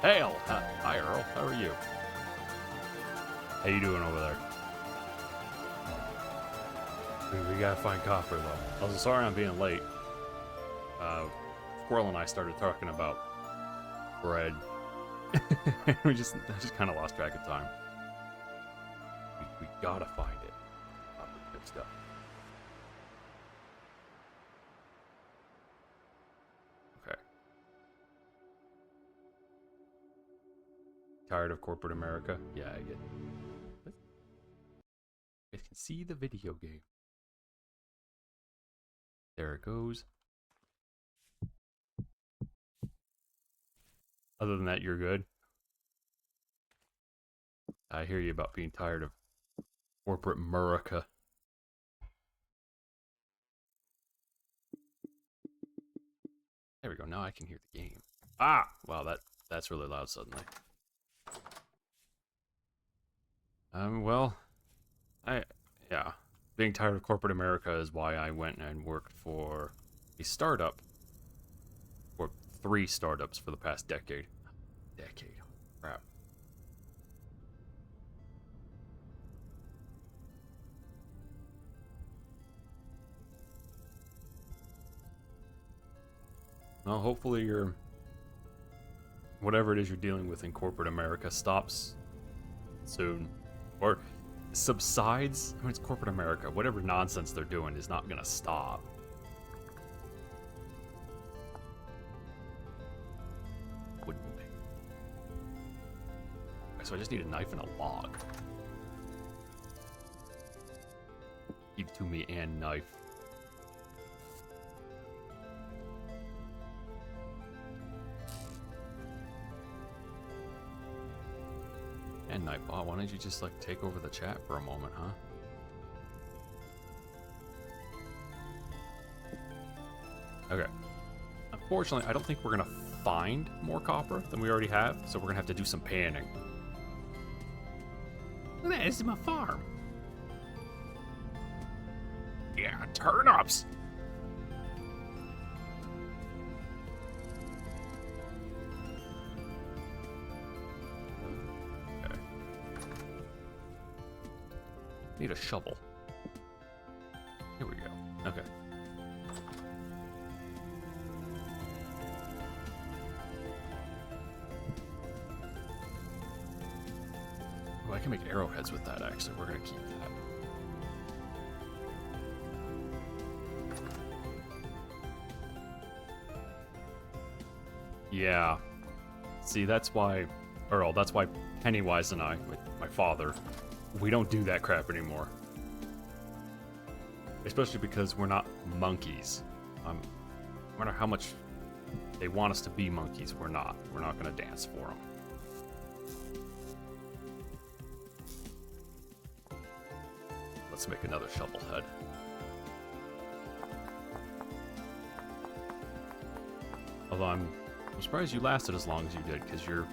Hail! Hi, Earl. How are you? How you doing over there? We gotta find copper, though. I'm sorry I'm being late. Squirrel and I started talking about bread. I just kind of lost track of time. We gotta find it. Good stuff. Okay. Tired of corporate America? Yeah, I get it. I can see the video game. There it goes. Other than that, you're good. I hear you about being tired of corporate America. There we go. Now I can hear the game. Ah! Wow, that's really loud suddenly. Well, yeah. Being tired of corporate America is why I went and worked for a startup. Or 3 startups for the past decade. Crap. Well, hopefully whatever it is you're dealing with in corporate America stops soon. Or subsides. I mean, it's corporate America. Whatever nonsense they're doing is not gonna stop. Wouldn't they? Okay, so I just need a knife and a log. Give it to me and knife. And Nightbot, why don't you just like take over the chat for a moment, huh? Okay. Unfortunately, I don't think we're gonna find more copper than we already have, so we're gonna have to do some panning. Look at that, this is my farm. Yeah, turnips! Need a shovel. Here we go. Okay. Oh, I can make arrowheads with that, actually. We're gonna keep that. Yeah. See, that's why, Earl, that's why Pennywise and I, with my father, we don't do that crap anymore. Especially because we're not monkeys. No matter how much they want us to be monkeys, we're not. We're not gonna dance for them. Let's make another shovel head. Although I'm surprised you lasted as long as you did, because you're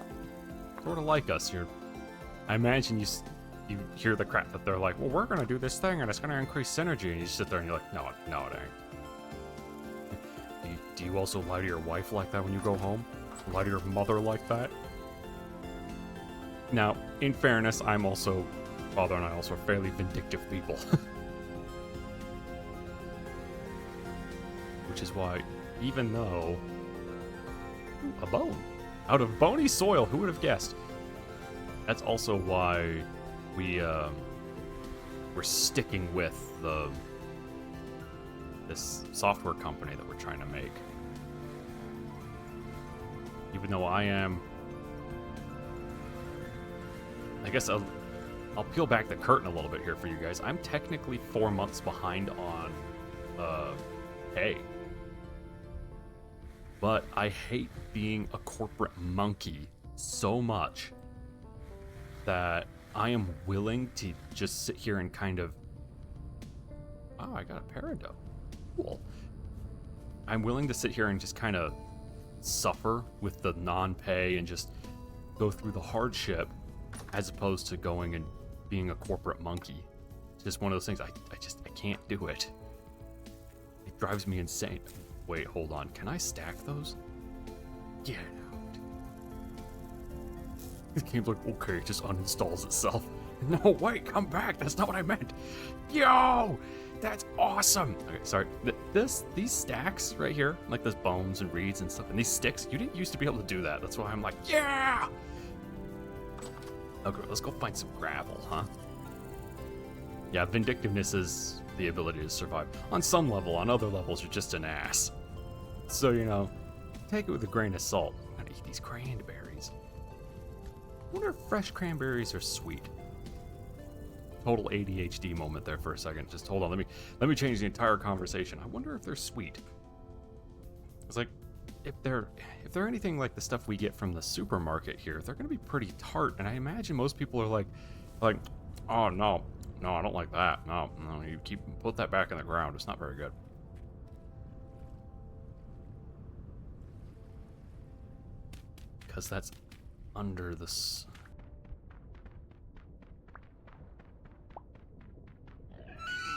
sort of like us. I imagine you hear the crap that they're like, well, we're gonna do this thing and it's gonna increase synergy, and you sit there and you're like, no, it ain't. Do you also lie to your wife like that when you go home? Lie to your mother like that? Now, in fairness, Father and I also are fairly vindictive people. Which is why, even though... a bone. Out of bony soil, who would have guessed? That's also why we're sticking with this software company that we're trying to make. Even though I guess I'll peel back the curtain a little bit here for you guys. I'm technically 4 months behind on pay. But I hate being a corporate monkey so much that I am willing to just sit here and kind of... Oh, I got a peridot. Cool. I'm willing to sit here and just kind of suffer with the non-pay and just go through the hardship as opposed to going and being a corporate monkey. It's just one of those things. I can't do it. It drives me insane. Wait, hold on. Can I stack those? Get out. The game's like, okay, it just uninstalls itself. No, wait, come back. That's not what I meant. Yo, that's awesome. Okay, sorry. These stacks right here, like those bones and reeds and stuff, and these sticks, you didn't used to be able to do that. That's why I'm like, yeah. Okay, let's go find some gravel, huh? Yeah, vindictiveness is the ability to survive. On some level, on other levels, you're just an ass. So, you know, take it with a grain of salt. I'm gonna eat these cranberries. I wonder if fresh cranberries are sweet. Total ADHD moment there for a second. Just hold on, let me change the entire conversation. I wonder if they're sweet. It's like, if they're anything like the stuff we get from the supermarket here, they're gonna be pretty tart. And I imagine most people are like, oh no, I don't like that. No, you put that back in the ground. It's not very good. Because that's under the...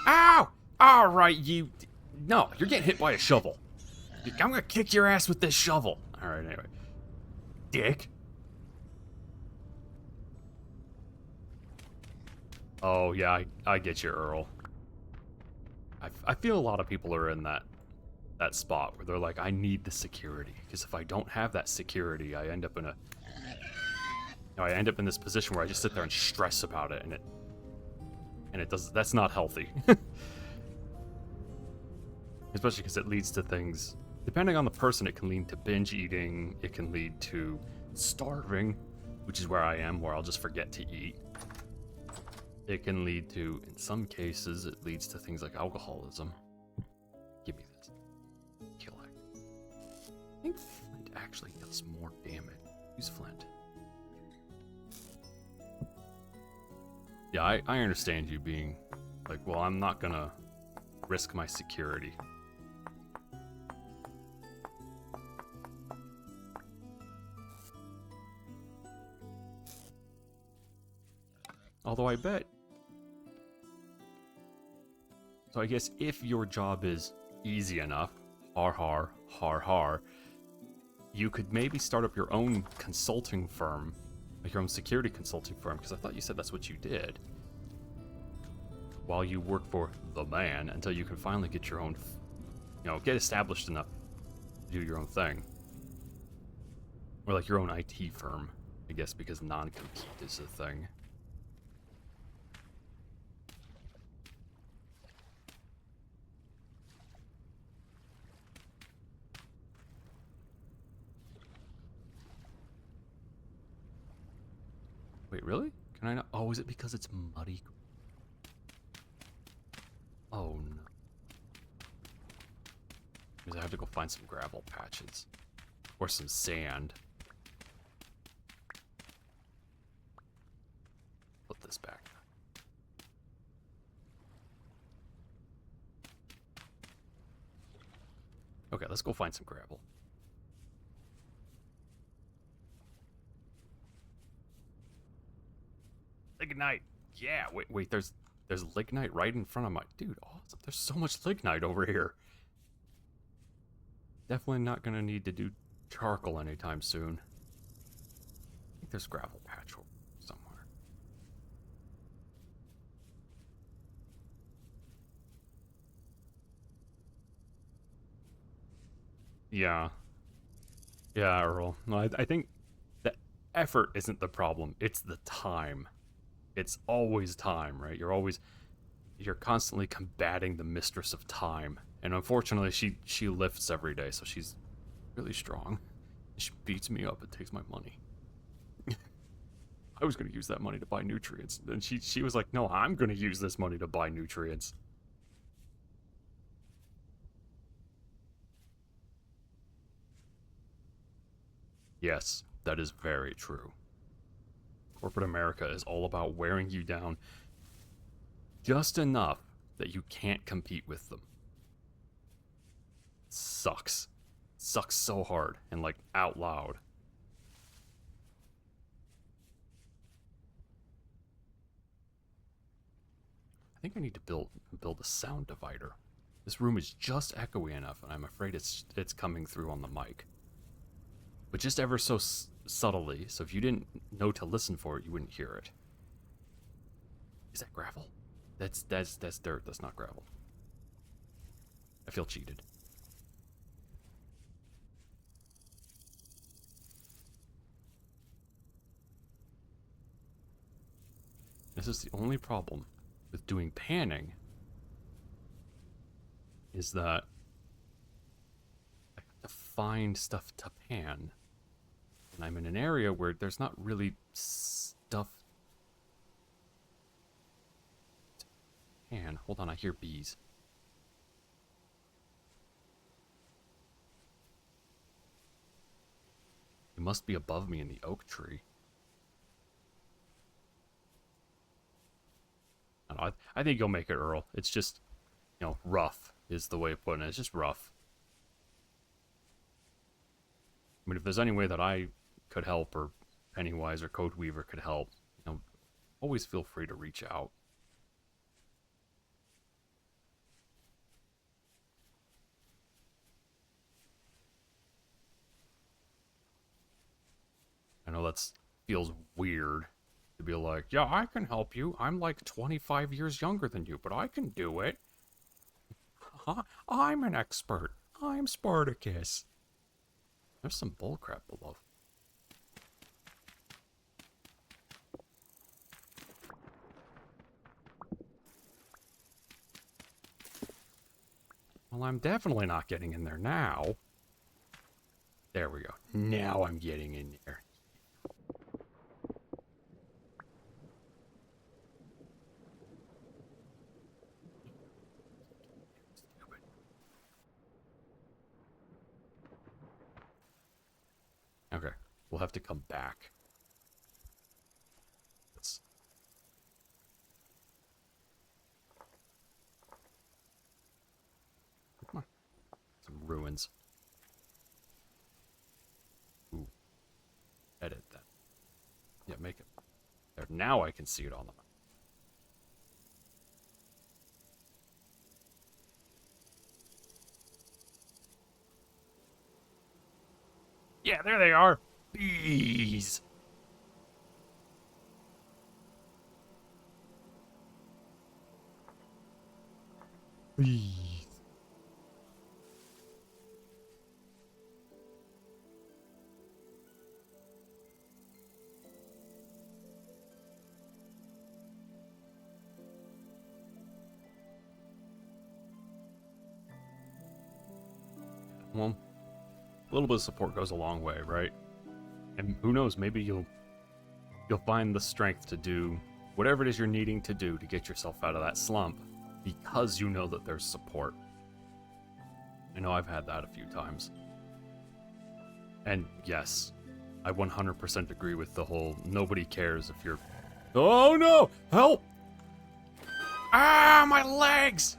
Ow! Alright, you... No, you're getting hit by a shovel. I'm gonna kick your ass with this shovel. Alright, anyway. Dick. Oh, yeah, I get you, Earl. I feel a lot of people are in that spot where they're like, I need the security. Because if I don't have that security, I end up in this position where I just sit there and stress about it, and it does. That's not healthy. Especially because it leads to things, depending on the person, it can lead to binge eating, it can lead to starving, which is where I am, where I'll just forget to eat. It can lead to, in some cases, it leads to things like alcoholism. Give me this. Kill it. I think flint actually does more damage. Use flint. Yeah, I understand you being like, well, I'm not gonna risk my security. Although I bet... So I guess if your job is easy enough, har, you could maybe start up your own consulting firm, like your own security consulting firm, because I thought you said that's what you did. While you work for the man, until you can finally get your own, get established enough to do your own thing. Or like your own IT firm, I guess, because non-compete is a thing. Wait, really? Can I not? Oh, is it because it's muddy? Oh, no. Because I have to go find some gravel patches. Or some sand. Put this back. Okay, let's go find some gravel. Lignite. Yeah, wait, there's lignite right in front of my... Dude, awesome. There's so much lignite over here. Definitely not gonna need to do charcoal anytime soon. I think there's gravel patch somewhere. Yeah. Yeah, Earl. No, I think the effort isn't the problem. It's the time. It's always time, right? You're constantly combating the mistress of time. And unfortunately, she lifts every day, so she's really strong. She beats me up and takes my money. I was going to use that money to buy nutrients. And she was like, no, I'm going to use this money to buy nutrients. Yes, that is very true. Corporate America is all about wearing you down just enough that you can't compete with them. Sucks. Sucks so hard and like out loud. I think I need to build a sound divider. This room is just echoey enough, and I'm afraid it's coming through on the mic. But just ever so subtly, so if you didn't know to listen for it, you wouldn't hear it. Is that gravel? That's dirt. That's not gravel. I feel cheated. This is the only problem with doing panning, is that I have to find stuff to pan. And I'm in an area where there's not really stuff to pan. Hold on, I hear bees. It must be above me in the oak tree. I think you'll make it, Earl. It's just, rough is the way of putting it. It's just rough. I mean, if there's any way that I could help, or Pennywise or Codeweaver could help, always feel free to reach out. I know that feels weird to be like, yeah, I can help you. I'm like 25 years younger than you, but I can do it. I'm an expert. I'm Spartacus. There's some bullcrap below. Well, I'm definitely not getting in there now. There we go. Now I'm getting in there. Okay, we'll have to come back. Come on. Some ruins. Ooh. Edit that. Yeah, make it. There, now I can see it on the map. Yeah, there they are. Bees. Bees. Well, a little bit of support goes a long way, right? And who knows, maybe you'll find the strength to do whatever it is you're needing to do to get yourself out of that slump, because you know that there's support. I know I've had that a few times. And yes, I 100% agree with the whole nobody cares if you're... Oh no! Help! Ah, my legs!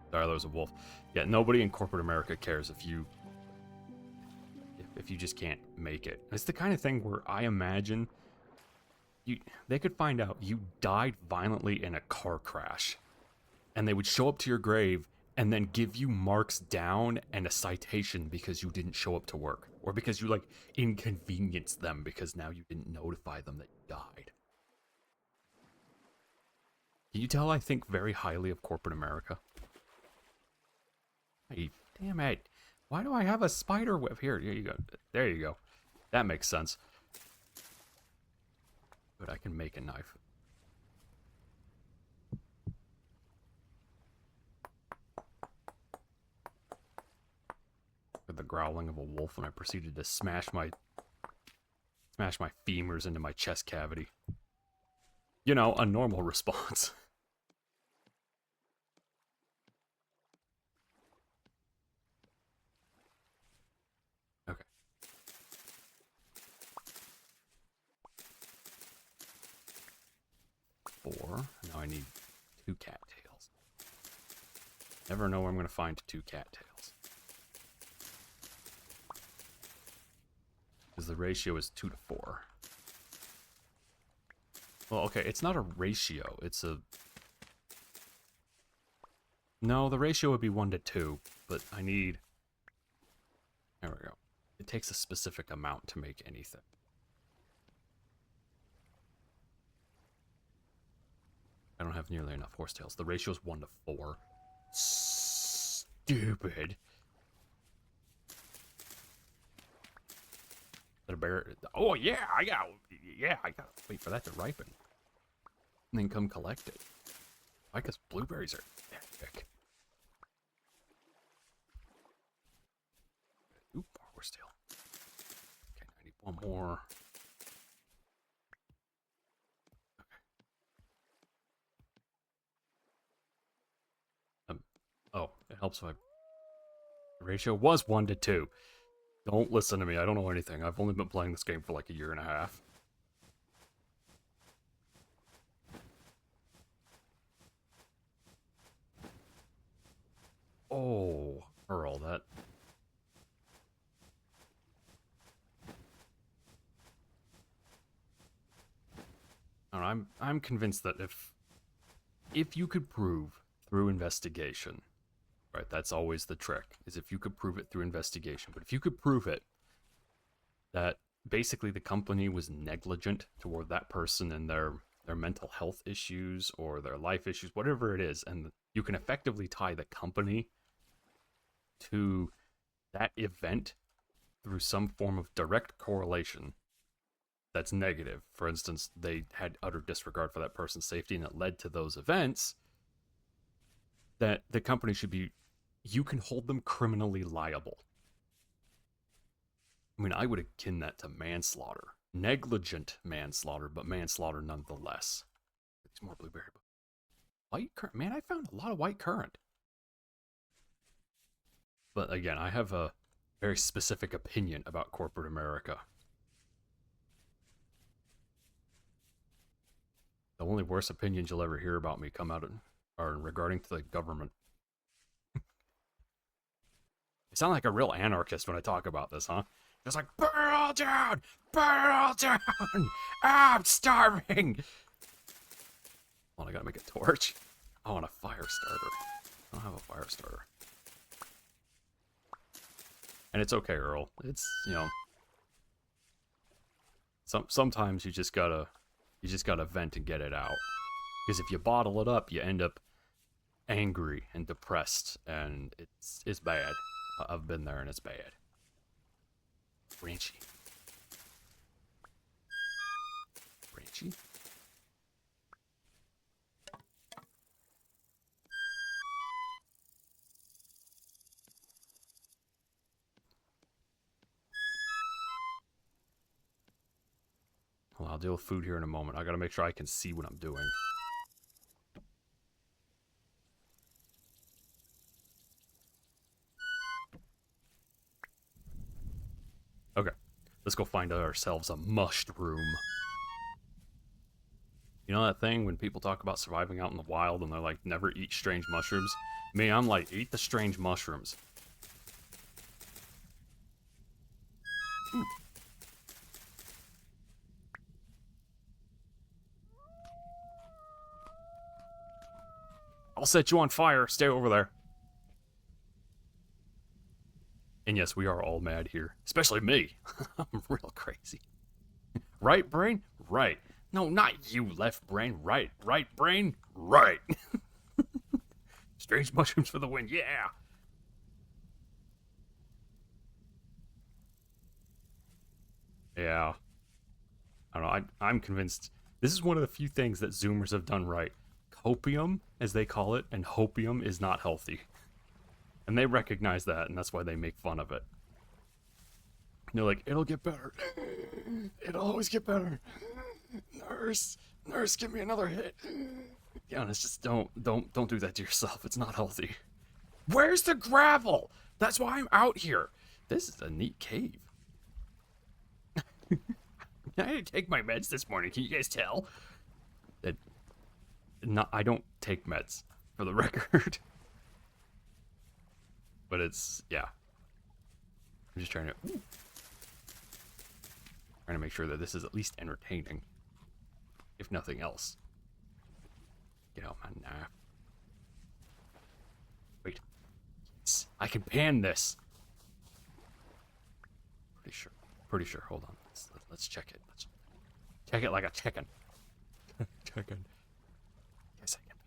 Sorry, there was a wolf. Yeah, nobody in corporate America cares if you just can't make it. It's the kind of thing where I imagine they could find out you died violently in a car crash, and they would show up to your grave and then give you marks down and a citation because you didn't show up to work, or because you inconvenienced them because now you didn't notify them that you died. Can you tell I think very highly of corporate America? Hey, damn it. Why do I have a spider web? Here you go. There you go. That makes sense. But I can make a knife. With the growling of a wolf, and I proceeded to smash my femurs into my chest cavity. You know, a normal response. Okay. Four. Now I need 2 cattails. Never know where I'm going to find 2 cattails. Because the ratio is 2 to 4. Well, okay, it's not a ratio. It's a... No, the ratio would be 1 to 2, but I need... There we go. it takes a specific amount to make anything. I don't have nearly enough horsetails. The ratio is 1 to 4. Stupid. That a bear? Oh yeah, I gotta wait for that to ripen, and then come collect it. I guess blueberries are epic. Oop, horsetail. Okay, I need one more. Oh, it helps if I... The ratio was 1 to 2. Don't listen to me, I don't know anything. I've only been playing this game for like a year and a half. Oh, Earl, that... I don't know, I'm convinced that if you could prove through investigation, right, that's always the trick, is if you could prove it through investigation, but if you could prove it that basically the company was negligent toward that person and their mental health issues or their life issues, whatever it is, and you can effectively tie the company to that event through some form of direct correlation that's negative. For instance, they had utter disregard for that person's safety and it led to those events, that the company should be, you can hold them criminally liable. I mean, I would akin that to manslaughter. Negligent manslaughter, but manslaughter nonetheless. There's more blueberry. White currant. Man, I found a lot of white currant. But again, I have a very specific opinion about corporate America. The only worst opinions you'll ever hear about me come out are regarding to the government. I sound like a real anarchist when I talk about this, huh? Just like, burn down! Burn down! I'm starving! Hold on, I gotta make a torch. I want a fire starter. I don't have a fire starter. And it's okay, Earl. It's, you know... Sometimes you just gotta vent and get it out. Because if you bottle it up, you end up angry and depressed, and it's bad. I've been there, and it's bad. Branchy. Branchy? Well, I'll deal with food here in a moment. I gotta make sure I can see what I'm doing. Okay, let's go find ourselves a mushroom. You know that thing when people talk about surviving out in the wild and they're like, never eat strange mushrooms? Me, I'm like, eat the strange mushrooms. Ooh. I'll set you on fire. Stay over there. And yes, we are all mad here. Especially me. I'm real crazy. Right brain? Right. No, not you, left brain. Right. Right brain? Right. Strange mushrooms for the win. Yeah. Yeah. I don't know. I'm convinced this is one of the few things that Zoomers have done right. Copium, as they call it, and hopium is not healthy. And they recognize that, and that's why they make fun of it. And they're like, it'll get better. It'll always get better. Nurse, give me another hit. Yeah, and it's just don't do that to yourself. It's not healthy. Where's the gravel? That's why I'm out here. This is a neat cave. I didn't take my meds this morning. Can you guys tell? I don't take meds, for the record. But it's, yeah. I'm just trying to make sure that this is at least entertaining, if nothing else. Get out my knife. Wait. Yes, I can pan this. Pretty sure. Hold on. Let's check it. Let's check it like a chicken. Chicken. Yes, I can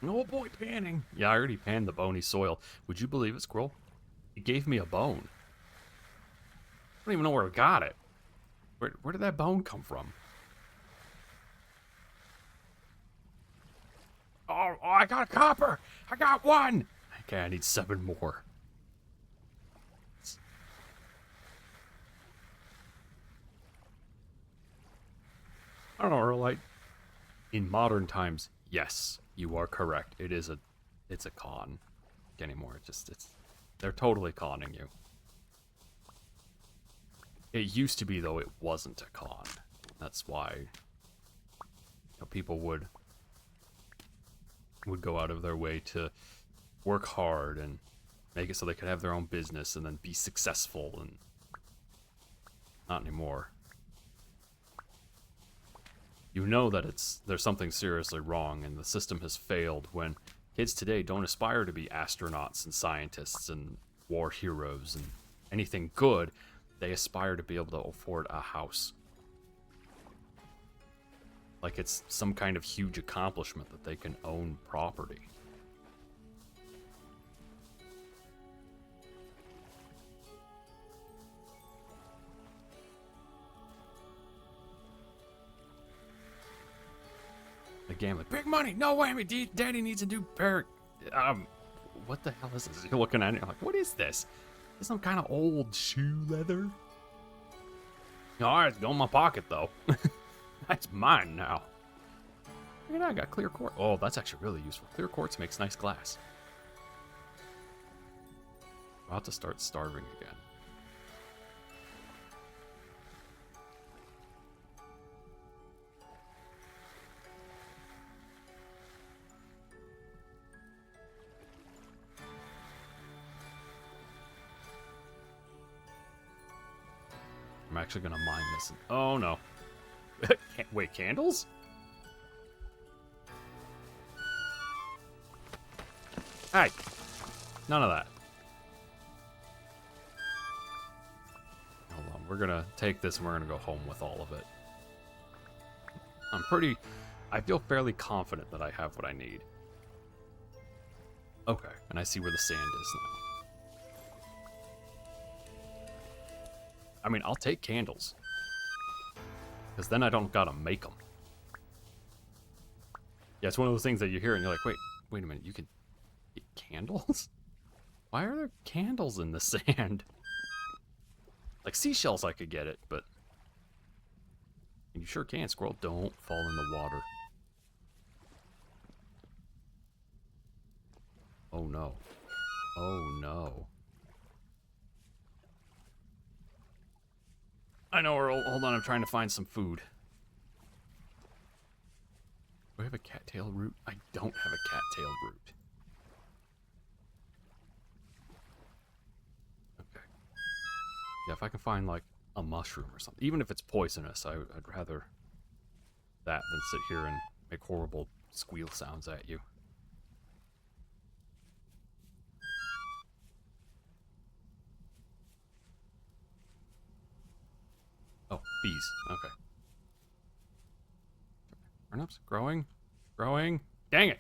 pan. Oh boy, panning. Yeah, I already panned the bony soil. Would you believe it, Squirrel? It gave me a bone. I don't even know where I got it. Where did that bone come from? Oh, I got a copper! I got one! Okay, I need 7 more. I don't know, Earl, in modern times, yes, you are correct. It's a con anymore. They're totally conning you. It used to be, though, it wasn't a con. That's why people would go out of their way to work hard and make it so they could have their own business and then be successful, and not anymore. You know that there's something seriously wrong and the system has failed when kids today don't aspire to be astronauts and scientists and war heroes and anything good. They aspire to be able to afford a house. Like it's some kind of huge accomplishment that they can own property. The gambling, big money, no whammy. Daddy needs a new pair. What the hell is this? You're looking at it, you're like, what is this? Is some kind of old shoe leather? All right, go in my pocket though. That's mine now. Look at that, I got clear quartz. Oh, that's actually really useful. Clear quartz makes nice glass. About to start starving again. I'm actually gonna mine this. Oh no. Wait, candles? Hey! None of that. Hold on, we're gonna take this and we're gonna go home with all of it. I feel fairly confident that I have what I need. Okay, and I see where the sand is now. I mean, I'll take candles. Because then I don't gotta make them. Yeah, it's one of those things that you hear and you're like, wait a minute, you can get candles? Why are there candles in the sand? Like seashells I could get it, but... You sure can, squirrel. Don't fall in the water. Oh no. Oh no. I know, Earl. Hold on, I'm trying to find some food. Do I have a cattail root? I don't have a cattail root. Okay. Yeah, if I can find, like, a mushroom or something. Even if it's poisonous, I'd rather that than sit here and make horrible squeal sounds at you. Oh, bees. Okay. Turnips? Growing? Growing? Dang it!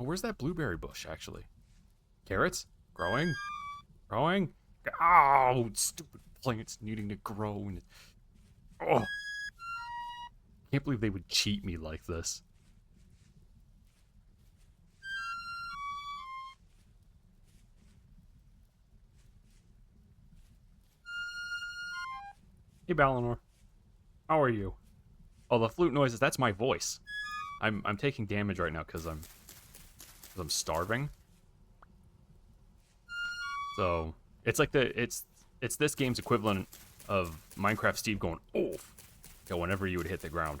Oh, where's that blueberry bush, actually? Carrots? Growing? Growing? Oh, stupid plants needing to grow. And... Oh! Can't believe they would cheat me like this. Hey, Balinor. How are you? Oh, the flute noises, that's my voice. I'm taking damage right now because I'm starving. So, it's like it's this game's equivalent of Minecraft Steve going, oh, whenever you would hit the ground.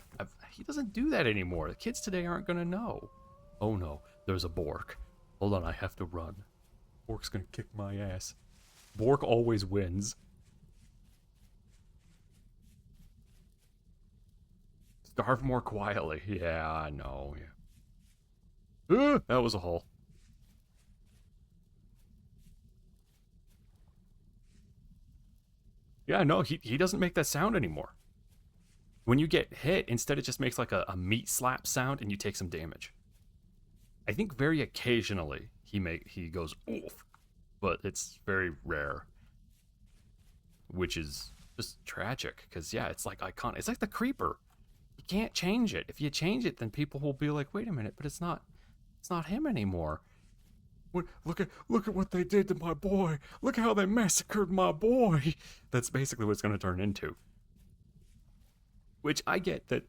He doesn't do that anymore. The kids today aren't going to know. Oh no, there's a Bork. Hold on, I have to run. Bork's going to kick my ass. Bork always wins. Starve more quietly. Yeah, I know. Yeah. That was a hole. Yeah, no, he doesn't make that sound anymore. When you get hit, instead it just makes like a meat slap sound and you take some damage. I think very occasionally he goes oof, but it's very rare, which is just tragic because yeah, it's like iconic. It's like the creeper. You can't change it. If you change it, then people will be like, "Wait a minute, but it's not him anymore." Look at what they did to my boy. Look how they massacred my boy. That's basically what it's going to turn into. Which I get that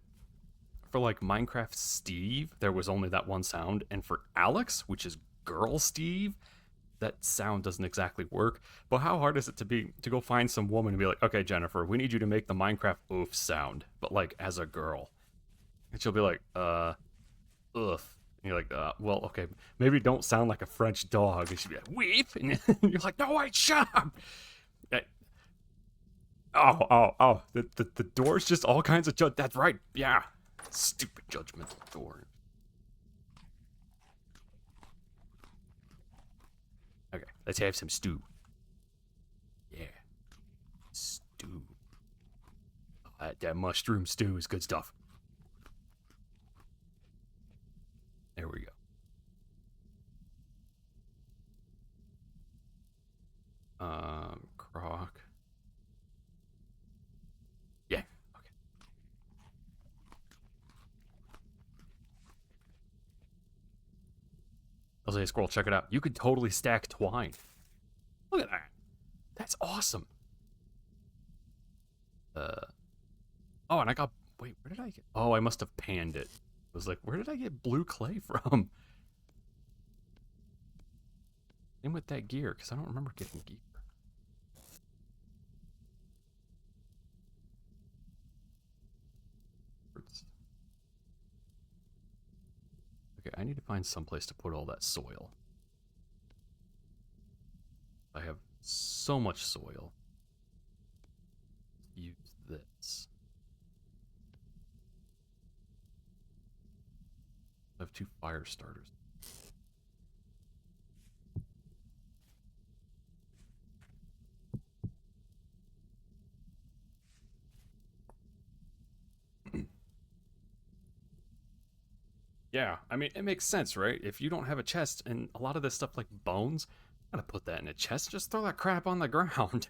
for like Minecraft Steve, there was only that one sound, and for Alex, which is girl Steve, that sound doesn't exactly work. But how hard is it to go find some woman and be like, okay, Jennifer, we need you to make the Minecraft oof sound, but like as a girl. And she'll be like, oof. And you're like, well, okay, maybe don't sound like a French dog. And she'll be like, weep. And you're like, no, wait, shut up. Oh. The door's just all kinds of judge. That's right. Yeah. Stupid judgmental door. Okay, let's have some stew. Yeah. Stew. Oh, that mushroom stew is good stuff. There we go. Croc. Yeah, okay. I'll say, Squirrel, check it out. You could totally stack twine. Look at that. That's awesome. Oh, and I got, wait, where did I get, oh, I must have panned it. I was like, where did I get blue clay from? Same with that gear, because I don't remember getting gear. Okay, I need to find some place to put all that soil. I have so much soil. Use this. I have 2 fire starters. Yeah, I mean, it makes sense, right? If you don't have a chest, and a lot of this stuff like bones, I gotta put that in a chest, just throw that crap on the ground.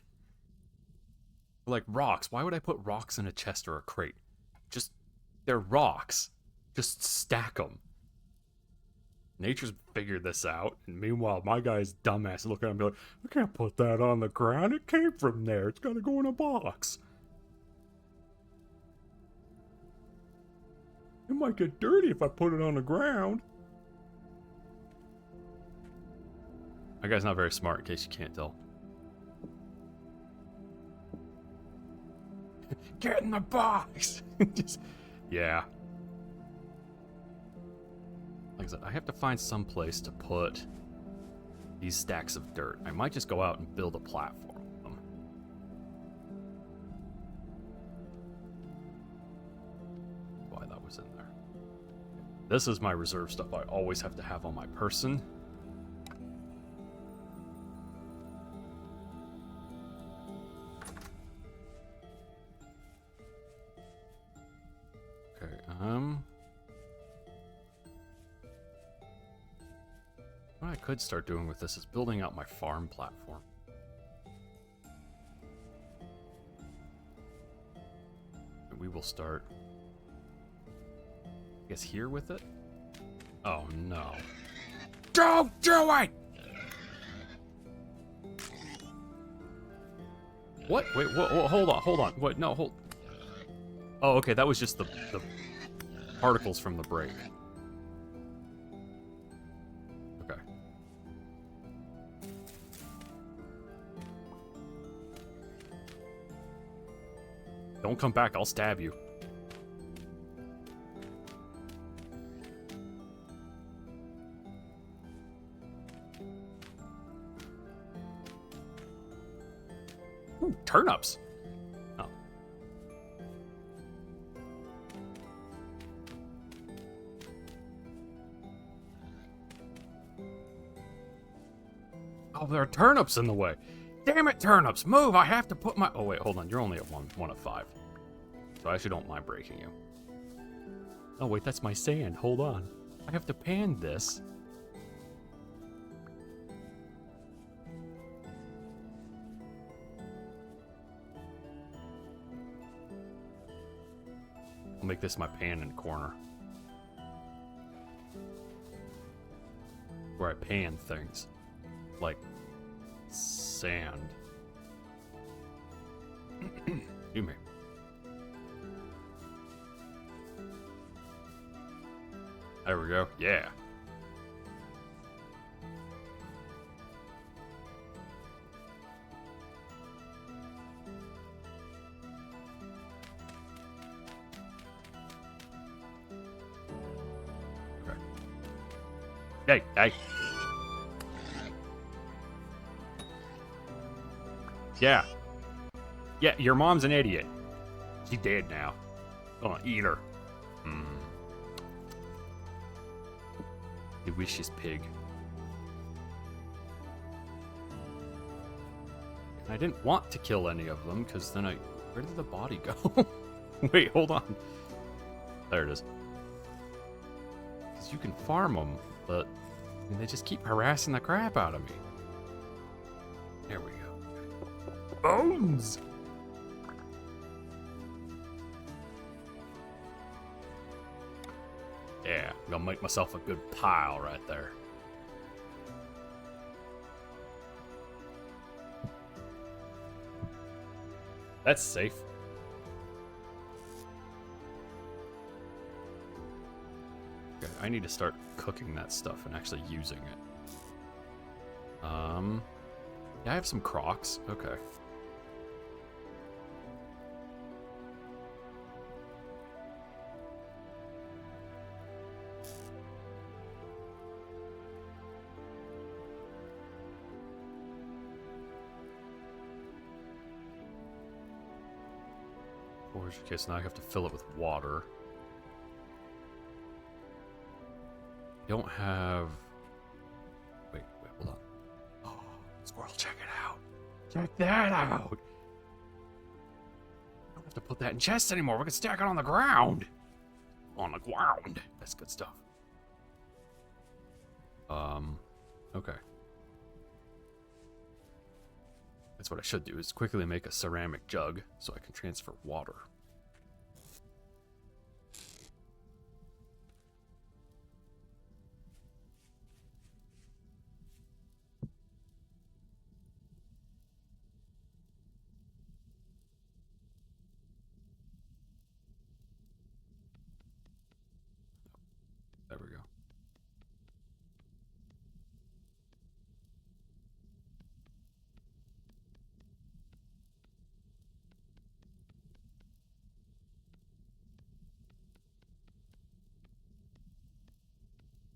Like rocks, why would I put rocks in a chest or a crate? Just, they're rocks. Just stack them. Nature's figured this out, and meanwhile, my guy's dumbass looking at me like, I can't put that on the ground, it came from there, it's gotta go in a box. It might get dirty if I put it on the ground. My guy's not very smart, in case you can't tell. Get in the box! Just, yeah. Like I said, I have to find some place to put these stacks of dirt. I might just go out and build a platform. Why that was in there. This is my reserve stuff I always have to have on my person. Okay, what I could start doing with this is building out my farm platform. And we will start, I guess, here with it? Oh no. Don't do it! What? Wait, hold on. What? No, hold. Oh, okay, that was just the particles from the break. Okay. Don't come back, I'll stab you. Ooh, turnips. Oh. Oh, there are turnips in the way. Damn it, turnips, move! I have to put my... Oh, wait, hold on. You're only at one of 5. So I actually don't mind breaking you. Oh, wait, that's my sand. Hold on. I have to pan this. I'll make this my pan in the corner. Where I pan things. Like sand. Do me. There we go. Yeah. Okay. Hey, hey. Yeah. Yeah, your mom's an idiot. She's dead now. Oh, eat her. Delicious pig. I didn't want to kill any of them, because then where did the body go? Wait, hold on. There it is. Because you can farm them, but I mean, they just keep harassing the crap out of me. There we go. Bones! Yeah, I'm gonna make myself a good pile right there. That's safe. Okay, I need to start cooking that stuff and actually using it. Yeah, I have some crocs. Okay. Okay, so now I have to fill it with water. Don't have... Wait, hold on. Oh, squirrel, check it out. Check that out. I don't have to put that in chests anymore. We can stack it on the ground. On the ground. That's good stuff. Okay. That's what I should do, is quickly make a ceramic jug so I can transfer water. There we go.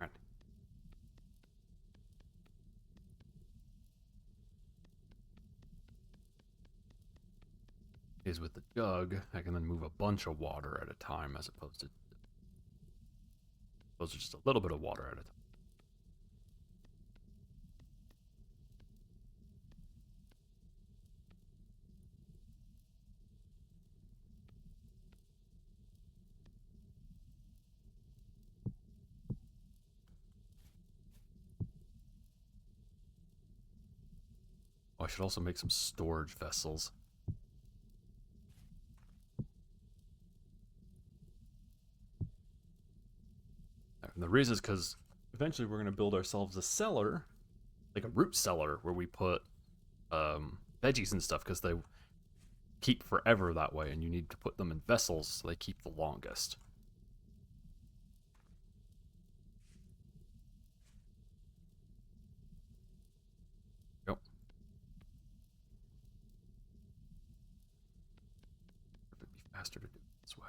Right. Is with the jug, I can then move a bunch of water at a time as opposed to just a little bit of water at a time. Oh, I should also make some storage vessels. And the reason is because eventually we're going to build ourselves a cellar, like a root cellar, where we put veggies and stuff, because they keep forever that way, and you need to put them in vessels so they keep the longest. Yep. It'd be faster to do it this way.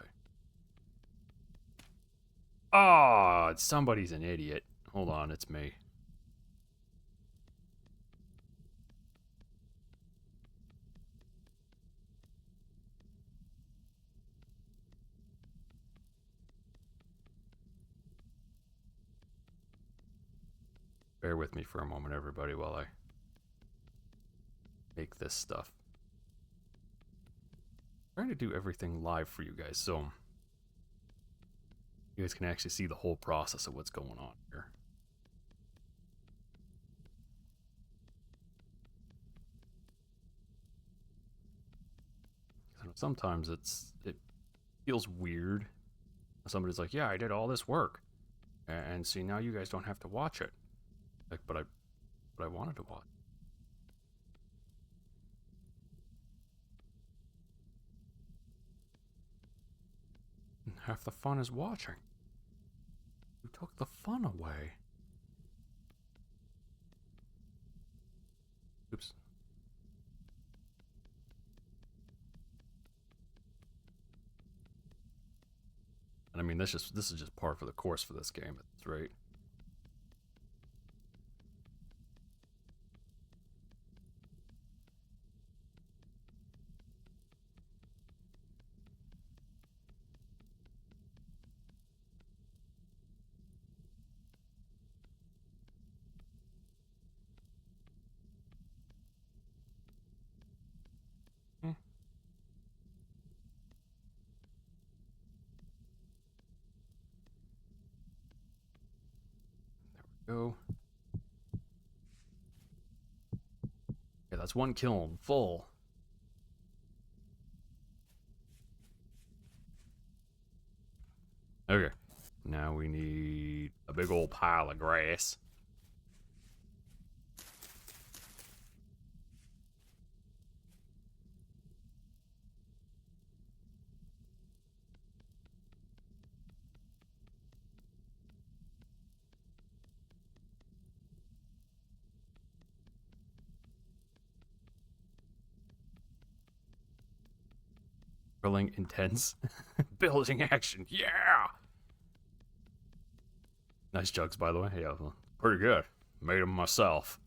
Oh, somebody's an idiot. Hold on, it's me. Bear with me for a moment, everybody, while I make this stuff. I'm trying to do everything live for you guys, so you guys can actually see the whole process of what's going on here. Sometimes it feels weird. Somebody's like, yeah, I did all this work. And see, now you guys don't have to watch it. Like, but I wanted to watch. And half the fun is watching. You took the fun away. Oops. And I mean, this is just par for the course for this game, right? Go. Yeah, that's one kiln full. Okay. Now we need a big old pile of grass. Grilling intense. Building action. Yeah! Nice jugs, by the way. Yeah, pretty good. Made them myself.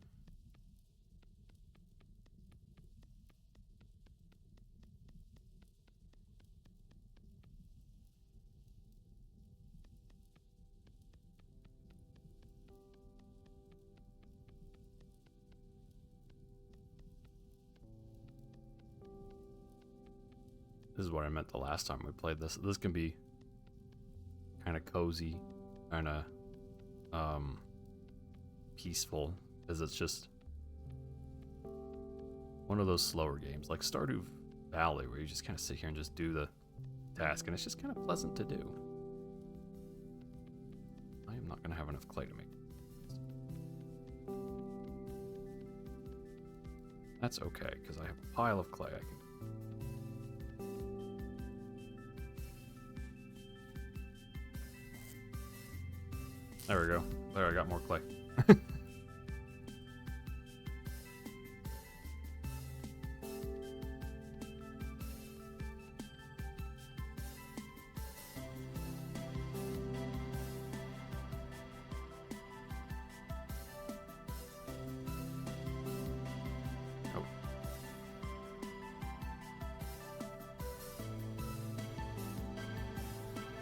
This is what I meant the last time we played this. This can be kind of cozy, kind of peaceful, because it's just one of those slower games, like Stardew Valley, where you just kind of sit here and just do the task, and it's just kind of pleasant to do. I am not going to have enough clay to make this. That's okay, because I have a pile of clay I can. There we go. There, I got more clay. Oh.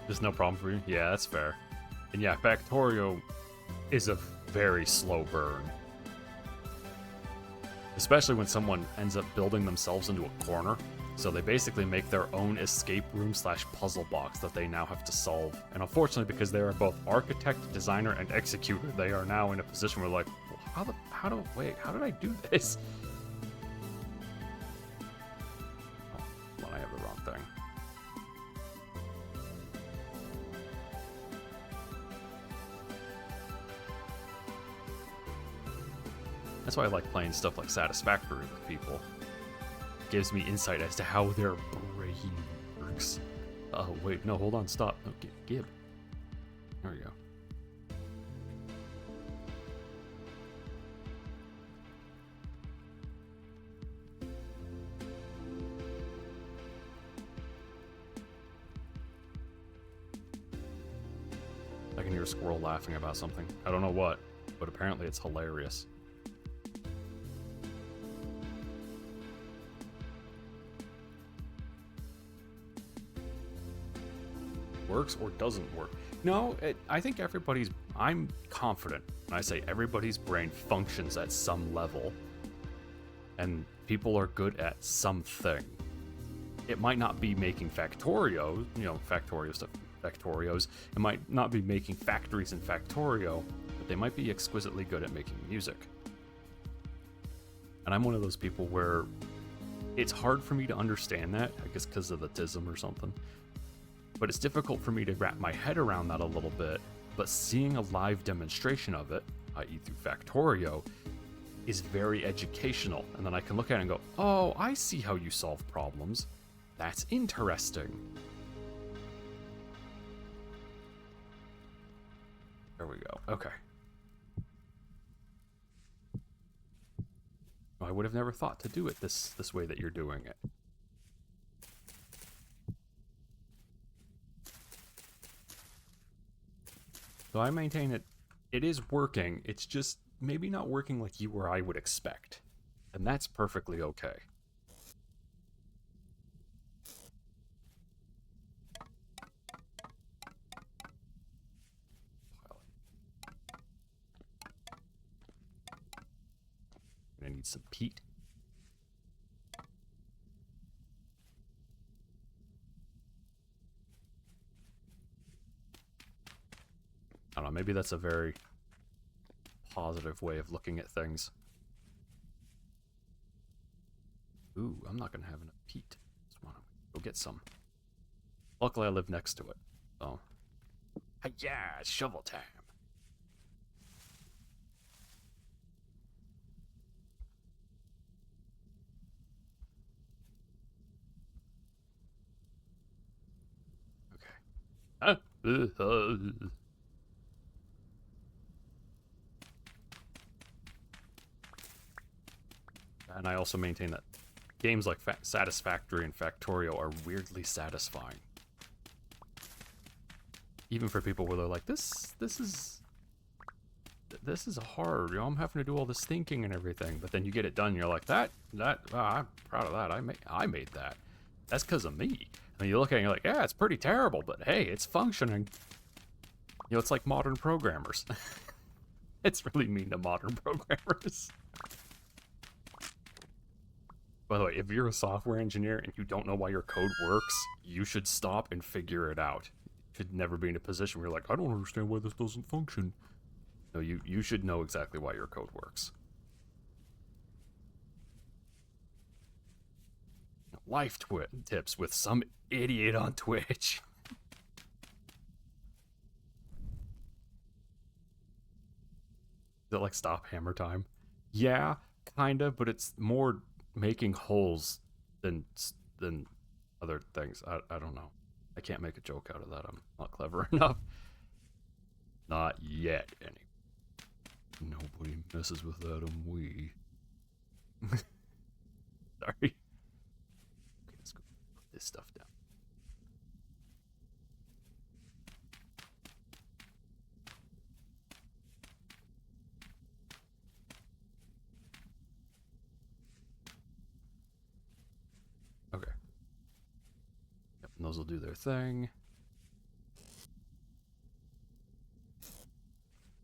There's no problem for you? Yeah, that's fair. And yeah, Factorio is a very slow burn. Especially when someone ends up building themselves into a corner. So they basically make their own escape room / puzzle box that they now have to solve. And unfortunately, because they are both architect, designer, and executor, they are now in a position where like, well, how did I do this? Oh, well, I have the wrong thing. That's why I like playing stuff like Satisfactory with people. It gives me insight as to how their brain works. Oh, wait, no, hold on, stop. No, Gib. There we go. I can hear a squirrel laughing about something. I don't know what, but apparently it's hilarious. Works or doesn't work. No, I think everybody's... I'm confident when I say everybody's brain functions at some level. And people are good at something. It might not be making Factorio, Factorio stuff, Factorios. It might not be making factories in Factorio, but they might be exquisitely good at making music. And I'm one of those people where it's hard for me to understand that, I guess because of the tism or something. But it's difficult for me to wrap my head around that a little bit. But seeing a live demonstration of it, i.e. through Factorio, is very educational. And then I can look at it and go, oh, I see how you solve problems. That's interesting. There we go. Okay. I would have never thought to do it this way that you're doing it. So I maintain it is working. It's just maybe not working like you or I would expect. And that's perfectly okay. Gonna need some peat. I don't know, maybe that's a very positive way of looking at things. Ooh, I'm not gonna have enough peat. Just wanna go get some. Luckily I live next to it, so. Yeah, it's shovel time. And I also maintain that games like Satisfactory and Factorio are weirdly satisfying. Even for people where they're like, this is hard, I'm having to do all this thinking and everything. But then you get it done, and you're like, I'm proud of that. I made that. That's because of me. And you look at it and you're like, yeah, it's pretty terrible, but hey, it's functioning. It's like modern programmers. It's really mean to modern programmers. By the way, if you're a software engineer and you don't know why your code works, you should stop and figure it out. You should never be in a position where you're like, I don't understand why this doesn't function. No, you should know exactly why your code works. Life tips with some idiot on Twitch. Is it like stop hammer time? Yeah, kinda, but it's more making holes than other things. I don't know. I can't make a joke out of that. I'm not clever enough. Not yet, anyway. Nobody messes with Adam Wee. Sorry. Okay, let's go put this stuff down. Okay. Yep, and those will do their thing.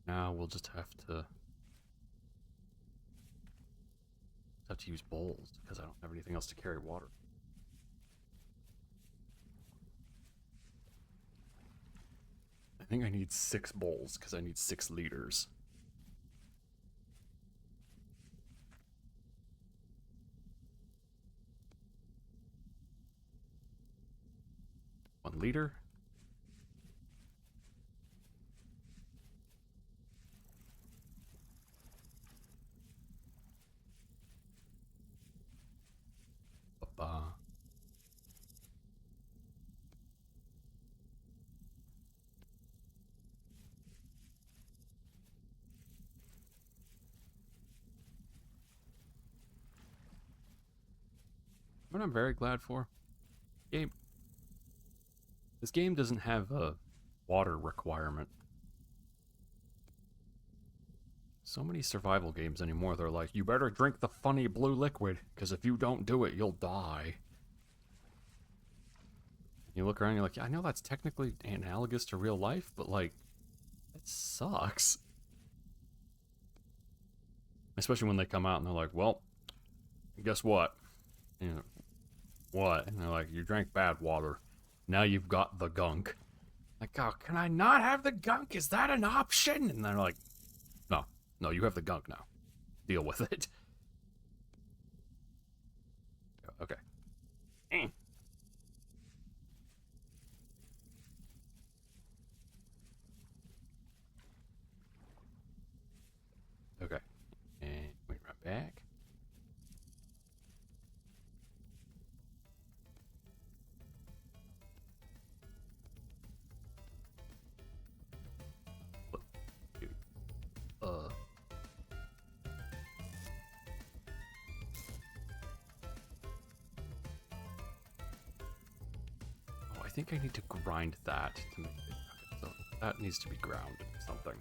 Now we'll just have to use bowls because I don't have anything else to carry water. I think I need 6 bowls because I need 6 liters. One liter. What I'm very glad for, this game doesn't have a water requirement. So many survival games anymore, they're like, you better drink the funny blue liquid, because if you don't do it, you'll die. You look around, you're like, yeah, I know that's technically analogous to real life, but like, it sucks. Especially when they come out and they're like, well, guess what? You know, what? And they're like, you drank bad water. Now you've got the gunk. Like, oh, can I not have the gunk? Is that an option? And they're like, no, you have the gunk now. Deal with it. Okay. Okay. And we run back. Uh. Oh, I think I need to grind that to make it. So that needs to be ground something.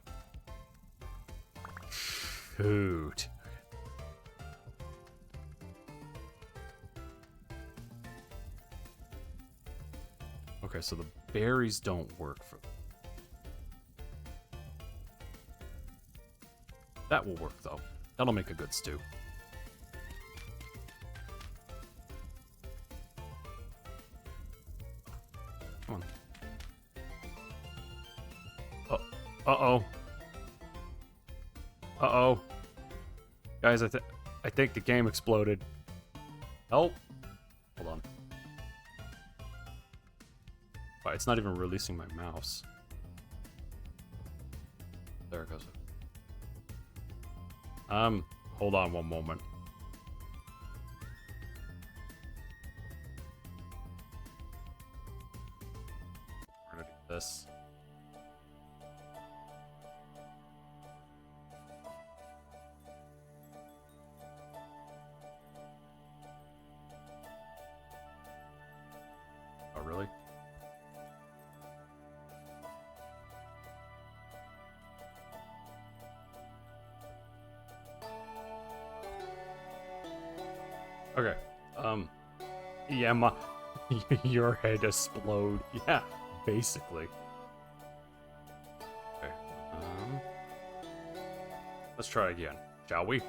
Shoot. Okay, so the berries don't work for them. That will work though. That'll make a good stew. Come on. Oh, uh-oh. Uh-oh. Guys, I think the game exploded. Help. Hold on. Wow, it's not even releasing my mouse. There it goes. Hold on one moment. We're gonna do this. Oh, really? Okay. Yeah, your head explode. Yeah, basically. Okay. Let's try again, shall we? What?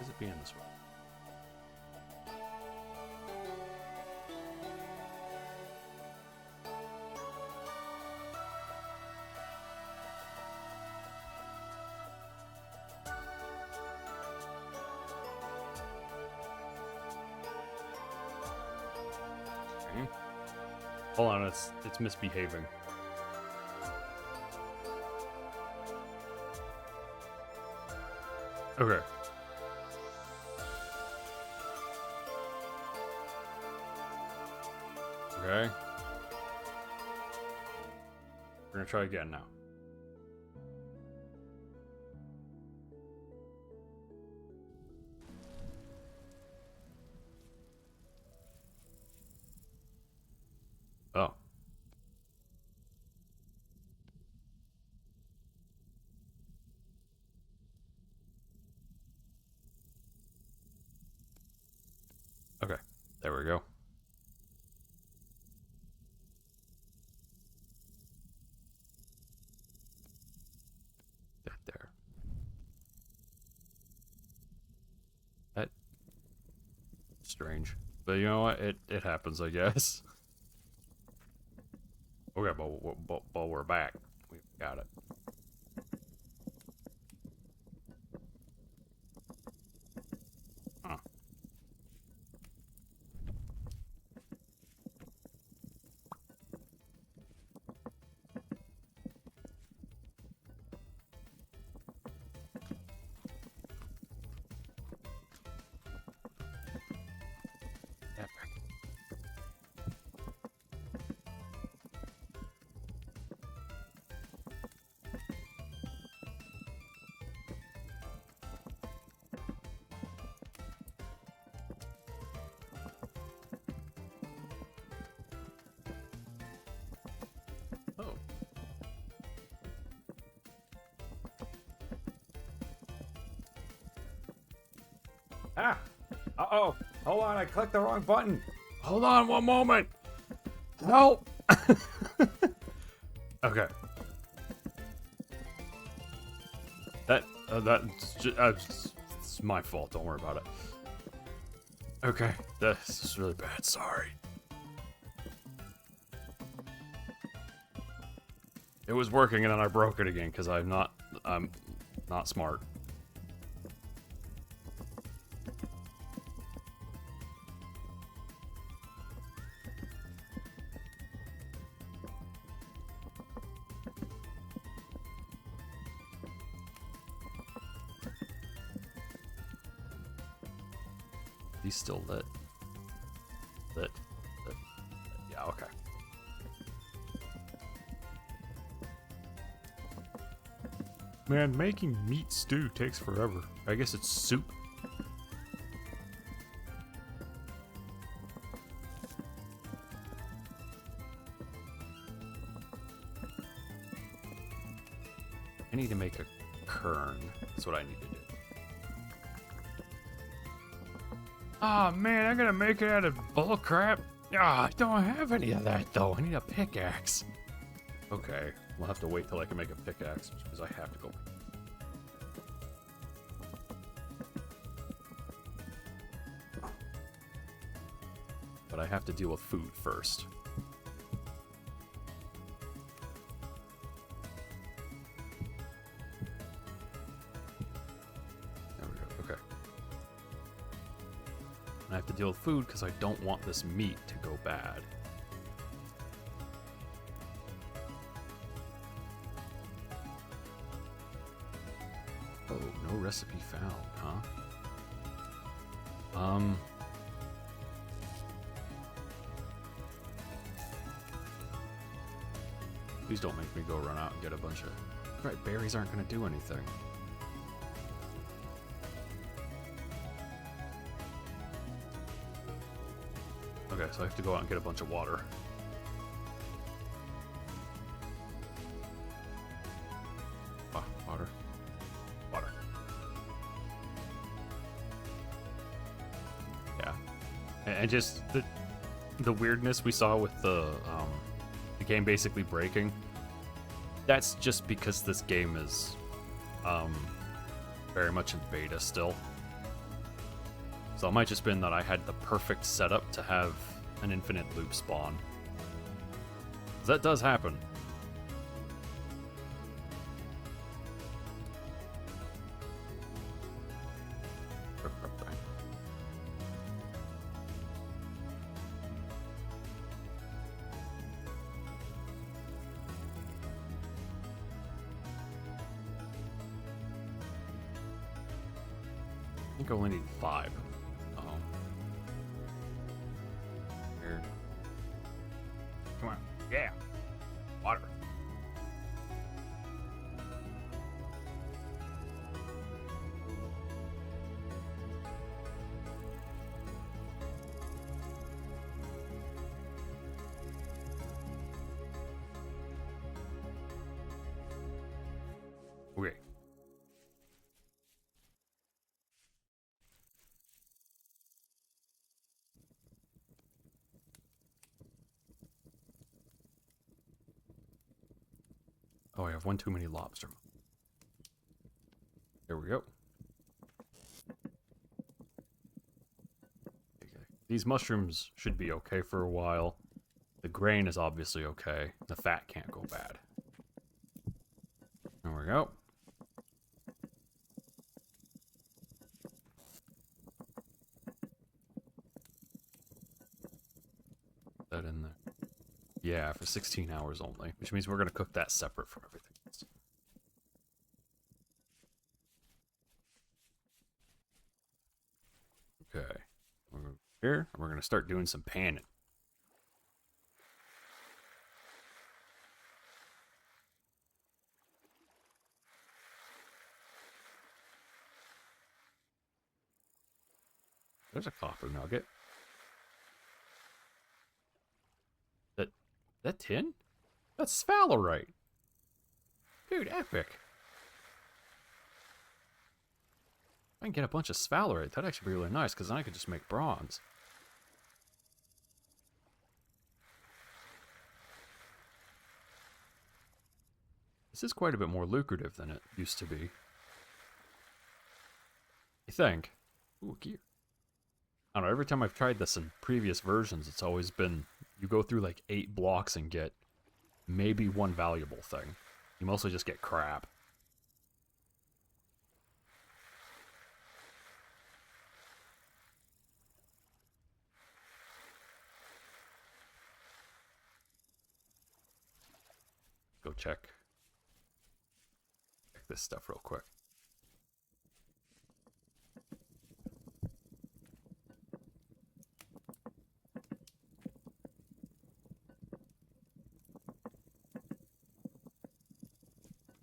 Is it being this way? Hold on, it's misbehaving. Okay. Okay. We're gonna try again now. Oh. Okay, there we go. That there. That strange, but you know what? It happens, I guess. Okay, but we're back. We got it. Huh. Epic. Ah! Uh-oh! Hold on, I clicked the wrong button! Hold on one moment! Help! Okay. It's my fault, don't worry about it. Okay, this is really bad, sorry. It was working and then I broke it again because I'm not smart. He's still lit. Lit. Yeah, okay. Man, making meat stew takes forever. I guess it's soup. I need to make a kern. That's what I need to do. Ah, man, I gotta make it out of bull crap. Ah, I don't have any of that, though. I need a pickaxe. Okay, we'll have to wait till I can make a pickaxe, because I have to go. But I have to deal with food first. There we go, okay. I have to deal with food because I don't want this meat to go bad. Oh, no recipe found, huh? Please don't make me go run out and get a bunch of... Right, berries aren't going to do anything. Okay, so I have to go out and get a bunch of water. Ah, water. Water. Yeah. And just the weirdness we saw with the game basically breaking. That's just because this game is very much in beta still. So it might just been that I had the perfect setup to have an infinite loop spawn. That does happen. I think I only need 5. Weird. Come on. Yeah. Water. Okay. Oh, I have one too many lobster. There we go. Okay. These mushrooms should be okay for a while. The grain is obviously okay. The fat can't go bad. There we go. Put that in there. Yeah, for 16 hours only, which means we're going to cook that separate from everything else. Okay. We're going here, and we're going to start doing some panning. There's a copper nugget. That tin? That's sphalerite. Dude, epic. I can get a bunch of sphalerite. That'd actually be really nice, because then I could just make bronze. This is quite a bit more lucrative than it used to be. I think. Ooh, gear. I don't know, every time I've tried this in previous versions, it's always been, you go through like 8 blocks and get maybe one valuable thing. You mostly just get crap. Go check this stuff real quick.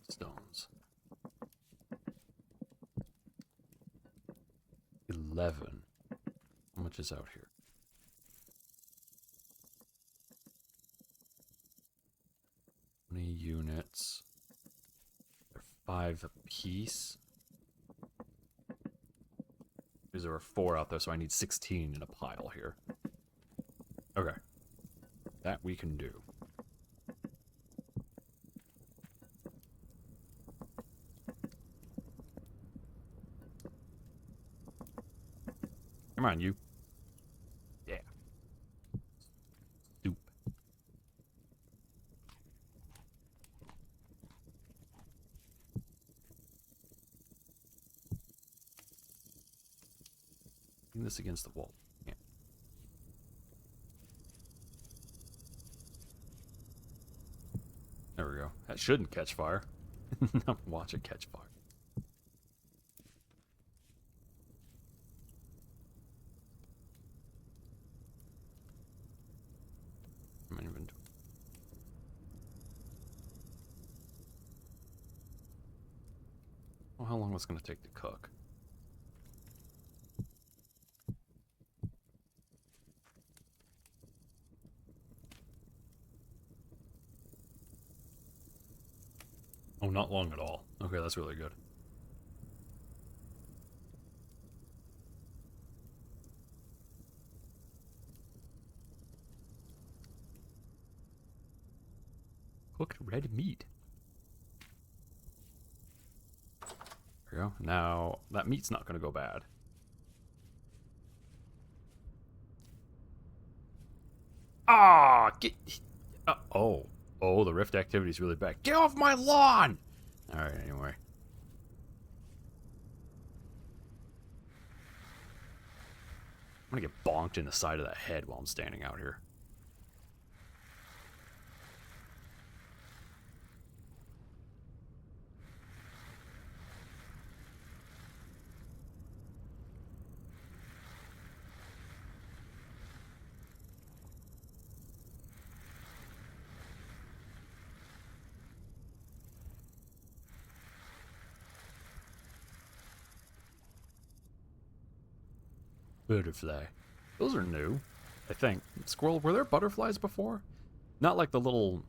Stones. 11. How much is out here? Units. They're 5 apiece. Because there are 4 out there, so I need 16 in a pile here. Okay. That we can do. Come on, you. Yeah. Soup. Lean this against the wall. Yeah. There we go. That shouldn't catch fire. Watch it catch fire. My inventory. Well, how long was it going to take to cook? Oh, not long at all. Okay, that's really good. Cooked red meat. There we go. Now, that meat's not going to go bad. Ah! Get... oh. Oh, the rift activity's really bad. Get off my lawn! Alright, anyway. I'm gonna get bonked in the side of the head while I'm standing out here. Butterfly. Those are new, I think. Squirrel, were there butterflies before? Not like the little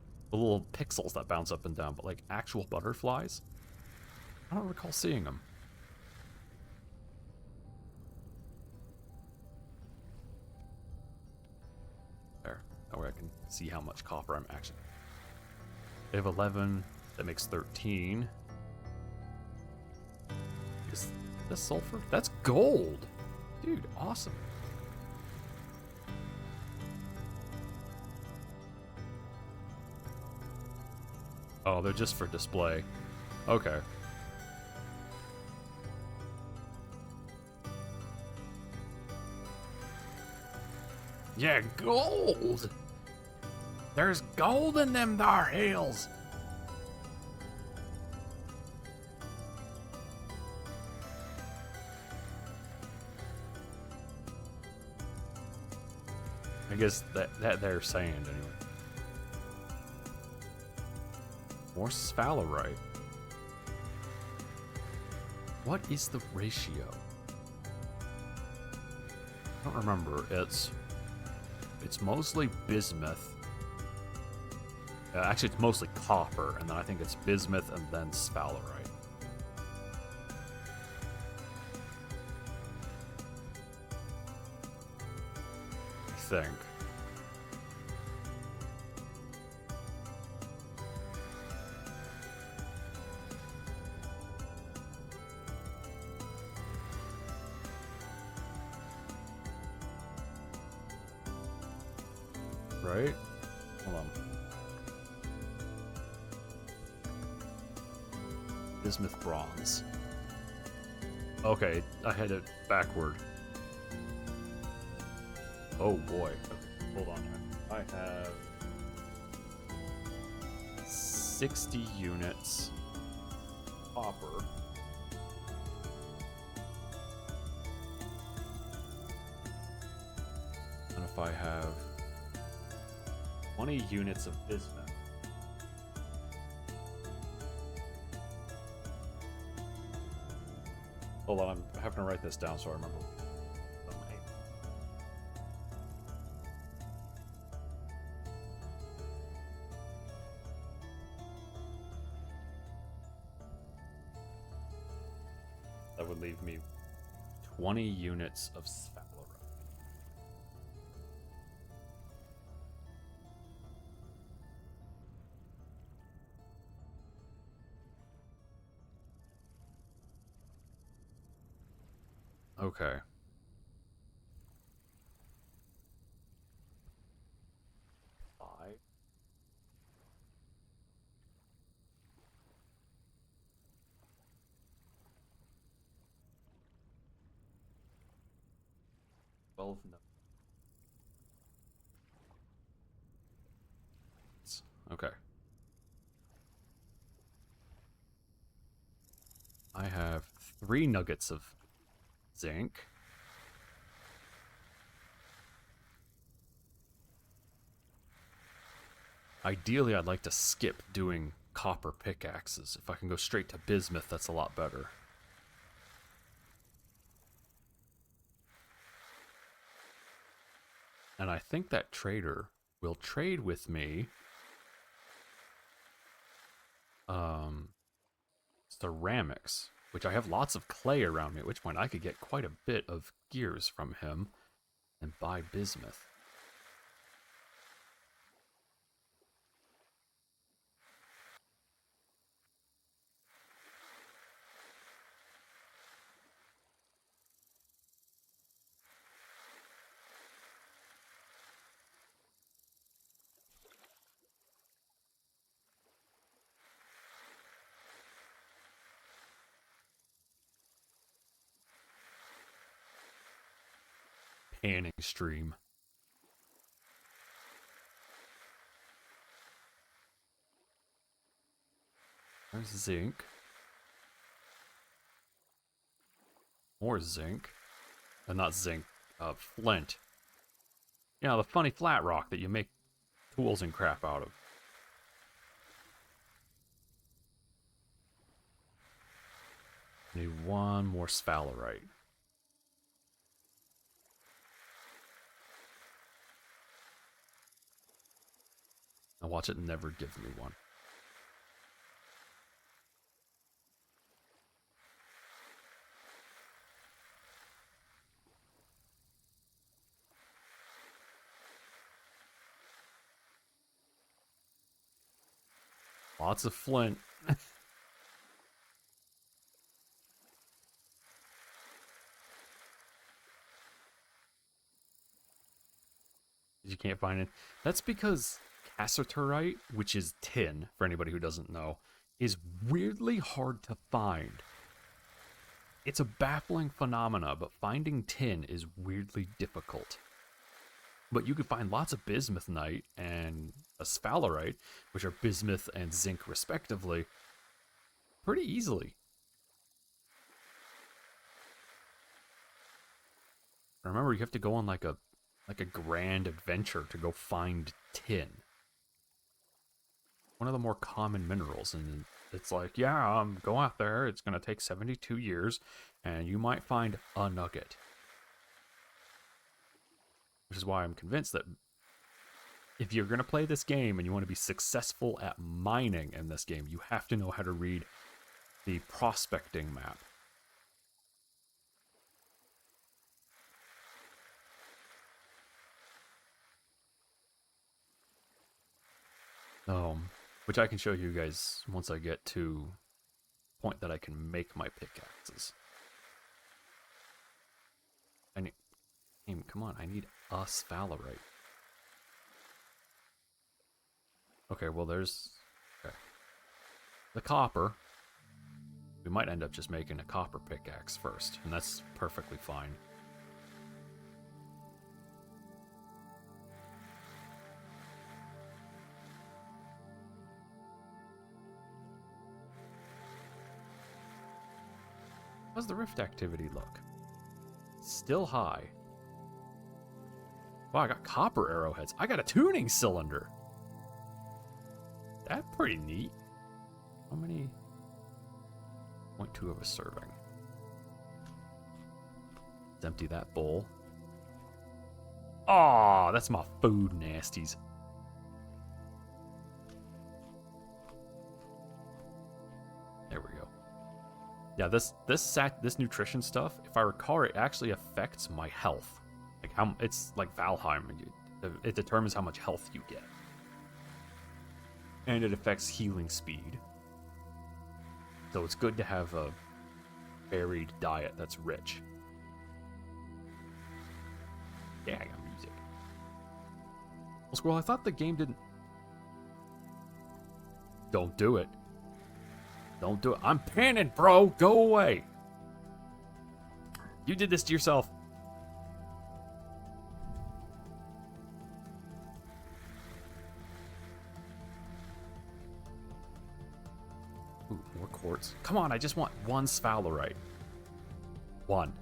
pixels that bounce up and down, but like actual butterflies? I don't recall seeing them. There. That way I can see how much copper I'm actually... They have 11. That makes 13. Is this sulfur? That's gold! Dude, awesome. Oh, they're just for display. Okay. Yeah, gold! There's gold in them thar hills! I guess that they're sand anyway. More sphalerite. What is the ratio? I don't remember. It's mostly bismuth. Actually, it's mostly copper, and then I think it's bismuth and then sphalerite. think. Right? Hold on. Bismuth bronze. Okay, I had it backward. Oh boy. Okay, hold on. I have 60 units copper. And if I have 20 units of bismuth. Hold on, I'm having to write this down so I remember. That would leave me 20 units of sphalerite. Okay. Five. No. Okay. I have 3 nuggets of zinc. Ideally, I'd like to skip doing copper pickaxes. If I can go straight to bismuth, that's a lot better. And I think that trader will trade with me ceramics, which I have lots of clay around me, at which point I could get quite a bit of gears from him and buy bismuth. Panning stream. There's zinc. More zinc. Not zinc, flint. You know, the funny flat rock that you make tools and crap out of. Need 1 more sphalerite. Now watch it never give me one. Lots of flint. You can't find it. That's because cassiterite, which is tin, for anybody who doesn't know, is weirdly hard to find. It's a baffling phenomena, but finding tin is weirdly difficult. But you can find lots of bismuthnite and a sphalerite, which are bismuth and zinc respectively, pretty easily. Remember, you have to go on like a grand adventure to go find tin. One of the more common minerals, and it's like, yeah, go out there, it's going to take 72 years, and you might find a nugget. Which is why I'm convinced that if you're going to play this game and you want to be successful at mining in this game, you have to know how to read the prospecting map. Which I can show you guys once I get to the point that I can make my pickaxes. I need, come on, I need a sphalerite. Okay, well there's the copper. We might end up just making a copper pickaxe first, and that's perfectly fine. How's the rift activity look? Still high. Wow, I got copper arrowheads. I got a tuning cylinder. That's pretty neat. How many? 0.2 of a serving. Let's empty that bowl. Aw, that's my food, nasties. There we go. Yeah, this nutrition stuff, if I recall, it actually affects my health. Like how it's like Valheim. It determines how much health you get, and it affects healing speed. So it's good to have a varied diet that's rich. Yeah, I got music. Well, Squirrel, I thought the game didn't. Don't do it. Don't do it. I'm panning, bro. Go away. You did this to yourself. Ooh, more quartz. Come on, I just want one sphalerite. One.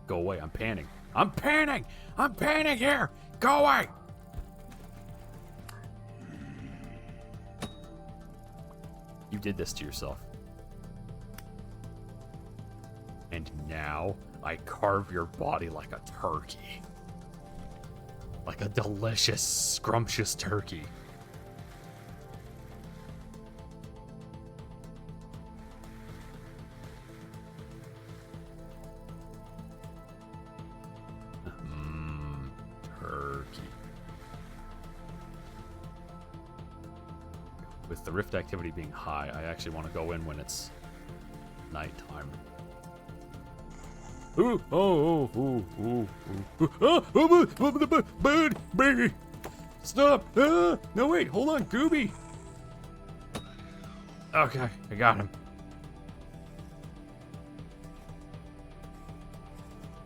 Go away. I'm panning. I'm panning. I'm panning here. Go away. You did this to yourself. And now I carve your body like a turkey. Like a delicious, scrumptious turkey. Turkey. With the rift activity being high, I actually want to go in when it's nighttime. Ooh, oh, ooh, ooh, ooh, oh, bird, baby, stop! No, wait, hold on, Gooby. Okay, I got him.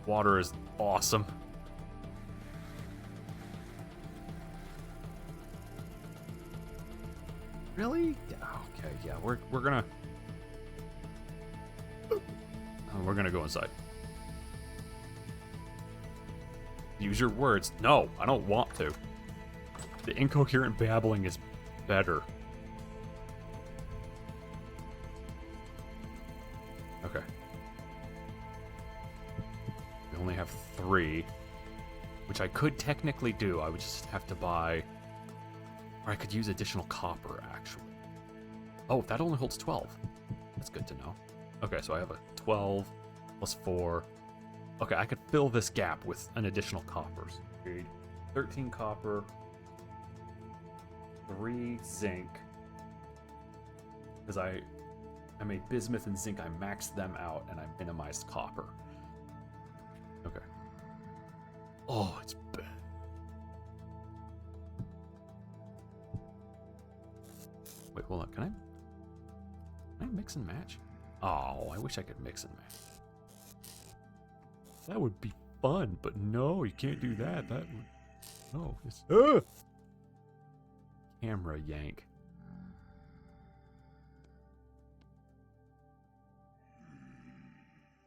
Water is awesome. Really? Okay, yeah, we're gonna go inside. Use your words. No, I don't want to. The incoherent babbling is better. Okay. We only have 3, which I could technically do. I would just have to buy, or I could use additional copper, actually. Oh, that only holds 12. That's good to know. Okay, so I have a 12 plus 4. Okay, I could fill this gap with an additional coppers. 13 copper, 3 zinc. Because I made bismuth and zinc, I maxed them out and I minimized copper. Okay. Oh, it's bad. Wait, hold on. Can I mix and match? Oh, I wish I could mix and match. That would be fun, but no, you can't do that. That would... No. It's... Camera yank.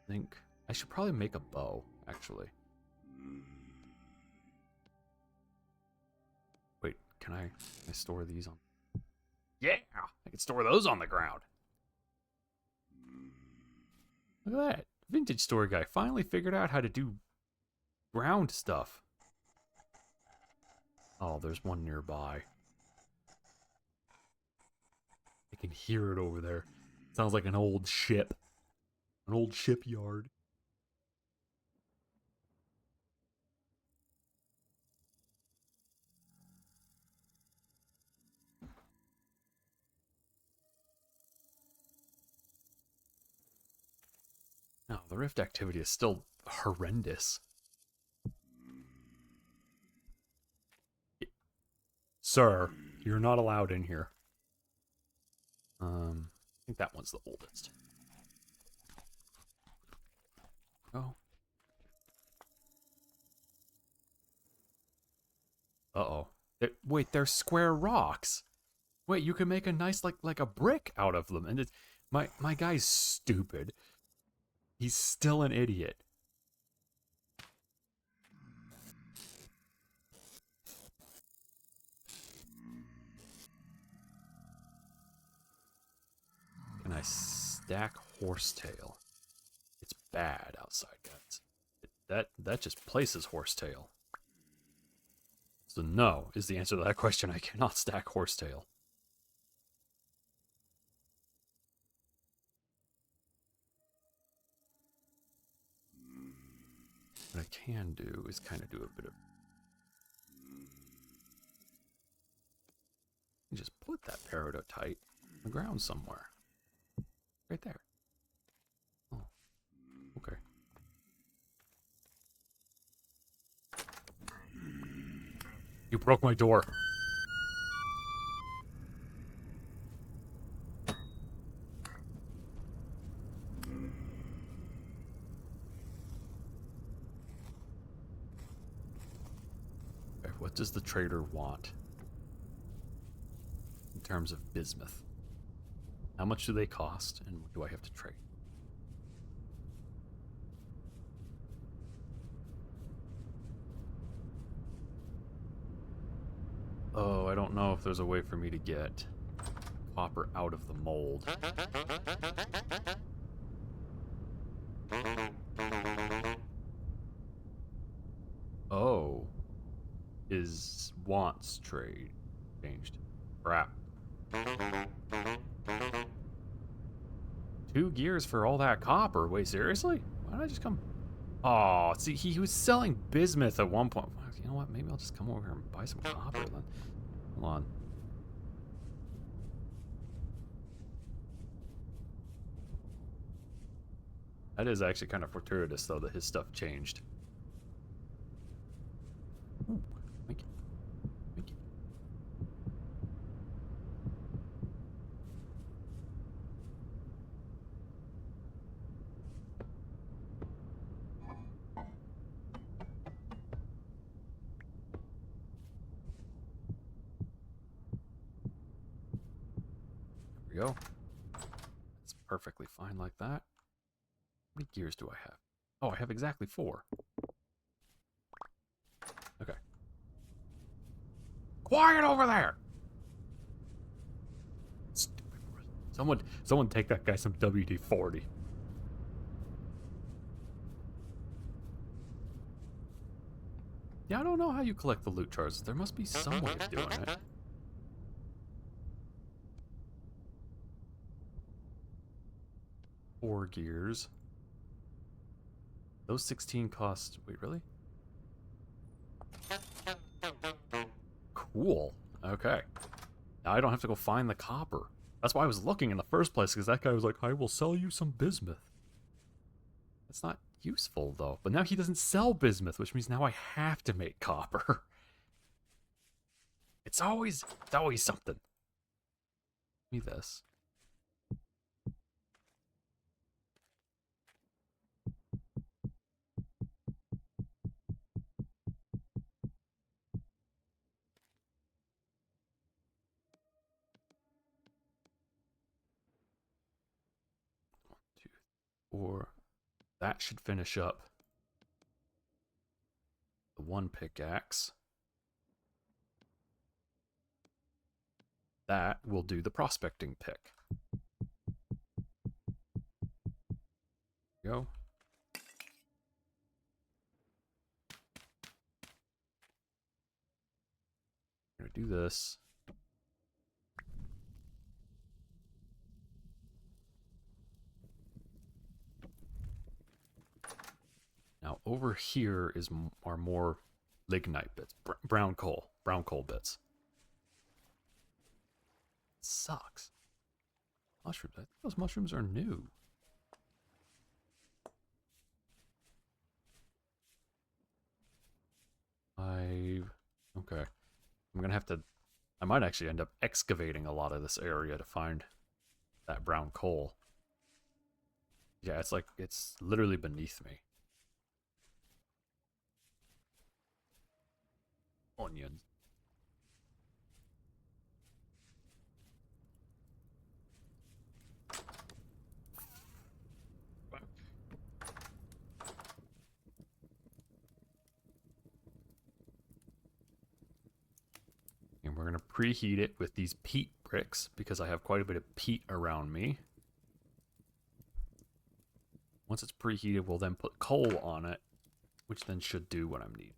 I think I should probably make a bow, actually. Wait, can I store these on? Yeah, I can store those on the ground. Look at that. Vintage store guy finally figured out how to do ground stuff. Oh, there's one nearby. I can hear it over there. Sounds like an old ship. An old shipyard. Wow, the rift activity is still horrendous. Sir, you're not allowed in here. I think that one's the oldest. Oh. Uh-oh. Wait, they're square rocks. Wait, you can make a nice, like a brick out of them. And my guy's stupid. He's still an idiot. Can I stack horsetail? It's bad outside, guys. That just places horsetail. So no is the answer to that question. I cannot stack horsetail. What I can do is kind of do a bit of... Just put that peridotite on the ground somewhere. Right there. Oh, okay. You broke my door. Okay, what does the trader want in terms of bismuth? How much do they cost, and do I have to trade? Oh, I don't know if there's a way for me to get copper out of the mold. Oh. Is wants trade changed? Crap. 2 gears for all that copper? Wait, seriously? Why did I just come... Oh, see, he was selling bismuth at one point. You know what? Maybe I'll just come over here and buy some copper then. Hold on. That is actually kind of fortuitous, though, that his stuff changed. Ooh, thank you. Thank you. There we go. It's perfectly fine like that. How many gears do I have? Oh, I have exactly 4. Okay. Quiet over there! Stupid. Someone take that guy some WD-40. Yeah, I don't know how you collect the loot charges. There must be some way of doing it. Four gears. Those 16 cost... Wait, really? Cool. Okay. Now I don't have to go find the copper. That's why I was looking in the first place, because that guy was like, I will sell you some bismuth. That's not useful, though. But now he doesn't sell bismuth, which means now I have to make copper. It's always something. Give me this. Or that should finish up the one pickaxe. That will do the prospecting pick. Go. I'm gonna do this. Now over here are more lignite bits, brown coal bits. It sucks. Mushrooms. I think those mushrooms are new. Okay. I'm gonna have to... I might actually end up excavating a lot of this area to find that brown coal. Yeah, it's like, it's literally beneath me. Onions. And we're gonna preheat it with these peat bricks because I have quite a bit of peat around me. Once it's preheated, we'll then put coal on it, which then should do what I'm needing.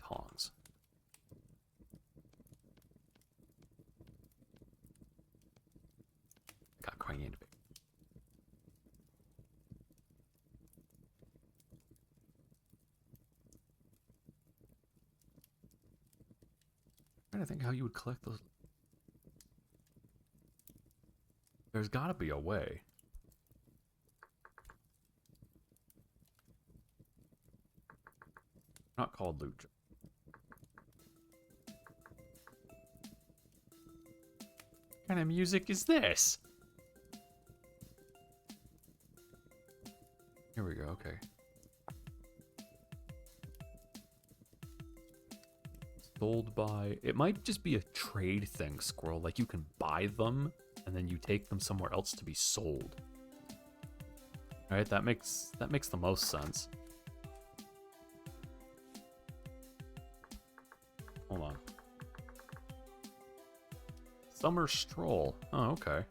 Tongs. Got quite into it. I'm trying to think how you would collect those. There's gotta be a way. Not called loot. What kind of music is this? Here we go, okay. Sold by... It might just be a trade thing, Squirrel. Like, you can buy them, and then you take them somewhere else to be sold. Alright, that makes the most sense. Hold on. Summer Stroll. Oh, okay.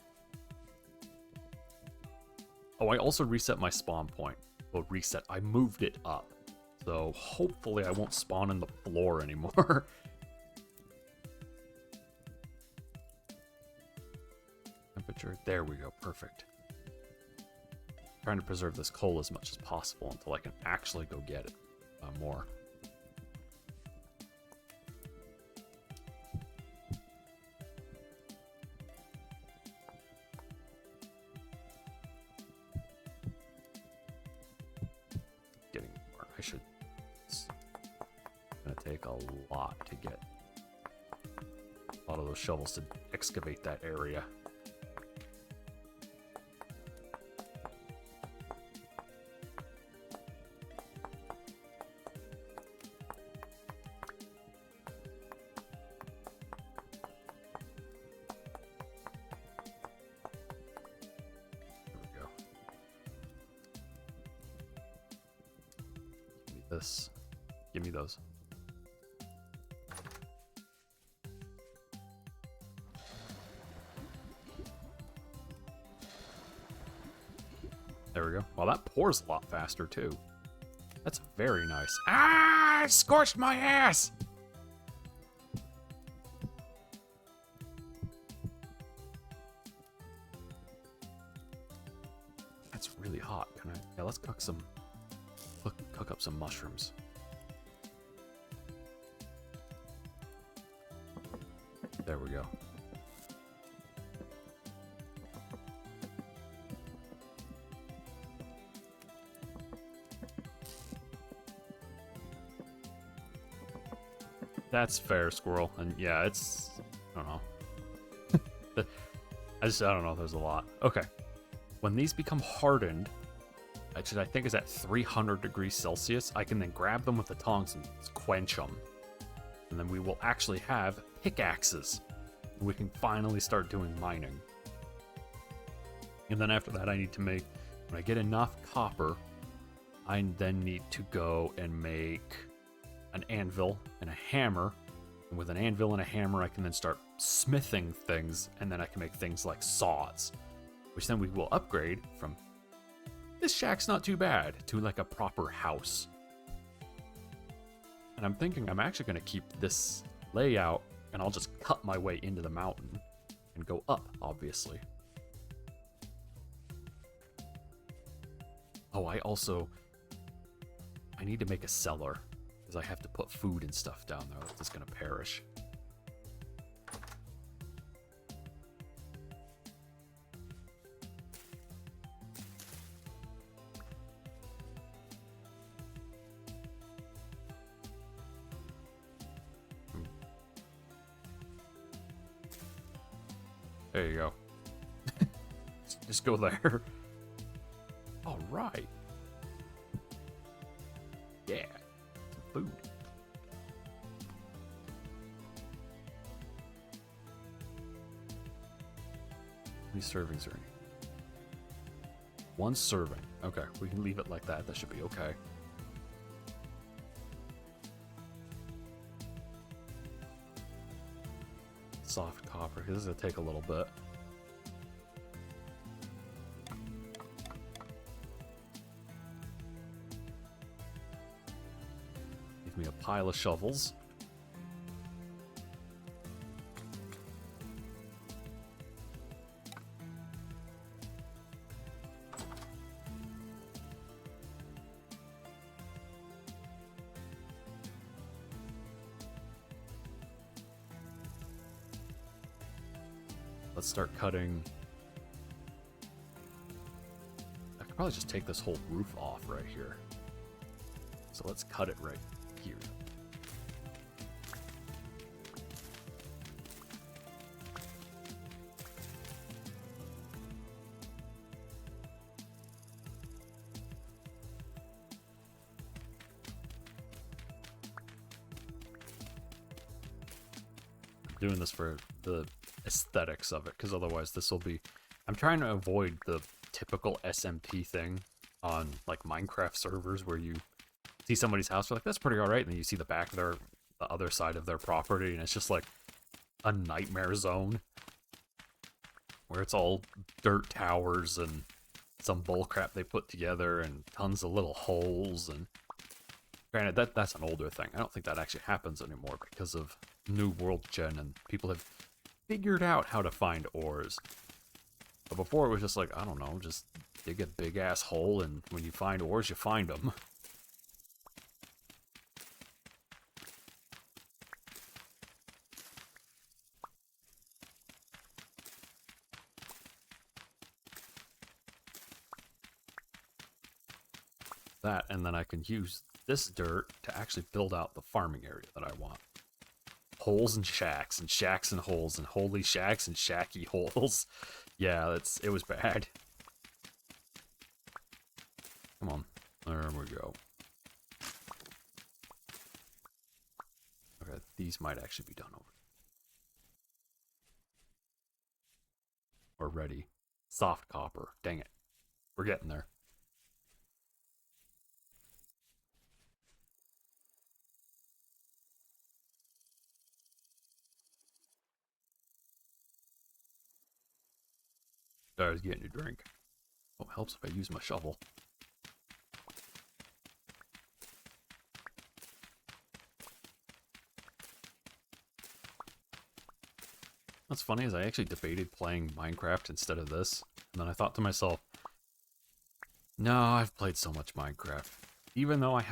Oh, I also reset my spawn point. Well, reset. I moved it up. So hopefully I won't spawn in the floor anymore. Temperature. There we go. Perfect. Trying to preserve this coal as much as possible until I can actually go get it more. Take a lot to get a lot of those shovels to excavate that area. There we go. Give me this. Give me those. There we go. Well, that pours a lot faster, too. That's very nice. Ah! It scorched my ass! That's really hot. Can I... Yeah, let's cook some... Cook up some mushrooms. There we go. That's fair, Squirrel. And yeah, it's... I don't know. I don't know. There's a lot. Okay. When these become hardened, which I think is at 300 degrees Celsius, I can then grab them with the tongs and quench them. And then we will actually have pickaxes. And we can finally start doing mining. And then after that, I need to make... When I get enough copper, I then need to go and make an anvil and a hammer, and with an anvil and a hammer I can then start smithing things, and then I can make things like saws, which then we will upgrade from this shack's not too bad to like a proper house. And I'm thinking I'm actually going to keep this layout, and I'll just cut my way into the mountain and go up, obviously. Oh, I need to make a cellar, because I have to put food and stuff down there that's going to perish. There you go. Just go there. All right. Yeah. Some food. How many servings are in? One serving. Okay, we can leave it like that. That should be okay. Soft copper. This is gonna take a little bit. Give me a pile of shovels. Let's start cutting. I could probably just take this whole roof off right here. So let's cut it right here. I'm doing this for the aesthetics of it, because otherwise this will be... I'm trying to avoid the typical SMP thing on like Minecraft servers where you see somebody's house, you're like, that's pretty alright, and then you see the back of the other side of their property, and it's just like a nightmare zone where it's all dirt towers and some bullcrap they put together and tons of little holes. And granted, that's an older thing. I don't think that actually happens anymore because of New World Gen, and people have figured out how to find ores. But before it was just like, I don't know, just dig a big ass hole, and when you find ores, you find them. That, and then I can use this dirt to actually build out the farming area that I want. Holes and shacks and holes, and holy shacks and shacky holes. Yeah, it was bad. Come on. There we go. Okay, these might actually be done over. Or ready. Soft copper. Dang it. We're getting there. I was getting a drink. Oh, it helps if I use my shovel. What's funny is I actually debated playing Minecraft instead of this, and then I thought to myself, no, I've played so much Minecraft. Even though I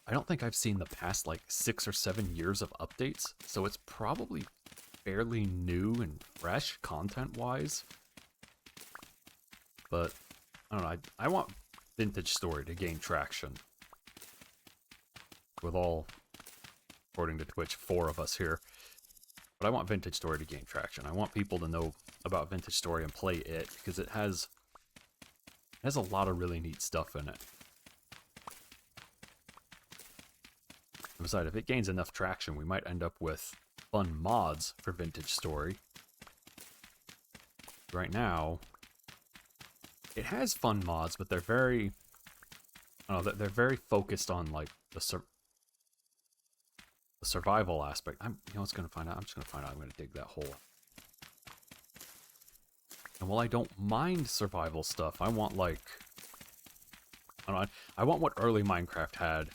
don't think I've seen the past like 6 or 7 years of updates, so it's probably fairly new and fresh content-wise. But, I don't know, I want Vintage Story to gain traction. With all, according to Twitch, 4 of us here. But I want Vintage Story to gain traction. I want people to know about Vintage Story and play it, because it has a lot of really neat stuff in it. Besides, if it gains enough traction, we might end up with fun mods for Vintage Story. Right now, it has fun mods, but they're very, I don't know, they're very focused on like the survival aspect. You know what's gonna find out? I'm just gonna find out. I'm gonna dig that hole. And while I don't mind survival stuff, I want like, I don't know, I want what early Minecraft had.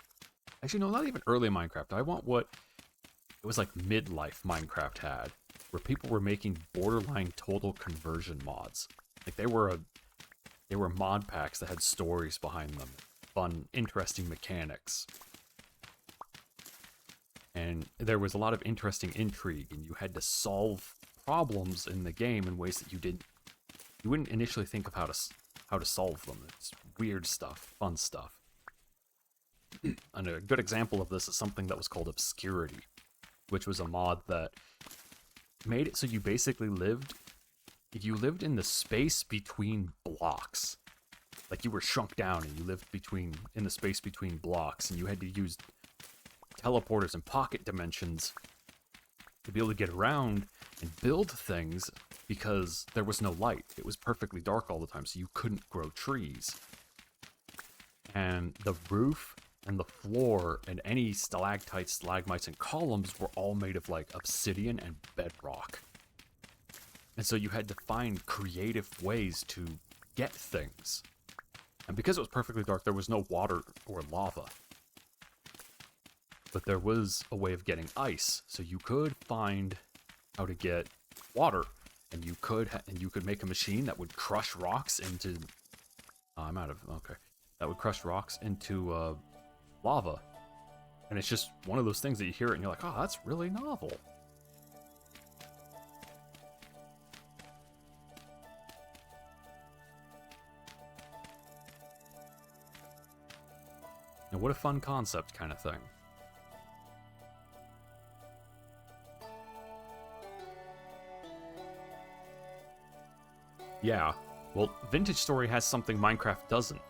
Actually, no, not even early Minecraft. I want what it was like midlife Minecraft had, where people were making borderline total conversion mods. Like they were mod packs that had stories behind them, fun, interesting mechanics. And there was a lot of interesting intrigue, and you had to solve problems in the game in ways that you wouldn't initially think of how to solve them. It's weird stuff, fun stuff. And a good example of this is something that was called Obscurity, which was a mod that made it so you basically lived in the space between blocks. Like you were shrunk down and you lived in the space between blocks, and you had to use teleporters and pocket dimensions to be able to get around and build things because there was no light. It was perfectly dark all the time, so you couldn't grow trees. And the roof and the floor and any stalactites, stalagmites, and columns were all made of like obsidian and bedrock. And so you had to find creative ways to get things. And because it was perfectly dark, there was no water or lava. But there was a way of getting ice, so you could find how to get water, and you could make a machine that would crush rocks into. That would crush rocks into lava, and it's just one of those things that you hear it and you're like, oh, that's really novel. And what a fun concept kind of thing. Yeah, well, Vintage Story has something Minecraft doesn't.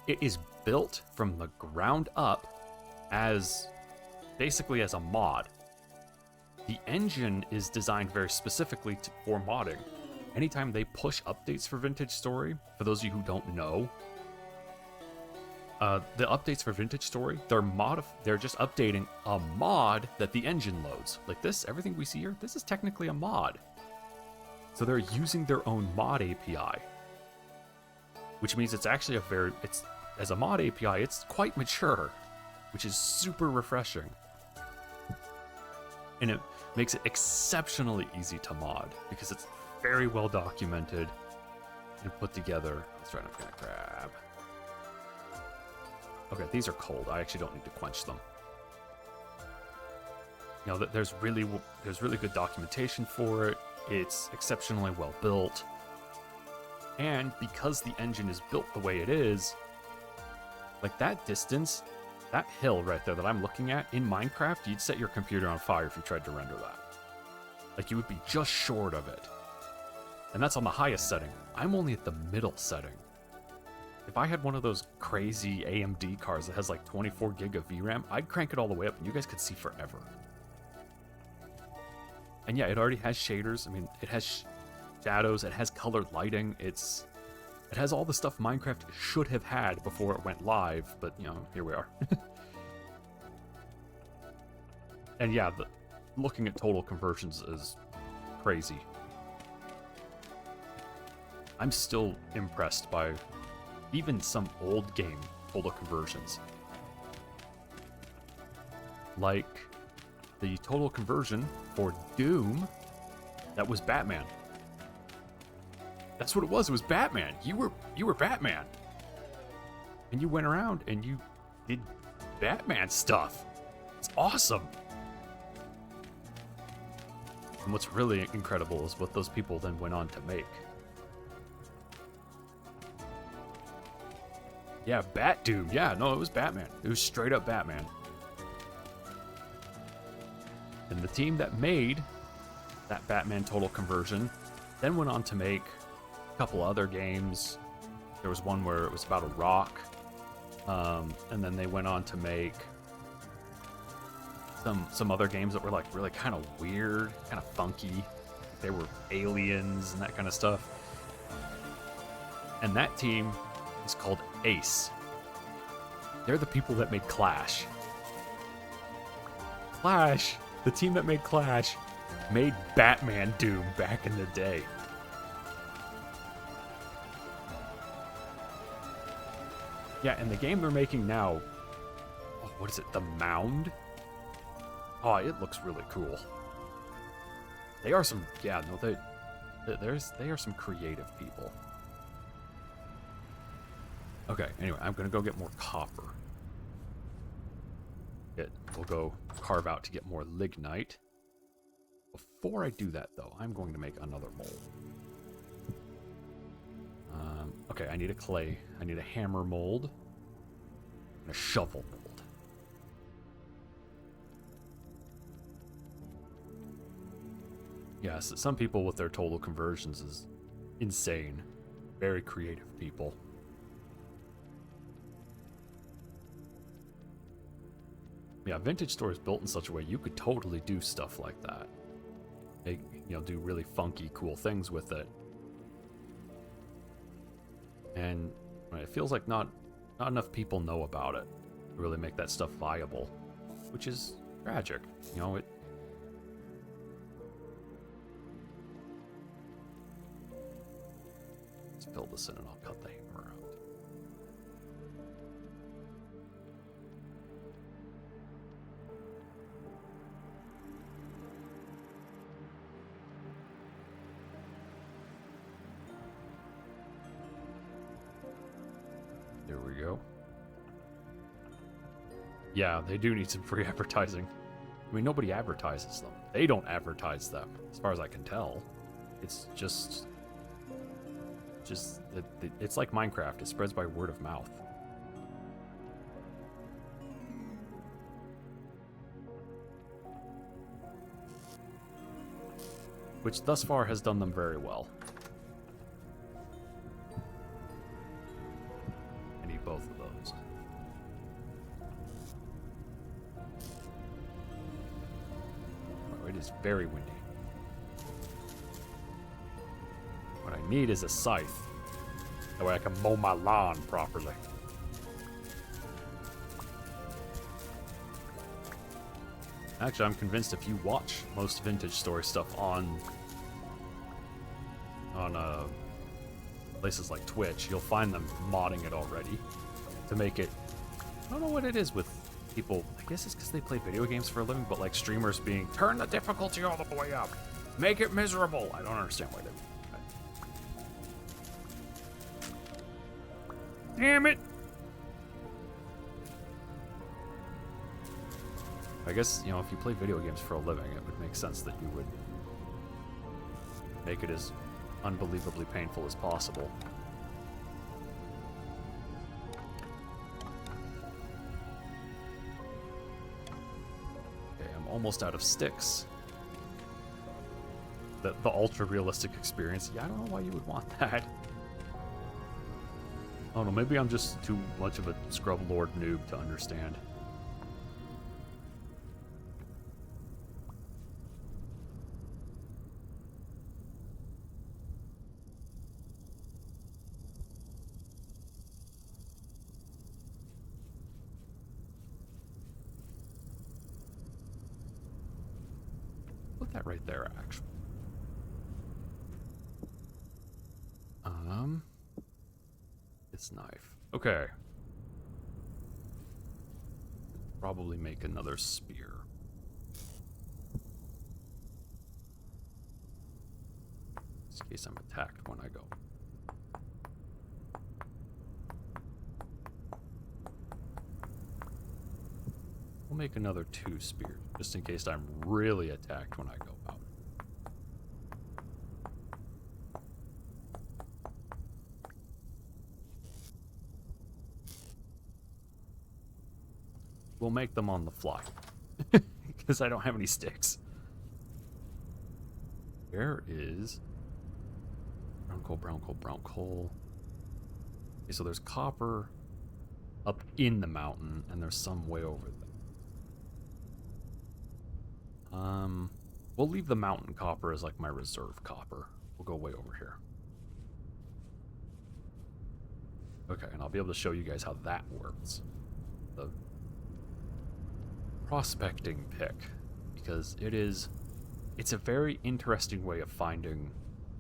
It is built from the ground up as basically as a mod. The engine is designed very specifically for modding. Anytime they push updates for Vintage Story, for those of you who don't know, the updates for Vintage Story, they're just updating a mod that the engine loads. Like this, everything we see here, this is technically a mod. So they're using their own mod API, which means it's actually as a mod API, it's quite mature, which is super refreshing. And it makes it exceptionally easy to mod because it's very well documented and put together. That's right, I'm gonna grab. Okay, these are cold. I actually don't need to quench them. You know, there's really good documentation for it. It's exceptionally well built. And because the engine is built the way it is, like that distance, that hill right there that I'm looking at, in Minecraft, you'd set your computer on fire if you tried to render that. Like you would be just short of it. And that's on the highest setting. I'm only at the middle setting. If I had one of those crazy AMD cards that has like 24 gig of VRAM, I'd crank it all the way up and you guys could see forever. And yeah, it already has shaders. I mean, it has shadows, it has colored lighting, it has all the stuff Minecraft should have had before it went live, but you know, here we are. And yeah, looking at total conversions is crazy. I'm still impressed by even some old game total conversions. Like the total conversion for Doom, that was Batman. That's what it was. It was Batman. You were Batman. And you went around and you did Batman stuff. It's awesome. And what's really incredible is what those people then went on to make. Yeah, Bat Doom. Yeah, no, it was Batman. It was straight up Batman. And the team that made that Batman total conversion then went on to make a couple other games. There was one where it was about a rock. And then they went on to make some other games that were like really kind of weird, kind of funky. They were aliens and that kind of stuff. And that team is called Ace. They're the people that made Clash. Clash, the team that made Clash, made Batman Doom back in the day. Yeah, and the game they're making now, oh, what is it, The Mound? Oh, it looks really cool. They are some, yeah, no, they are some creative people. Okay, anyway, I'm gonna go get more copper. We'll go carve out to get more lignite. Before I do that, though, I'm going to make another mold. Okay, I need a clay. I need a hammer mold. And a shovel mold. Yes, some people with their total conversions is insane. Very creative people. Yeah, Vintage Store is built in such a way you could totally do stuff like that. Make, do really funky, cool things with it. And it feels like not enough people know about it to really make that stuff viable, which is tragic. Let's fill this in and I'll cut the hammer out. There we go. Yeah, they do need some free advertising. I mean, nobody advertises them. They don't advertise them, as far as I can tell. It's just it's like Minecraft. It spreads by word of mouth. Which thus far has done them very well. I need both of those. Oh, it is very windy. What I need is a scythe. That way I can mow my lawn properly. Actually, I'm convinced if you watch most Vintage Story stuff on places like Twitch, you'll find them modding it already to make it. I don't know what it is with people. I guess it's because they play video games for a living, but like streamers being, turn the difficulty all the way up, make it miserable. I don't understand why they. Damn it! I guess, if you play video games for a living, it would make sense that you would make it as unbelievably painful as possible. Okay, I'm almost out of sticks. The ultra-realistic experience. Yeah, I don't know why you would want that. I don't know, maybe I'm just too much of a Scrub Lord noob to understand. Put that right there, actually. This knife. Okay. Probably make another spear. In case I'm attacked when I go. We'll make another 2 spears, just in case I'm really attacked when I go out. We'll make them on the fly. Because I don't have any sticks. Where is... brown coal, brown coal, brown coal. Okay, so there's copper up in the mountain, and there's some way over there. We'll leave the mountain copper as like my reserve copper. We'll go way over here. Okay, and I'll be able to show you guys how that works. The prospecting pick, because it's a very interesting way of finding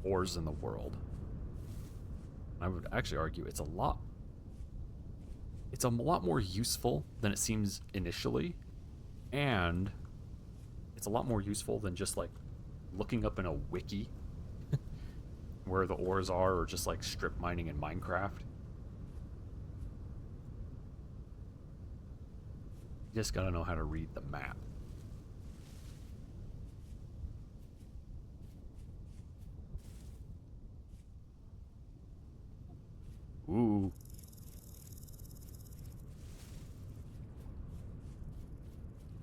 ores in the world. I would actually argue it's a lot more useful than it seems initially, and it's a lot more useful than just like looking up in a wiki where the ores are, or just like strip mining in Minecraft. You just gotta know how to read the map. Ooh.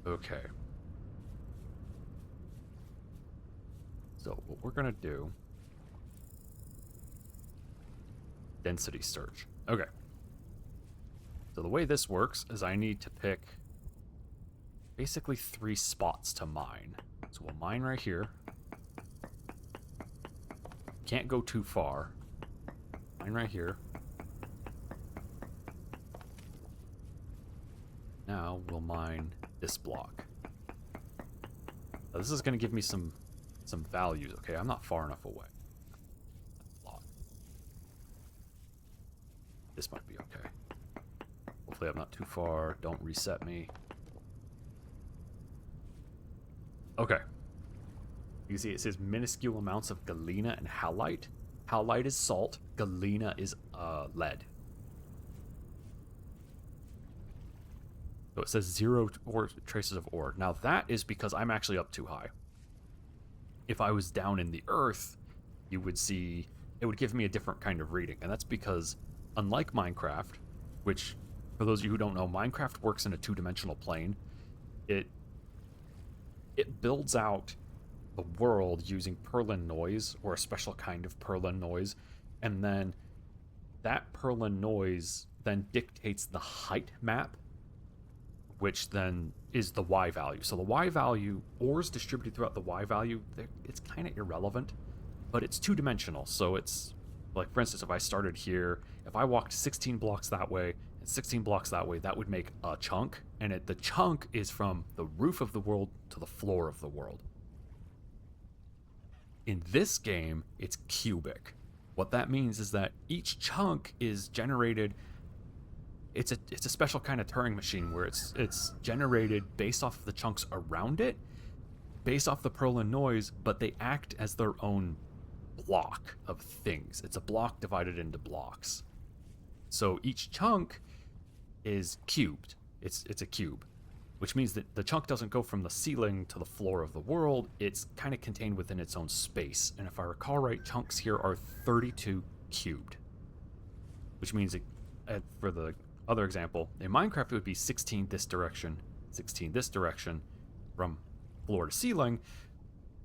Okay. So what we're gonna do, density search. Okay. So the way this works is I need to pick basically 3 spots to mine. So we'll mine right here. Can't go too far. Mine right here. Now we'll mine this block. Now this is going to give me some values. Okay, I'm not far enough away. This might be okay. Hopefully I'm not too far. Don't reset me. Okay. You can see it says minuscule amounts of galena and halite. Halite is salt. Galena is lead. So it says 0 ore, traces of ore. Now that is because I'm actually up too high. If I was down in the earth, you would see, it would give me a different kind of reading. And that's because, unlike Minecraft, which, for those of you who don't know, Minecraft works in a 2-dimensional plane. It builds out the world using Perlin noise, or a special kind of Perlin noise, and then that Perlin noise then dictates the height map, which then is the Y value. So the Y value, ores distributed throughout the Y value, it's kind of irrelevant, but it's 2-dimensional. So it's, like, for instance, if I started here, if I walked 16 blocks that way and 16 blocks that way, that would make a chunk, and the chunk is from the roof of the world to the floor of the world. In this game, it's cubic. What that means is that each chunk is generated. It's a special kind of Turing machine where it's generated based off of the chunks around it, based off the Perlin noise, but they act as their own block of things. It's a block divided into blocks. So each chunk is cubed. It's a cube, which means that the chunk doesn't go from the ceiling to the floor of the world. It's kind of contained within its own space. And if I recall right, chunks here are 32 cubed, which means for the other example, in Minecraft it would be 16 this direction, 16 this direction, from floor to ceiling.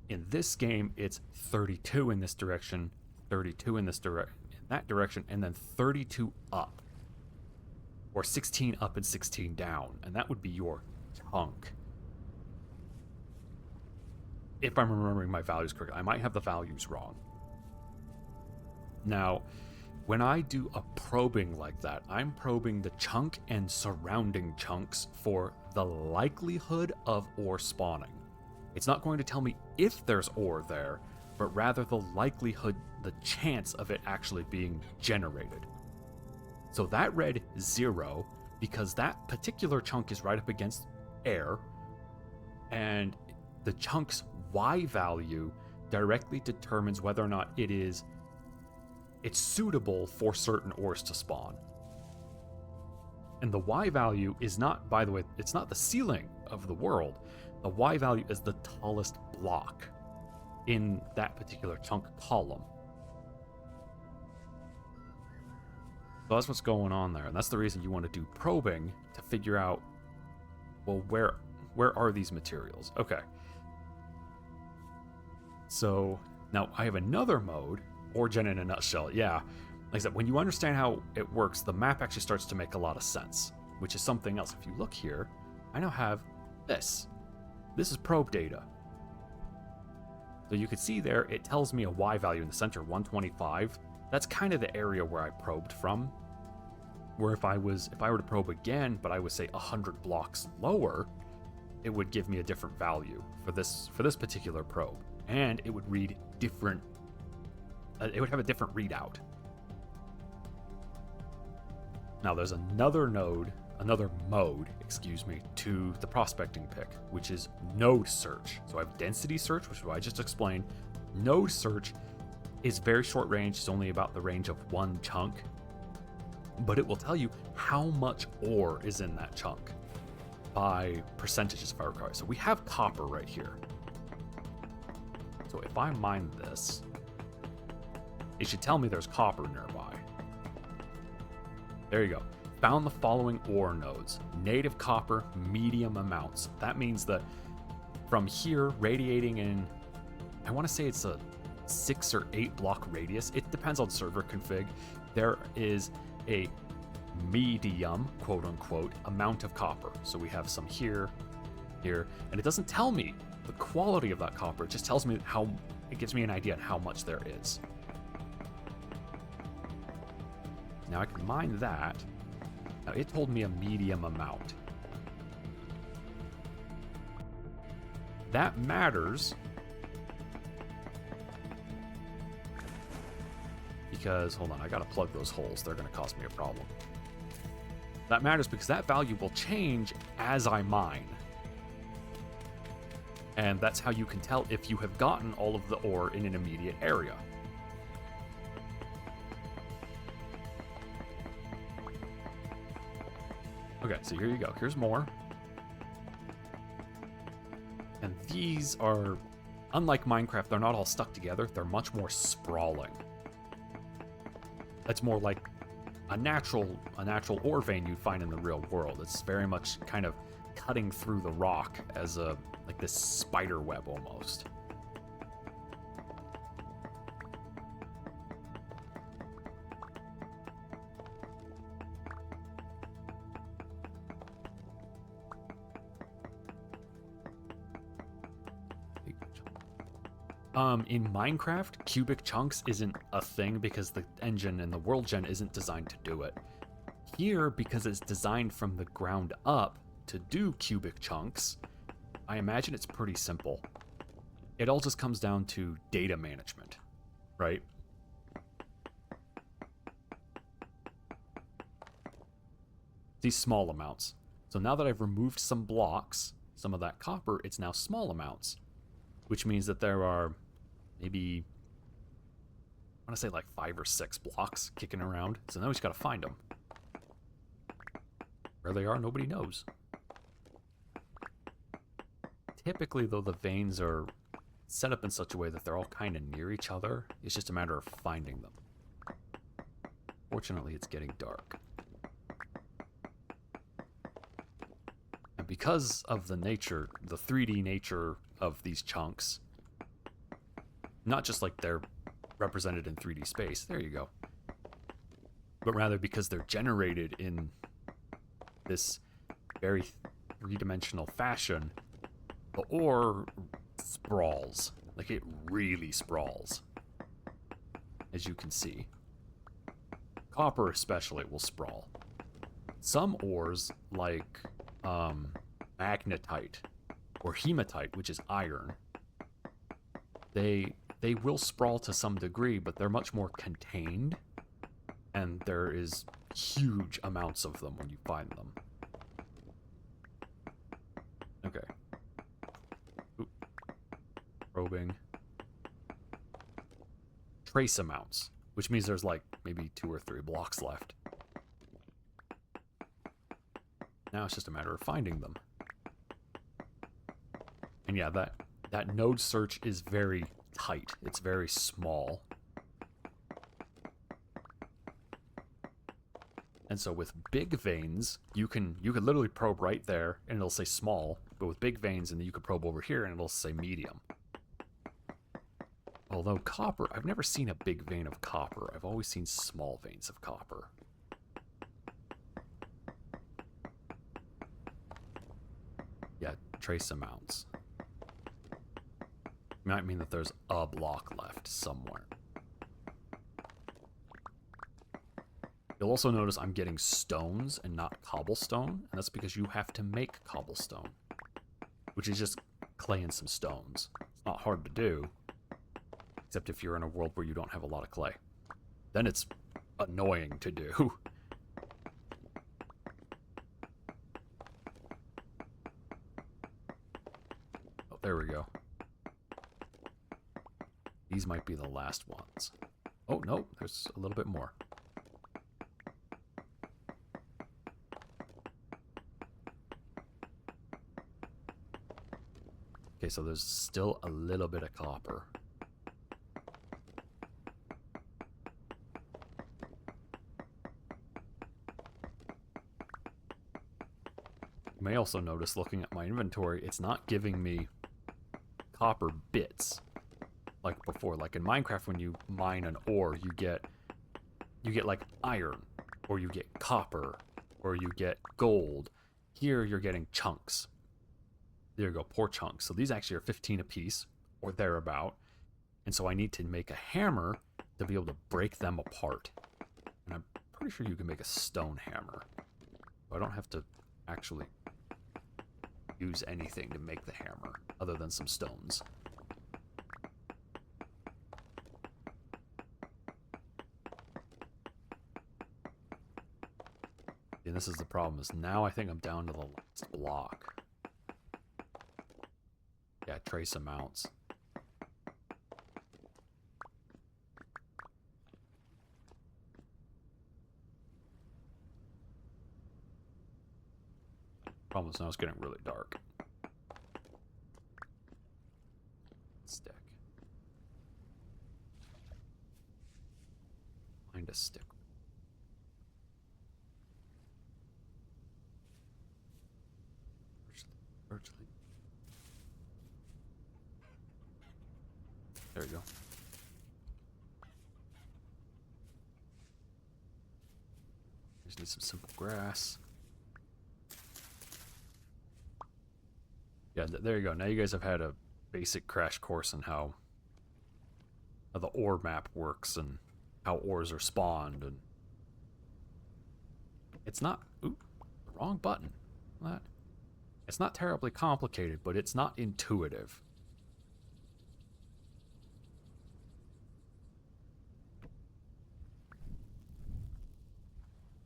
In this game, it's 32 in this direction, 32 in that direction, and then 32 up, or 16 up and 16 down, and that would be your chunk. If I'm remembering my values correctly, I might have the values wrong. Now, when I do a probing like that, I'm probing the chunk and surrounding chunks for the likelihood of ore spawning. It's not going to tell me if there's ore there, but rather the likelihood, the chance of it actually being generated. So that read 0 because that particular chunk is right up against air, and the chunk's Y value directly determines whether or not it's suitable for certain ores to spawn. And the Y value is not, by the way, it's not the ceiling of the world. The Y value is the tallest block in that particular chunk column. So that's what's going on there, and that's the reason you want to do probing to figure out, well, where are these materials? Okay. So now I have another mode, Origin in a nutshell. Yeah, like I said, when you understand how it works, the map actually starts to make a lot of sense, which is something else. If you look here, I now have this. This is probe data. So you can see there, it tells me a Y value in the center, 125. That's kind of the area where I probed from. Where if I were to probe again, but I would say 100 blocks lower, it would give me a different value for this particular probe, and it would read different. It would have a different readout. Now there's another mode, to the prospecting pick, which is node search. So I have density search, which is what I just explained. Node search is very short range. It's only about the range of one chunk, but it will tell you how much ore is in that chunk by percentages, if I recall. So we have copper right here. So if I mine this, it should tell me there's copper nearby. There you go. Found the following ore nodes. Native copper, medium amounts. That means that from here, radiating in I want to say it's a 6 or 8 block radius. It depends on server config. There is a medium, quote unquote, amount of copper. So we have some here, here, and it doesn't tell me the quality of that copper. It just tells me how, it gives me an idea on how much there is. Now I can mine that. Now it told me a medium amount. That matters because, hold on, I gotta plug those holes. They're gonna cause me a problem. That matters because that value will change as I mine. And that's how you can tell if you have gotten all of the ore in an immediate area. Okay, so here you go. Here's more. And these are, unlike Minecraft, they're not all stuck together. They're much more sprawling. That's more like a natural ore vein you'd find in the real world. It's very much kind of cutting through the rock as a, like this spider web almost. In Minecraft, cubic chunks isn't a thing because the engine and the world gen isn't designed to do it. Here, because it's designed from the ground up to do cubic chunks, I imagine it's pretty simple. It all just comes down to data management, right? These small amounts. So now that I've removed some blocks, some of that copper, it's now small amounts, which means that there are maybe, I want to say like 5 or 6 blocks kicking around. So now we just got to find them. Where they are, nobody knows. Typically, though, the veins are set up in such a way that they're all kind of near each other. It's just a matter of finding them. Fortunately, it's getting dark. And because of the nature, the 3D nature of these chunks, not just like they're represented in 3D space, there you go, but rather because they're generated in this very three-dimensional fashion, the ore sprawls. Like, it really sprawls, as you can see. Copper especially will sprawl. Some ores, like magnetite or hematite, which is iron, they will sprawl to some degree, but they're much more contained, and there is huge amounts of them when you find them. Okay. Oop. Probing. Trace amounts, which means there's like maybe 2 or 3 blocks left. Now it's just a matter of finding them. And yeah, that node search is very tight. It's very small. And so with big veins, you can literally probe right there and it'll say small, but with big veins, and then you could probe over here and it'll say medium. Although copper, I've never seen a big vein of copper. I've always seen small veins of copper. Yeah, trace amounts. Might mean that there's a block left somewhere. You'll also notice I'm getting stones and not cobblestone, and that's because you have to make cobblestone, which is just clay and some stones. It's not hard to do, except if you're in a world where you don't have a lot of clay. Then it's annoying to do. Oh, there we go. These might be the last ones. Oh, no, there's a little bit more. Okay, so there's still a little bit of copper. You may also notice, looking at my inventory, it's not giving me copper bits. like before. Like in Minecraft, when you mine an ore, you get like iron, or you get copper, or you get gold. Here you're getting chunks. There you go, 4 chunks. So these actually are 15 apiece, or thereabout. And so I need to make a hammer to be able to break them apart. And I'm pretty sure you can make a stone hammer. So I don't have to actually use anything to make the hammer, other than some stones. And this is the problem, is now I think I'm down to the last block. Yeah, trace amounts. Problem is now it's getting really dark. Stick. Find a stick. Virtually. There we go. Just need some simple grass. Yeah, there you go. Now you guys have had a basic crash course on how the ore map works and how ores are spawned. And it's not... Ooh, the wrong button. That. It's not terribly complicated, but it's not intuitive.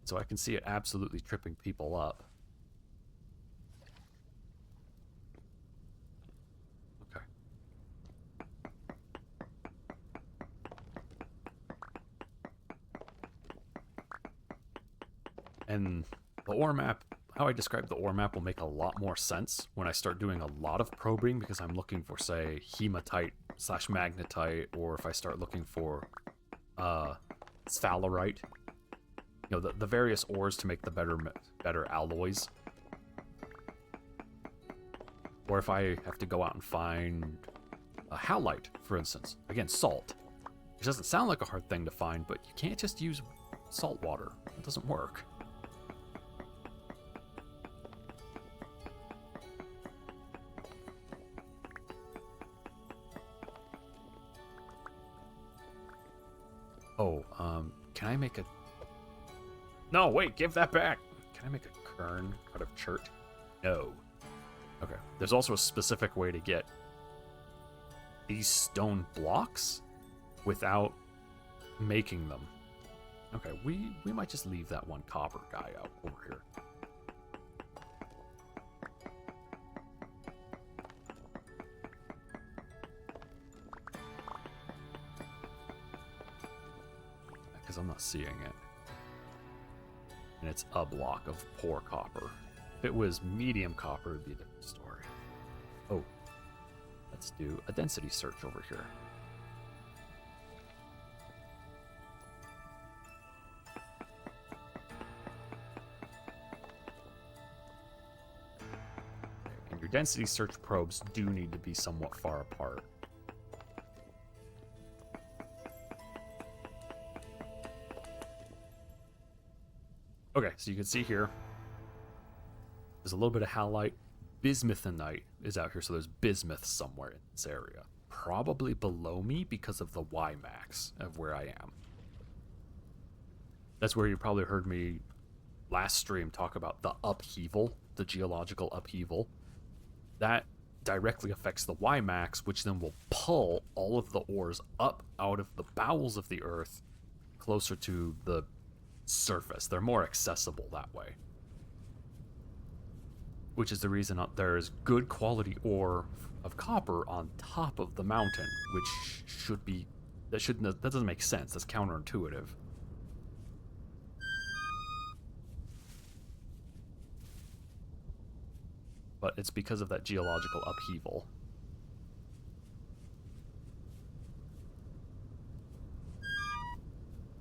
So I can see it absolutely tripping people up. Okay. And the ore map, how I describe the ore map will make a lot more sense when I start doing a lot of probing, because I'm looking for, say, hematite / magnetite, or if I start looking for sphalerite. You know, the various ores to make the better alloys. Or if I have to go out and find a halite, for instance. Again, salt. Which doesn't sound like a hard thing to find, but you can't just use salt water. It doesn't work. Oh, can I make a... No, wait, give that back! Can I make a kern out of chert? No. Okay, there's also a specific way to get these stone blocks without making them. Okay, we might just leave that one copper guy out over here. Because I'm not seeing it. And it's a block of poor copper. If it was medium copper, it'd be a different story. Oh, let's do a density search over here. And your density search probes do need to be somewhat far apart. Okay, so you can see here, there's a little bit of halite. Bismuthinite is out here, so there's bismuth somewhere in this area. Probably below me because of the Y-max of where I am. That's where you probably heard me last stream talk about the upheaval, the geological upheaval. That directly affects the Y-max, which then will pull all of the ores up out of the bowels of the earth closer to the surface. They're more accessible that way. Which is the reason there's good quality ore of copper on top of the mountain, which should be... that doesn't make sense. That's counterintuitive. But it's because of that geological upheaval.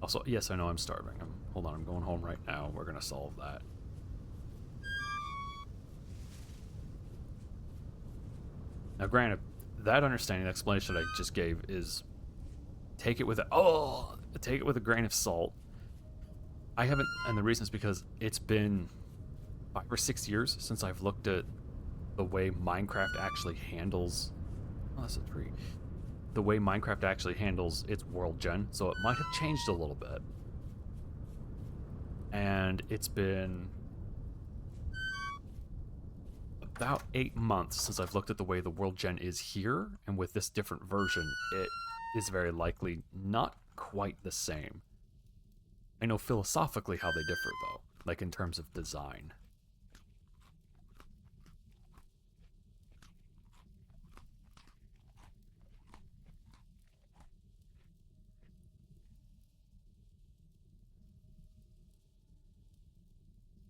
Also, yes, I know I'm starving. Hold on, I'm going home right now. We're gonna solve that. Now, granted, that understanding, the explanation that I just gave is take it with take it with a grain of salt. I haven't, and the reason is because it's been 5 or 6 years since I've looked at the way Minecraft actually handles. Oh, that's a tree. The way Minecraft actually handles its world gen, so it might have changed a little bit. And it's been about 8 months since I've looked at the way the world gen is here, and with this different version, it is very likely not quite the same. I know philosophically how they differ, though, like in terms of design.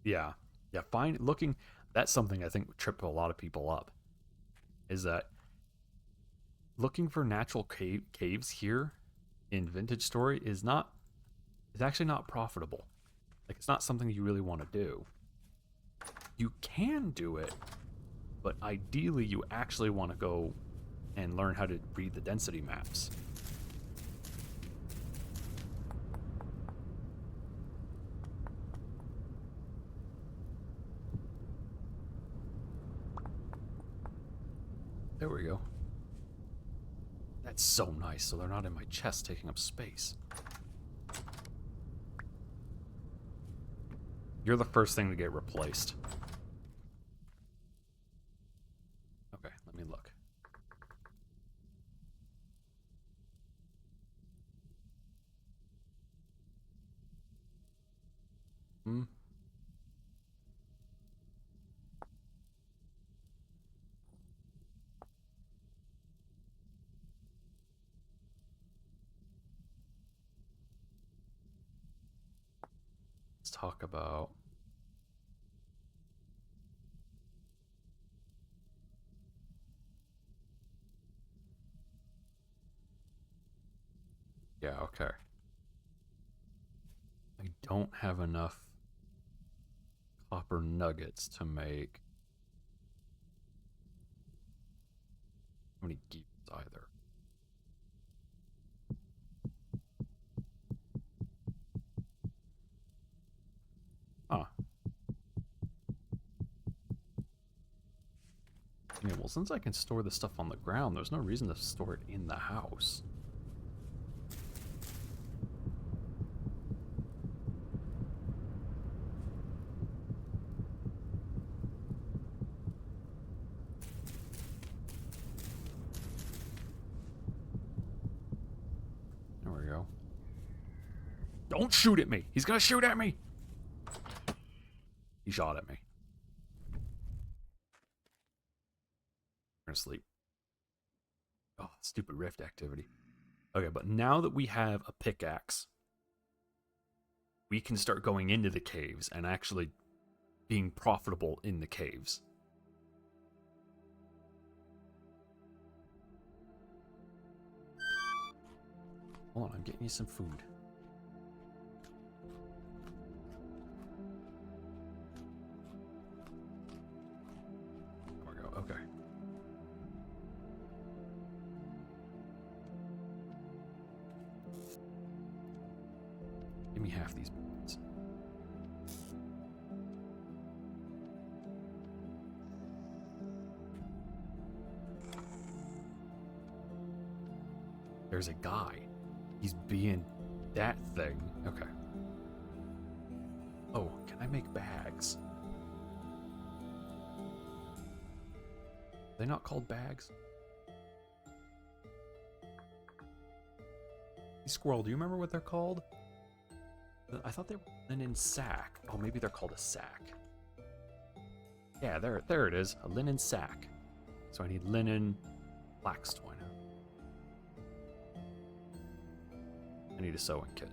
Yeah, yeah. Looking. That's something I think would trip a lot of people up. Is that looking for natural caves here in Vintage Story is actually not profitable. Like, it's not something you really want to do. You can do it, but ideally you actually want to go and learn how to read the density maps. There we go. That's so nice, so they're not in my chest taking up space. You're the first thing to get replaced. Okay, let me look. Let's talk about... Yeah, okay. I don't have enough copper nuggets to make many gears either. Huh. Yeah, well, since I can store the stuff on the ground, there's no reason to store it in the house. There we go. Don't shoot at me! He's gonna shoot at me! He shot at me. I'm gonna sleep. Oh, stupid rift activity. Okay, but now that we have a pickaxe, we can start going into the caves and actually being profitable in the caves. Hold on, I'm getting you some food. There we go, okay. Give me half these bullets. There's a guy. He's being that thing. Okay. Oh, can I make bags? Are they not called bags? Hey, Squirrel, do you remember what they're called? I thought they were linen sack. Oh, maybe they're called a sack. Yeah, there it is. A linen sack. So I need linen flax twine. I need a sewing kit.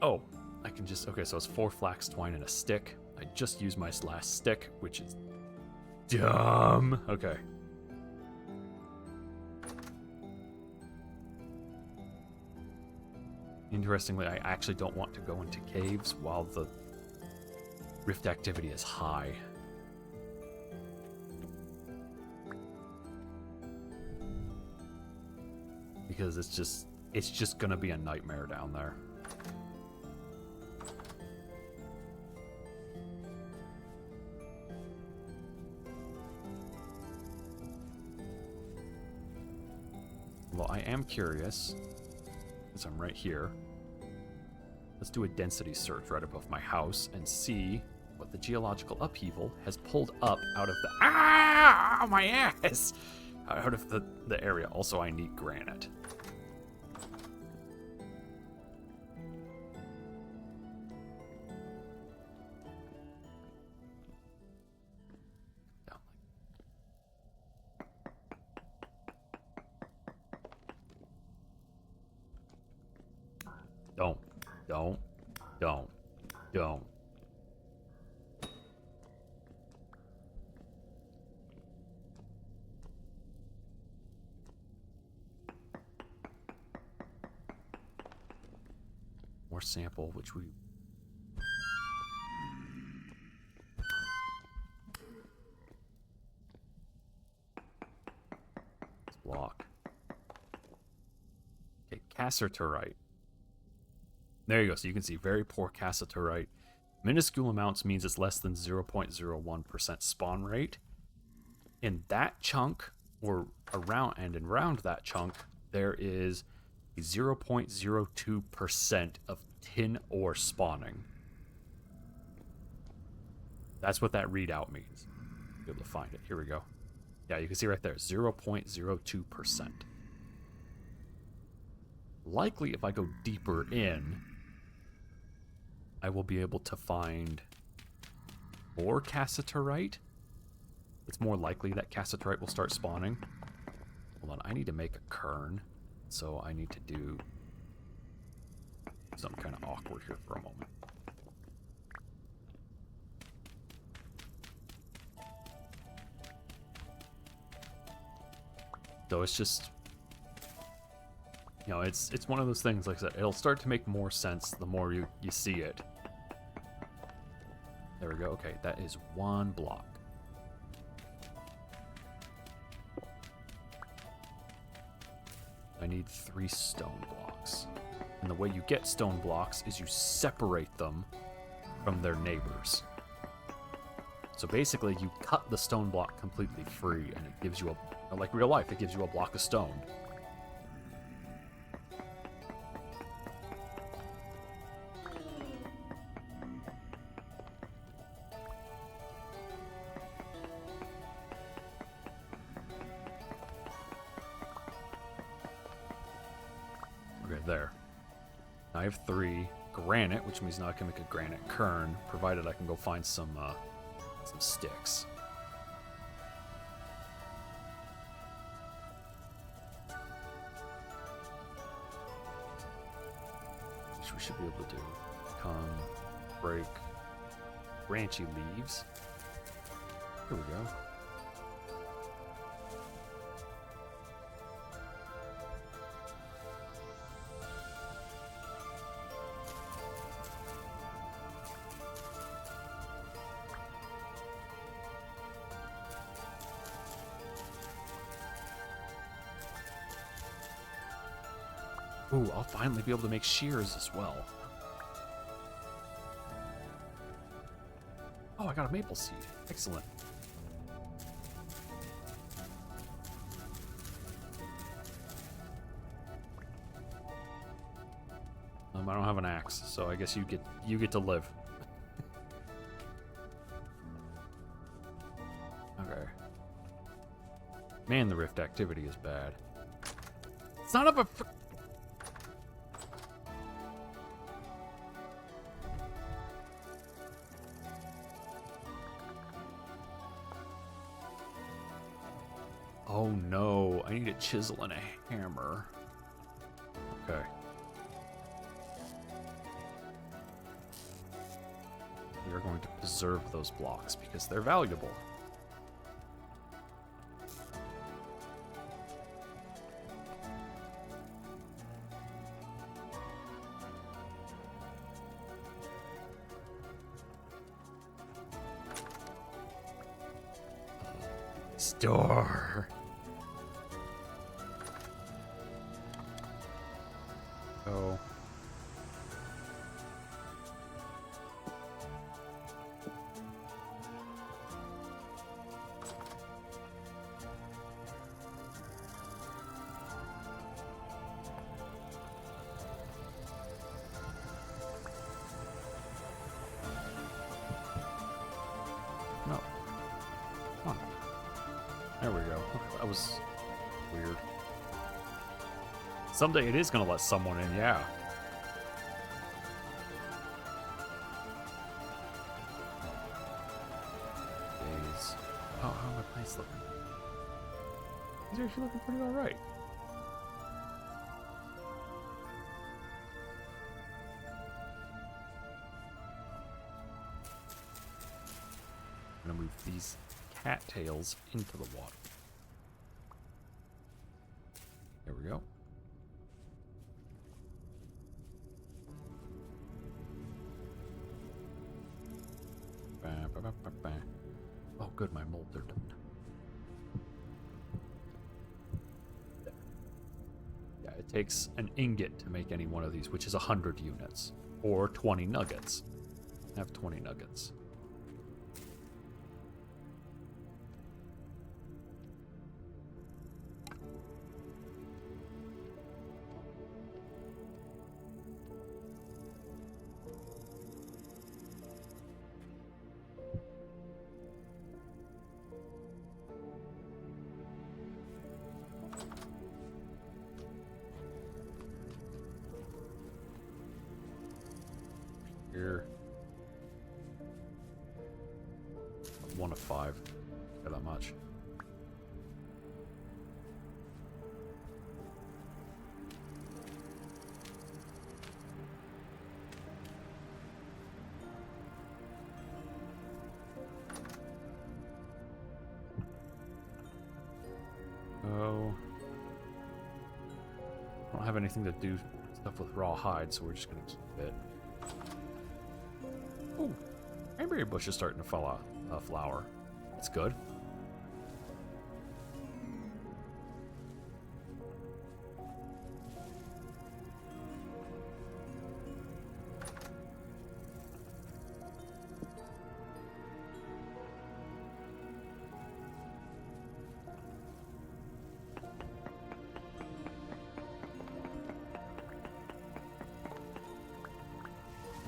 Oh, I can just... Okay, so it's 4 flax twine and a stick. I just used my last stick, which is dumb. Okay. Interestingly, I actually don't want to go into caves while the rift activity is high. because it's just gonna be a nightmare down there. Well, I am curious, because I'm right here. Let's do a density search right above my house and see what the geological upheaval has pulled up out of the... Ah! My ass! Out of the area. Also, I need granite. Don't. More sample, which we... Block. Okay, cassiterite. There you go. So you can see very poor cassiterite. Minuscule amounts means it's less than 0.01% spawn rate. In that chunk, or around that chunk, there is a 0.02% of tin ore spawning. That's what that readout means. Be able to find it. Here we go. Yeah, you can see right there, 0.02%. Likely, if I go deeper in, I will be able to find more cassiterite. It's more likely that cassiterite will start spawning. Hold on, I need to make a kern, so I need to do something kind of awkward here for a moment. So it's just, you know, it's one of those things, like I said, it'll start to make more sense the more you see it. There we go. Okay, that is one block. I need 3 stone blocks. And the way you get stone blocks is you separate them from their neighbors. So basically, you cut the stone block completely free, and it gives you a, like real life, it gives you a block of stone. Okay, there. I have 3 granite, which means now I can make a granite kern, provided I can go find some sticks. Which we should be able to do. Come, break, branchy leaves. Here we go. Ooh, I'll finally be able to make shears as well. Oh, I got a maple seed. Excellent. I don't have an axe, so I guess you get to live. Okay. Man, the rift activity is bad. Son of a... Oh no, I need a chisel and a hammer. Okay. We are going to preserve those blocks because they're valuable. Store. Oh. No. Come on. There we go. Okay, that was weird. Someday it is going to let someone in, yeah. Days. Oh, how are my plates looking? These are actually looking pretty alright. I'm going to move these cattails into the water. There we go. Oh, good, my molds are done. Yeah, it takes an ingot to make any one of these, which is 100 units. Or 20 nuggets. I have 20 nuggets. Here. 1 of 5. Got that much. Oh. I don't have anything to do stuff with raw hide, so we're just gonna keep it. Ooh, cranberry bush is starting to fall out, flower. That's good.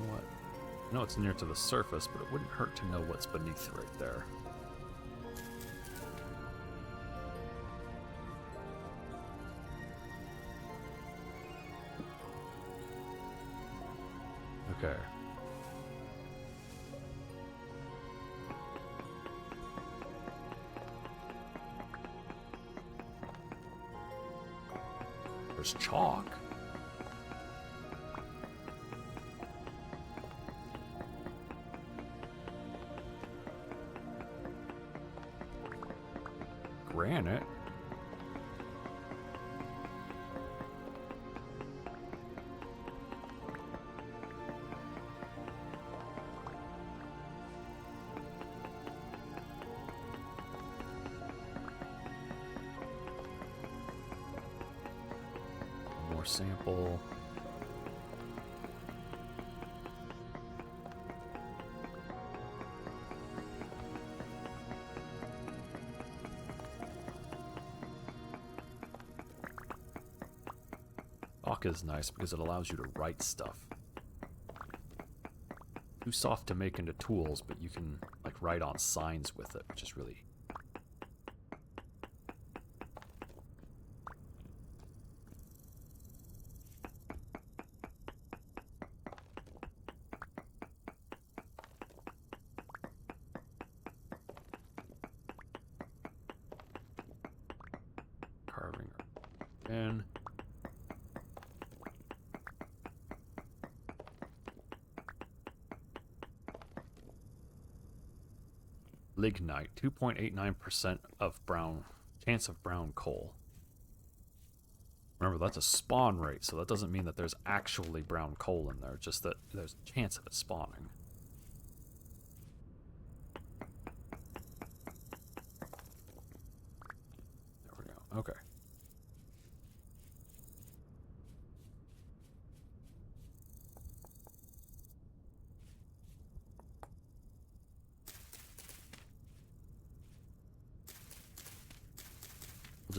What? I know it's near to the surface, but it wouldn't hurt to know what's beneath right there. Okay. There's chalk. Granite. More sample. Chalk is nice because it allows you to write stuff. Too soft to make into tools, but you can like write on signs with it, which is really carving. And lignite, 2.89% of brown chance of brown coal. Remember, that's a spawn rate, so that doesn't mean that there's actually brown coal in there, just that there's a chance of it spawning. There we go. Okay.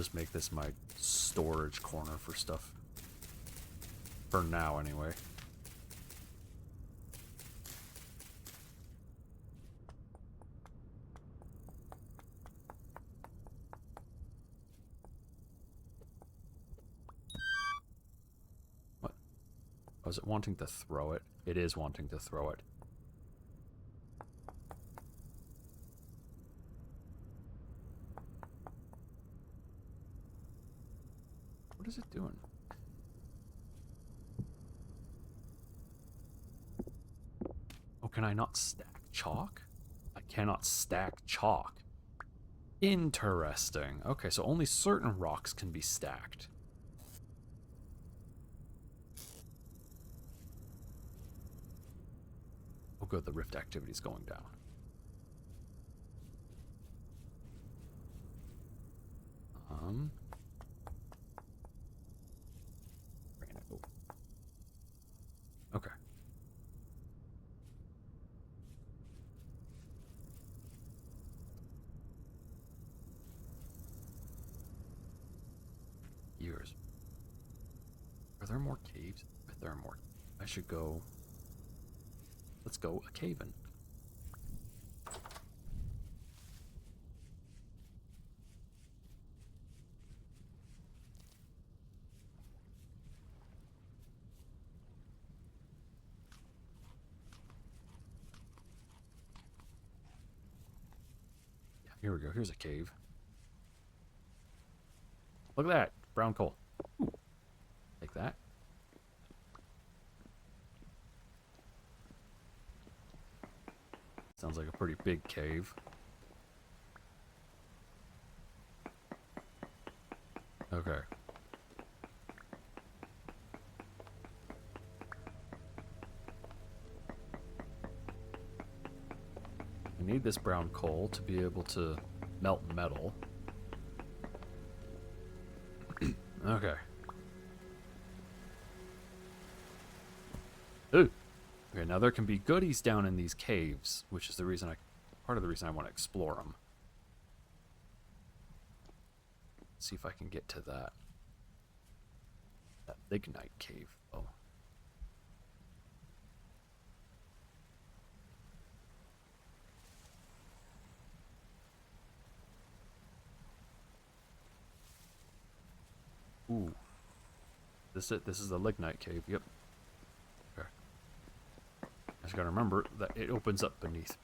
just make this my storage corner for stuff. For now, anyway. What? Was it wanting to throw it? It is wanting to throw it. What is it doing? Oh, can I not stack chalk? I cannot stack chalk. Interesting. Okay, so only certain rocks can be stacked. Oh good, the rift activity is going down. Okay. Years. Are there more caves? I bet there are more. I should go. Let's go a cave-in. Yeah, here we go. Here's a cave. Look at that. Brown coal. Ooh. Like that. Sounds like a pretty big cave. Okay. I need this brown coal to be able to melt metal. Okay. Ooh. Okay, now there can be goodies down in these caves, which is the reason part of the reason I want to explore them. See if I can get to that lignite cave. Oh. Ooh. This is the lignite cave. Yep. Okay. I just gotta remember that it opens up beneath.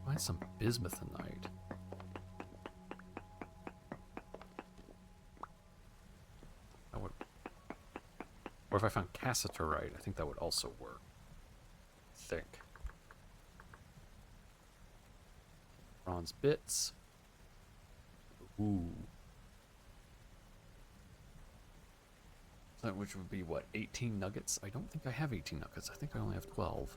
Find some bismuthinite. That would, or if I found cassiterite, I think that would also work. I think. Bronze bits. Ooh. That which would be what, 18 nuggets? I don't think I have 18 nuggets. I think I only have 12.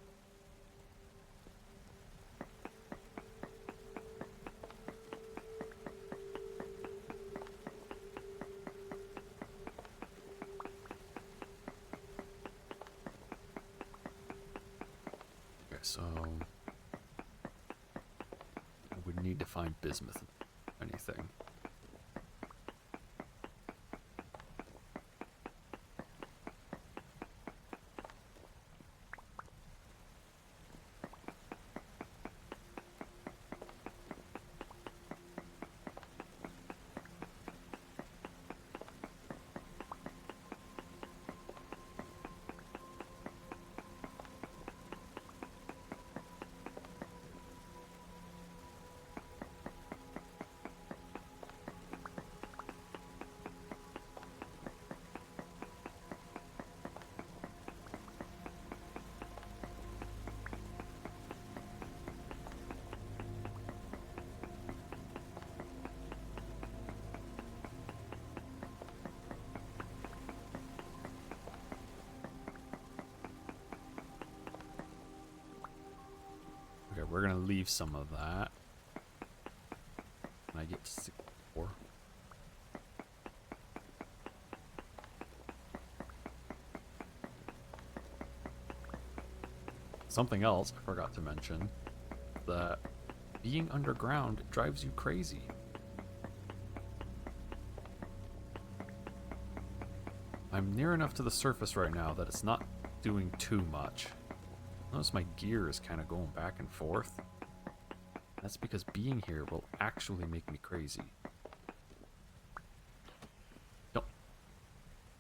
So I would need to find bismuth, anything. Okay, we're gonna leave some of that. And I get to 64. Something else I forgot to mention, that being underground drives you crazy. I'm near enough to the surface right now that it's not doing too much. Notice my gear is kind of going back and forth. That's because being here will actually make me crazy. No.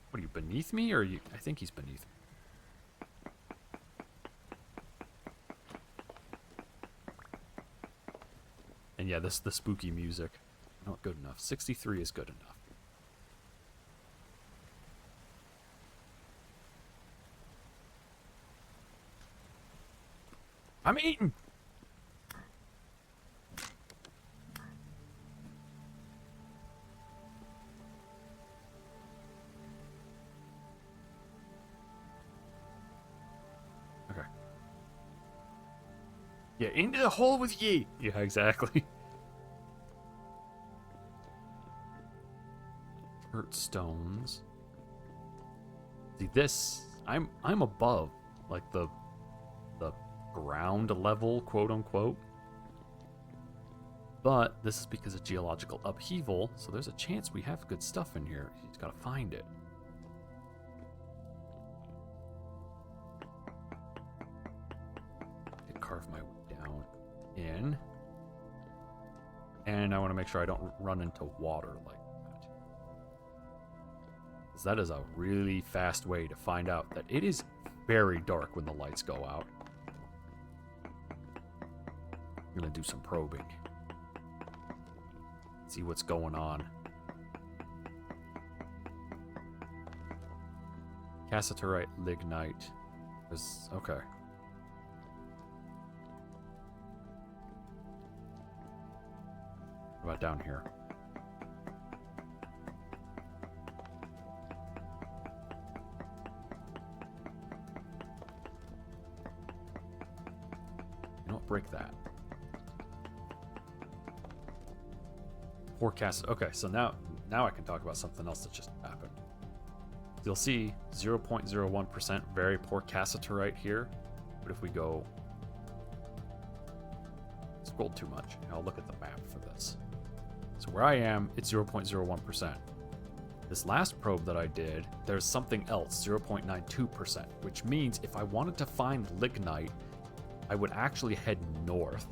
What are you, beneath me, or are you? I think he's beneath me. And yeah, this is the spooky music. Not good enough. 63 is good enough. I'm eating! Okay. Yeah, into the hole with ye! Yeah, exactly. Hurt stones. See, this... I'm above, like, the ground level, quote unquote. But this is because of geological upheaval, so there's a chance we have good stuff in here. You just gotta find it. I carve my way down in. And I want to make sure I don't run into water like that. Because that is a really fast way to find out that it is very dark when the lights go out. I'm gonna do some probing. See what's going on. Cassiterite, lignite. There's... okay. What about down here? You don't break that. Forecast. Okay, so now I can talk about something else that just happened. You'll see 0.01% very poor cassiterite here, but if we go scroll too much, I'll look at the map for this. So where I am, it's 0.01%. This last probe that I did, there's something else, 0.92%, which means if I wanted to find lignite, I would actually head north.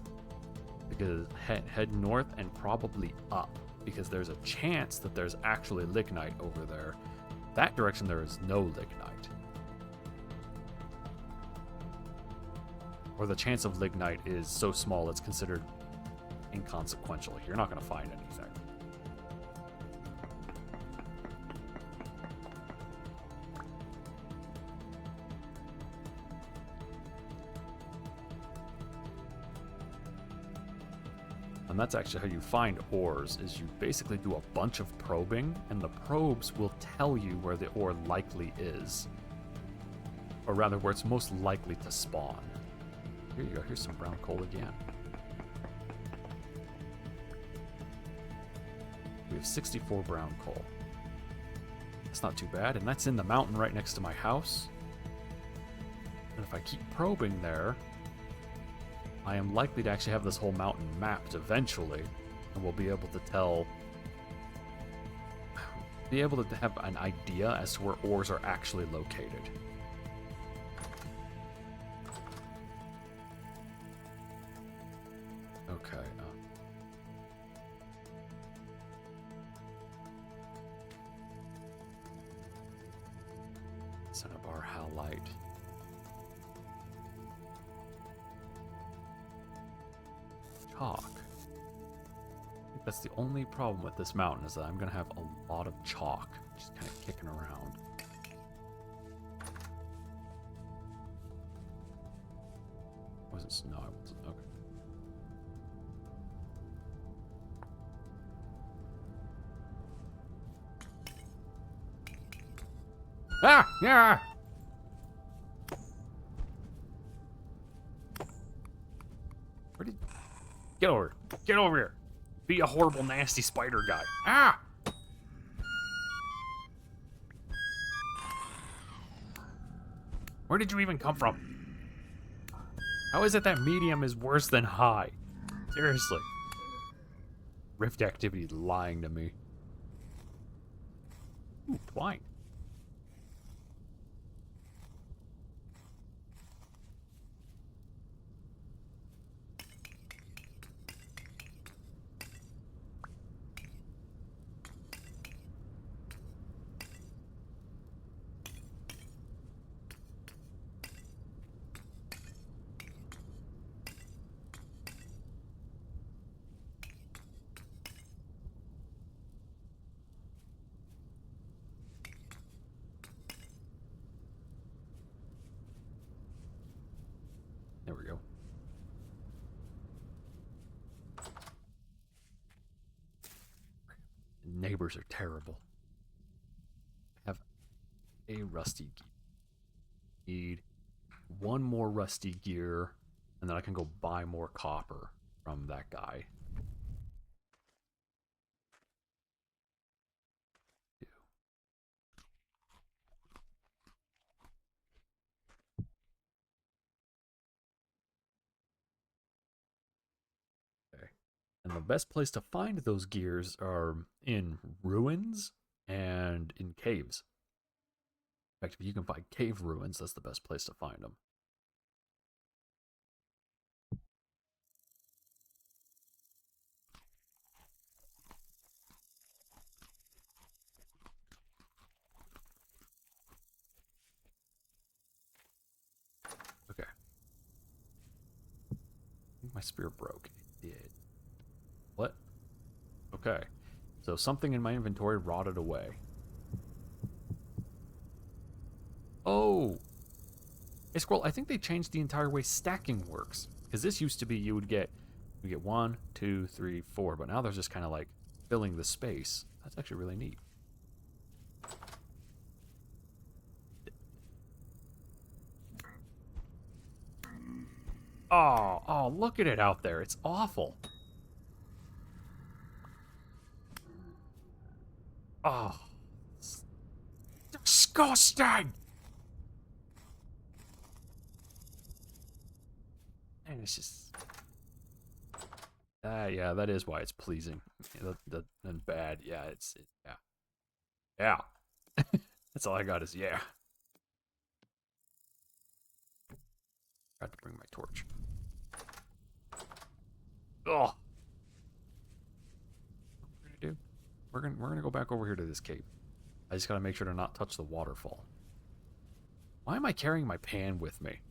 Because head north and probably up, because there's a chance that there's actually lignite over there. That direction there is no lignite. Or the chance of lignite is so small it's considered inconsequential. You're not going to find anything. And that's actually how you find ores, is you basically do a bunch of probing, and the probes will tell you where the ore likely is. Or rather, where it's most likely to spawn. Here you go, here's some brown coal again. We have 64 brown coal. That's not too bad, and that's in the mountain right next to my house. And if I keep probing there, I am likely to actually have this whole mountain mapped eventually, and we'll be able to have an idea as to where ores are actually located. Okay. Cinnabar halite. Chalk. I think that's the only problem with this mountain, is that I'm going to have a lot of chalk just kind of kicking around. Was it snow? Okay. Ah! Yeah! Where did... Get over. Get over here. Be a horrible, nasty spider guy. Ah! Where did you even come from? How is it that medium is worse than high? Seriously. Rift activity is lying to me. Ooh, twine. There we go. Neighbors are terrible. Have a rusty gear. Need one more rusty gear, and then I can go buy more copper from that guy. Okay. And the best place to find those gears are in ruins and in caves. In fact, if you can find cave ruins, that's the best place to find them. Okay. I think my spear broke. It did. What? Okay. So something in my inventory rotted away. Oh! Hey, Squirrel, I think they changed the entire way stacking works. Because this used to be you would get 1, 2, 3, 4, but now there's just kind of like filling the space. That's actually really neat. Oh, look at it out there. It's awful. Oh, disgusting. And it's just... yeah, that is why it's pleasing. And bad, yeah, yeah. Yeah. That's all I got is yeah. Got to bring my torch. Ugh. What we're gonna do? We're gonna go back over here to this cave. I just gotta make sure to not touch the waterfall. Why am I carrying my pan with me?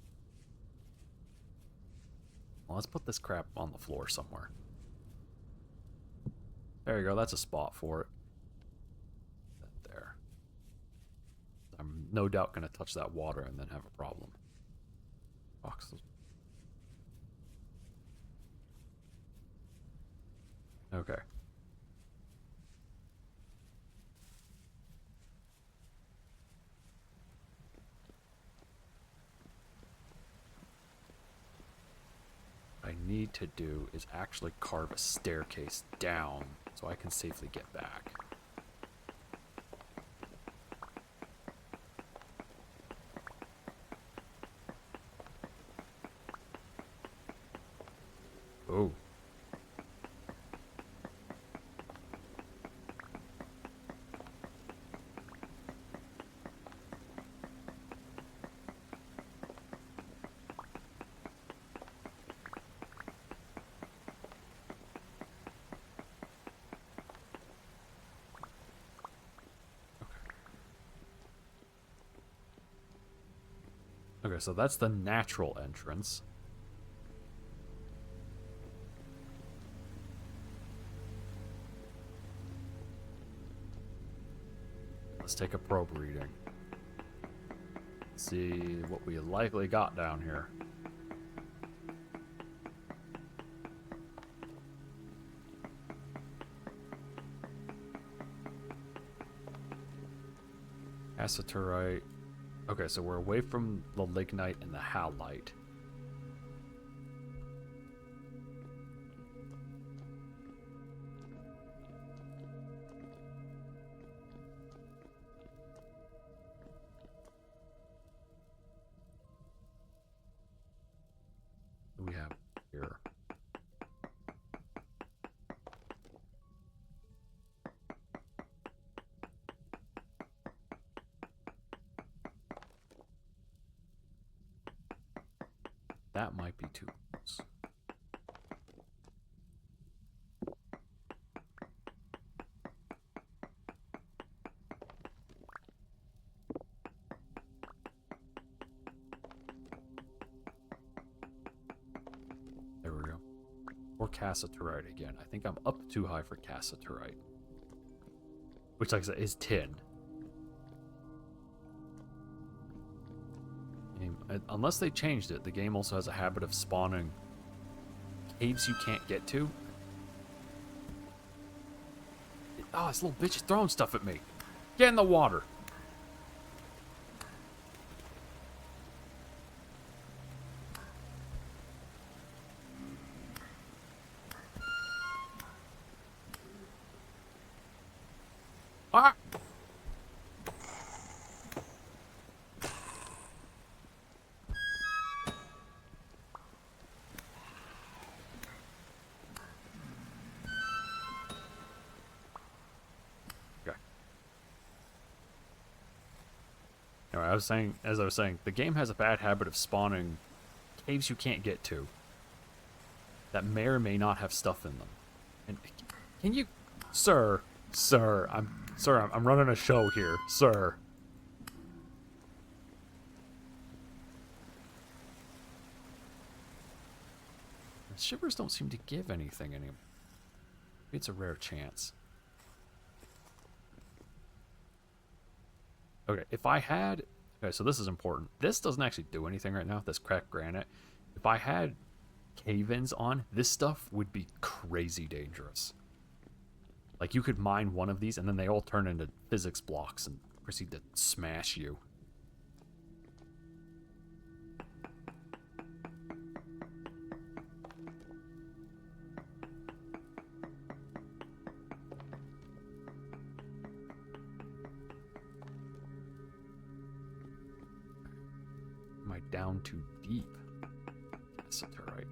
Well, let's put this crap on the floor somewhere. There you go, that's a spot for it. There. I'm no doubt gonna touch that water and then have a problem. Box. Okay. What I need to do is actually carve a staircase down so I can safely get back. Oh. Okay, so that's the natural entrance. Let's take a probe reading. See what we likely got down here. Aceturite. Okay, so we're away from the lignite and the halite. That might be too close. There we go. Or cassiterite again. I think I'm up too high for cassiterite. Which, like I said, is tin. Unless they changed it, the game also has a habit of spawning caves you can't get to. Oh, this little bitch is throwing stuff at me. Get in the water. Ah! Anyway, as I was saying, the game has a bad habit of spawning caves you can't get to that may or may not have stuff in them. And can you, sir, I'm running a show here, sir. The shivers don't seem to give anything anymore. Maybe it's a rare chance. Okay, if I had... Okay, so this is important. This doesn't actually do anything right now, this cracked granite. If I had cave-ins on, this stuff would be crazy dangerous. Like, you could mine one of these, and then they all turn into physics blocks and proceed to smash you. Am I down too deep? Cassiterite.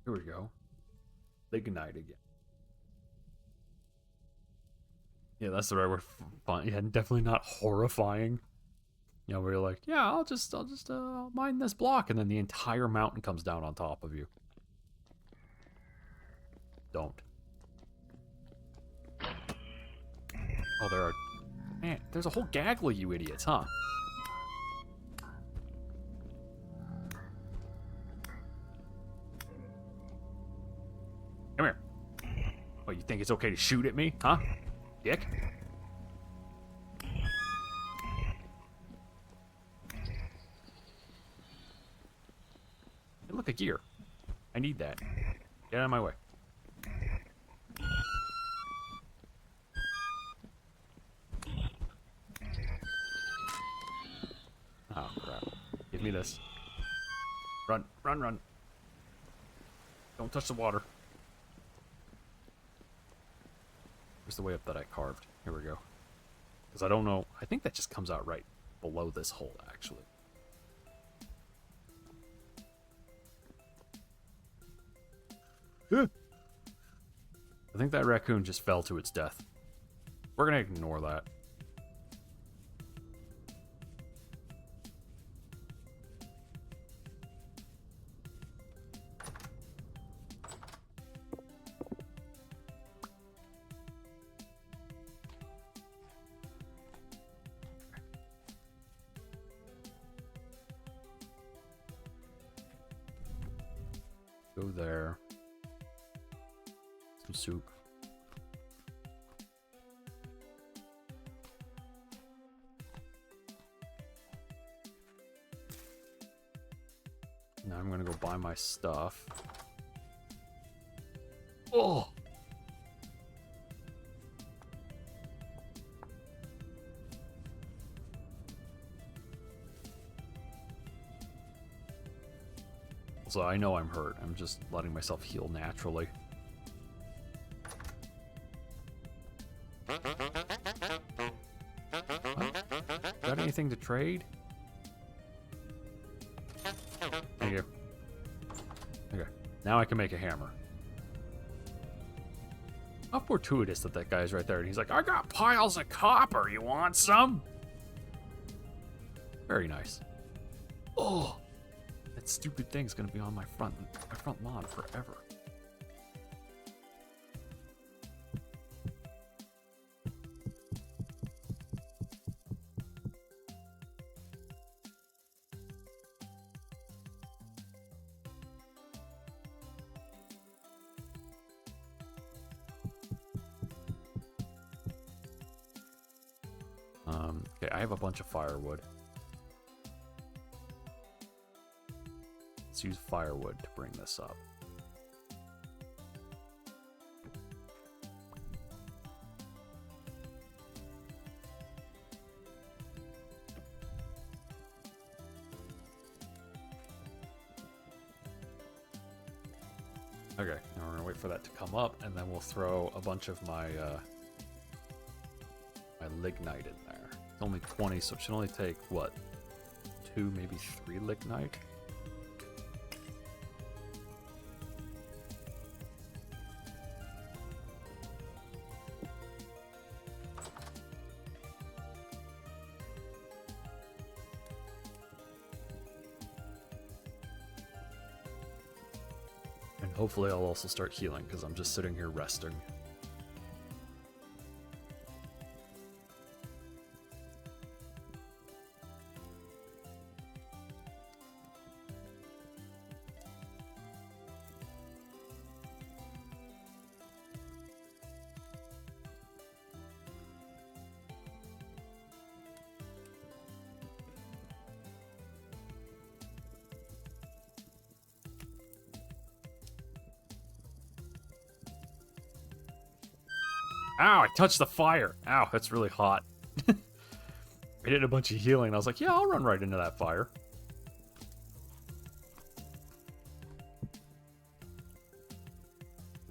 Here we go. Lignite again. Yeah, that's the right word. Fun. Yeah, definitely not horrifying. You know, where you're like, yeah, I'll just mine this block, and then the entire mountain comes down on top of you. Don't. Oh, there are... Man, there's a whole gaggle of you idiots, huh? Come here. Oh, you think it's okay to shoot at me, huh? Dick? Hey, look, a gear. I need that. Get out of my way. Oh, crap. Give me this. Run, run, run. Don't touch the water. Where's the way up that I carved? Here we go. Because I don't know. I think that just comes out right below this hole, actually. I think that raccoon just fell to its death. We're going to ignore that. Go there. Some soup. Now I'm gonna go buy my stuff. Oh! So I know I'm hurt. I'm just letting myself heal naturally. Got anything anything to trade? Thank you. Okay, now I can make a hammer. How fortuitous that that guy's right there, and he's like, I got piles of copper, you want some? Very nice. Oh, that stupid thing's gonna be on my front lawn forever. Okay, I have a bunch of firewood. Let's use firewood to bring this up. Okay, now we're gonna wait for that to come up, and then we'll throw a bunch of my my lignite in there. It's only 20, so it should only take, what, 2, maybe 3 lignite? And hopefully I'll also start healing, because I'm just sitting here resting. Ow, I touched the fire. Ow, that's really hot. I did a bunch of healing, and I was like, yeah, I'll run right into that fire.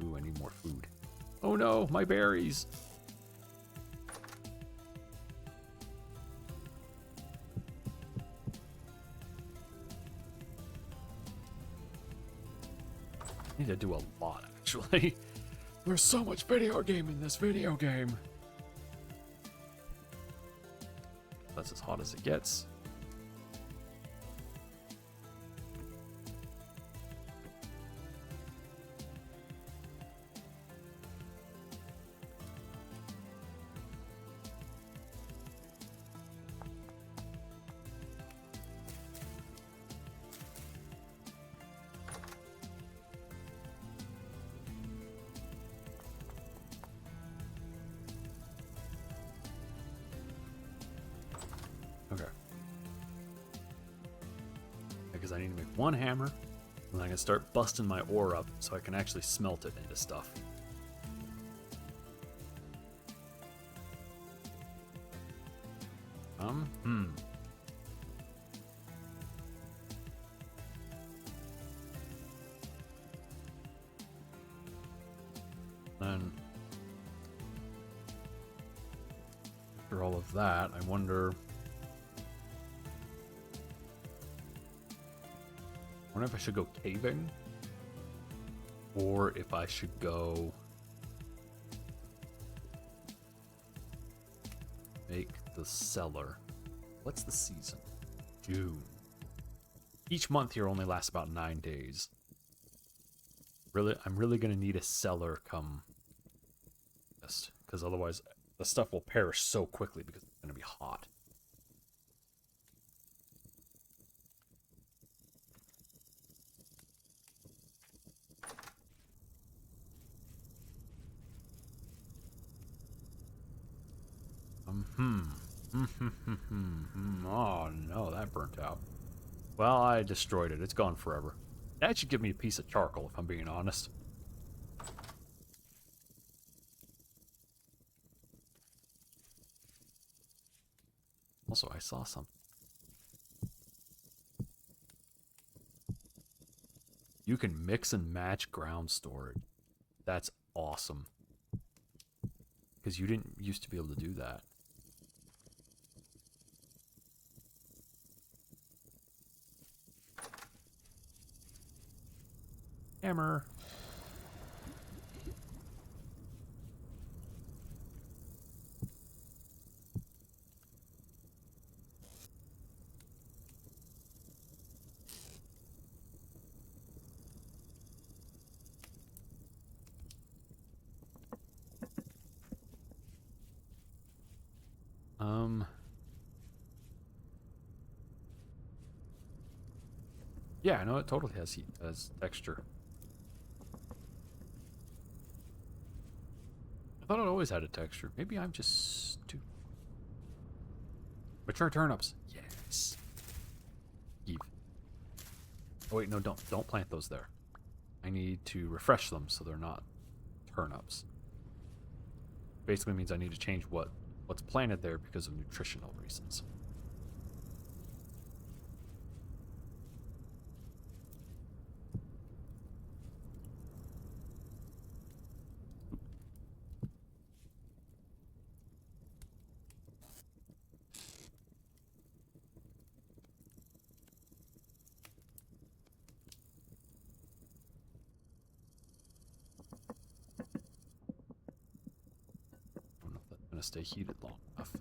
Ooh, I need more food. Oh no, my berries. I need to do a lot, actually. There's so much video game in this video game. That's as hot as it gets. Okay. Because I need to make one hammer, and then I can start busting my ore up so I can actually smelt it into stuff. Then, after all of that, I wonder if I should go caving, or if I should go make the cellar. What's the season? June. Each month here only lasts about 9 days. Really, I'm really gonna need a cellar come this, because otherwise the stuff will perish so quickly because it's gonna be hot. Oh no, that burnt out. Well, I destroyed it. It's gone forever. That should give me a piece of charcoal, if I'm being honest. Also, I saw something. You can mix and match ground storage. That's awesome. Because you didn't used to be able to do that. Hammer. Yeah, no, it totally has heat, has texture. I thought it always had a texture. Maybe I'm just stupid. Mature turnips. Yes. Eve. Oh wait, no, don't plant those there. I need to refresh them so they're not turnips. Basically means I need to change what's planted there because of nutritional reasons. I don't know if that's going to stay heated long enough.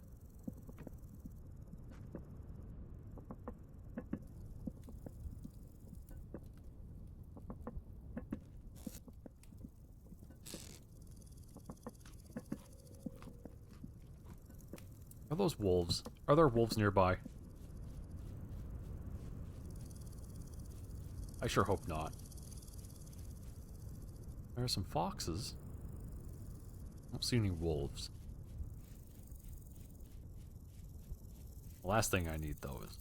Are those wolves? Are there wolves nearby? I sure hope not. There are some foxes. I don't see any wolves. The last thing I need, though, is...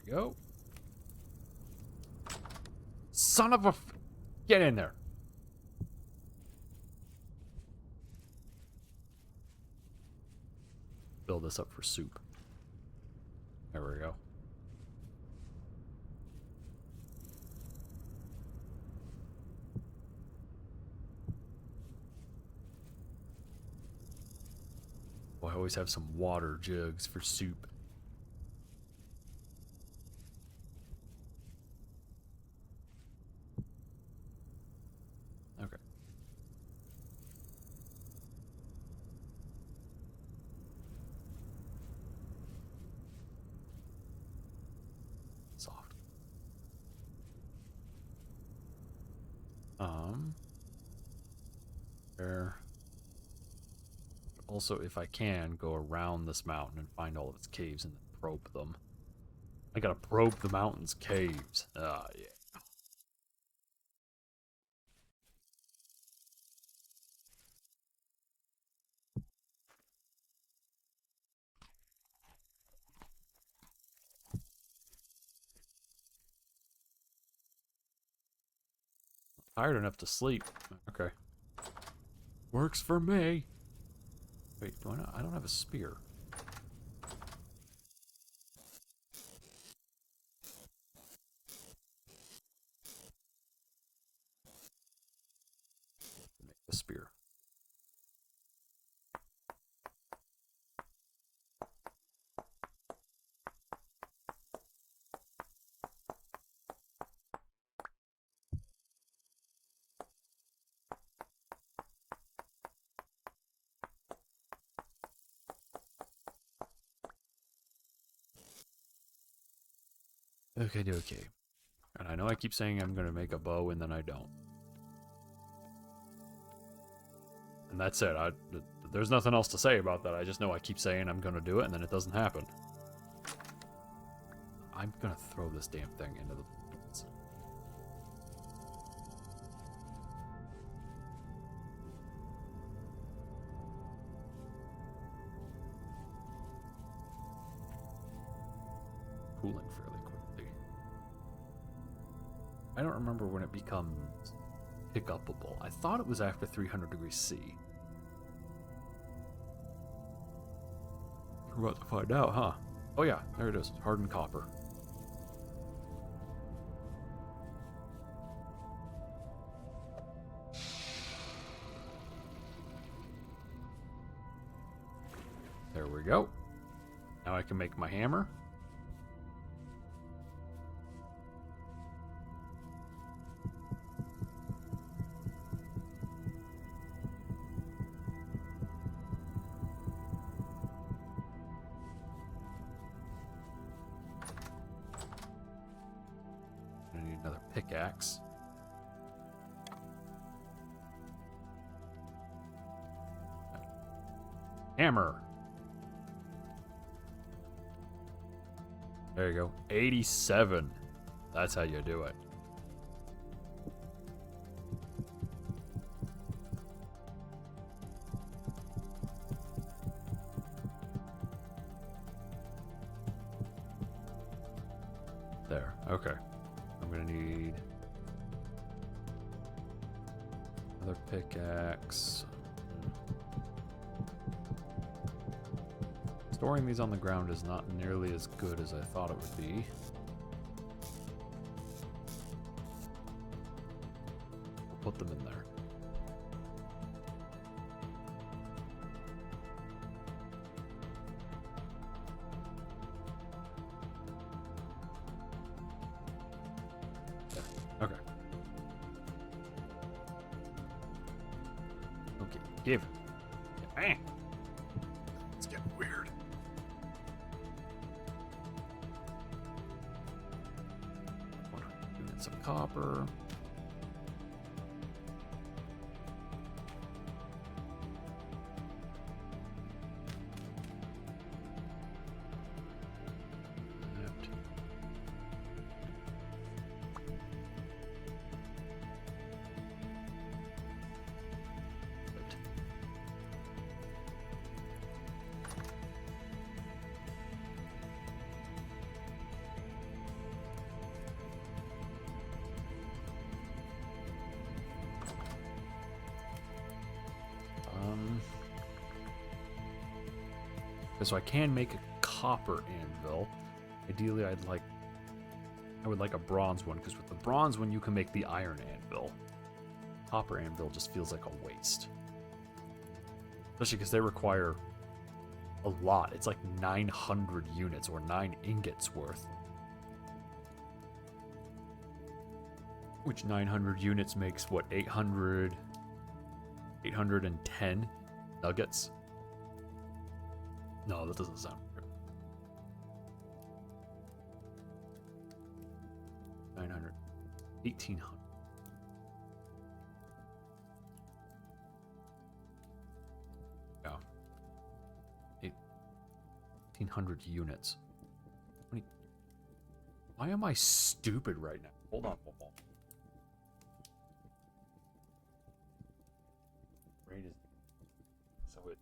There we go. Son of a... Get in there. Build this up for soup. There we go. Oh, I always have some water jugs for soup. Okay. Soft. There. Also, if I can, go around this mountain and find all of its caves and then probe them. I gotta probe the mountain's caves. Ah, yeah. Tired enough to sleep. Okay. Works for me. Wait, do I not? I don't have a spear. Make a spear. Okay, okay. And I know I keep saying I'm gonna make a bow and then I don't. And that's it. There's nothing else to say about that. I just know I keep saying I'm gonna do it and then it doesn't happen. I'm gonna throw this damn thing into the... cooling fairly quickly. I don't remember when it becomes pick-upable. I thought it was after 300 degrees C. We're about to find out, huh? Oh yeah, there it is. Hardened copper. There we go. Now I can make my hammer. I need another pickaxe. Hammer. There you go. 87. That's how you do it. There. Okay. I'm gonna need another pickaxe. Storing these on the ground is not nearly as good as I thought it would be. We'll put them in there. There. Okay. Okay, give. Bang. It's getting weird. Some copper. So I can make a copper anvil. Ideally, I would like a bronze one, because with the bronze one, you can make the iron anvil. Copper anvil just feels like a waste. Especially because they require a lot. It's like 900 units, or 9 ingots worth. Which 900 units makes, what, 810 nuggets? No, that doesn't sound good. 900. 1800. Yeah. 1800 units. Why am I stupid right now? Hold on, hold on. Brain is so it.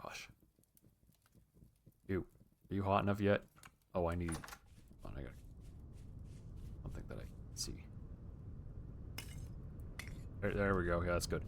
Gosh. Ew. Are you hot enough yet? Oh, I need. Hold on, I got something that I can see. There we go. Yeah, that's good.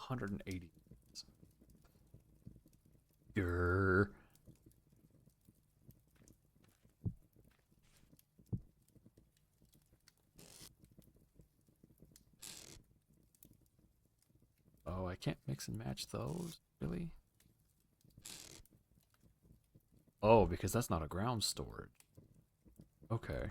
$180. Grr. Oh, I can't mix and match those? Really? Oh, because that's not a ground storage. Okay.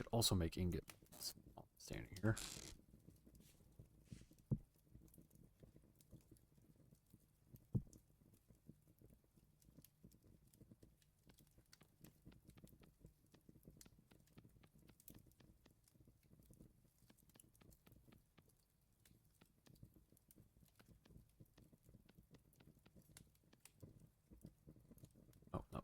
Should also make ingots. Standing here. Oh, no.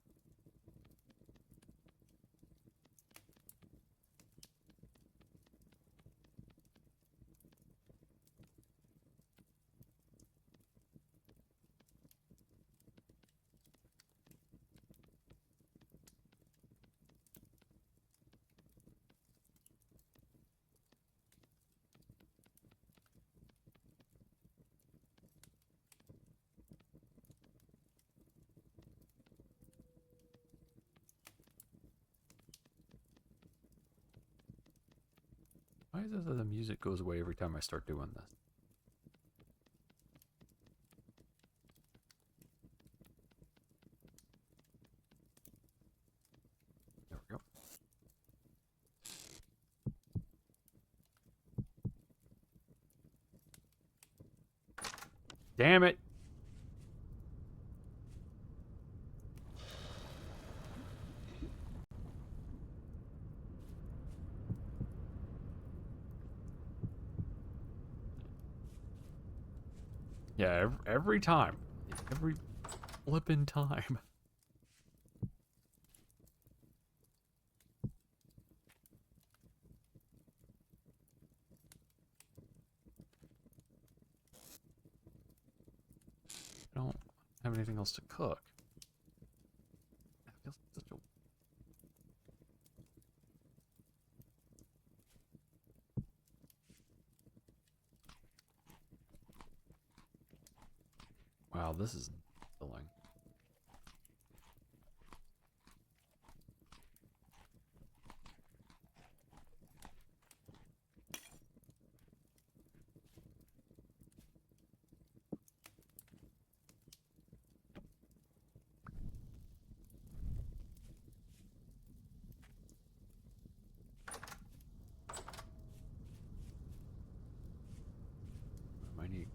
Why is it that the music goes away every time I start doing this? There we go. Damn it! Yeah, every time. Every flippin' time. I don't have anything else to cook. That feels like such a... Wow, this is filling. I need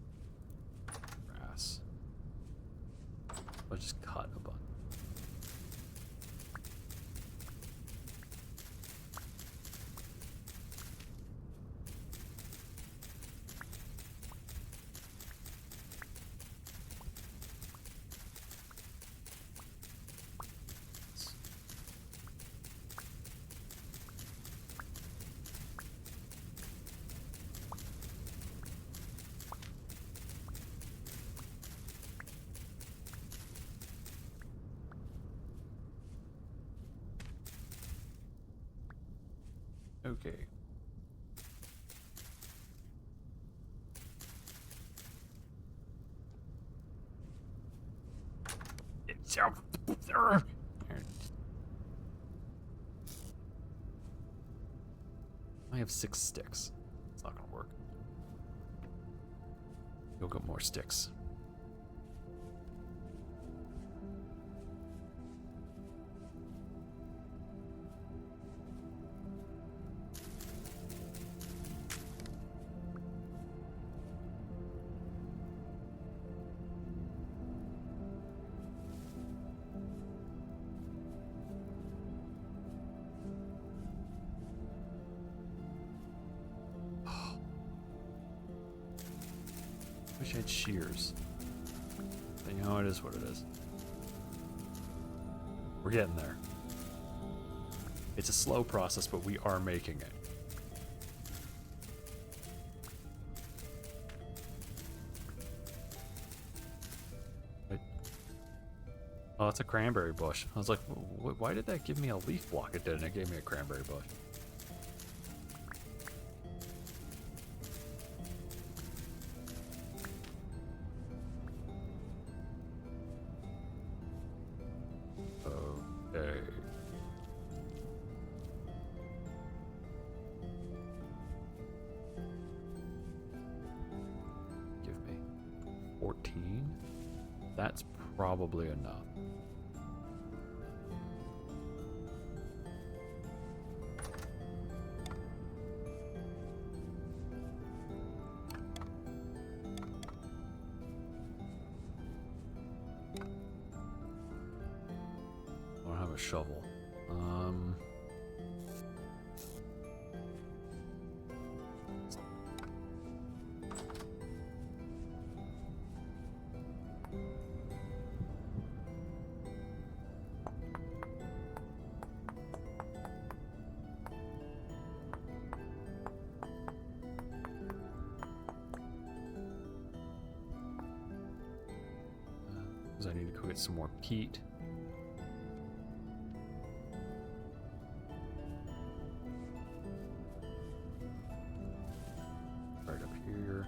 grass. I'll just cut a bunch. Okay. It's out there. I have 6 sticks. It's not gonna work. You'll get more sticks. Wish I had shears. But you know, it is what it is. We're getting there. It's a slow process, but we are making it. Wait. Oh, it's a cranberry bush. I was like, why did that give me a leaf block? It didn't. It gave me a cranberry bush. Okay. Give me 14. That's probably enough. shovel. I need to go get some more peat. Right up here.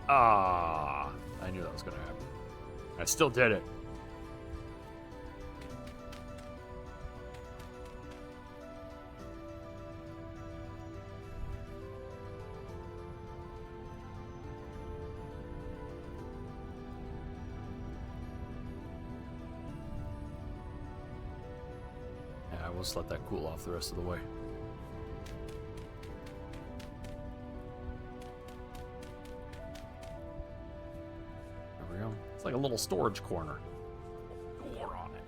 Ah, I knew that was going to happen. I still did it. Yeah, I will just let that cool off the rest of the way. It's like a little storage corner. Door on it.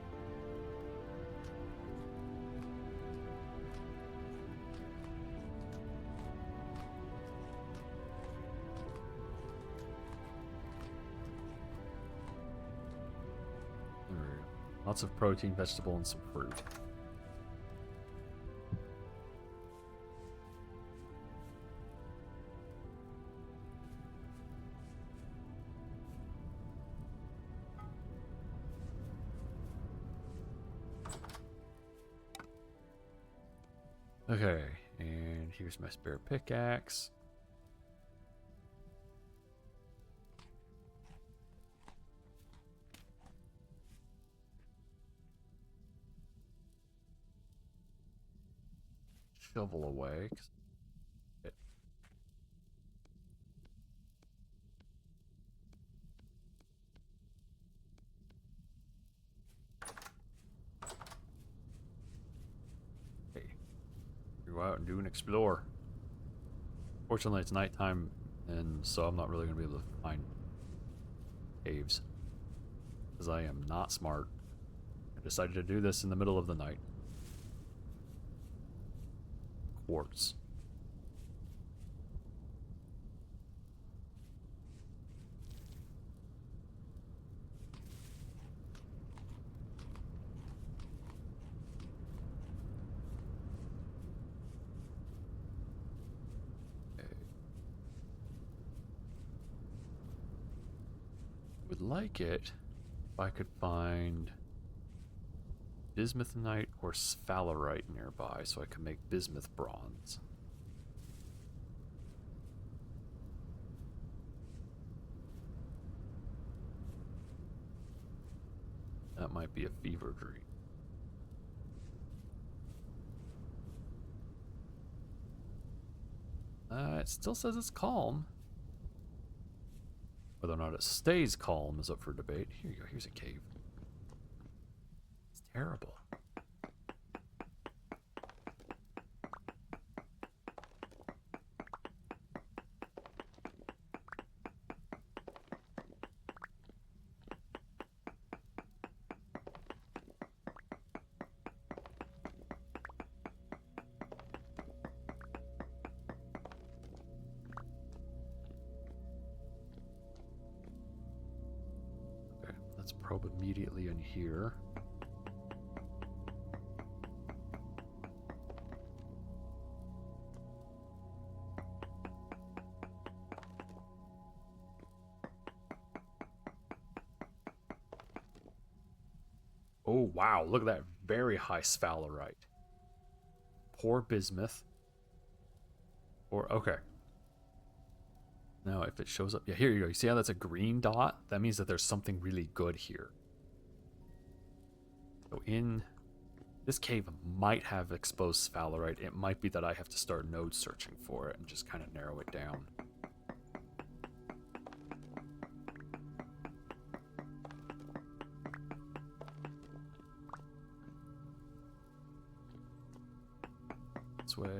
There we go. Lots of protein, vegetable, and some fruit. Okay, and here's my spare pickaxe. Shovel away. Go out and do an explore. Fortunately, it's nighttime, and so I'm not really going to be able to find caves. Because I am not smart. I decided to do this in the middle of the night. Quartz. Would like it if I could find bismuthinite or sphalerite nearby so I can make bismuth bronze. That might be a fever dream. It still says it's calm. Whether or not it stays calm is up for debate. Here you go. Here's a cave. It's terrible. Let's probe immediately in here. Oh, wow. Look at that. Very high sphalerite. Poor bismuth. Or, okay. Now, if it shows up... Yeah, here you go. You see how that's a green dot? That means that there's something really good here. So in... This cave might have exposed sphalerite. It might be that I have to start node searching for it and just kind of narrow it down. This way.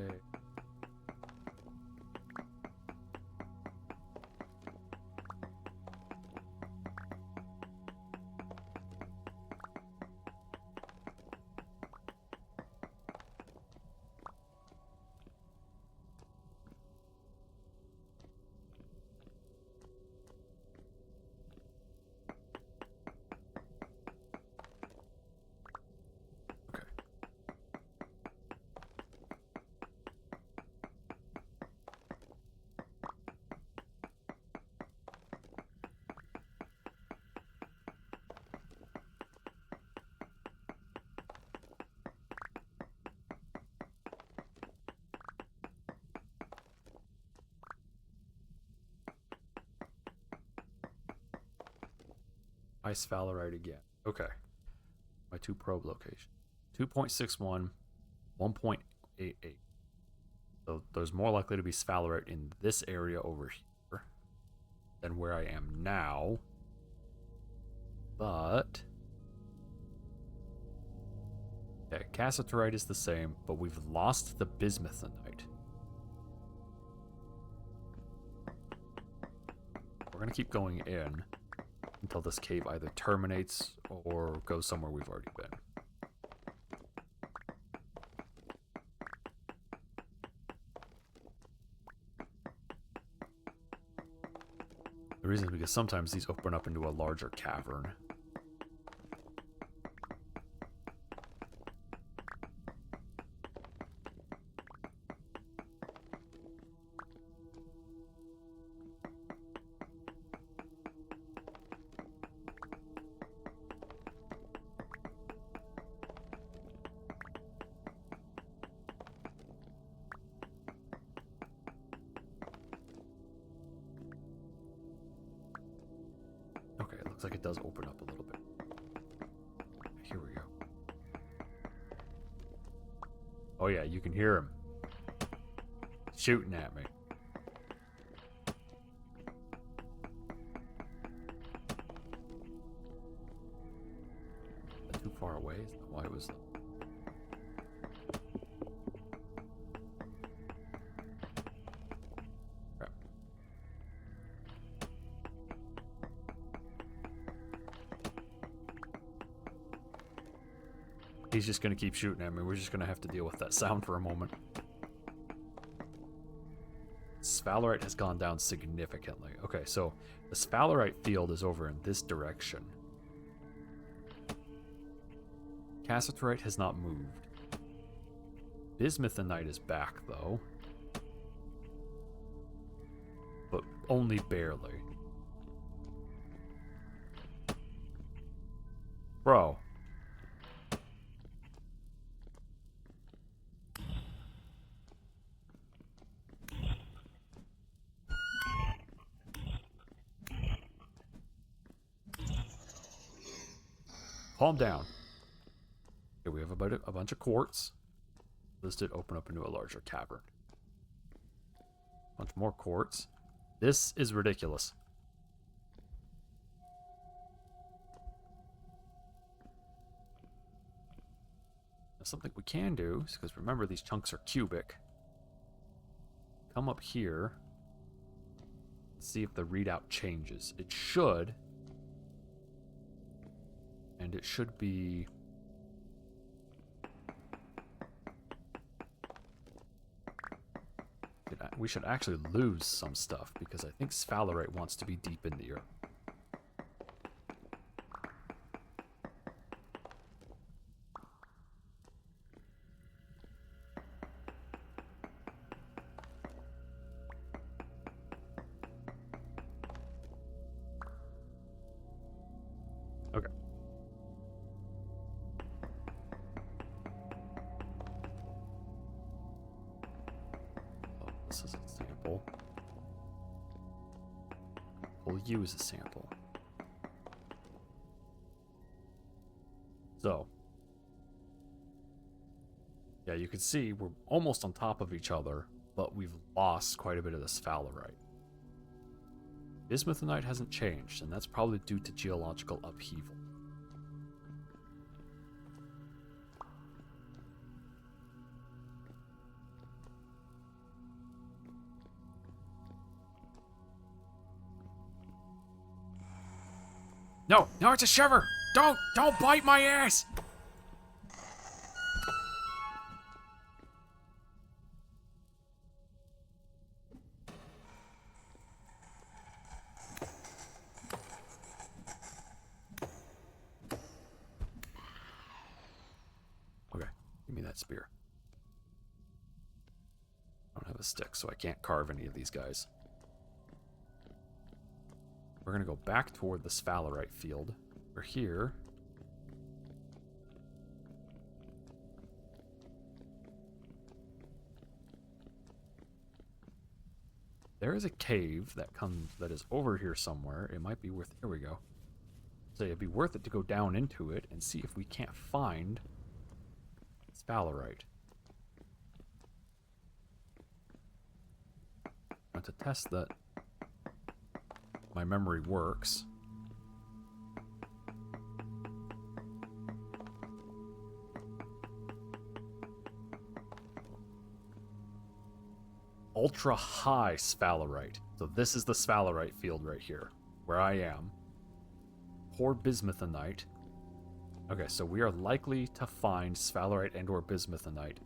Ice sphalerite again. Okay. My 2 probe locations. 2.61, 1.88. So there's more likely to be sphalerite in this area over here than where I am now. But... Okay, cassiterite is the same, but we've lost the bismuthinite. We're going to keep going in until this cave either terminates or goes somewhere we've already been. The reason is because sometimes these open up into a larger cavern. Looks like it does open up a little bit. Here we go. Oh yeah, you can hear him shooting at me. Too far away? Is that why it was... He's just going to keep shooting at me. We're just going to have to deal with that sound for a moment. Sphalerite has gone down significantly. Okay, so the sphalerite field is over in this direction. Cassiterite has not moved. Bismuthinite is back, though. But only barely. Bro. Calm down. Here we have a bunch of quartz. This did open up into a larger cavern. Bunch more quartz. This is ridiculous. Now, something we can do is, because remember these chunks are cubic. Come up here. See if the readout changes. It should. And it should be... We should actually lose some stuff, because I think sphalerite wants to be deep in the earth. Okay. Oh, this is a sample. We'll use a sample. So, yeah, you can see we're almost on top of each other, but we've lost quite a bit of this sphalerite. Bismuthinite hasn't changed, and that's probably due to geological upheaval. No, no, it's a shiver! Don't bite my ass! Okay, give me that spear. I don't have a stick, so I can't carve any of these guys. We're gonna go back toward the sphalerite field. We're here. There is a cave that is over here somewhere. It might be worth. Here we go. So it'd be worth it to go down into it and see if we can't find sphalerite. Now to test that my memory works. Ultra high sphalerite. So this is the sphalerite field right here, where I am. Horde bismuthinite. Okay, so we are likely to find sphalerite and or bismuthinite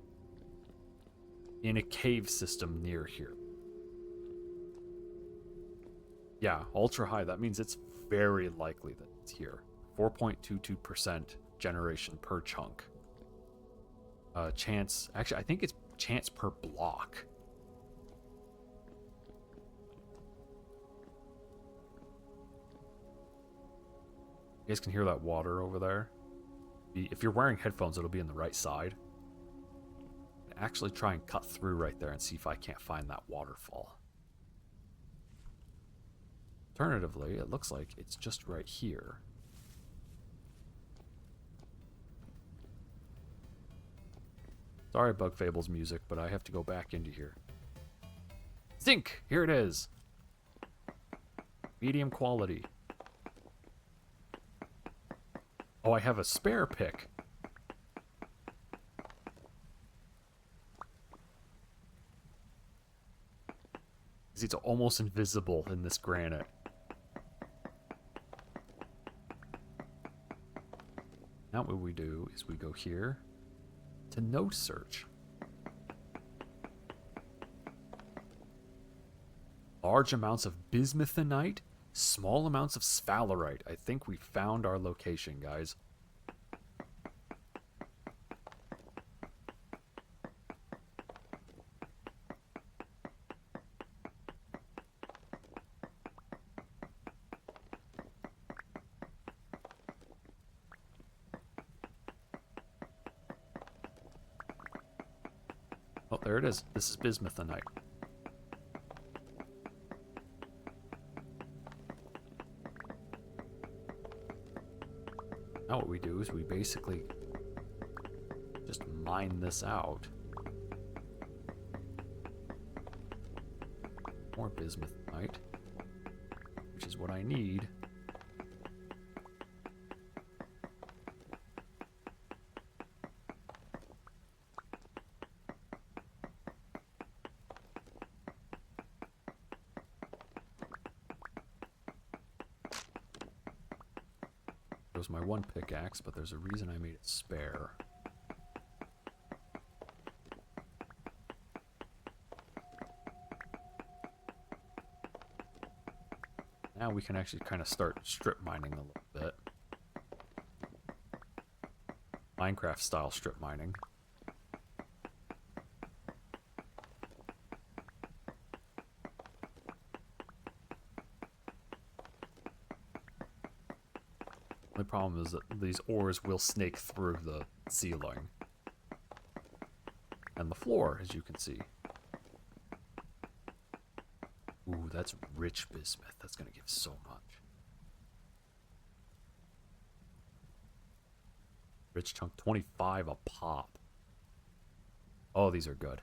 in a cave system near here. Yeah, ultra high. That means it's very likely that it's here. 4.22% generation per chunk. Chance. Actually, I think it's chance per block. You guys can hear that water over there. If you're wearing headphones, it'll be in the right side. Actually try and cut through right there and see if I can't find that waterfall. Alternatively, it looks like it's just right here. Sorry, Bug Fables music, but I have to go back into here. Zinc! Here it is! Medium quality. Oh, I have a spare pick. It's almost invisible in this granite. Now what we do is we go here to node search. Large amounts of bismuthinite, small amounts of sphalerite. I think we found our location, guys. Oh, there it is. This is bismuthinite. Now what we do is we basically just mine this out. More bismuthinite, which is what I need. Was my one pickaxe, but there's a reason I made it spare. Now we can actually kind of start strip mining a little bit. Minecraft style strip mining. The problem is that these ores will snake through the ceiling. And the floor, as you can see. Ooh, that's rich bismuth. That's going to give so much. Rich chunk, 25 a pop. Oh, these are good.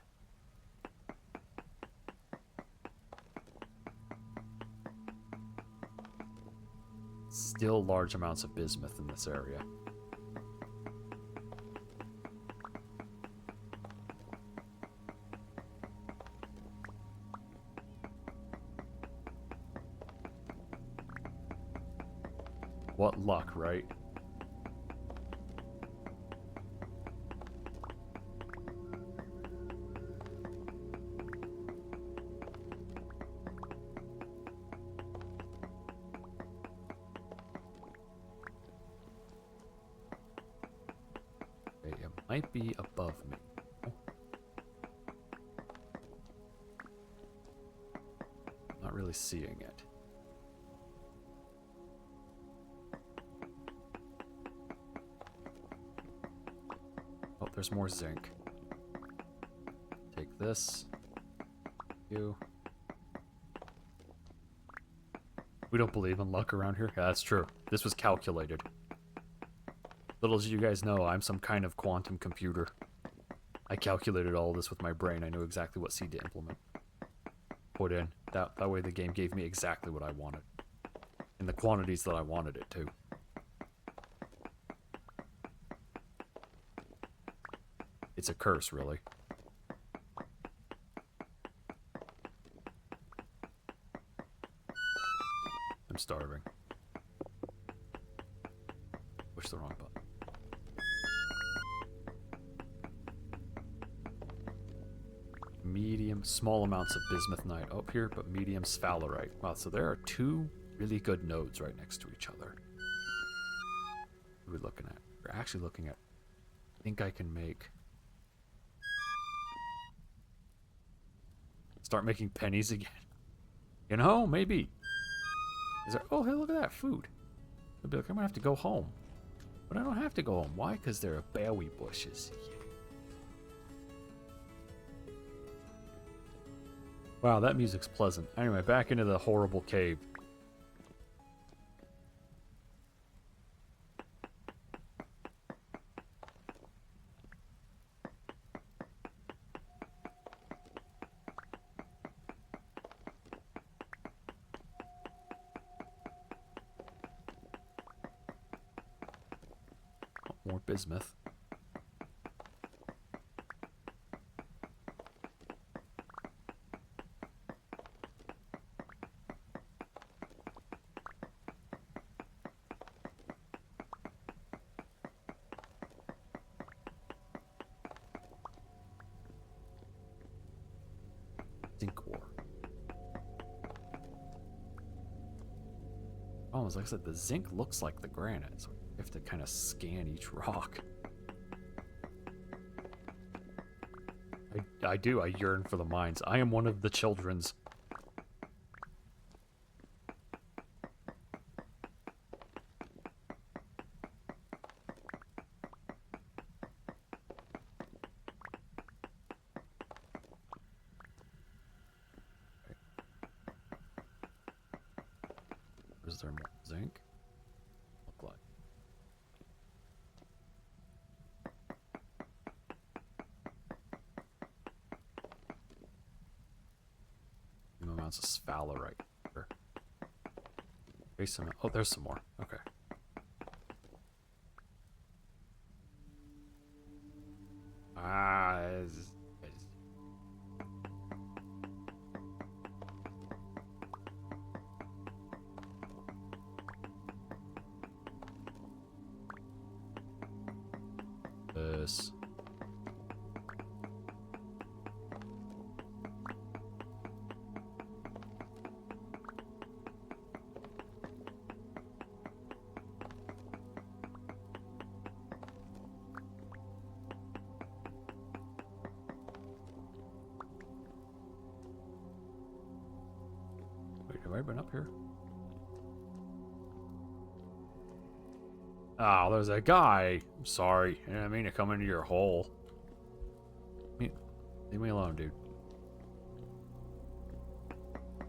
Still large amounts of bismuth in this area. What luck, right? Okay, it might be above me. Oh. Not really seeing it. Oh, there's more zinc. Take this. You. We don't believe in luck around here. Yeah, that's true. This was calculated. Little as you guys know, I'm some kind of quantum computer. I calculated all this with my brain. I knew exactly what seed to implement. Put in. That way the game gave me exactly what I wanted. In the quantities that I wanted it to. It's a curse, really. I'm starving. Push the wrong button. Medium, small amounts of bismuthnite up here, but medium sphalerite. Wow, so there are two really good nodes right next to each other. What are we looking at? We're actually looking at... I think I can make... Start making pennies again. You know, maybe. Is there... Oh, hey, look at that, food. I'll be like, I'm gonna have to go home. But I don't have to go home. Why? Because there are berry bushes. Yeah. Wow, that music's pleasant. Anyway, back into the horrible cave. Oh, more bismuth. Zinc ore. Oh, as like I said, the zinc looks like the granite, so you have to kind of scan each rock. I do. I yearn for the mines. I am one of the children's. Is there more zinc? Look like. Amounts of sphalerite. Sure. Oh, there's some more. Okay. Ah, this. Wait, have I been up here? Oh, there's a guy. I'm sorry. I didn't mean to come into your hole. Leave me alone, dude.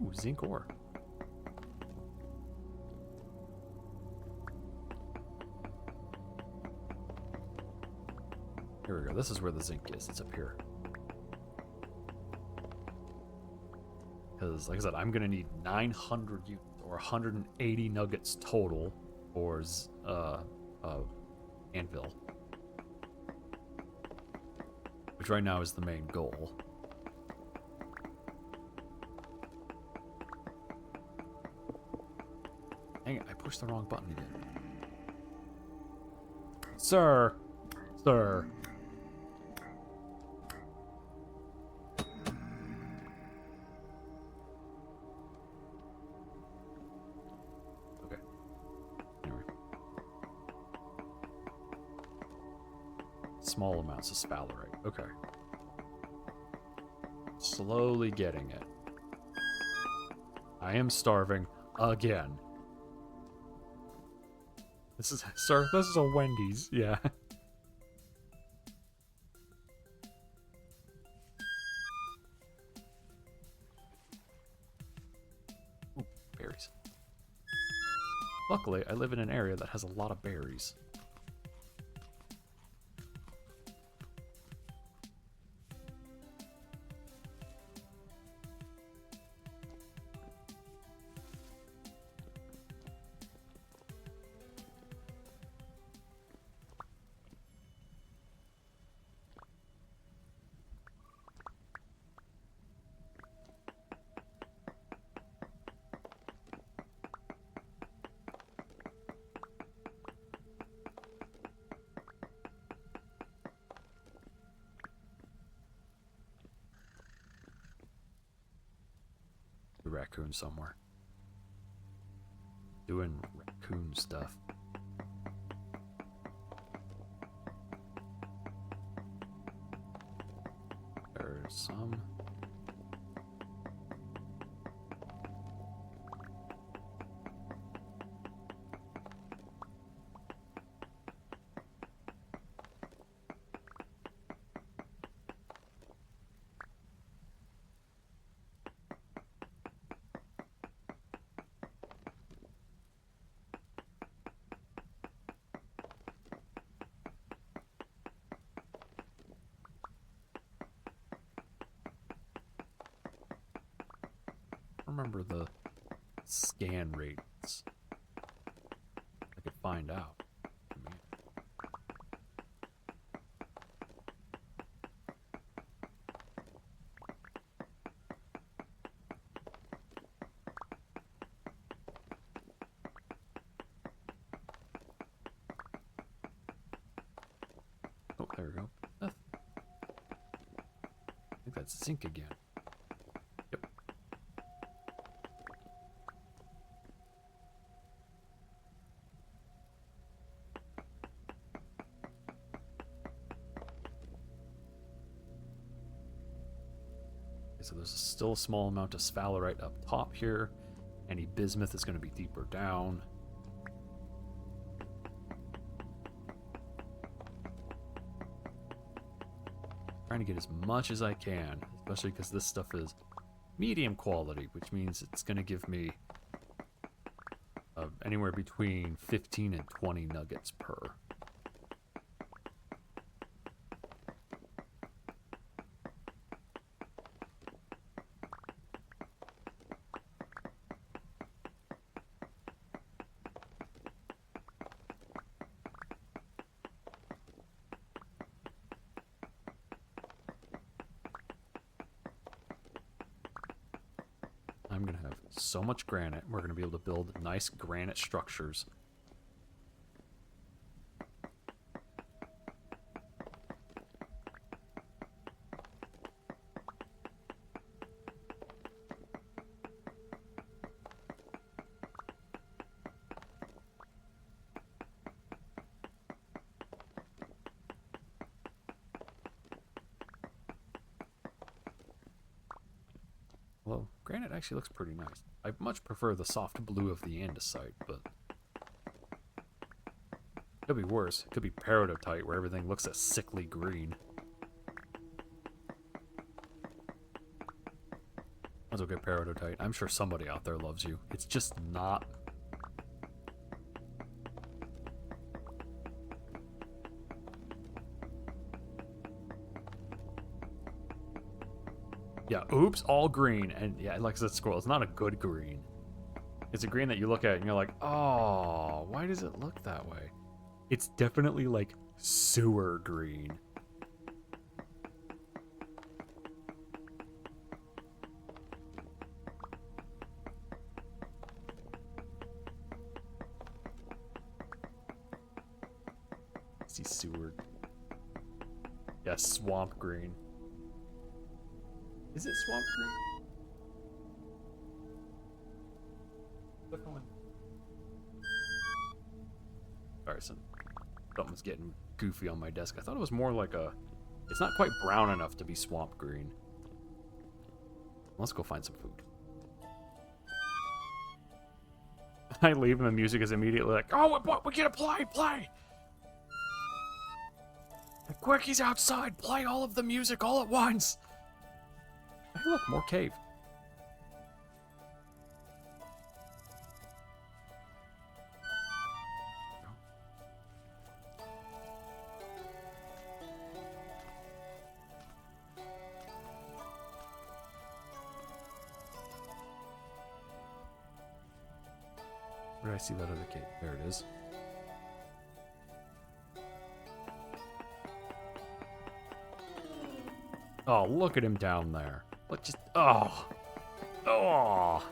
Ooh, zinc ore. Here we go. This is where the zinc is. It's up here. Because, like I said, I'm going to need 900 or 180 nuggets total for anvil. Which right now is the main goal. Dang it, I pushed the wrong button again. Sir! Sir! Okay. Anyway. Small amounts of sphalerite. Okay. Slowly getting it. I am starving again. This is, sir, this is a Wendy's. Yeah. Ooh, berries. Luckily, I live in an area that has a lot of berries. The raccoon somewhere. Doing raccoon stuff. There's some. Remember the scan rates. I could find out. Oh, there we go. I think that's zinc again. Yep. So there's still a small amount of sphalerite up top here. Any bismuth is going to be deeper down. Trying to get as much as I can, especially because this stuff is medium quality, which means it's going to give me anywhere between 15 and 20 nuggets per. I'm going to have so much granite, we're going to be able to build nice granite structures. Well, granite actually looks pretty nice. I much prefer the soft blue of the andesite, but Could be worse. It could be peridotite, where everything looks a sickly green. That's okay, peridotite. I'm sure somebody out there loves you. It's just not... Yeah, oops, all green. And yeah, like I said, squirrel, it's not a good green. It's a green that you look at and you're like, oh, why does it look that way? It's definitely like sewer green. See sewer. Yeah, swamp green. Is it swamp green? Sorry, something's getting goofy on my desk. I thought it was more like a... It's not quite brown enough to be swamp green. Let's go find some food. I leave and the music is immediately like, oh, we gotta play! Quick, he's outside! Play all of the music all at once! Hey, look, more cave. Where did I see that other cave? There it is. Oh, look at him down there. Look, just... Oh! Oh!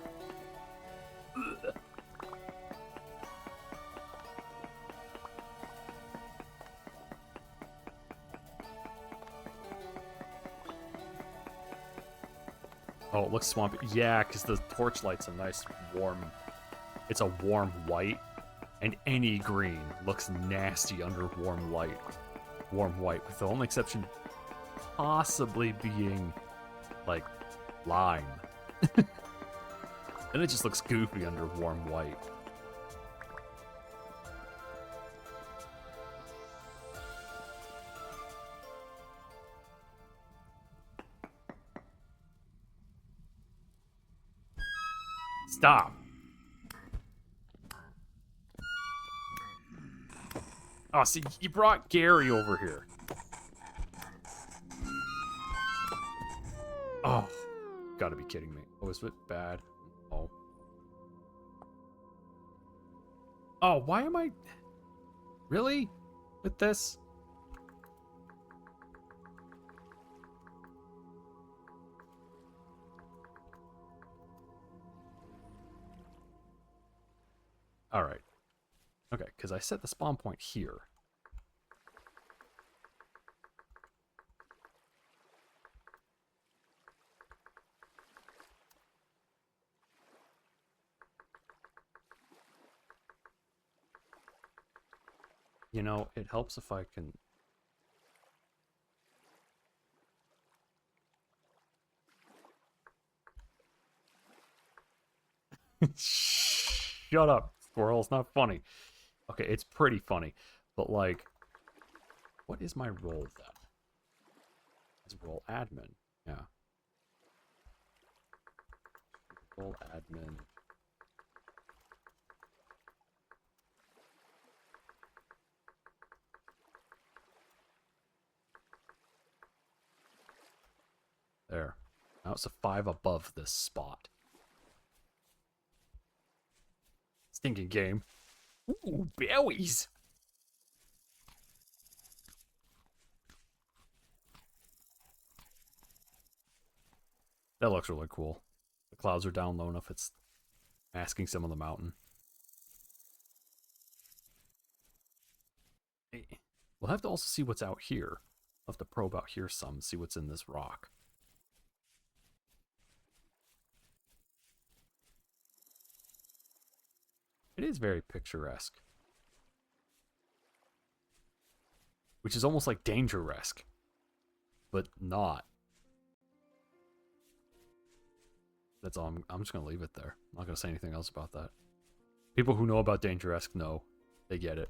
Ugh. Oh, it looks swampy. Yeah, because the torchlight's a nice warm... It's a warm white, and any green looks nasty under warm light. Warm white, with the only exception possibly being, like, lime. And it just looks goofy under warm white. Stop. Oh, see, you brought Gary over here. Oh, gotta be kidding me. Oh, is it bad? Oh. Oh, why am I... Really? With this? Alright. Okay, because I set the spawn point here. You know, it helps if I can... Shut up, squirrel. It's not funny. Okay, it's pretty funny. But, like, what is my role, then? It's role admin. Yeah. Role admin. There. Now it's a 5 above this spot. Stinking game. Ooh, berries! That looks really cool. The clouds are down low enough, it's masking some of the mountain. We'll have to also see what's out here. We'll have to probe out here some, see what's in this rock. It is very picturesque. Which is almost like danger-esque. But not. That's all. I'm just going to leave it there. I'm not going to say anything else about that. People who know about danger-esque know. They get it.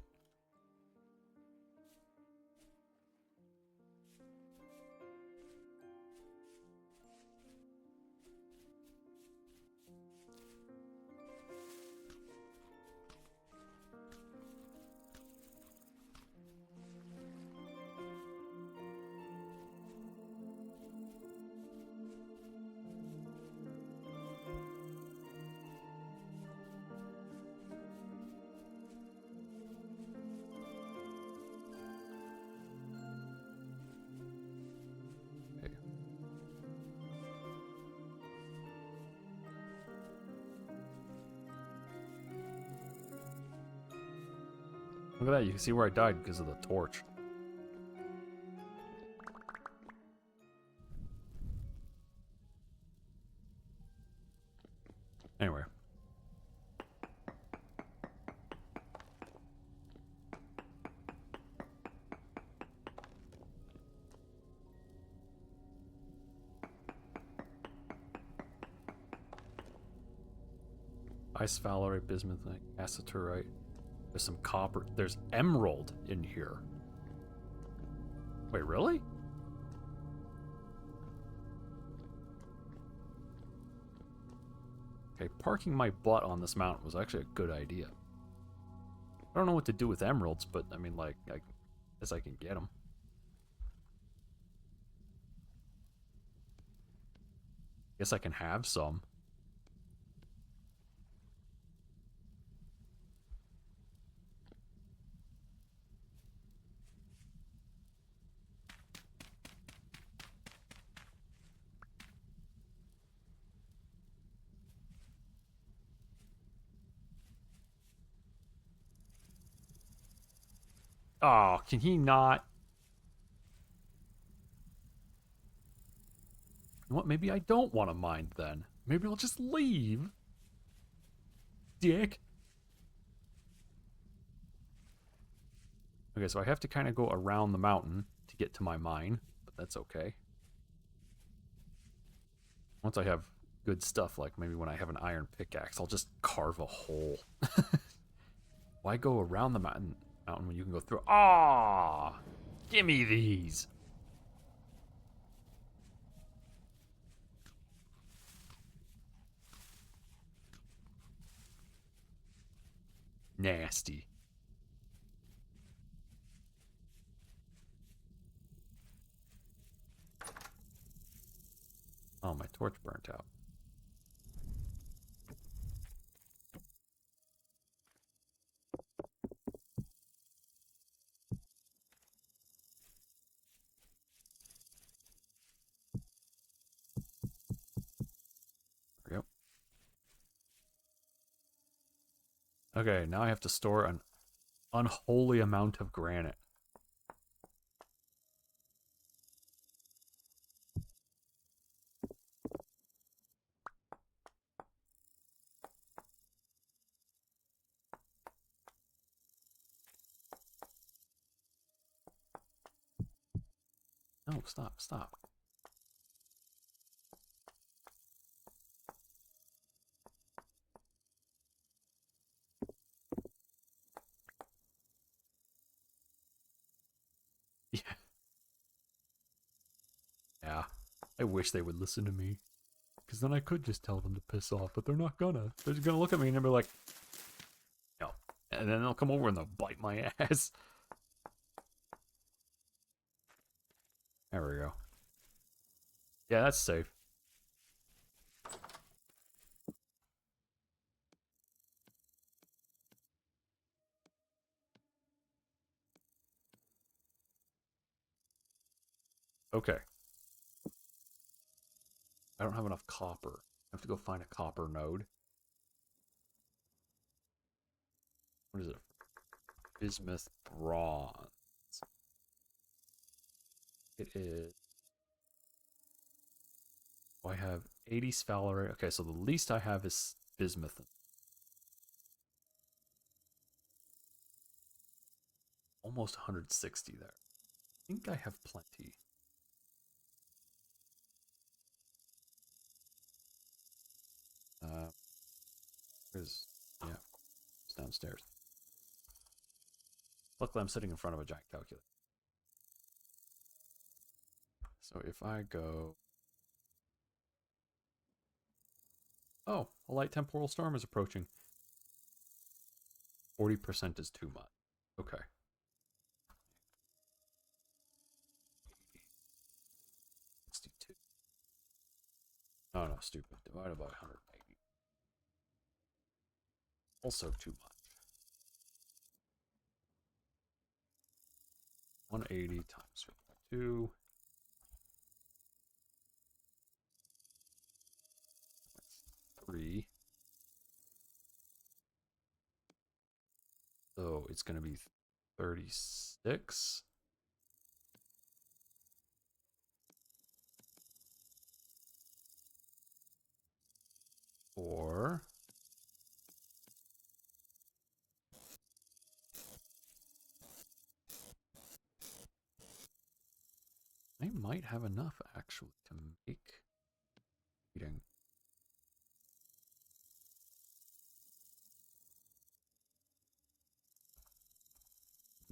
Look at that, you can see where I died because of the torch. Anyway. Ice Valerite, bismuth, aceturite. There's some copper. There's emerald in here. Wait, really? Okay, parking my butt on this mountain was actually a good idea. I don't know what to do with emeralds, but I mean, like, I guess I can get them. Guess I can have some. Oh, can he not? You know what? Maybe I don't want to mine then. Maybe I'll just leave. Dick. Okay, so I have to kind of go around the mountain to get to my mine, but that's okay. Once I have good stuff, like maybe when I have an iron pickaxe, I'll just carve a hole. Why go around the mountain when you can go through? Ah, give me these. Nasty. Oh, my torch burnt out. There we go. Okay, now I have to store an unholy amount of granite. No, stop, stop. Yeah. Yeah. I wish they would listen to me. Because then I could just tell them to piss off, but they're not gonna. They're just gonna look at me and they'll be like, no. And then they'll come over and they'll bite my ass. There we go. Yeah, that's safe. Okay. I don't have enough copper. I have to go find a copper node. What is it? Bismuth bronze. It is. Oh, I have 80 sphalerite. Okay, so the least I have is bismuth. Almost 160 there. I think I have plenty. Yeah, it's downstairs. Luckily, I'm sitting in front of a giant calculator. So if I go... Oh, a light temporal storm is approaching. 40% is too much. Okay. 62. Oh no, stupid. Divided by 180. Also too much. 180 times 2. That's 3. So it's going to be 36. Or I might have enough actually to make eating.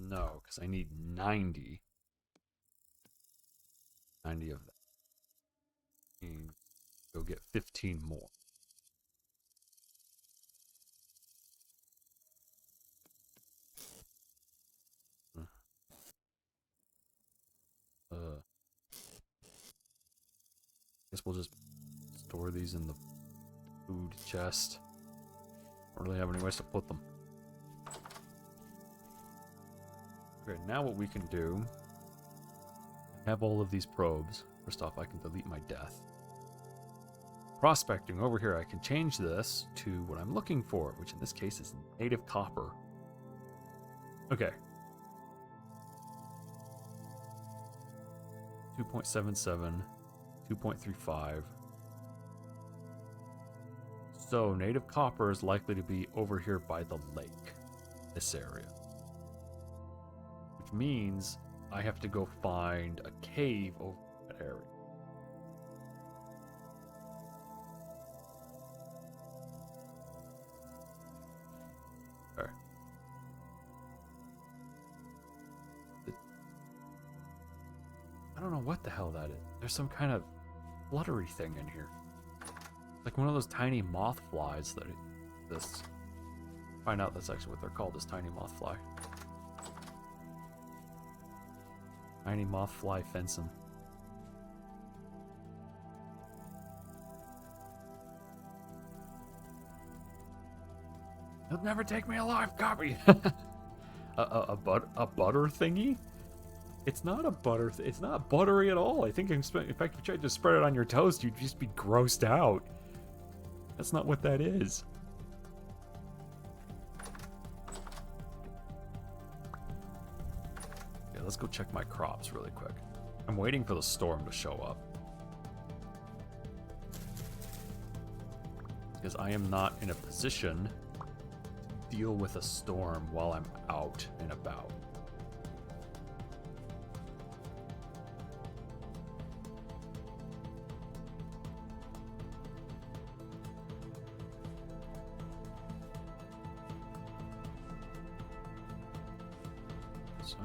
No, because I need 90. 90 of that. And go get 15 more. Guess we'll just store these in the food chest. Don't really have any ways to put them. Okay, now what we can do, I have all of these probes. First off, I can delete my death. Prospecting over here, I can change this to what I'm looking for, which in this case is native copper. Okay. 2.77, 2.35. So native copper is likely to be over here by the lake, this area. Which means I have to go find a cave over that area. Okay. I don't know what the hell that is. There's some kind of fluttery thing in here. Like one of those tiny moth flies that this. Find out that's actually what they're called, this tiny moth fly. Tiny moth fly fencing. You'll never take me alive, copy. a butter thingy? It's not a butter. It's not buttery at all. I think in fact, if you tried to spread it on your toast, you'd just be grossed out. That's not what that is. Yeah, let's go check my crops really quick. I'm waiting for the storm to show up. Because I am not in a position to deal with a storm while I'm out and about.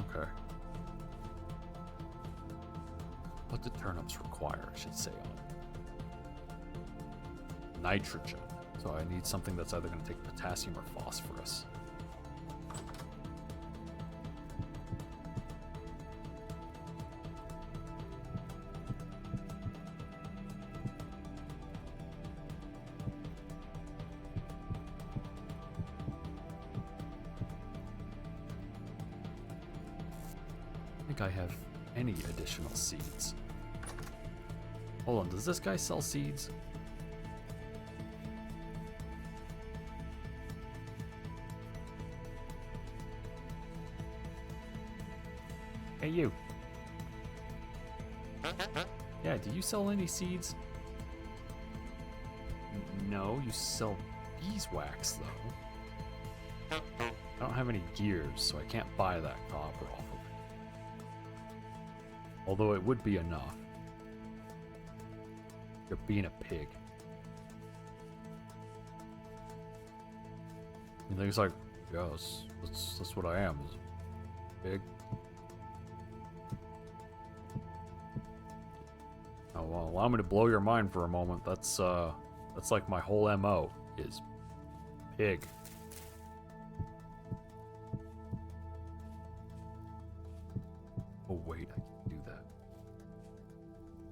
Okay. What do turnips require, I should say, on nitrogen. So I need something that's either going to take potassium or phosphorus. I have any additional seeds. Hold on, does this guy sell seeds? Hey, you. Yeah, do you sell any seeds? No, you sell beeswax, though. I don't have any gears, so I can't buy that copper off of it. Although it would be enough. You're being a pig. And he's like, yes, that's what I am, is a pig. Oh, well, allow me to blow your mind for a moment. That's like my whole MO is pig. Oh wait, I can do that.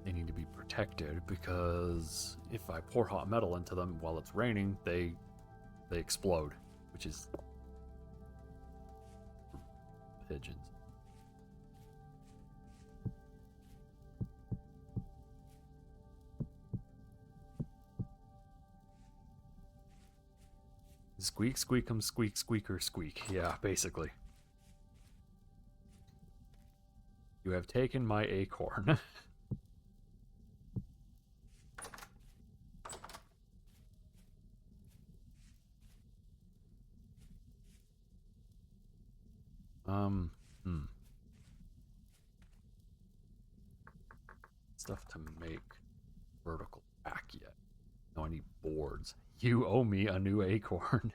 They need to be protected because if I pour hot metal into them while it's raining, they explode, which is pigeons. Squeak, squeakum, squeak, squeaker, squeak. Yeah, basically. You have taken my acorn. Hmm. Stuff to make vertical back yet. No, I need boards. You owe me a new acorn.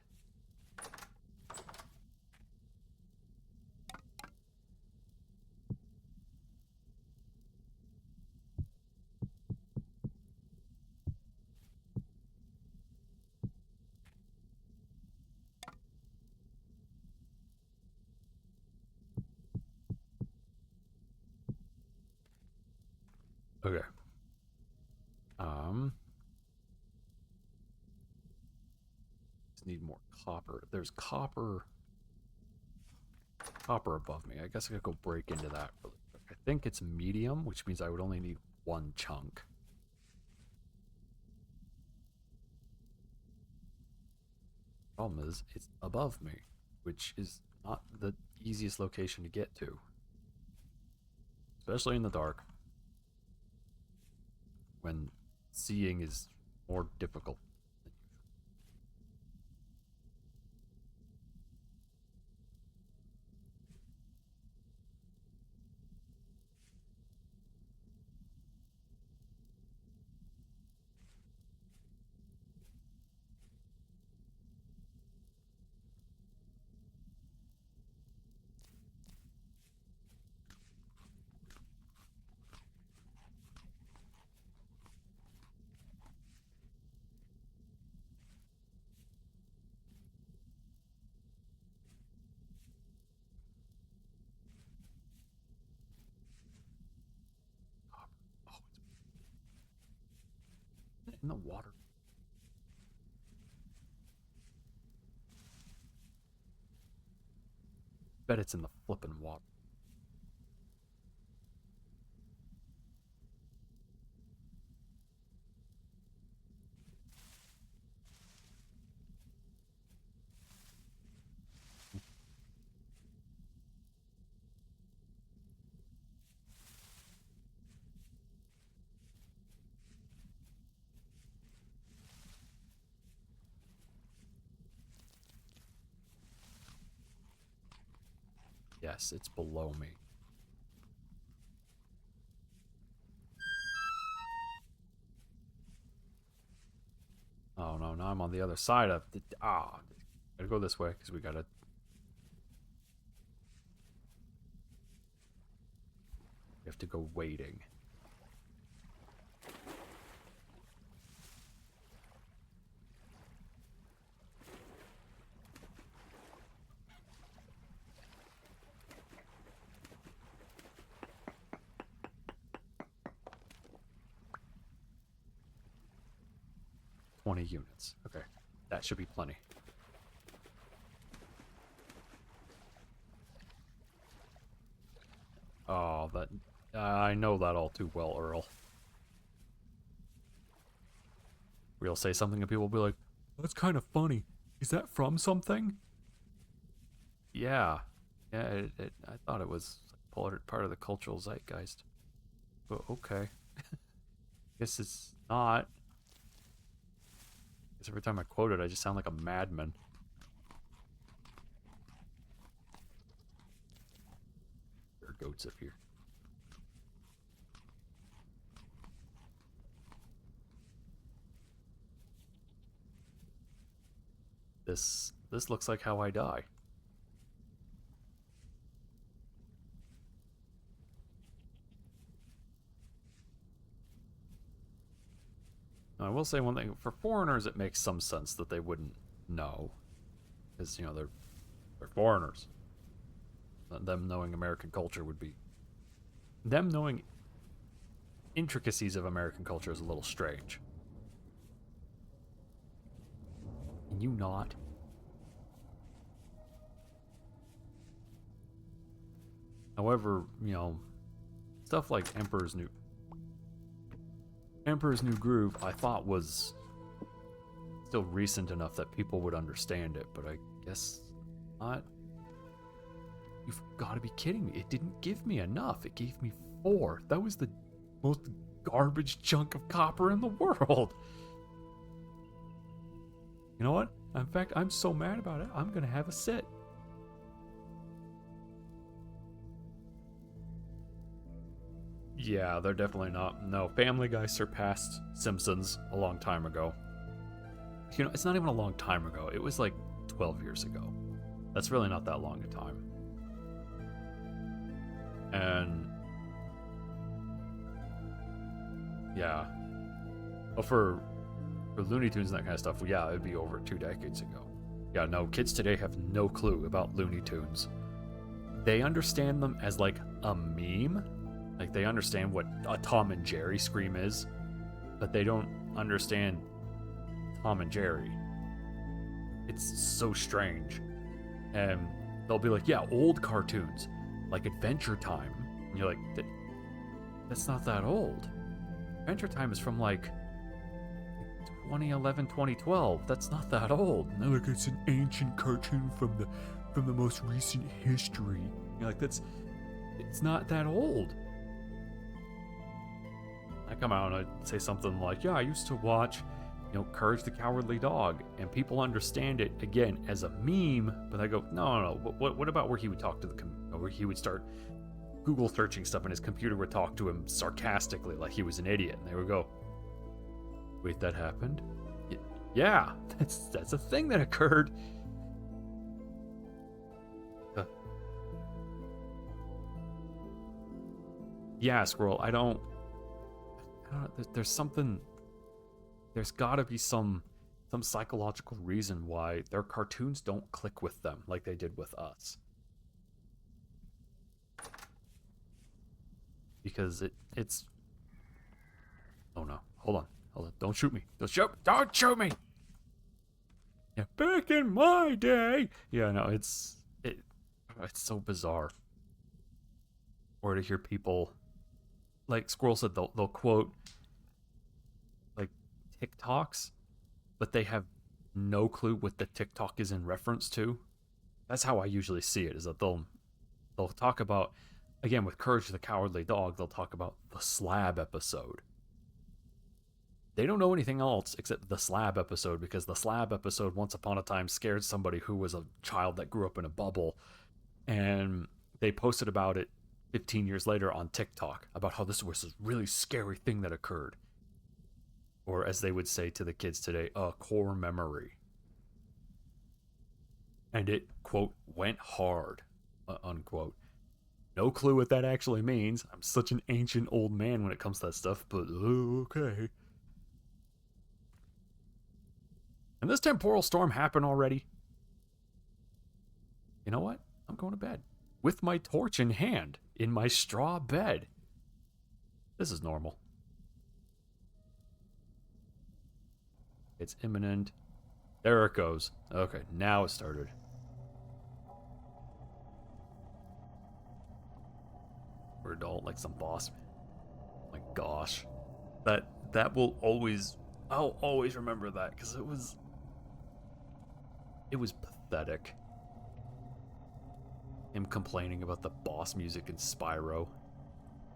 Okay. Just need more copper. There's copper above me. I guess I could go break into that really quick. I think it's medium, which means I would only need one chunk. Problem is, it's above me, which is not the easiest location to get to. Especially in the dark. When seeing is more difficult. Oh, it's in the water. Bet it's in the flippin' water. Yes, it's below me. Oh no, now I'm on the other side of the... Gotta go this way, because we gotta... We have to go waiting. Units. Okay, that should be plenty. Oh, that... I know that all too well, Earl. We'll say something and people will be like, that's kind of funny. Is that from something? Yeah. Yeah, I thought it was part of the cultural zeitgeist. But okay. Guess it's not. Guess every time I quote it, I just sound like a madman. There are goats up here. This looks like how I die. I will say one thing. For foreigners, it makes some sense that they wouldn't know. Because, you know, they're foreigners. Them knowing American culture would be... Them knowing intricacies of American culture is a little strange. Can you not? However, you know, stuff like Emperor's New Groove, I thought was still recent enough that people would understand it, but I guess not. You've got to be kidding me. It didn't give me enough. It gave me 4. That was the most garbage chunk of copper in the world. You know what? In fact, I'm so mad about it, I'm going to have a sit. Yeah, they're definitely not. No, Family Guy surpassed Simpsons a long time ago. You know, it's not even a long time ago. It was like 12 years ago. That's really not that long a time. And yeah. But for Looney Tunes and that kind of stuff, well, yeah, it'd be over 2 decades ago. Yeah, no, kids today have no clue about Looney Tunes. They understand them as like a meme. Like they understand what a Tom and Jerry scream is, but they don't understand Tom and Jerry. It's so strange. And they'll be like, yeah, old cartoons, like Adventure Time. And you're like, that's not that old. Adventure Time is from like 2011, 2012. That's not that old. No, like it's an ancient cartoon from the most recent history. You're like, it's not that old. I come out and I say something like, yeah, I used to watch, you know, Courage the Cowardly Dog, and people understand it again as a meme, but I go, no. What about where he would talk to where he would start Google searching stuff and his computer would talk to him sarcastically like he was an idiot, and they would go, wait, that happened? Yeah, that's a thing that occurred. Yeah, Squirrel, I don't know, there's something, there's gotta be some psychological reason why their cartoons don't click with them like they did with us. Because it's... Oh no, hold on, don't shoot me. Don't shoot me! Yeah, back in my day! Yeah, no, it's so bizarre. Or to hear people... Like Squirrel said, they'll quote like TikToks, but they have no clue what the TikTok is in reference to. That's how I usually see it, is that they'll talk about, again, with Courage the Cowardly Dog, they'll talk about the slab episode. They don't know anything else except the slab episode, because the slab episode once upon a time scared somebody who was a child that grew up in a bubble, and they posted about it 15 years later on TikTok about how this was a really scary thing that occurred. Or as they would say to the kids today, a core memory. And it, quote, went hard, unquote. No clue what that actually means. I'm such an ancient old man when it comes to that stuff, but okay. And this temporal storm happened already. You know what? I'm going to bed. With my torch in hand, in my straw bed. This is normal. It's imminent. There it goes. Okay, now it started. Or adult, like some boss. My gosh. That will always... I'll always remember that, because it was pathetic. Him complaining about the boss music in Spyro.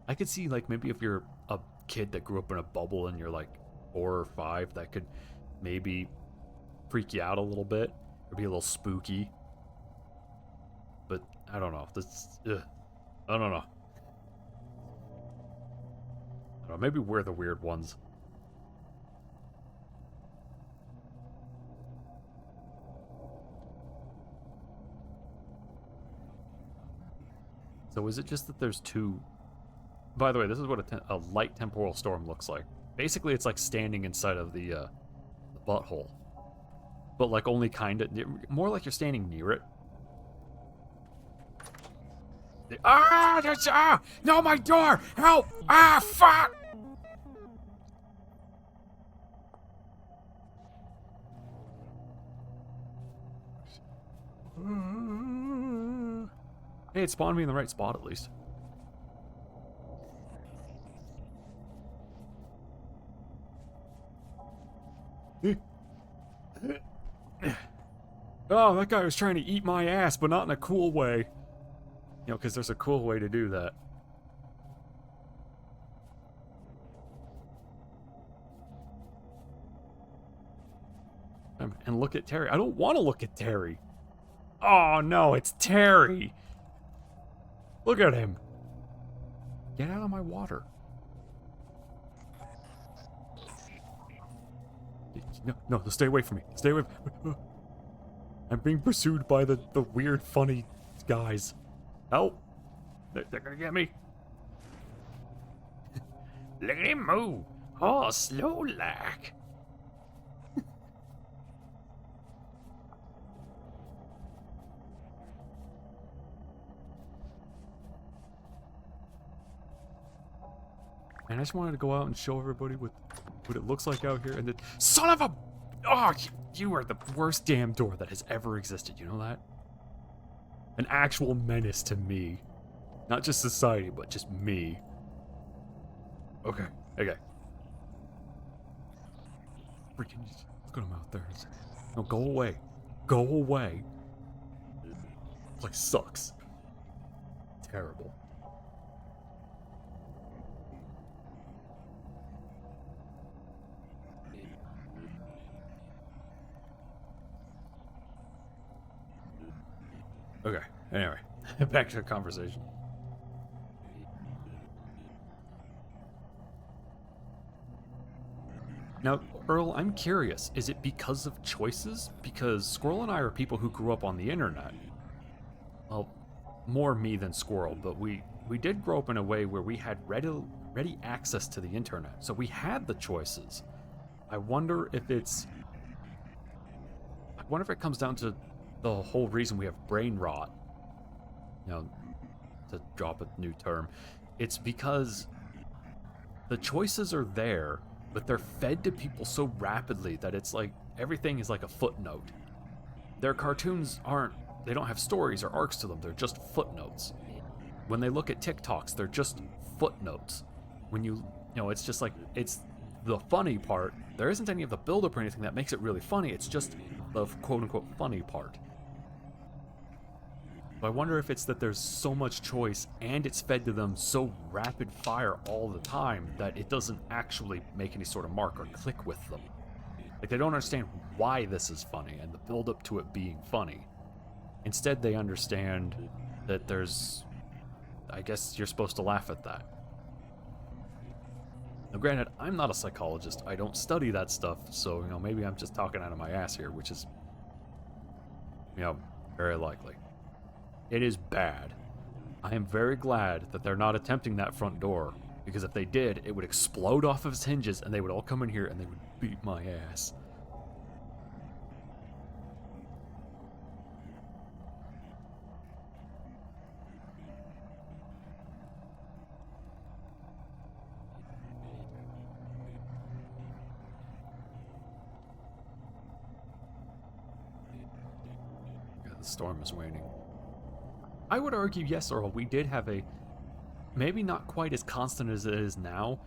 I could see, like, maybe if you're a kid that grew up in a bubble and you're like 4 or 5, that could maybe freak you out a little bit or be a little spooky. But I don't know. I don't know. Maybe we're the weird ones. So is it just that there's 2... By the way, this is what a light temporal storm looks like. Basically, it's like standing inside of the butthole. But like only kind of... More like you're standing near it. No, my door! Help! Fuck! Hey, it spawned me in the right spot at least. Oh, that guy was trying to eat my ass, but not in a cool way. You know, because there's a cool way to do that. And look at Terry. I don't want to look at Terry. Oh, no, it's Terry. Look at him. Get out of my water. No, stay away from me. Stay away. I'm being pursued by the weird, funny guys. Help. They're gonna get me. Look at him move. Oh, slow like. And I just wanted to go out and show everybody what it looks like out here. And then, son of a... Oh, you are the worst damn door that has ever existed. You know that? An actual menace to me. Not just society, but just me. Okay. Freaking... Look at him out there. No, go away. Go away. This place sucks. Terrible. Okay, anyway, back to the conversation. Now, Earl, I'm curious, is it because of choices? Because Squirrel and I are people who grew up on the internet. Well, more me than Squirrel, but we did grow up in a way where we had ready access to the internet, so we had the choices. I wonder if it comes down to the whole reason we have brain rot, you know, to drop a new term. It's because the choices are there, but they're fed to people so rapidly that it's like everything is like a footnote. Their cartoons they don't have stories or arcs to them, they're just footnotes. When they look at TikToks, they're just footnotes. When you know, it's just like, it's the funny part. There isn't any of the build-up or anything that makes it really funny, it's just the quote-unquote funny part. I wonder if it's that there's so much choice and it's fed to them so rapid fire all the time that it doesn't actually make any sort of mark or click with them. Like, they don't understand why this is funny and the build up to it being funny. Instead, they understand that I guess you're supposed to laugh at that. Now, granted, I'm not a psychologist. I don't study that stuff, so, you know, maybe I'm just talking out of my ass here, which is, you know, very likely. It is bad. I am very glad that they're not attempting that front door, because if they did, it would explode off of its hinges and they would all come in here and they would beat my ass. God, the storm is waning. I would argue, yes, Earl, we did have maybe not quite as constant as it is now,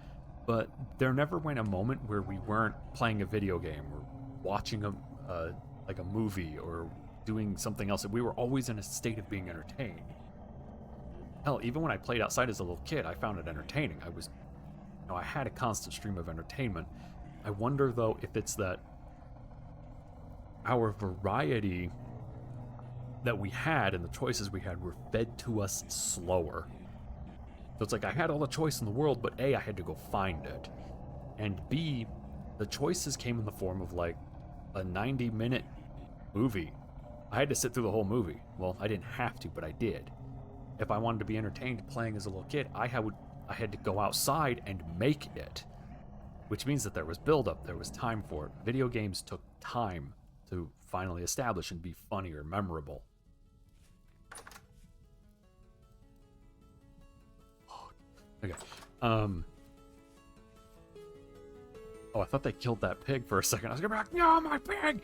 but there never went a moment where we weren't playing a video game or watching like a movie or doing something else. We were always in a state of being entertained. Hell, even when I played outside as a little kid, I found it entertaining. I had a constant stream of entertainment. I wonder, though, if it's that our variety that we had and the choices we had were fed to us slower. So it's like I had all the choice in the world, but A, I had to go find it. And B, the choices came in the form of like a 90-minute movie. I had to sit through the whole movie. Well, I didn't have to, but I did. If I wanted to be entertained playing as a little kid, I had to go outside and make it. Which means that there was build-up, there was time for it. Video games took time to finally establish and be funny or memorable. Okay. Oh, I thought they killed that pig for a second. I was gonna be like, no, my pig!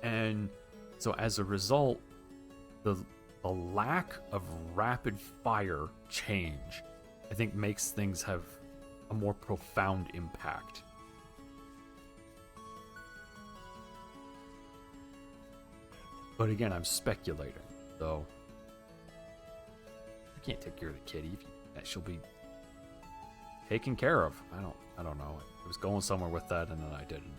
And so as a result, the lack of rapid fire change, I think, makes things have a more profound impact. But again, I'm speculating, so You can't take care of the kitty. That she'll be taken care of. I don't know. I was going somewhere with that, and then I didn't.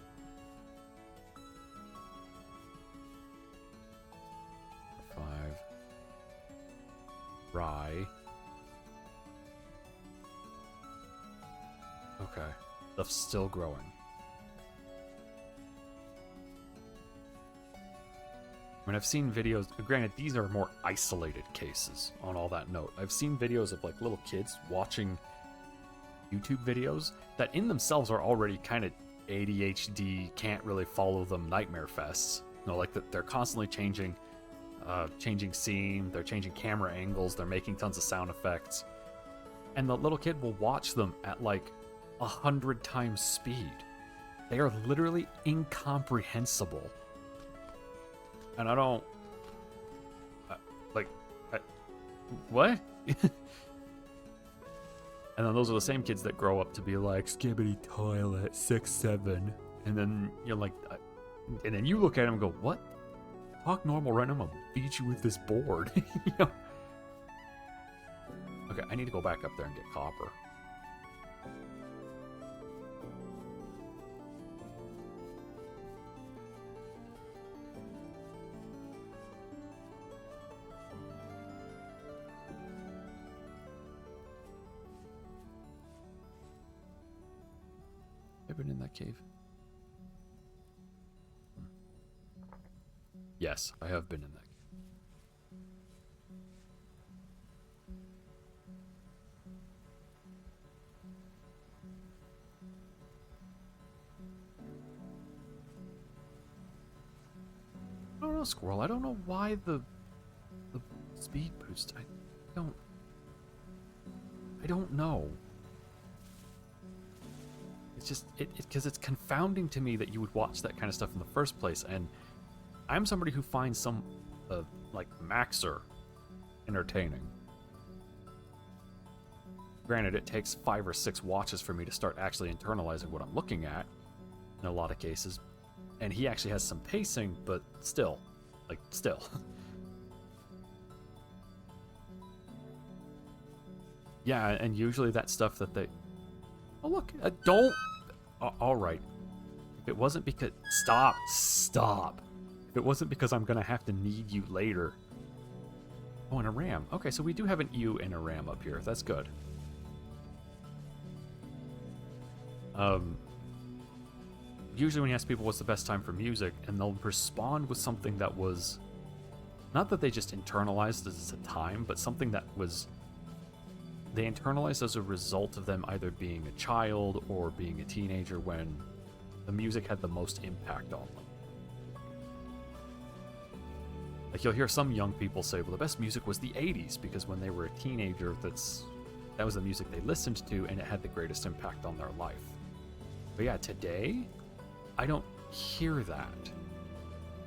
Five. Rye. Okay. Stuff's still growing. I mean, I've seen videos, granted, these are more isolated cases on all that note. I've seen videos of, like, little kids watching YouTube videos that in themselves are already kind of ADHD, can't really follow them nightmare fests. You know, like, they're constantly changing scene, they're changing camera angles, they're making tons of sound effects. And the little kid will watch them at, like, 100 times speed. They are literally incomprehensible. And I don't... what? And then those are the same kids that grow up to be like, skibbity toilet, 6'7". And then you're like... and then you look at him and go, what? Talk normal right now, I'm gonna beat you with this board. You know? Okay, I need to go back up there and get copper. Been in that cave? Yes, I have been in that cave. I don't know, Squirrel. I don't know why the speed boost. I don't know. It's just, because it's confounding to me that you would watch that kind of stuff in the first place, and I'm somebody who finds some, like, Maxer entertaining. Granted, it takes 5 or 6 watches for me to start actually internalizing what I'm looking at, in a lot of cases, and he actually has some pacing, but still, still. Yeah, and usually that stuff that they... Oh, look, don't... all right. If it wasn't because... Stop. If it wasn't because I'm going to have to need you later. Oh, and a ram. Okay, so we do have an ewe and a ram up here. That's good. Usually when you ask people what's the best time for music, and they'll respond with something that was... Not that they just internalized as a time, but something that was... They internalized as a result of them either being a child or being a teenager when the music had the most impact on them. Like, you'll hear some young people say, well, the best music was the 80s, because when they were a teenager, that was the music they listened to, and it had the greatest impact on their life. But yeah, today, I don't hear that.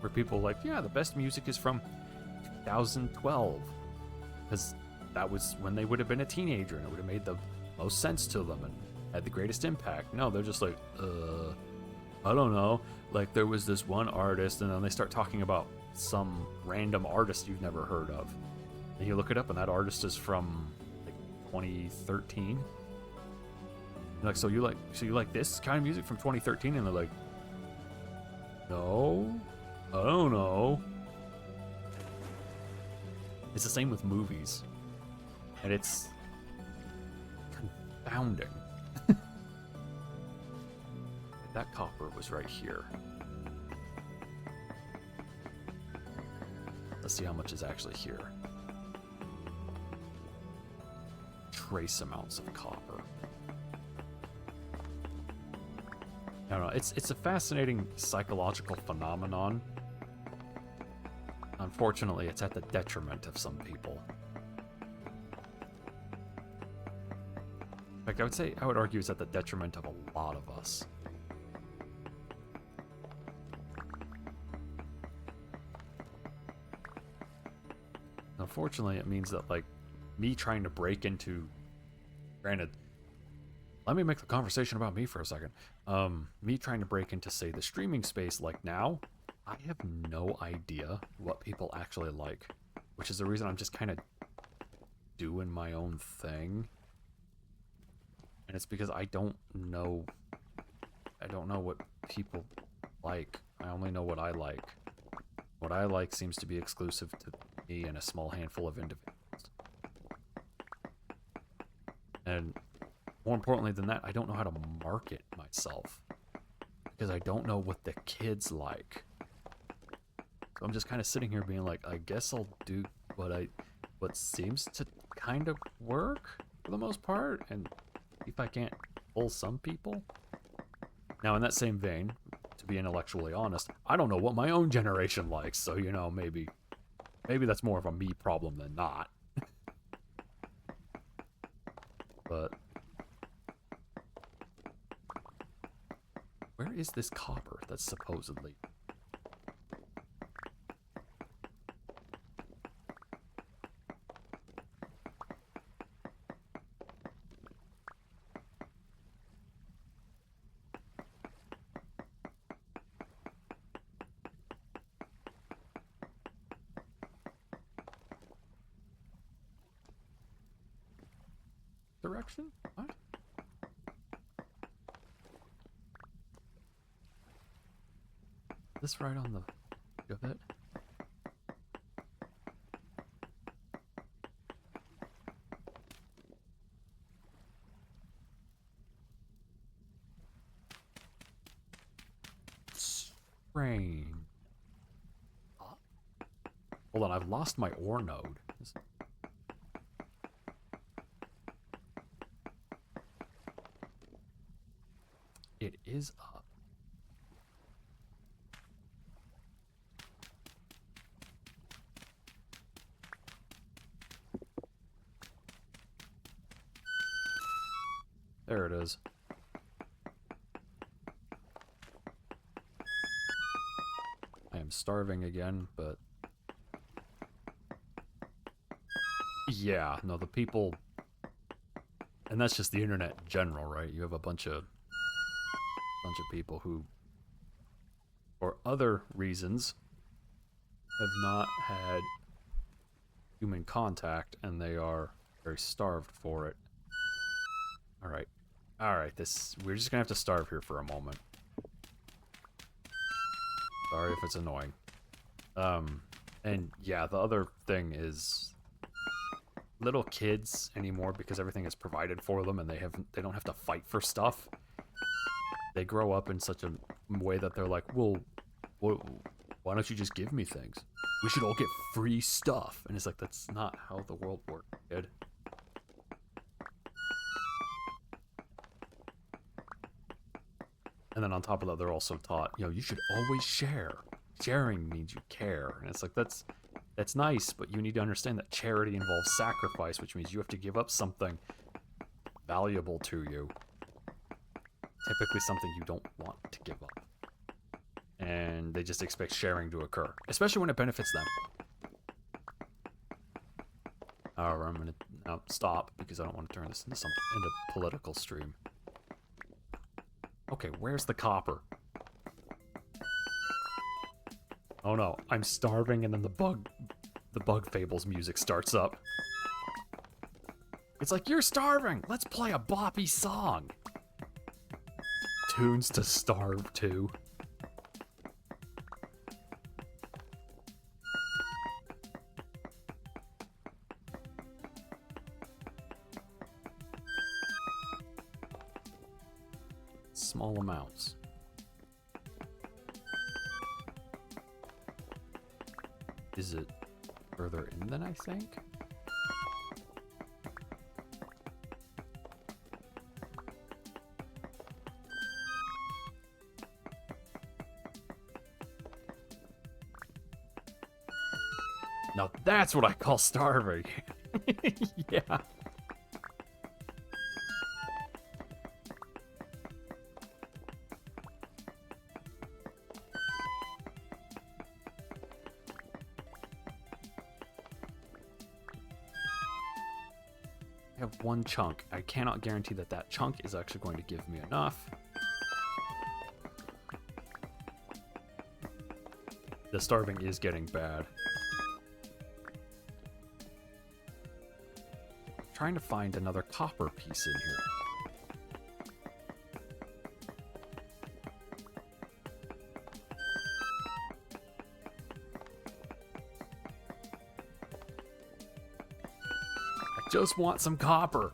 Where people are like, yeah, the best music is from 2012. Because that was when they would have been a teenager, and it would have made the most sense to them and had the greatest impact. No, they're just like, I don't know. Like, there was this one artist, and then they start talking about some random artist you've never heard of. And you look it up, and that artist is from, like, 2013. You're like, so you like this kind of music from 2013? And they're like, no, I don't know. It's the same with movies. And it's confounding. That copper was right here. Let's see how much is actually here. Trace amounts of copper. I don't know. It's a fascinating psychological phenomenon. Unfortunately, it's at the detriment of some people. In fact, I would argue it's at the detriment of a lot of us. Unfortunately, it means that, like, me trying to break into... Granted, let me make the conversation about me for a second. Me trying to break into, say, the streaming space, like now, I have no idea what people actually like. Which is the reason I'm just kind of doing my own thing. And it's because I don't know what people like. I only know what I like. What I like seems to be exclusive to me and a small handful of individuals. And more importantly than that, I don't know how to market myself. Because I don't know what the kids like. So I'm just kind of sitting here being like, I guess I'll do what seems to kind of work for the most part, and if I can't pull some people. Now, in that same vein, to be intellectually honest, I don't know what my own generation likes, so, you know, maybe that's more of a me problem than not. But where is this copper that's supposedly... direction? What? This right on the of it? Strange. Hold on, I've lost my ore node. It is up. There it is. I am starving again, but... yeah, no, the people... and that's just the internet in general, right? You have a bunch of people who, for other reasons, have not had human contact, and they are very starved for it. Alright. Alright, we're just gonna have to starve here for a moment. Sorry if it's annoying. And yeah, the other thing is little kids anymore, because everything is provided for them and they don't have to fight for stuff. They grow up in such a way that they're like, well, why don't you just give me things? We should all get free stuff. And it's like, that's not how the world works, kid. And then on top of that, they're also taught, you know, you should always share. Sharing means you care. And it's like, that's nice, but you need to understand that charity involves sacrifice, which means you have to give up something valuable to you. Typically something you don't want to give up. And they just expect sharing to occur, especially when it benefits them. However, I'm going to now stop because I don't want to turn this into political stream. Okay, where's the copper? Oh no, I'm starving and then the bug fables music starts up. It's like, you're starving! Let's play a boppy song! Tunes to starve to. Small amounts. Is it further in than I think? Now that's what I call starving. Yeah. I have one chunk. I cannot guarantee that that chunk is actually going to give me enough. The starving is getting bad. trying to find another copper piece in here. I just want some copper.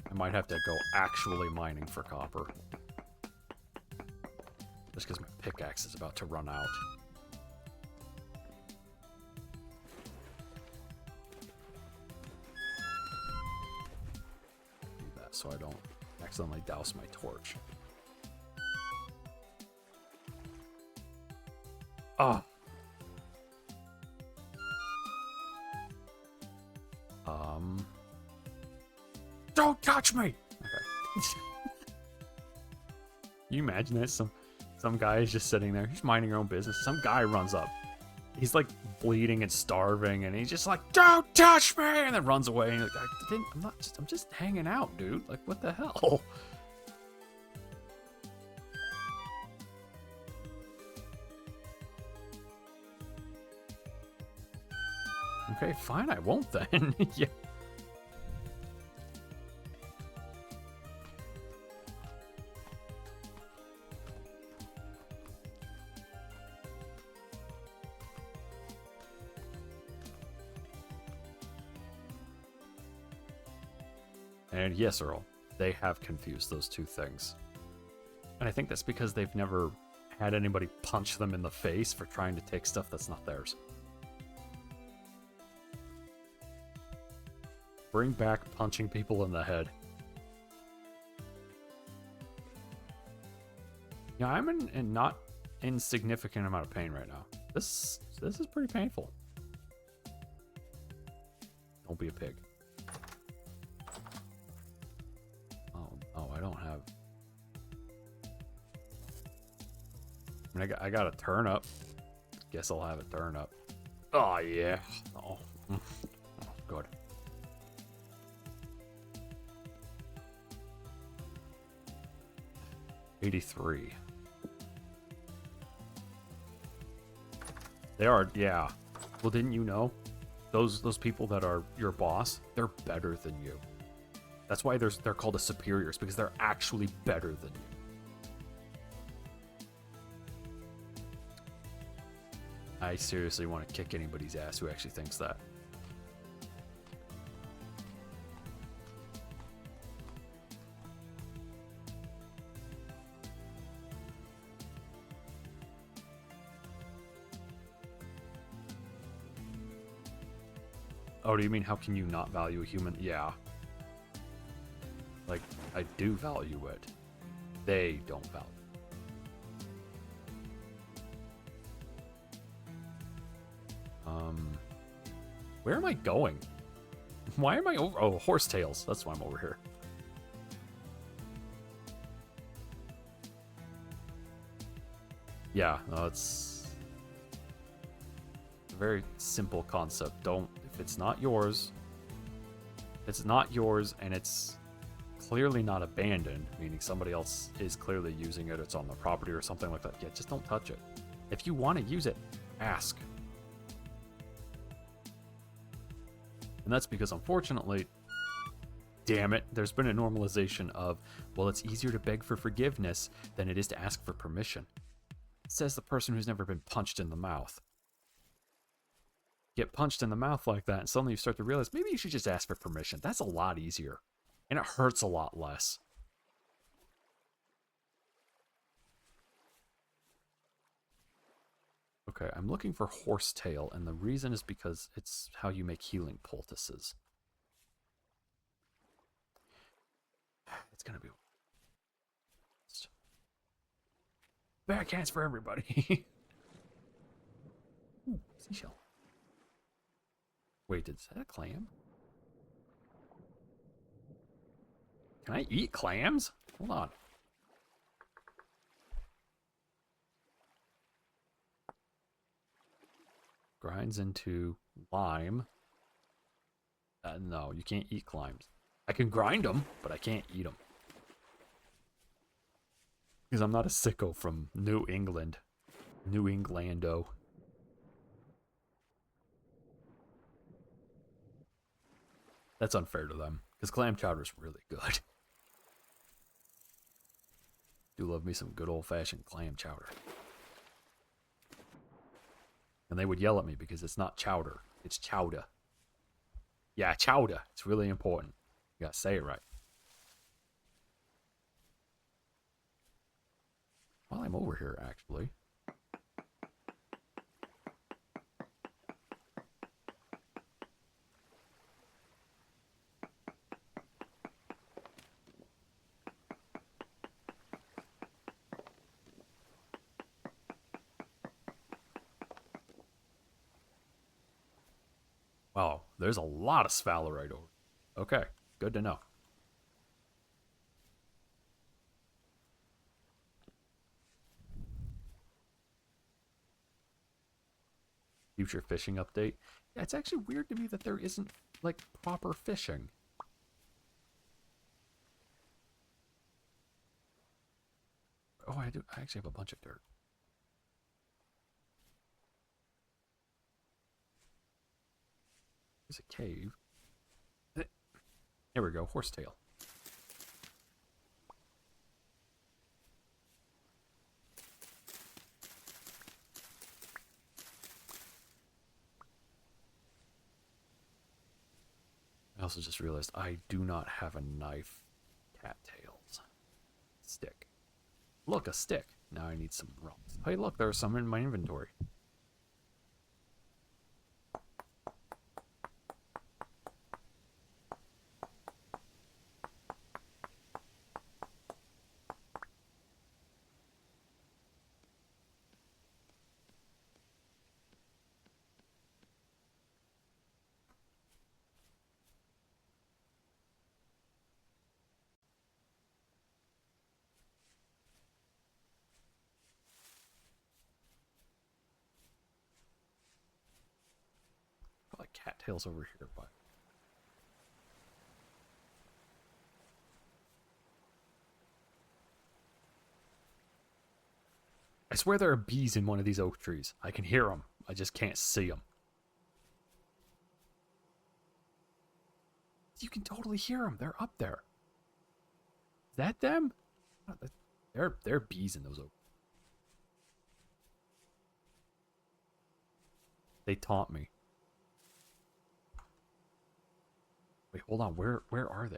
I might have to go actually mining for copper. Just because my pickaxe is about to run out. Do that so I don't accidentally douse my torch. Ah. Don't touch me! Okay. You imagine that? Some guy is just sitting there. He's minding his own business. Some guy runs up. He's like bleeding and starving, and he's just like, "Don't touch me!" And then runs away. And he's like, I'm just hanging out, dude. Like, what the hell? Okay, fine. I won't then. Yeah. And yes, Earl, they have confused those two things. And I think that's because they've never had anybody punch them in the face for trying to take stuff that's not theirs. Bring back punching people in the head. Yeah, I'm in not insignificant amount of pain right now. This is pretty painful. Don't be a pig. Oh, I don't have. I mean, I got a turnip. Guess I'll have a turnip. Oh yeah. Oh, good. $83. They are, yeah. Well, didn't you know? Those people that are your boss, they're better than you. That's why they're called the superiors, because they're actually better than you. I seriously want to kick anybody's ass who actually thinks that. Oh, do you mean how can you not value a human? Yeah. Like, I do value it. They don't value it. Where am I going? Why am I over? Oh, horsetails. That's why I'm over here. Yeah, no, it's a very simple concept. Don't, if it's not yours, and it's clearly not abandoned, meaning somebody else is clearly using it, it's on the property or something like that, yeah, just don't touch it. If you want to use it, ask. And that's because, unfortunately, damn it, there's been a normalization of, well, it's easier to beg for forgiveness than it is to ask for permission. Says the person who's never been punched in the mouth. Get punched in the mouth like that, and suddenly you start to realize, maybe you should just ask for permission. That's a lot easier. And it hurts a lot less. Okay, I'm looking for horsetail, and the reason is because it's how you make healing poultices. It's gonna be backhands for everybody. Ooh, seashell. Wait, is that a clam? Can I eat clams? Hold on. Grinds into lime. No, you can't eat clams. I can grind them, but I can't eat them. Because I'm not a sicko from New England. New Englando. That's unfair to them, because clam chowder is really good. Do love me some good old-fashioned clam chowder. And they would yell at me because it's not chowder, it's chowder. Yeah, chowder. It's really important. You gotta say it right. While I'm over here, actually. Wow, there's a lot of sphalerite over. Okay, good to know. Future fishing update. Yeah, it's actually weird to me that there isn't, like, proper fishing. Oh, I do. I actually have a bunch of dirt. There's a cave. Here we go, horsetail. I also just realized I do not have a knife. Cattails. Stick. Look, a stick. Now I need some rocks. Hey, look, there are some in my inventory. Probably cattails over here, but I swear there are bees in one of these oak trees. I can hear them. I just can't see them. You can totally hear them. They're up there. Is that them? They're bees in those oak. They taunt me. Wait, hold on. Where are they?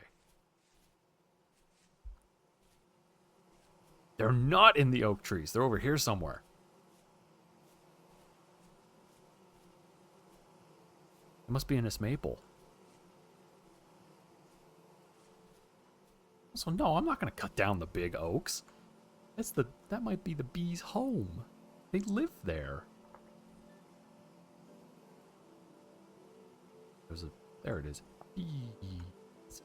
They're not in the oak trees. They're over here somewhere. It must be in this maple. So no, I'm not going to cut down the big oaks. That might be the bees' home. They live there. There it is. Bees.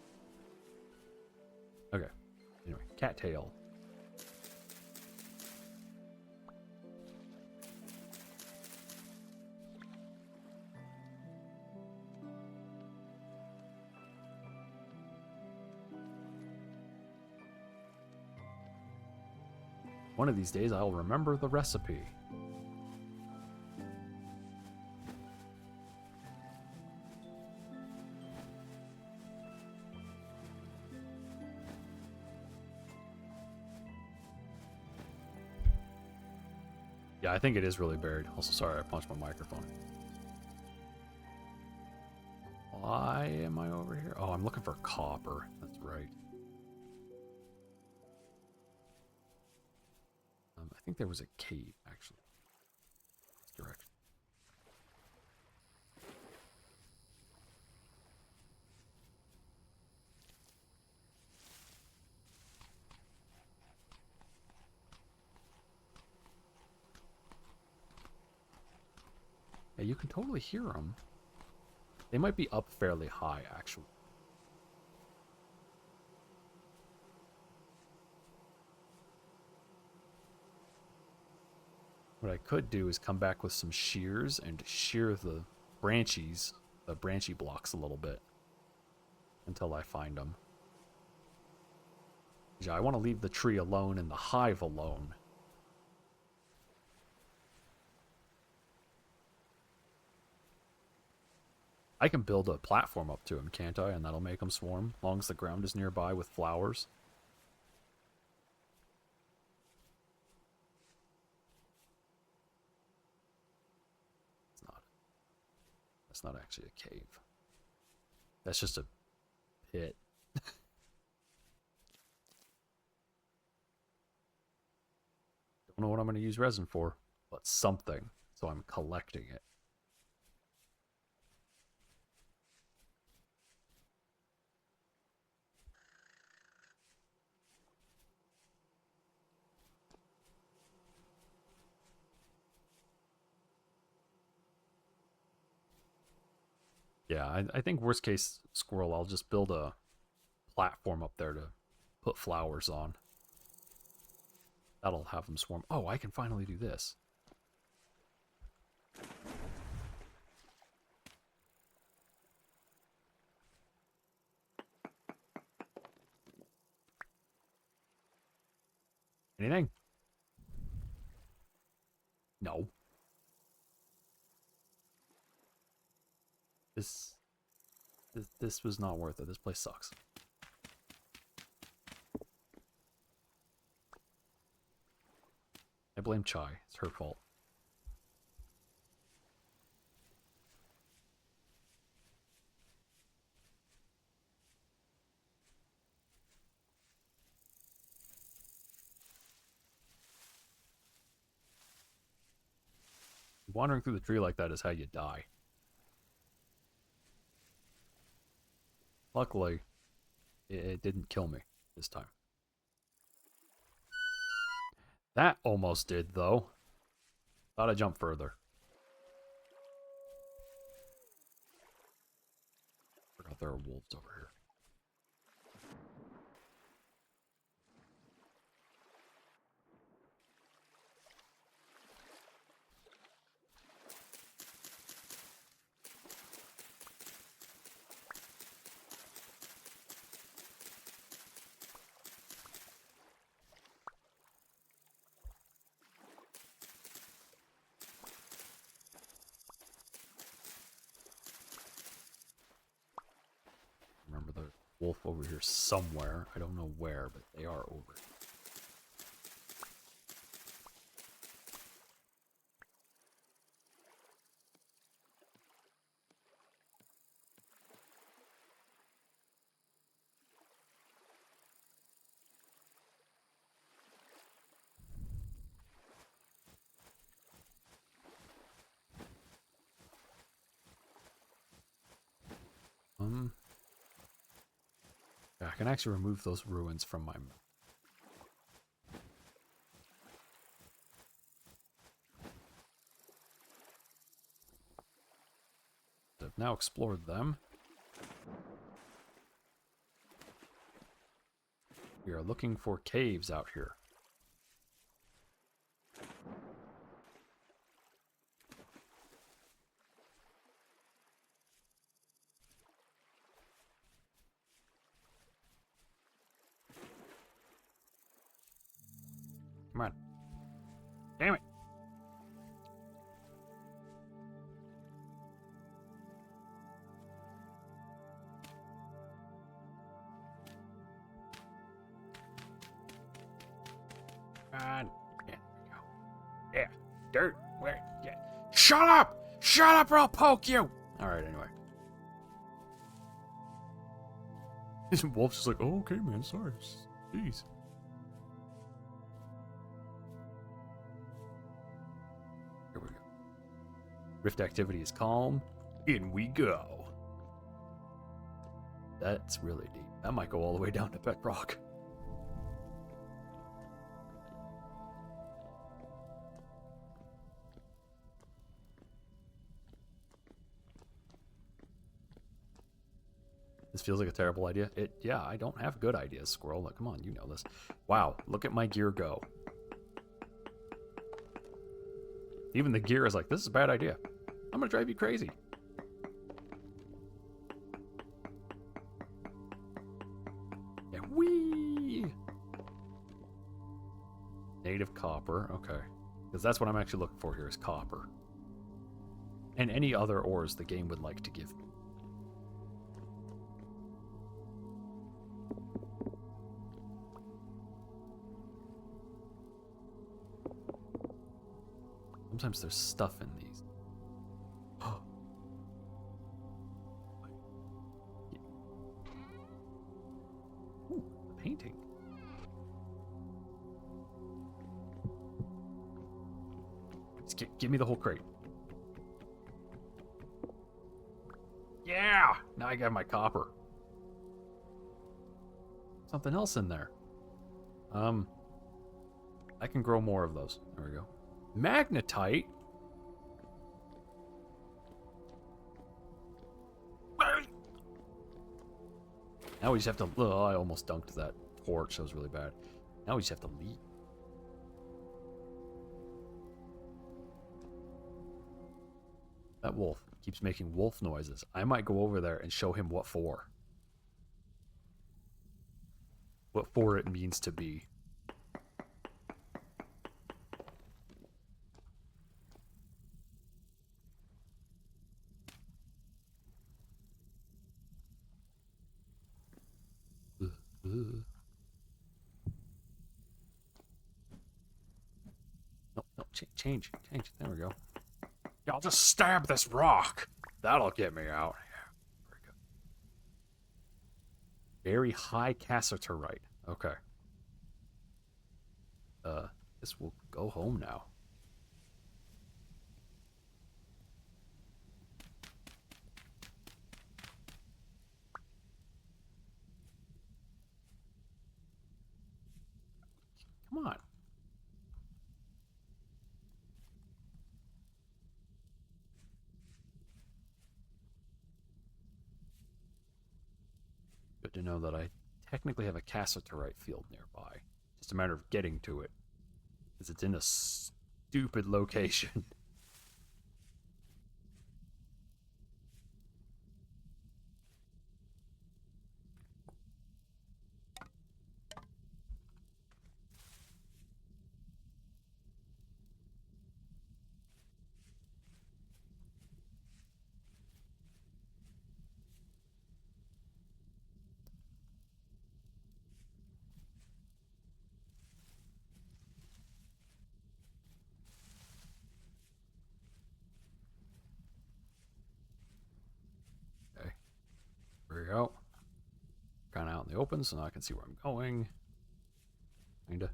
Okay. Anyway, cattail. One of these days I'll remember the recipe. Yeah, I think it is really buried. Also, sorry, I punched my microphone. Why am I over here? Oh, I'm looking for copper. That's right. I think there was a cave, actually. This direction. Yeah, you can totally hear them. They might be up fairly high, actually. What I could do is come back with some shears and shear the branchy blocks a little bit until I find them. Yeah, I want to leave the tree alone and the hive alone. I can build a platform up to him, can't I? And that'll make them swarm, as long as the ground is nearby with flowers. It's not. That's not actually a cave. That's just a pit. Don't know what I'm going to use resin for, but something. So I'm collecting it. Yeah, I think worst case squirrel, I'll just build a platform up there to put flowers on. That'll have them swarm. Oh, I can finally do this. Anything? No. This was not worth it. This place sucks. I blame Chai. It's her fault. Wandering through the tree like that is how you die. Luckily, it didn't kill me this time. That almost did, though. Thought I'd jump further. Forgot there are wolves over here. Remember the wolf over here somewhere. I don't know where, but they are over here. Yeah, I can actually remove those ruins from my map. I've now explored them. We are looking for caves out here. Come on. Damn it. God. Yeah, there we go. Yeah. Dirt. Where? Yeah. Shut up! Shut up or I'll poke you! Alright, anyway. This wolf's just like, oh, okay, man, sorry. Jeez. Here we go. Rift activity is calm. In we go. That's really deep. That might go all the way down to bedrock. This feels like a terrible idea. Yeah, I don't have good ideas, Squirrel. Like, come on, you know this. Wow, look at my gear go. Even the gear is like, this is a bad idea. I'm gonna drive you crazy. Yeah, whee! Native copper, okay. Because that's what I'm actually looking for here is copper. And any other ores the game would like to give me. Sometimes there's stuff in these. Oh. Ooh, a painting. Just give me the whole crate. Yeah! Now I got my copper. Something else in there. I can grow more of those. There we go. Magnetite? Now we just have to... Oh, I almost dunked that torch. That was really bad. Now we just have to leave. That wolf keeps making wolf noises. I might go over there and show him what for. What for it means to be. No, no, change. There we go. Yeah, I'll just stab this rock. That'll get me out. Yeah, very good. Very high cassiterite. Okay. This will go home now. Come on. Good to know that I technically have a cassiterite field nearby. Just a matter of getting to it. Because it's in a stupid location. Okay. There we go. Kind of out in the open, so now I can see where I'm going. Kinda.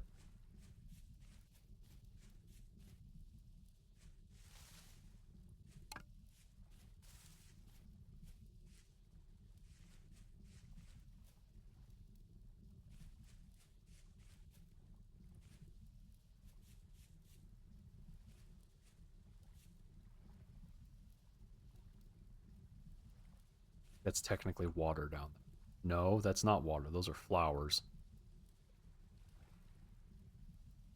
That's technically water down there. No, that's not water. Those are flowers.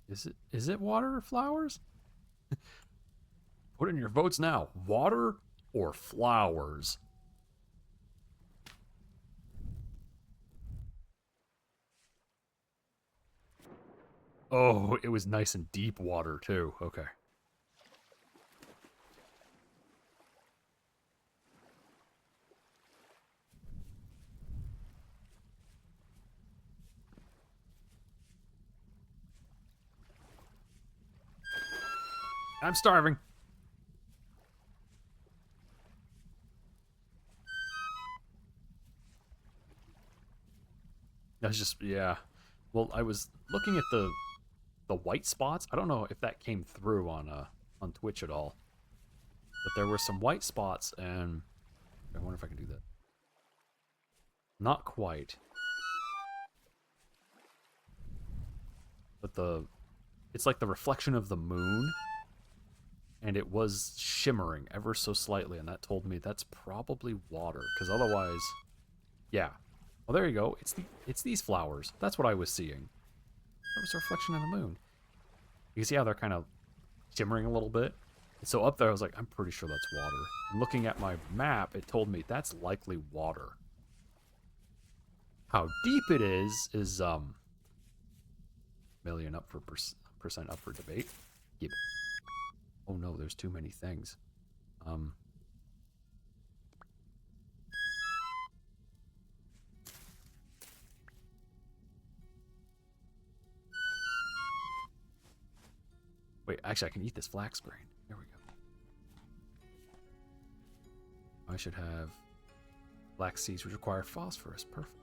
Is it water or flowers? Put in your votes now. Water or flowers? Oh, it was nice and deep water too. Okay. I'm starving. That's just, yeah. Well, I was looking at the white spots. I don't know if that came through on Twitch at all. But there were some white spots, and I wonder if I can do that. Not quite. But it's like the reflection of the moon, and it was shimmering ever so slightly, and that told me that's probably water, because otherwise, yeah. Well, there you go. It's these flowers. That's what I was seeing. That was a reflection of the moon. You can see how they're kind of shimmering a little bit. And so up there, I was like, I'm pretty sure that's water. And looking at my map, it told me that's likely water. How deep it is million up for percent up for debate. Yep. Oh no, there's too many things. Wait, actually, I can eat this flax grain. I should have black seeds, which require phosphorus. Perfect.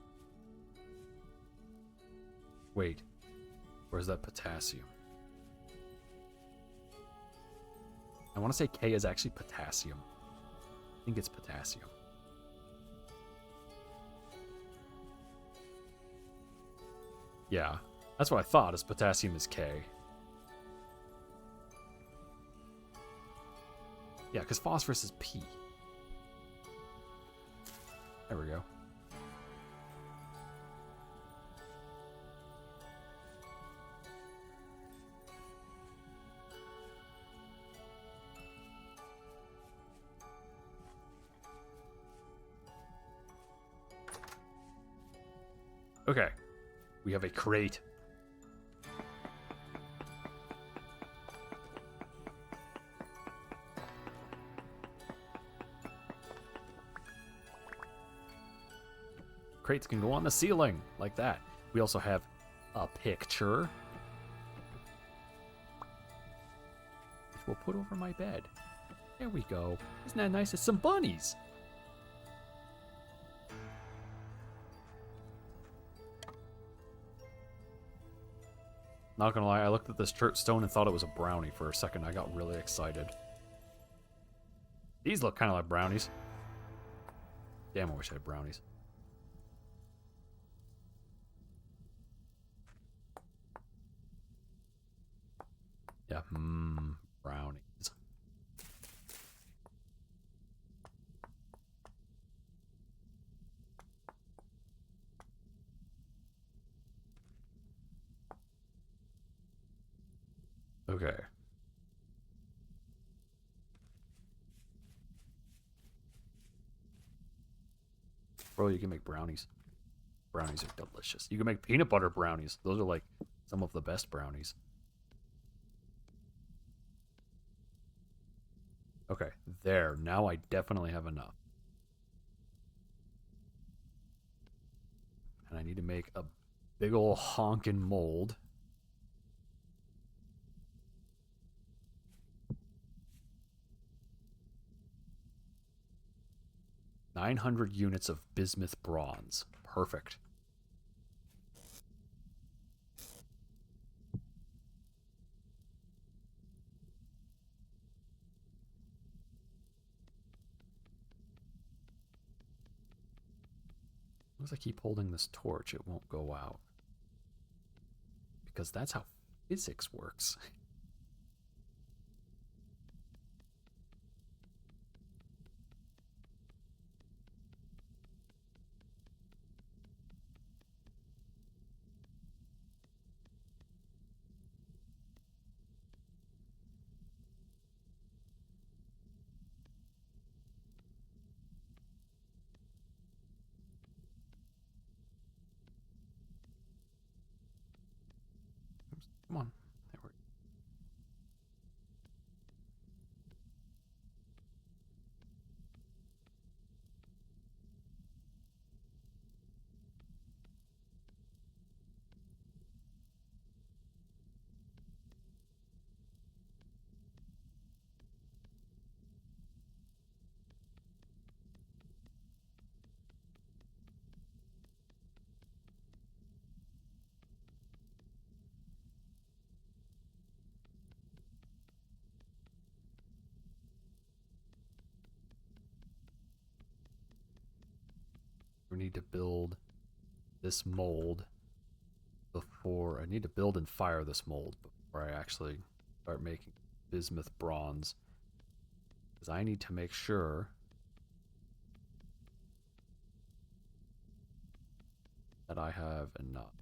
Wait. Where's that potassium? I want to say K is actually potassium. I think it's potassium. Yeah, that's what I thought, is potassium is K. Yeah, because phosphorus is P. There we go. Okay, we have a crate. Crates can go on the ceiling, like that. We also have a picture, which we'll put over my bed. There we go. Isn't that nice? It's some bunnies. Not gonna lie, I looked at this stone and thought it was a brownie for a second. I got really excited. These look kind of like brownies. Damn, I wish I had brownies. Yeah, brownies. Okay. Bro, you can make brownies. Brownies are delicious. You can make peanut butter brownies. Those are like some of the best brownies. Okay, there. Now I definitely have enough. And I need to make a big ol' honkin' mold. $900 units of bismuth bronze. Perfect. As I keep holding this torch, it won't go out. Because that's how physics works. Come on. There we go. We need to build this mold before... I need to build and fire this mold before I actually start making bismuth bronze. Because I need to make sure that I have enough.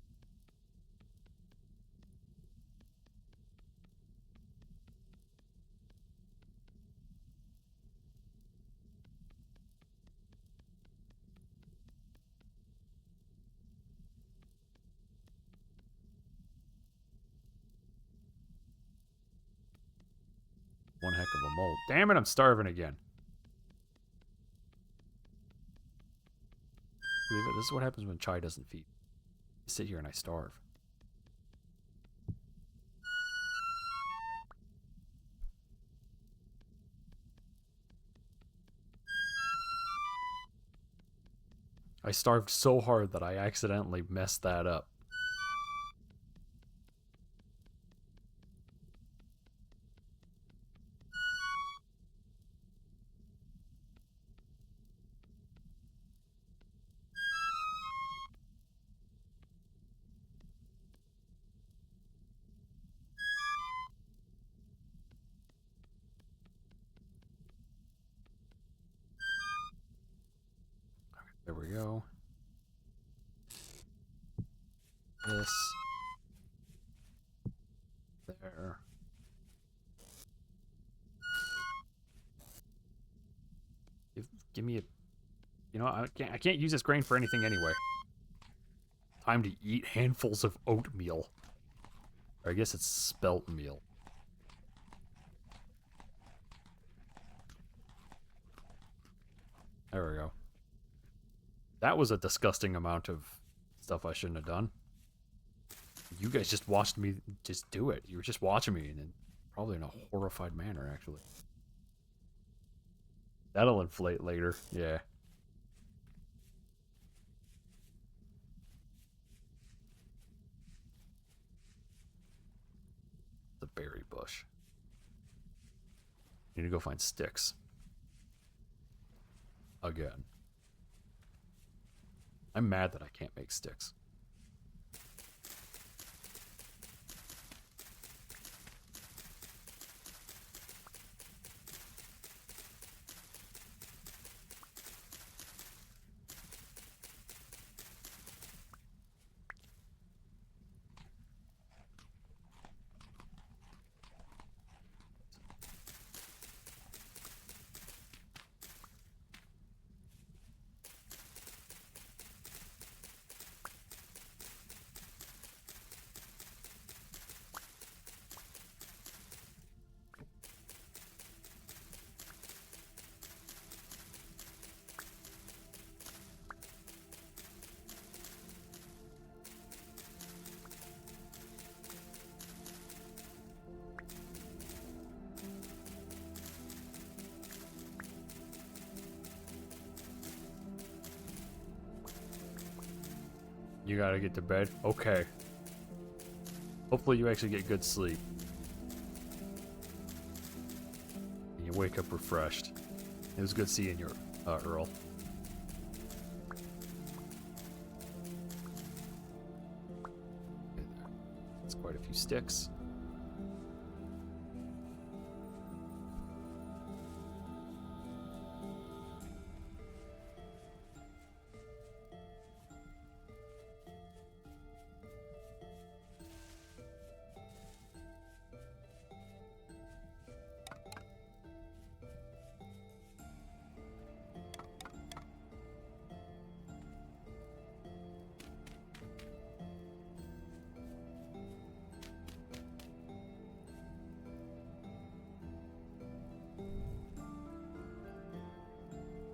One heck of a mold. Damn it, I'm starving again. Believe it, this is what happens when Chai doesn't feed. I sit here and I starve. I starved so hard that I accidentally messed that up. There we go. This. There. Give me a... You know, I can't use this grain for anything anyway. Time to eat handfuls of oatmeal. Or I guess it's spelt meal. There we go. That was a disgusting amount of stuff I shouldn't have done. You guys just watched me just do it. You were just watching me, and probably in a horrified manner, actually. That'll inflate later, yeah. The berry bush. Need to go find sticks. Again. I'm mad that I can't make sticks. You gotta get to bed? Okay. Hopefully you actually get good sleep. And you wake up refreshed. It was good seeing you, Earl. That's quite a few sticks.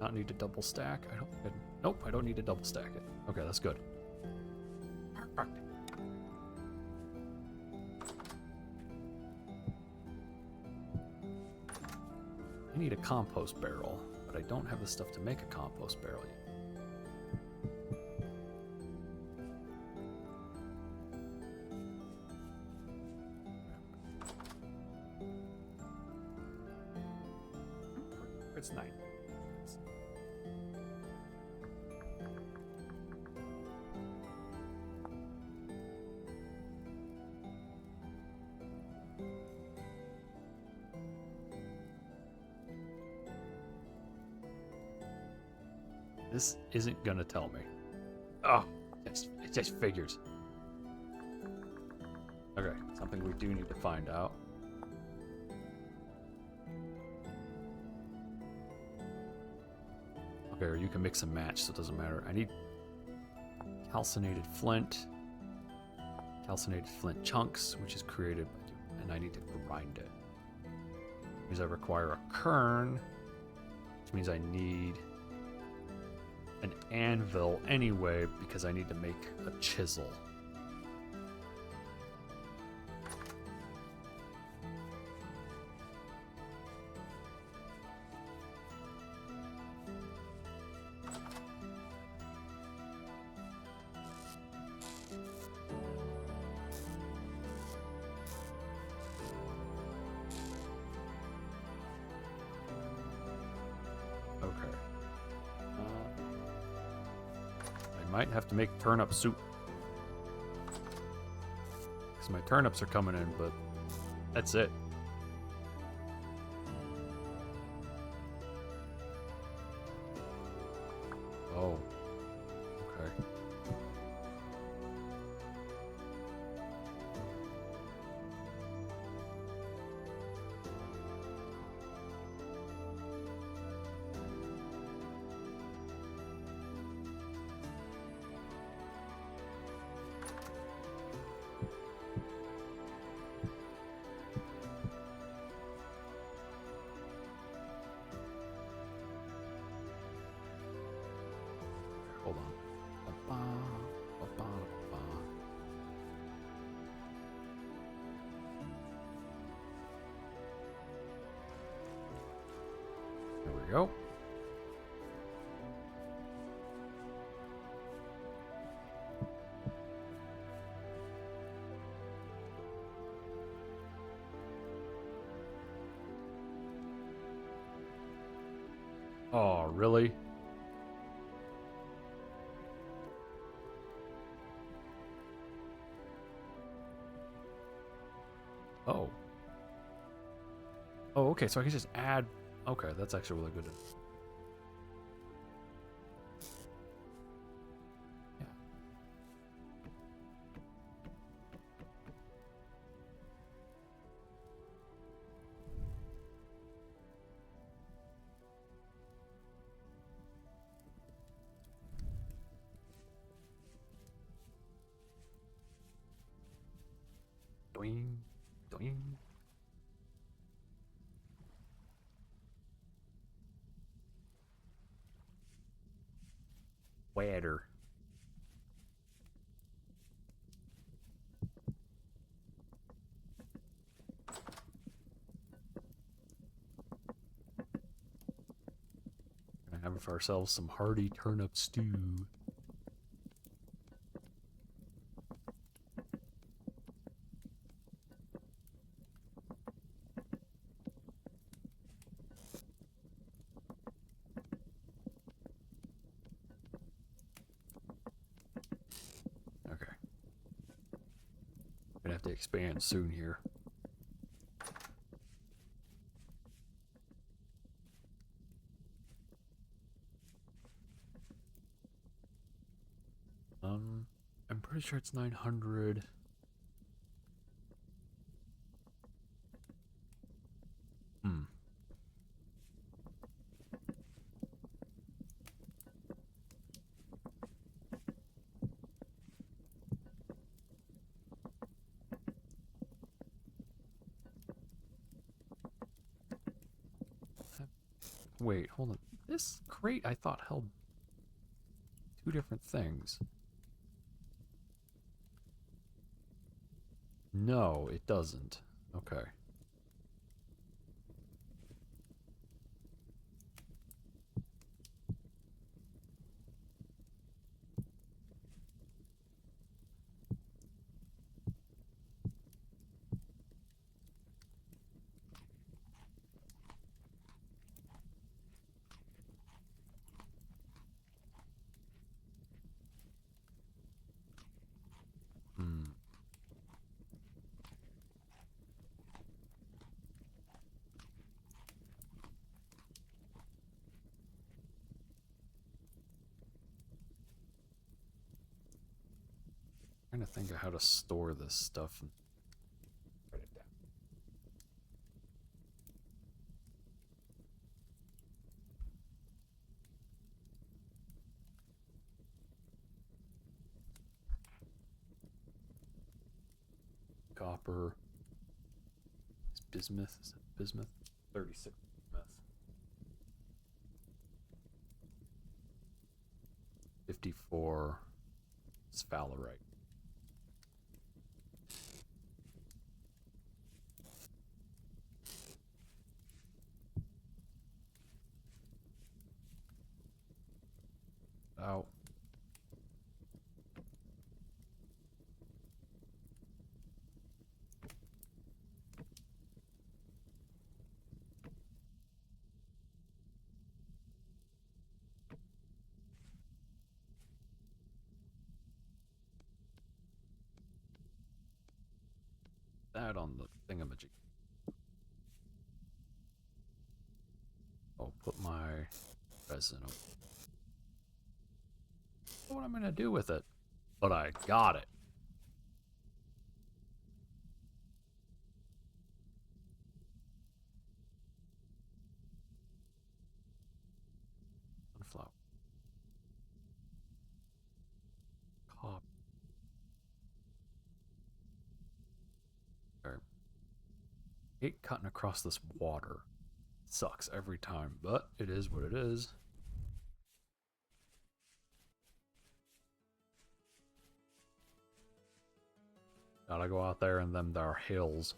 Not need to double stack. Nope, I don't need to double stack it. Okay, that's good. Perfect. I need a compost barrel, but I don't have the stuff to make a compost barrel yet. It's night. This isn't gonna tell me. Oh, it just figures. Okay, something we do need to find out. Okay, or you can mix and match, so it doesn't matter. I need calcinated flint chunks, which is created, and I need to grind it. Which means I require a kern, which means I need an anvil anyway, because I need to make a chisel. might have to make turnip soup. Because my turnips are coming in, but that's it. Oh. Okay. Hold on. There we go. Oh, really? Oh. Oh, okay, so I can just add... Okay, that's actually really good. Yeah. Doing, doing. Water. Gonna have ourselves some hearty turnip stew. Okay. Gonna have to expand soon here. I'm pretty sure it's 900. Wait, hold on. This crate I thought held two different things. No, it doesn't. Okay. Trying to think of how to store this stuff. Write it down. Copper. Is bismuth? Is it bismuth? 36 bismuth. 54 sphalerite. Out. right on the thingamajig. Oh, put my resin over. What I'm gonna do with it? But I got it. Sunflower. Cop. I hate cutting across this water. Sucks every time, but it is what it is. Gotta go out there and them there hills.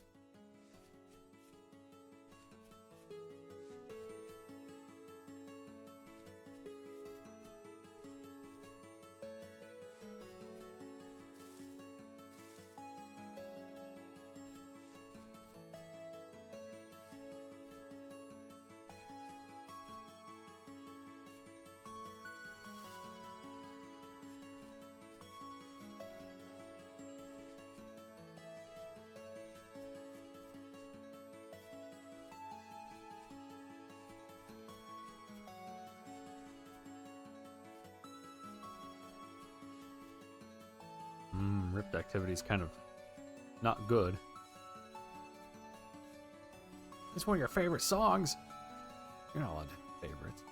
Ripped activity is kind of not good. It's one of your favorite songs. You're not allowed to have favorites.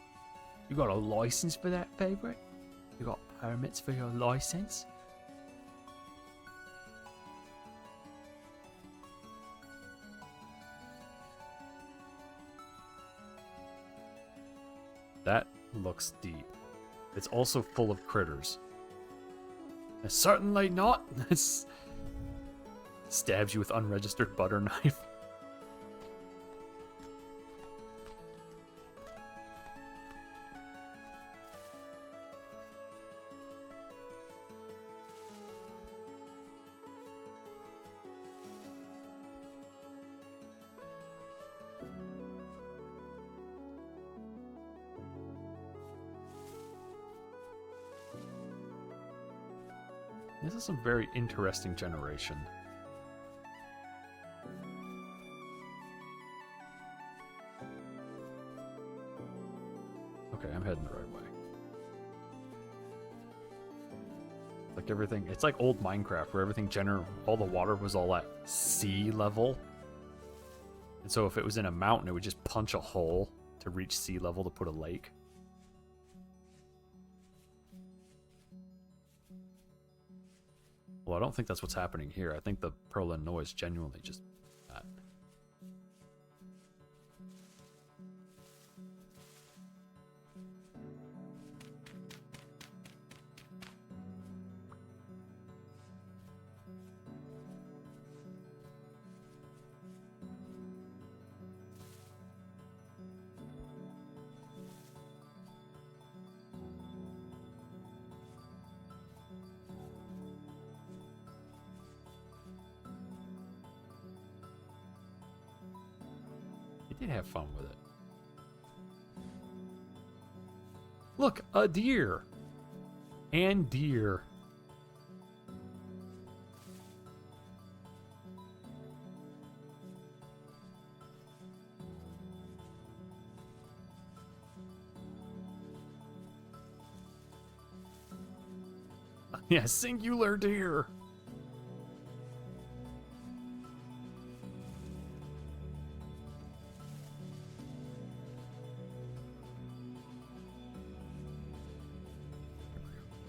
You got a license for that favorite? You got permits for your license? That looks deep. It's also full of critters. It's certainly not. This stabs you with unregistered butter knife. This is some very interesting generation. Okay, I'm heading the right way. Like everything, it's like old Minecraft where everything all the water was all at sea level. And so if it was in a mountain, it would just punch a hole to reach sea level to put a lake. Well, I don't think that's what's happening here. I think the Perlin noise genuinely just that. Did have fun with it. Look, a deer. And deer. Yeah, singular deer.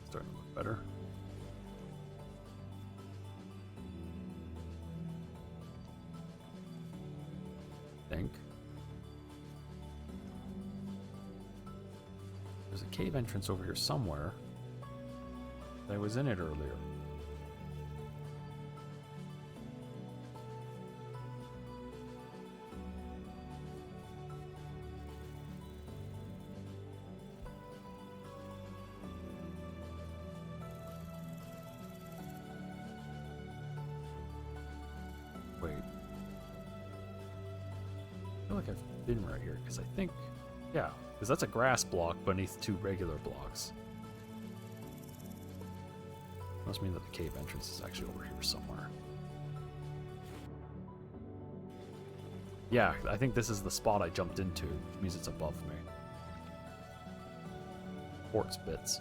Starting to look better. I think. There's a cave entrance over here somewhere. I was in it earlier. Wait. I feel like I've been right here, because I think... Yeah, because that's a grass block beneath two regular blocks. Must mean that the cave entrance is actually over here somewhere. Yeah, I think this is the spot I jumped into, which means it's above me. Quartz bits.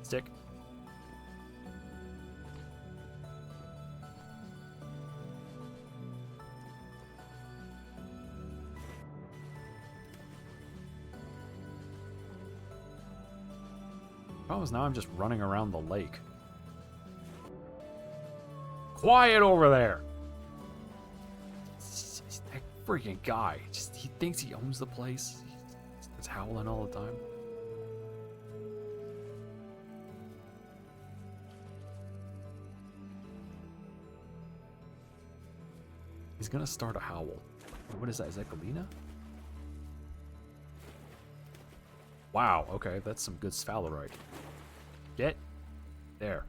Stick. Problem is now I'm just running around the lake. Quiet over there! That freaking guy. He thinks he owns the place. He's howling all the time. He's gonna start a howl. What is that? Is that Galena? Wow, okay, that's some good sphalerite. Get there.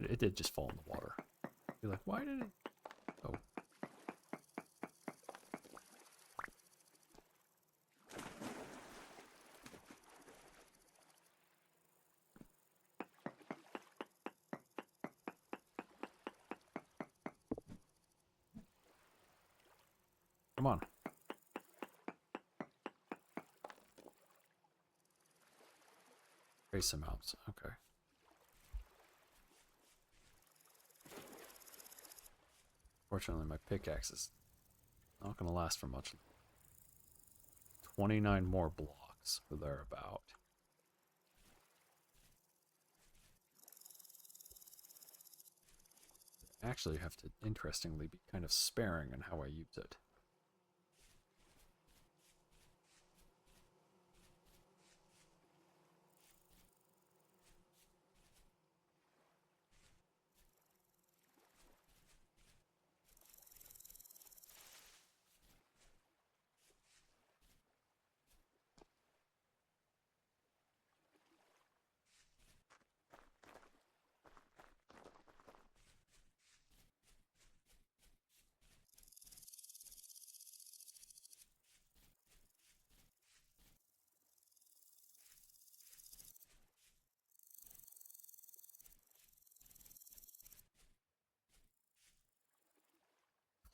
It did just fall in the water. You're like, why did it? Oh. Come on. Trace amounts. Okay. Fortunately, my pickaxe is not going to last for much. 29 more blocks or thereabout. Actually, have to, interestingly, be kind of sparing in how I use it.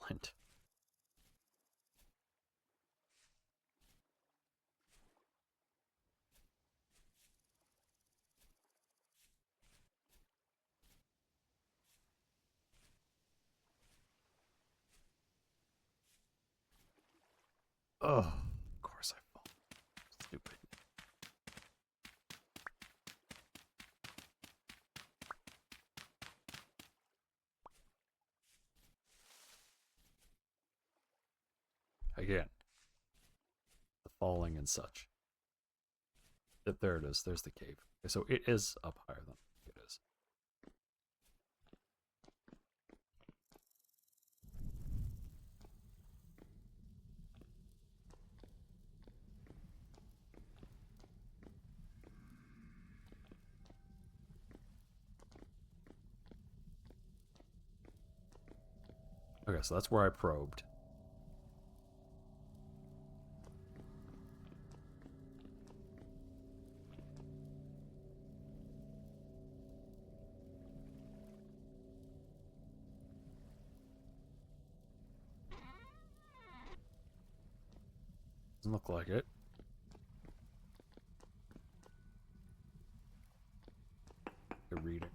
Flint. Oh, of course I fall. Stupid. Again. The falling and such. There it is. There's the cave. Okay, so it is up higher than it is. Okay, so that's where I probed. Doesn't look like it. You're reading.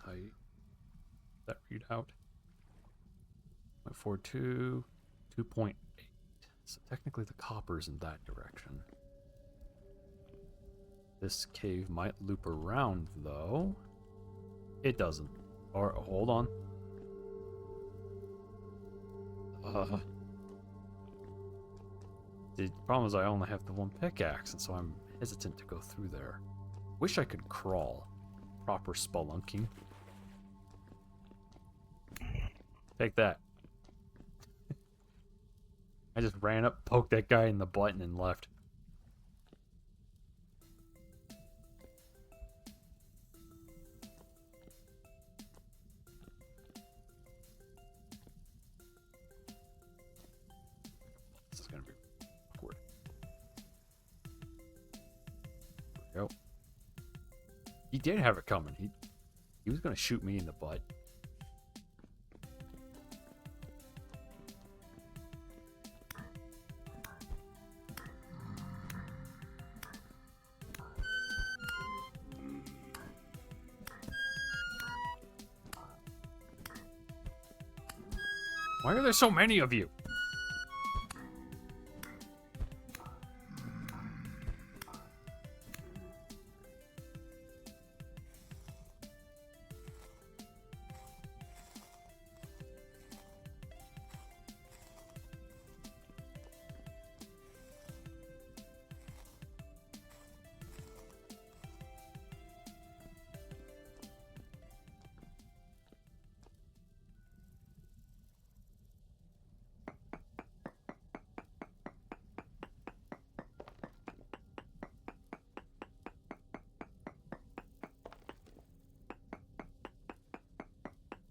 Tight. That readout. 0.42. 2.8. So technically the copper's in that direction. This cave might loop around, though. It doesn't. Or, hold on. The problem is I only have the one pickaxe, and so I'm hesitant to go through there. Wish I could crawl. Proper spelunking. Take that. I just ran up, poked that guy in the butt, and left. This is gonna be awkward. There we go. He did have it coming. He was gonna shoot me in the butt. Why are there so many of you?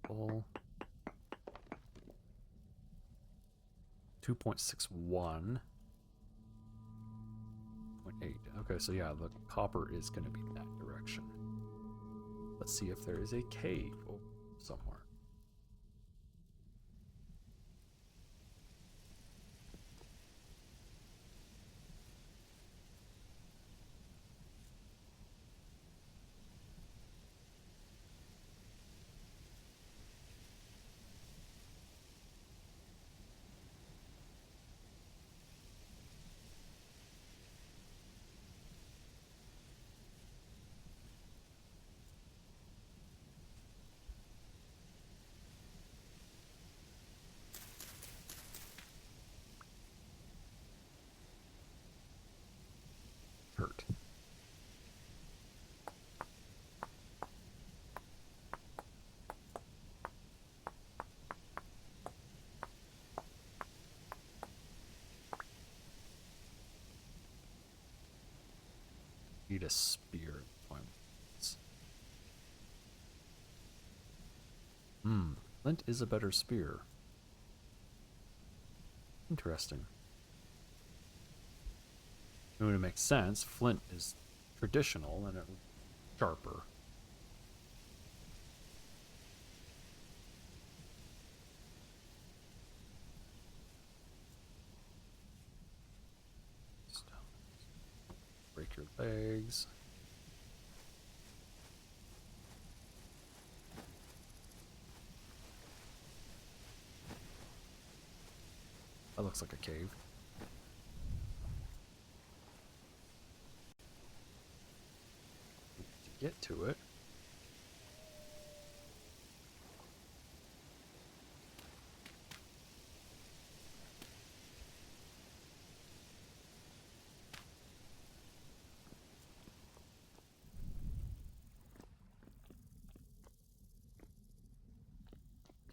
Full 2.61. 0.8. Okay, so yeah, the copper is going to be that direction. Let's see if there is a cave somewhere. Hurt. Need a spear. Flint is a better spear. Interesting. It would make sense. Flint is traditional and sharper. Break your legs. That looks like a cave. To get to it.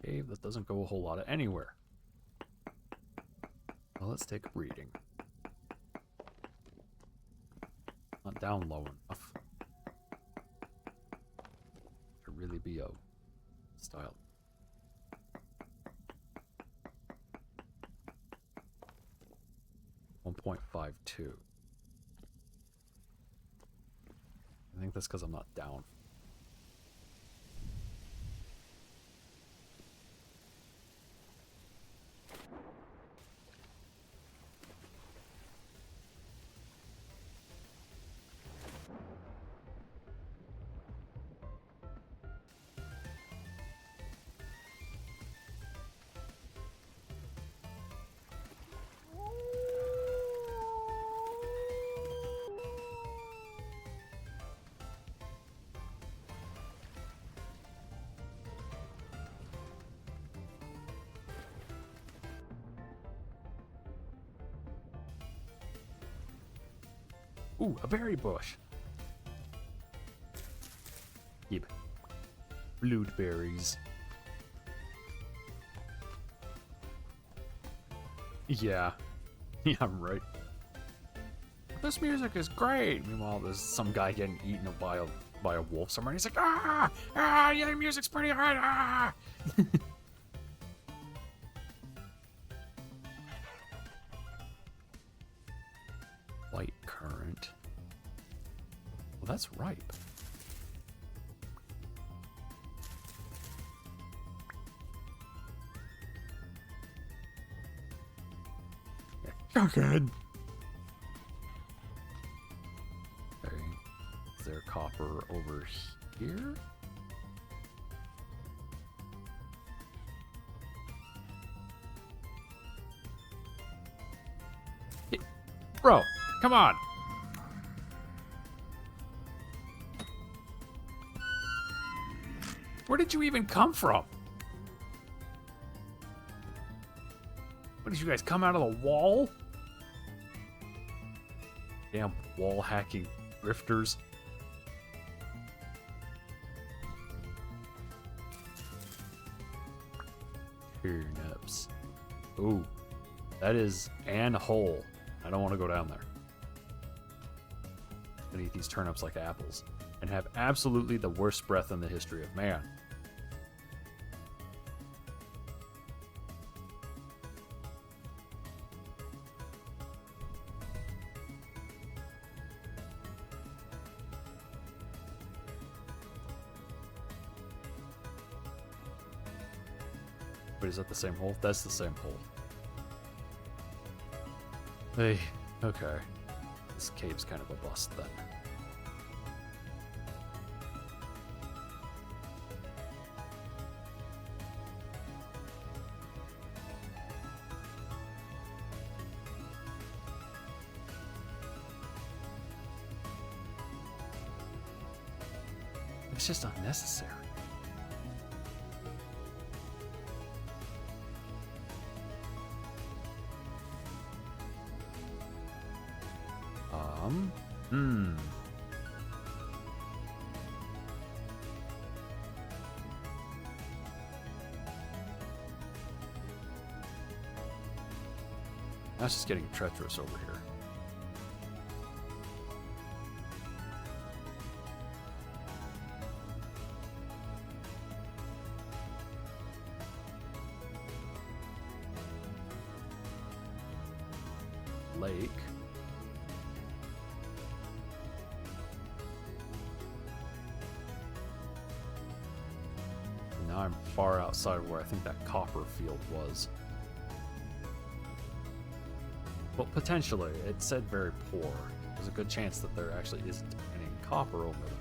Cave that doesn't go a whole lot of anywhere. Well, let's take a reading. Not down low enough to really be a style. .52. I think that's because I'm not down. Ooh, a berry bush. Keep blueberries. Yeah. Yeah, I'm right. This music is great. Meanwhile, there's some guy getting eaten by a wolf somewhere. And he's like, yeah, the music's pretty hard. Ah. Light current. Well, that's ripe. Go good. Okay. Is there copper over here? Bro, come on. Where did you even come from? What, did you guys come out of the wall? Damn wall hacking grifters. Turnips. Ooh, that is an hole. I don't want to go down there. I'm gonna eat these turnips like apples and have absolutely the worst breath in the history of man. Wait, is that the same hole? That's the same hole. Hey, okay. This cave's kind of a bust then. It's just unnecessary. That's just getting treacherous over here. Lake. Now I'm far outside of where I think that copper field was. Well, potentially. It said very poor. There's a good chance that there actually isn't any copper over there.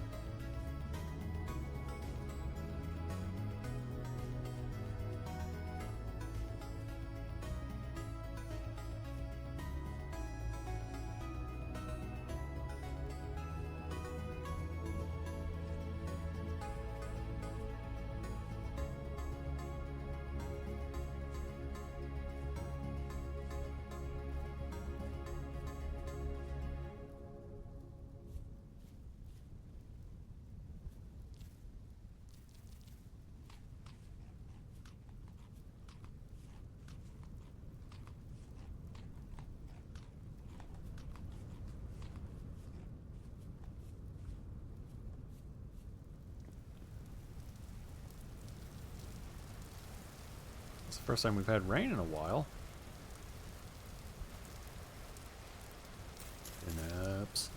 It's the first time we've had rain in a while. Turnips.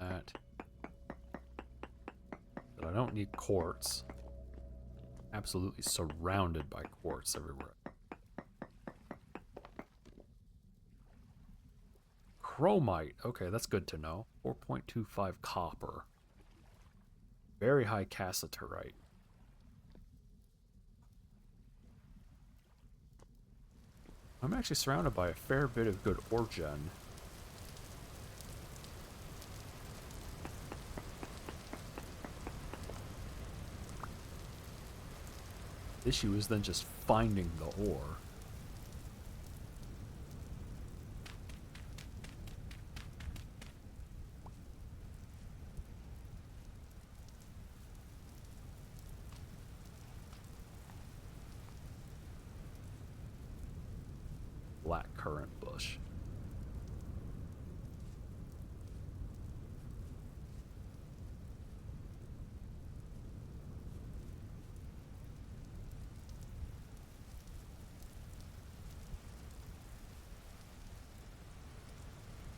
That. But I don't need quartz. Absolutely surrounded by quartz everywhere. Chromite. Okay, that's good to know. 4.25 copper. Very high cassiterite. I'm actually surrounded by a fair bit of good orgen. The issue is then just finding the ore. Black currant bush.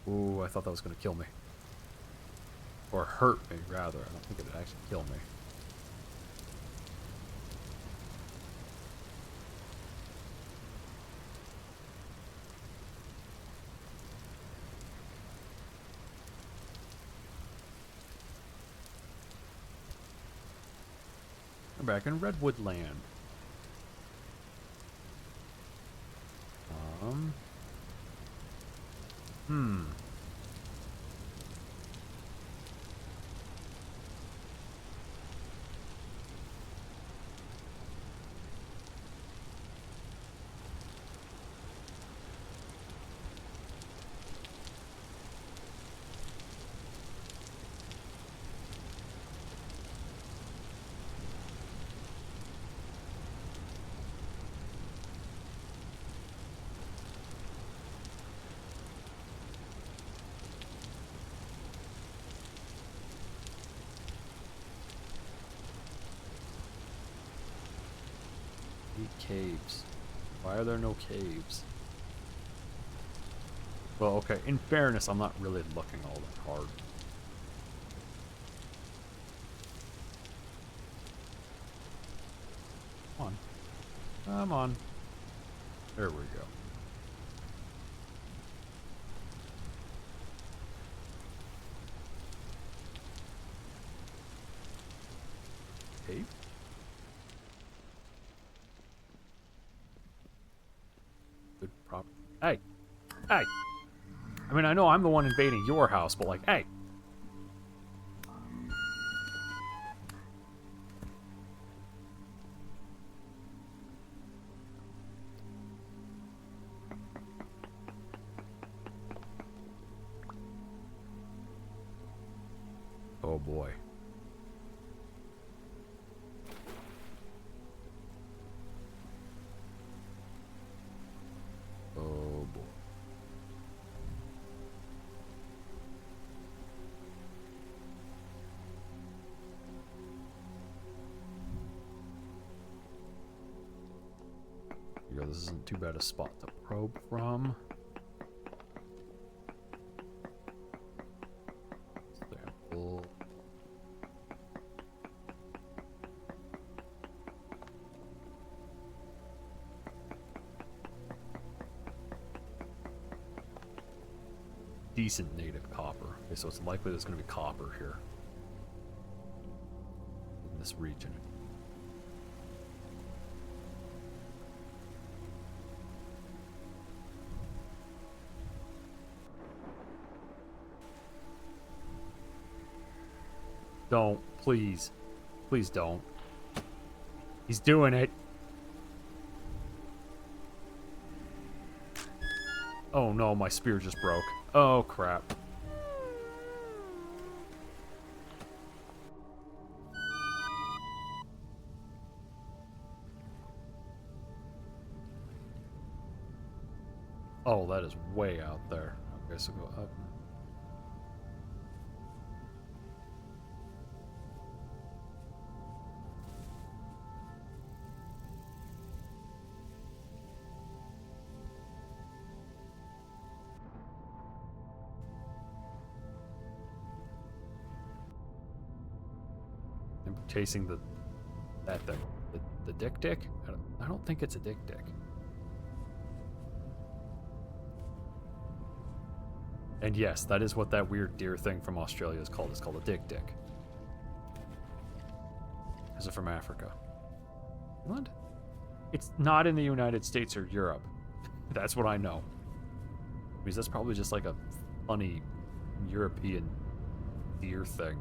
Ooh, I thought that was going to kill me. Or hurt me, rather. I don't think it would actually kill me. I'm back in Redwood Land. Caves. Why are there no caves? Well, okay, in fairness, I'm not really looking all that hard. Come on. Come on. There we go. Cave? Good prop. Hey! Hey! I mean, I know I'm the one invading your house, but like, hey! Oh boy. Oh boy. Here we go. This isn't too bad a spot to probe from. Sample. Decent native copper. Okay, so it's likely there's going to be copper here in this region. Don't, please. Please don't. He's doing it. Oh no, my spear just broke. Oh crap. Oh, that is way out there. Okay, so go up. I'm chasing that thing. The dick? I don't think it's a dick. And yes, that is what that weird deer thing from Australia is called. It's called a dick. Is it from Africa? England? It's not in the United States or Europe. That's what I know. Because that's probably just like a funny European beer thing.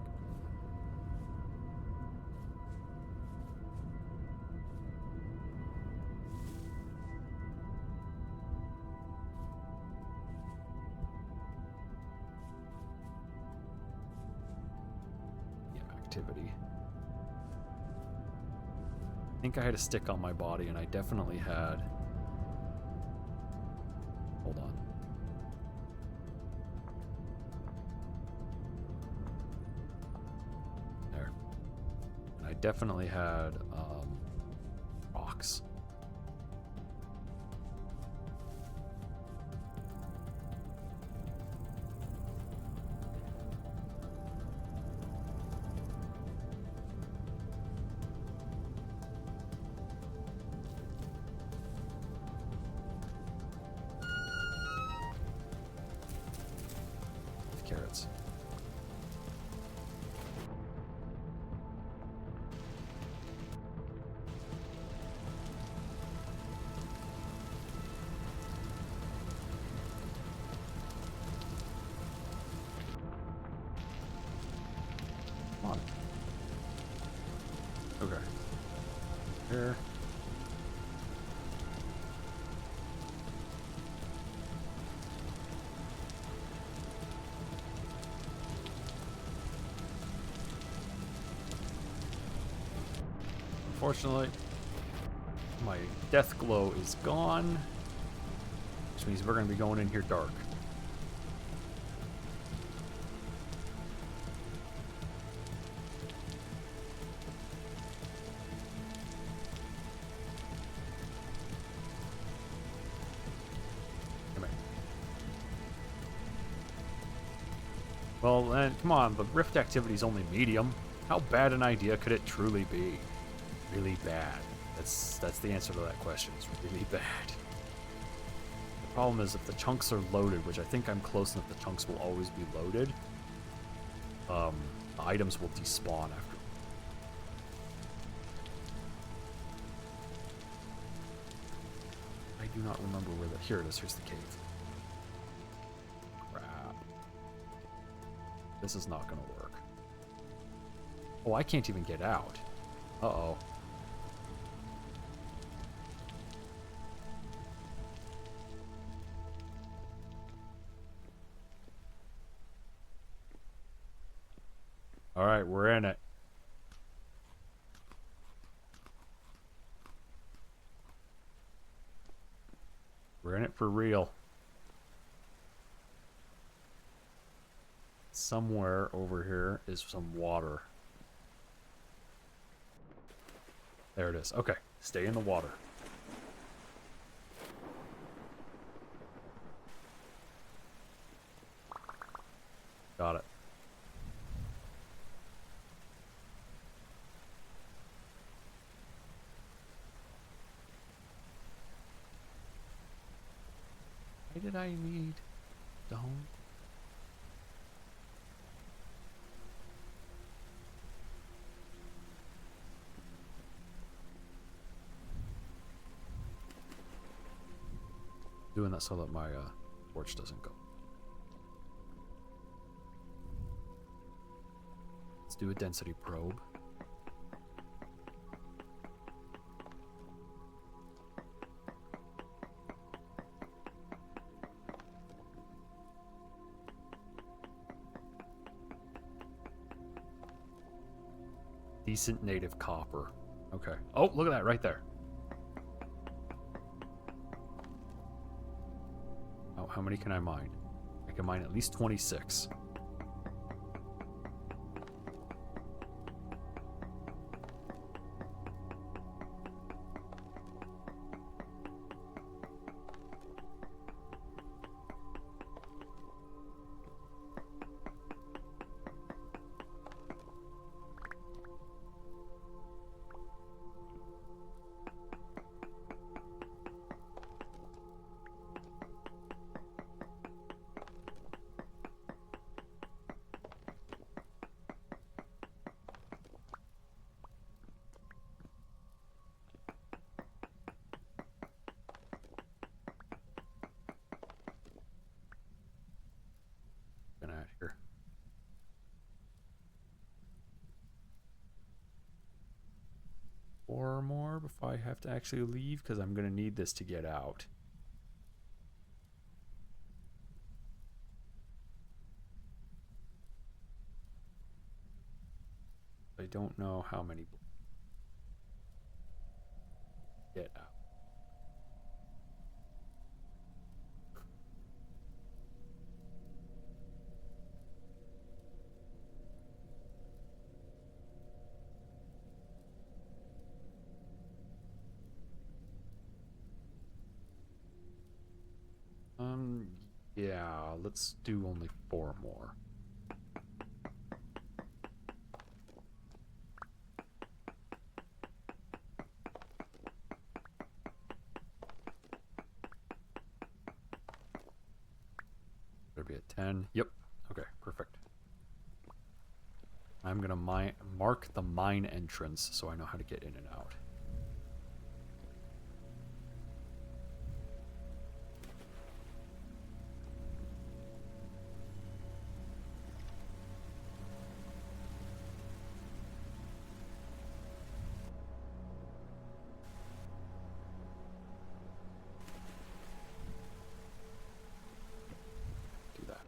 Activity. I think I had a stick on my body, and I definitely had... Hold on. There. And I definitely had rocks. Carrots. Come on. Okay. Here. Unfortunately, my death glow is gone, which means we're going to be going in here dark. Come here. Well, then, come on, the rift activity is only medium. How bad an idea could it truly be? Really bad. That's the answer to that question. It's really bad. The problem is if the chunks are loaded, which I think I'm close enough, the chunks will always be loaded. The items will despawn after. I do not remember where the... Here it is. Here's the cave. Crap. This is not going to work. Oh, I can't even get out. Uh-oh. All right, we're in it. We're in it for real. Somewhere over here is some water. There it is. Okay, stay in the water. Got it. Why did I need stone? Doing that so that my torch doesn't go. Let's do a density probe. Decent native copper. Okay. Oh, look at that right there. Oh, how many can I mine? I can mine at least 26. 4 more before I have to actually leave, because I'm going to need this to get out. I don't know how many get out. Yeah, let's do only 4 more. Better be at 10. Yep. Okay, perfect. I'm gonna mark the mine entrance so I know how to get in and out. Do that.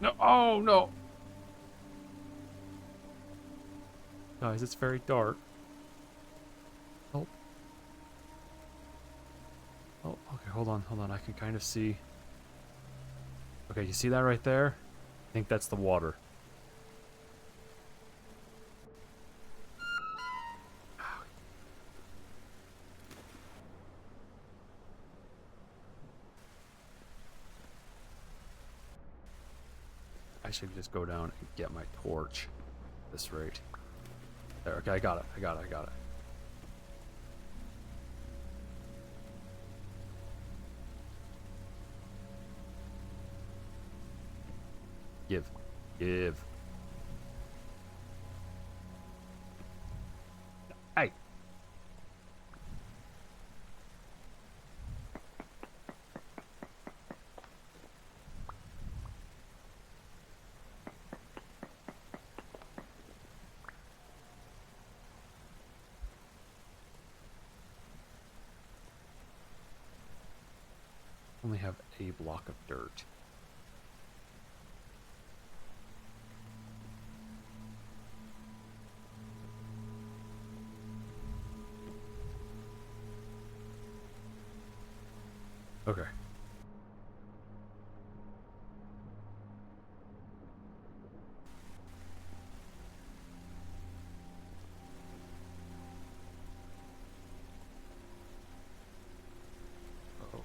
No, oh no! Guys, it's very dark. Oh. Oh, okay, hold on. I can kind of see. Okay, you see that right there? I think that's the water. I should just go down and get my torch at this rate. There, okay, I got it. Give. Hey! Only have a block of dirt. Okay. Uh-oh.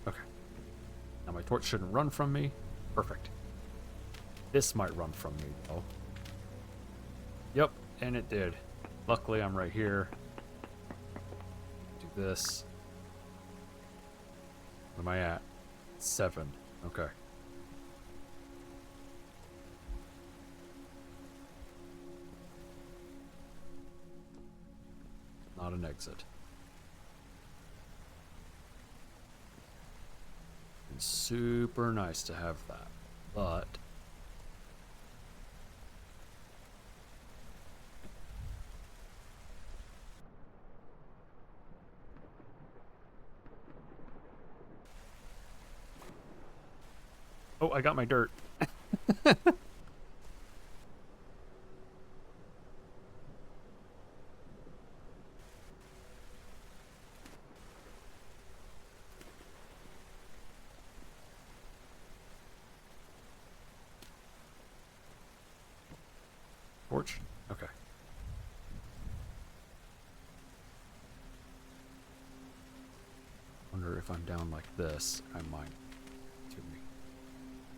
Okay. Now my torch shouldn't run from me. Perfect. This might run from me, though. Yep, and it did. Luckily, I'm right here. Do this. What am I at? 7. Okay. Not an exit. It's super nice to have that, but Oh, I got my dirt. Torch? Okay. Wonder if I'm down like this, I might. To me.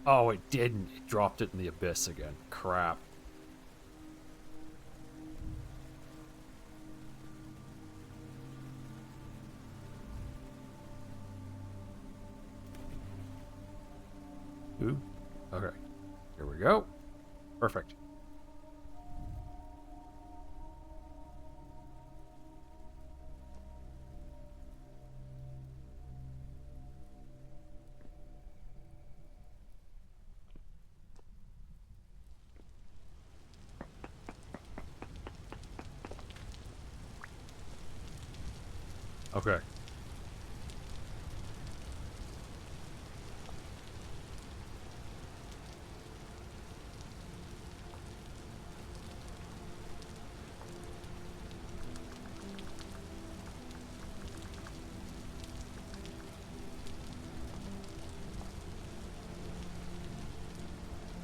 Oh, it didn't. It dropped it in the abyss again. Crap. Ooh. Okay. Here we go. Perfect. Okay.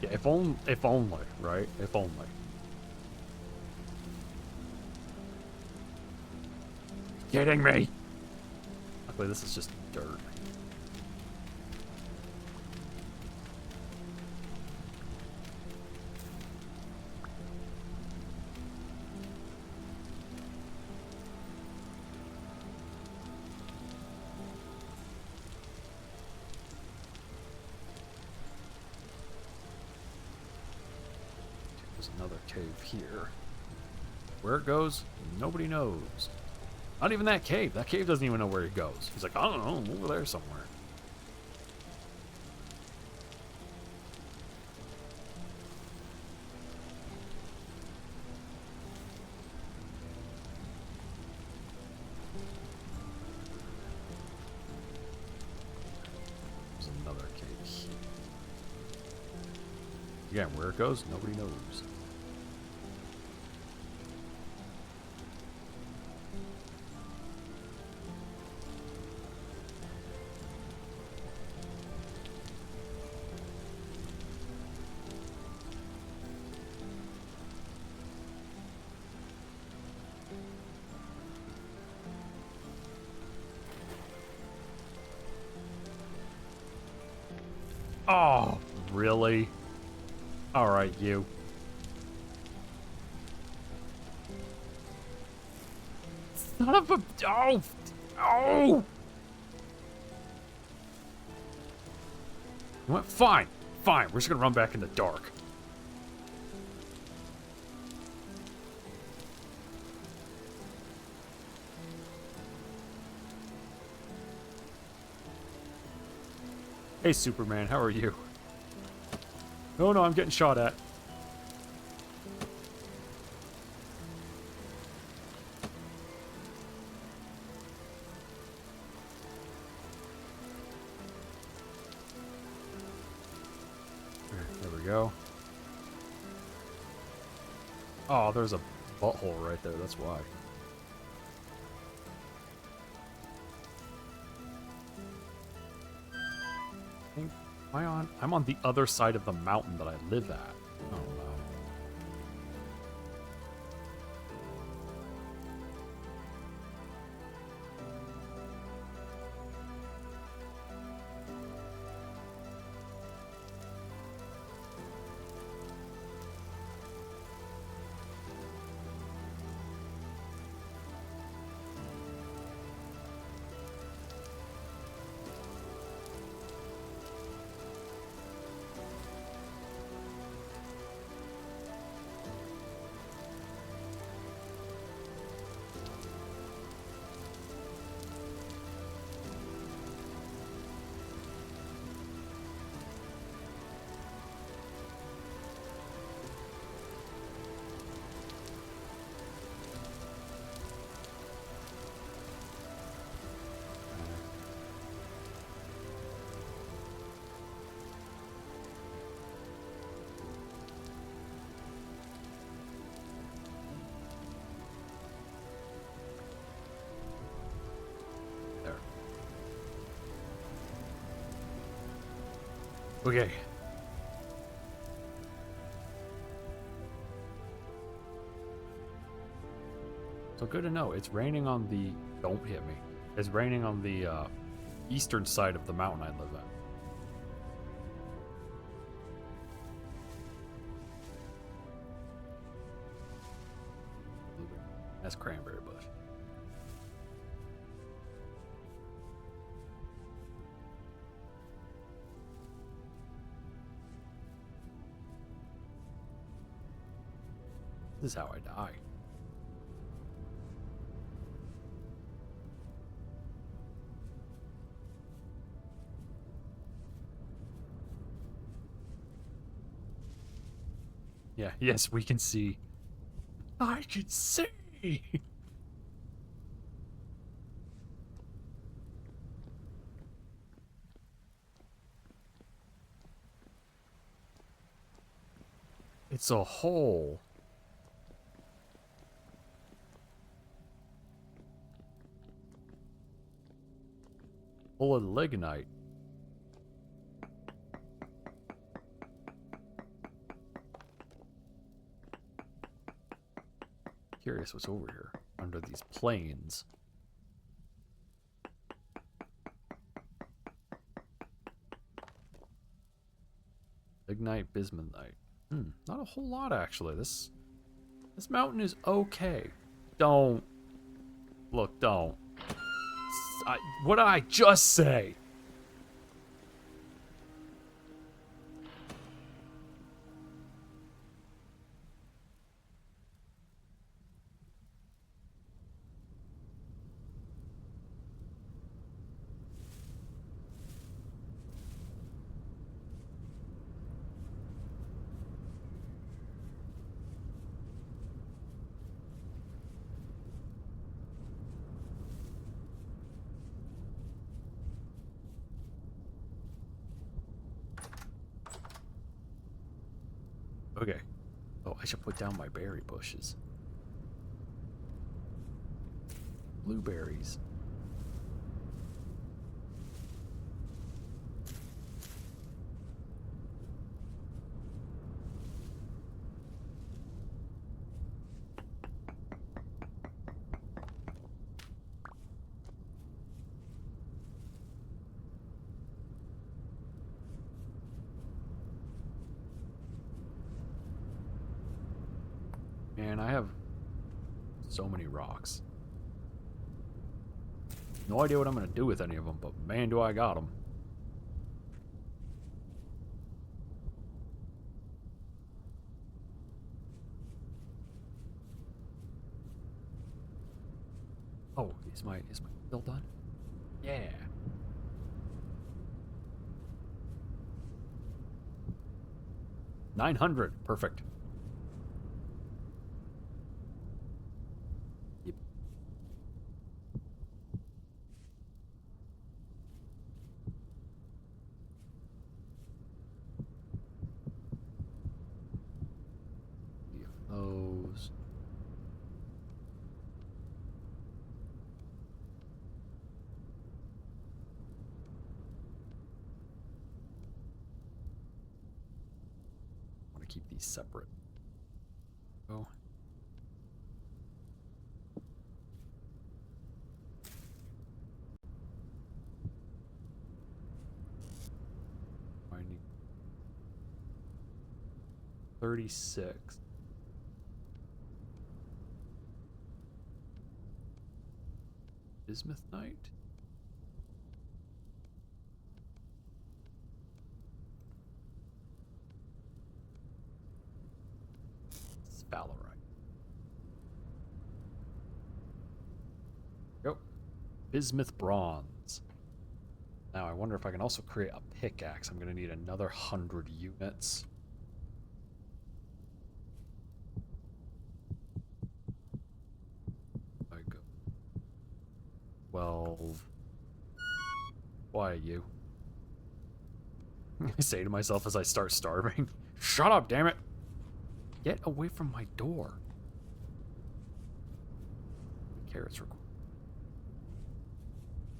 Yeah, if only, right? If only. Kidding me? Luckily, this is just dirt. There's another cave here. Where it goes, nobody knows. Not even that cave. That cave doesn't even know where it goes. He's like, I don't know, over there somewhere. There's another cave here. Again, where it goes, nobody knows. Oh, really? Alright, you. Son of a... Oh! Oh! What? Fine. Fine. We're just gonna run back in the dark. Hey, Superman. How are you? Oh, no. I'm getting shot at. There we go. Oh, there's a butthole right there. That's why. Am I on? I'm on the other side of the mountain that I live at. Oh no. Okay. So good to know. It's raining on the... Don't hit me. It's raining on the eastern side of the mountain I live at. That's cranberry bush. This is how I die. Yeah, yes, we can see. I can see! It's a hole. Full of lignite. Curious what's over here under these plains. Lignite, bismuthite. Not a whole lot actually. This mountain is okay. Don't look. Don't. What did I just say? Okay. Oh, I should put down my berry bushes. Blueberries. Man, I have so many rocks. No idea what I'm going to do with any of them, but man, do I got them. Oh, is my bill done? Yeah. $900. Perfect. Yep. Those. Keep these separate. Oh. I need 36. Bismuthite? Sphalerite. Yep. Bismuth bronze. Now I wonder if I can also create a pickaxe. I'm going to need another 100 units. I go 12. Why you? I say to myself as I start starving. Shut up, damn it! Get away from my door. Carrots required.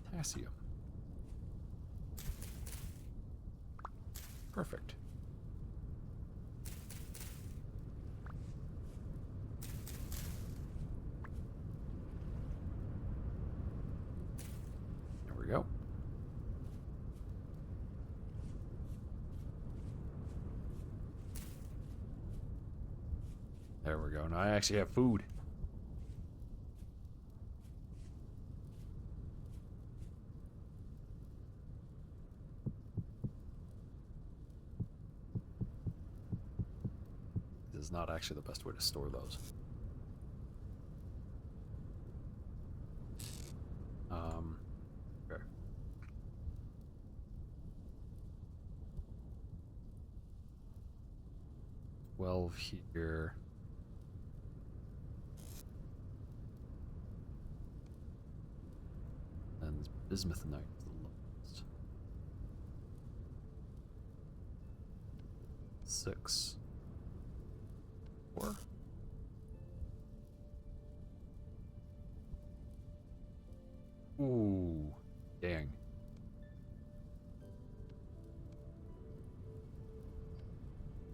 Potassium. Perfect. There we go. There we go. Now I actually have food. This is not actually the best way to store those. Okay. 12 here. And bismuth night is the lowest. 6. 4. Ooh, dang.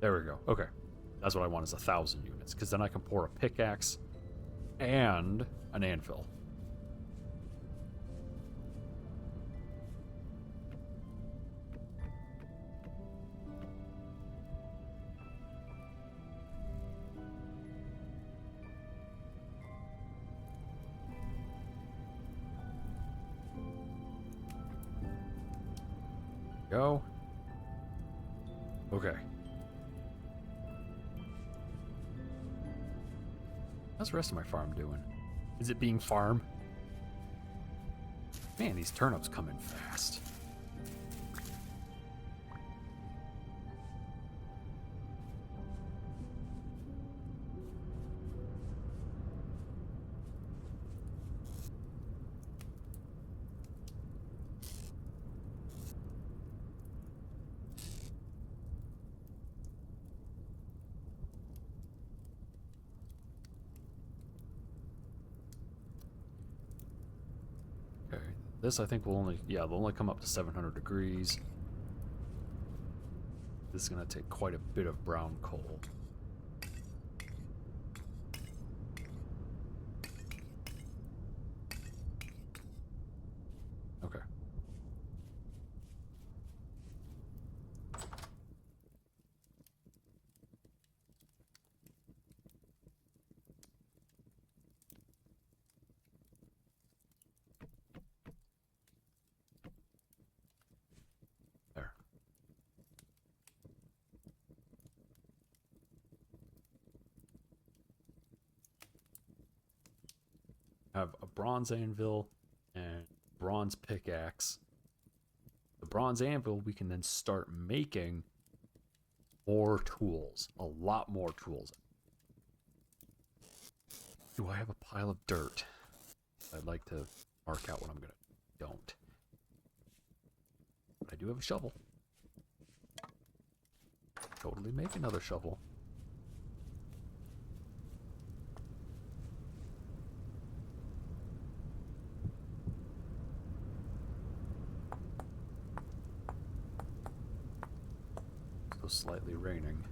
There we go. Okay. That's what I want is 1,000 units, because then I can pour a pickaxe and an anvil. Go. Okay. How's the rest of my farm doing? Is it being farm? Man, these turnips come in fast. This, I think, will only, yeah, they'll only come up to 700 degrees. This is going to take quite a bit of brown coal. Okay. Have a bronze anvil and bronze pickaxe. The bronze anvil, we can then start making more tools, a lot more tools. Do I have a pile of dirt? I'd like to mark out what I'm gonna. Don't. But I do have a shovel. Totally make another shovel. Slightly raining.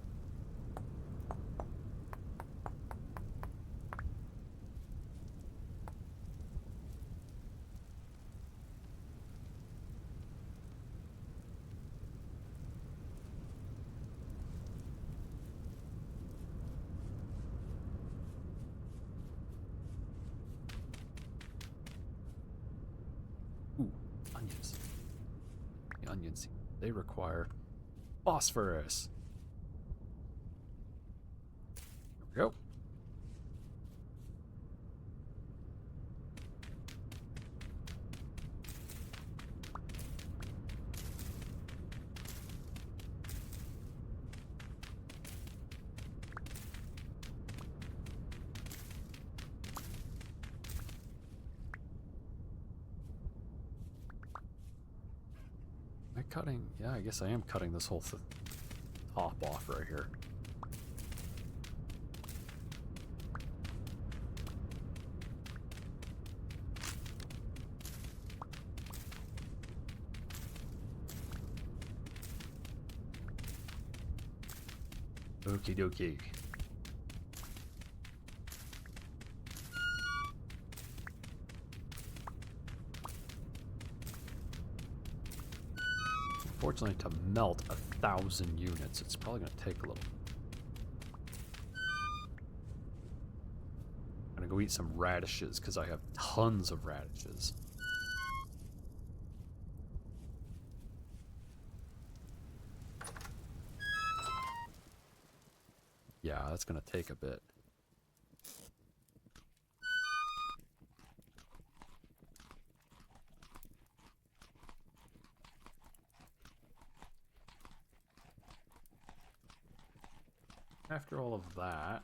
Ooh, onions. The onions, they require phosphorus. Here we go. Am I cutting? Yeah, I guess I am cutting this whole top off right here. Okie dokie. Unfortunately, to melt 1,000 units, it's probably going to take a little. I'm going to go eat some radishes because I have tons of radishes. Yeah, that's going to take a bit. After all of that,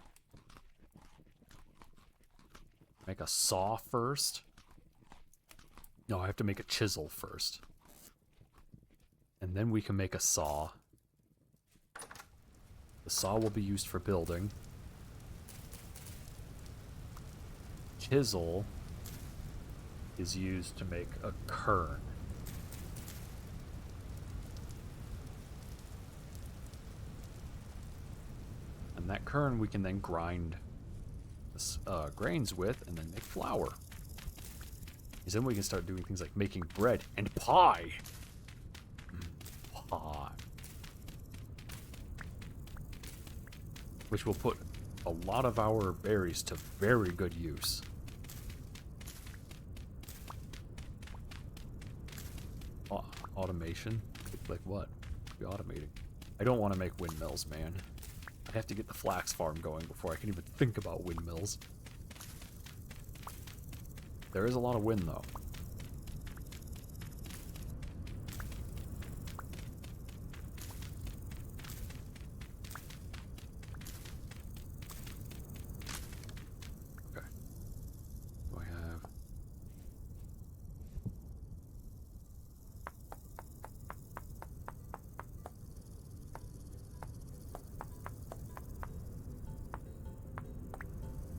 make a saw first. No, I have to make a chisel first. And then we can make a saw. The saw will be used for building. Chisel is used to make a quern. And that quern we can then grind grains with and then make flour. Because then we can start doing things like making bread and pie. Pie. Which will put a lot of our berries to very good use. Automation? Like what? Be automating. I don't want to make windmills, man. I have to get the flax farm going before I can even think about windmills. There is a lot of wind, though. Okay. Do I have...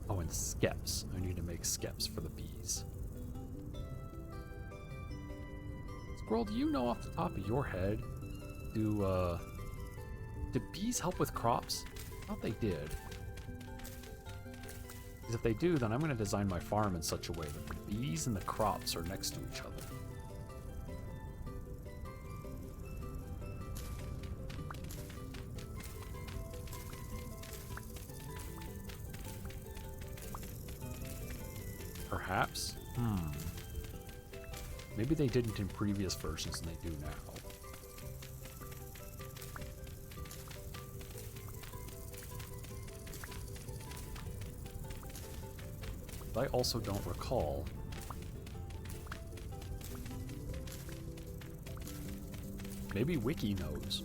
Oh, and skeps. I need to make skeps for the bees. Squirrel, do you know off the top of your head, do bees help with crops? I thought they did. Because if they do, then I'm going to design my farm in such a way that the bees and the crops are next to each other. Perhaps? Maybe they didn't in previous versions and they do now. But I also don't recall. Maybe Wiki knows.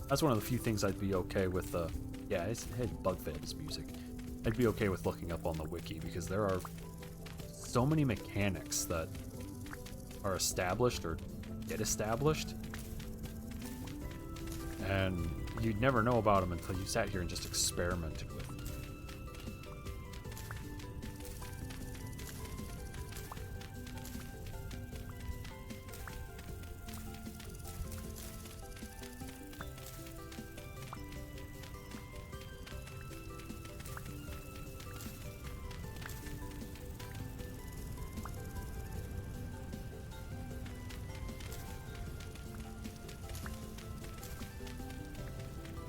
That's one of the few things I'd be okay with. Yeah, it had Bug Fables music. I'd be okay with looking up on the Wiki because there are so many mechanics that are established or get established, and you'd never know about them until you sat here and just experimented with them.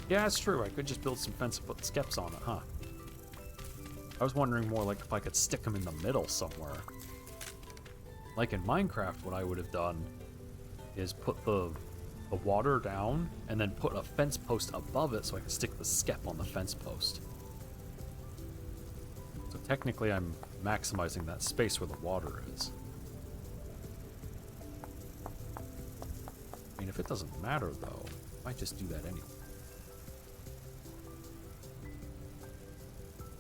Yeah, it's true. I could just build some fence and put skeps on it, huh? I was wondering more like if I could stick them in the middle somewhere. Like in Minecraft, what I would have done is put the water down and then put a fence post above it so I could stick the skep on the fence post. So technically I'm maximizing that space where the water is. I mean, if it doesn't matter though, I might just do that anyway.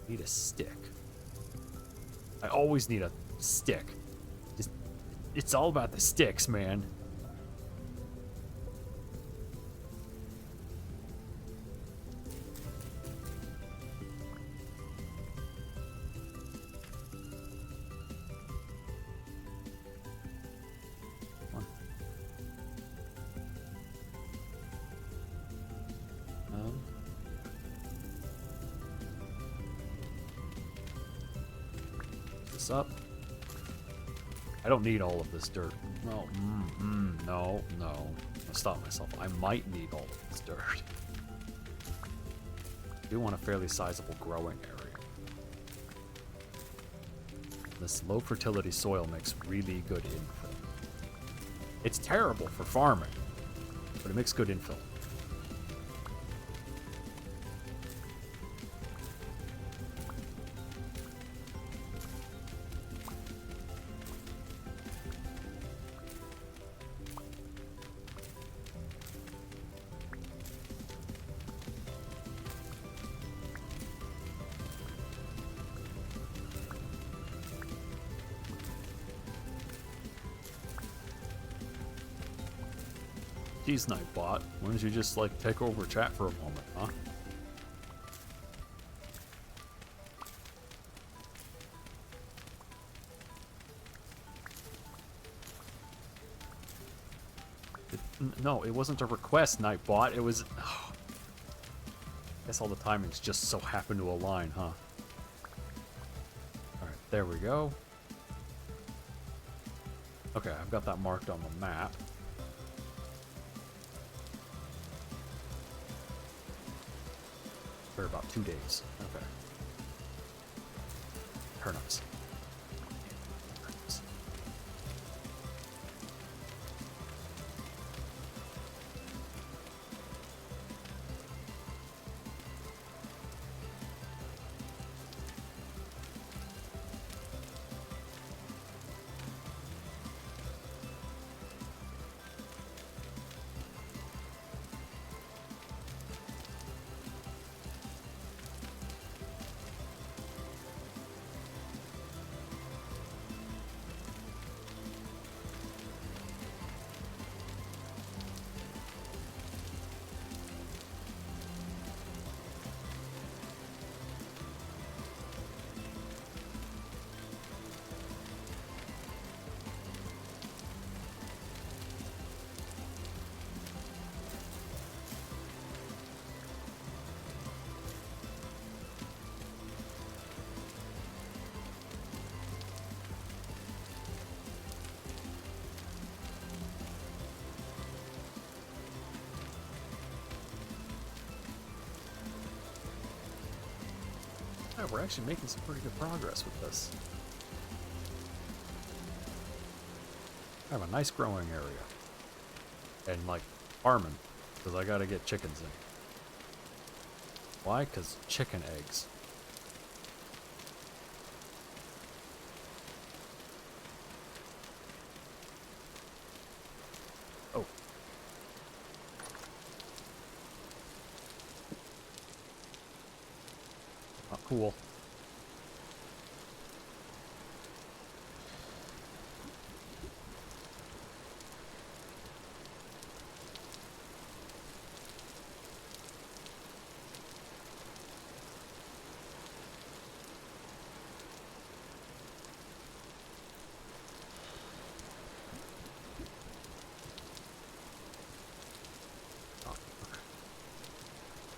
Need a stick. I always need a stick. It's all about the sticks, man. Come on. this up. I don't need all of this dirt. No, no. I'll stop myself. I might need all of this dirt. I do want a fairly sizable growing area. This low fertility soil makes really good infill. It's terrible for farming, but it makes good infill. Geez, Nightbot, why don't you just, like, take over chat for a moment, huh? No, it wasn't a request, Nightbot. It was... Oh. I guess all the timings just so happen to align, huh? Alright, there we go. Okay, I've got that marked on the map. For about 2 days. Okay. Turnips. Yeah, we're actually making some pretty good progress with this. I have a nice growing area. And, like, farming. Because I gotta get chickens in. Why? Because chicken eggs. Oh. Not cool.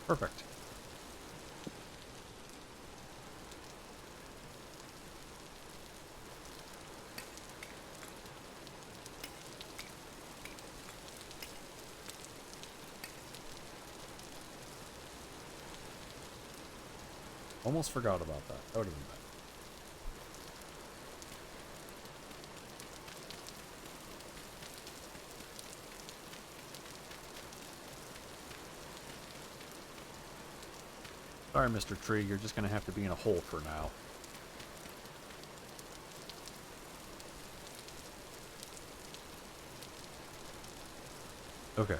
Perfect. Almost forgot about that. That would have been bad. Sorry, Mr. Tree, you're just gonna have to be in a hole for now. Okay.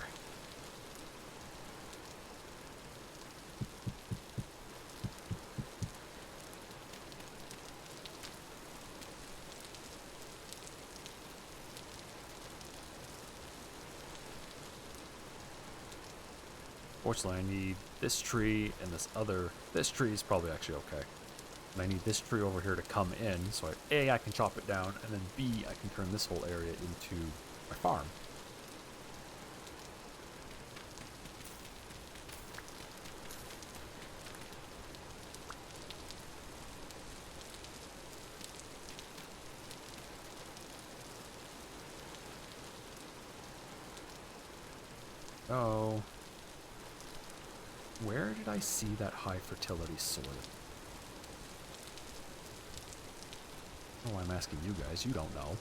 Fortunately, I need this tree and this other... This tree is probably actually okay. And I need this tree over here to come in, so I can chop it down, and then B, I can turn this whole area into my farm. go. Where did I see that high fertility soil? Oh, I'm asking you guys. You don't know.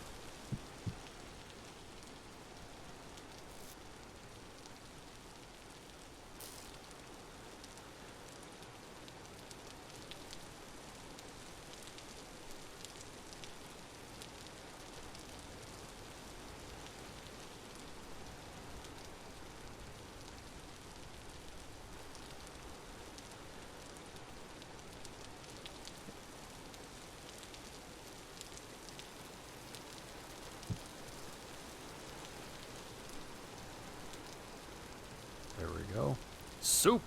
There we go. Soup!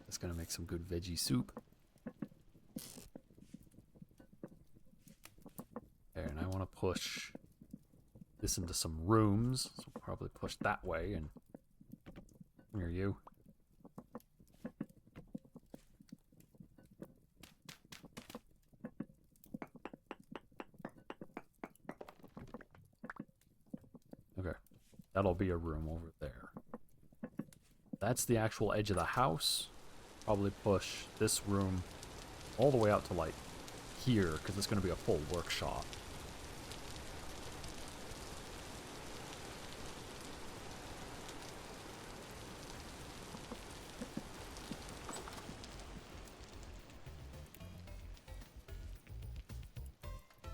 That's gonna make some good veggie soup. There, and I want to push this into some rooms, so we'll probably push that way and near you. Okay, that'll be a room over there. That's the actual edge of the house. Probably push this room all the way out to like here, because it's going to be a full workshop.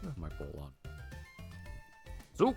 I have my bowl on. Soup!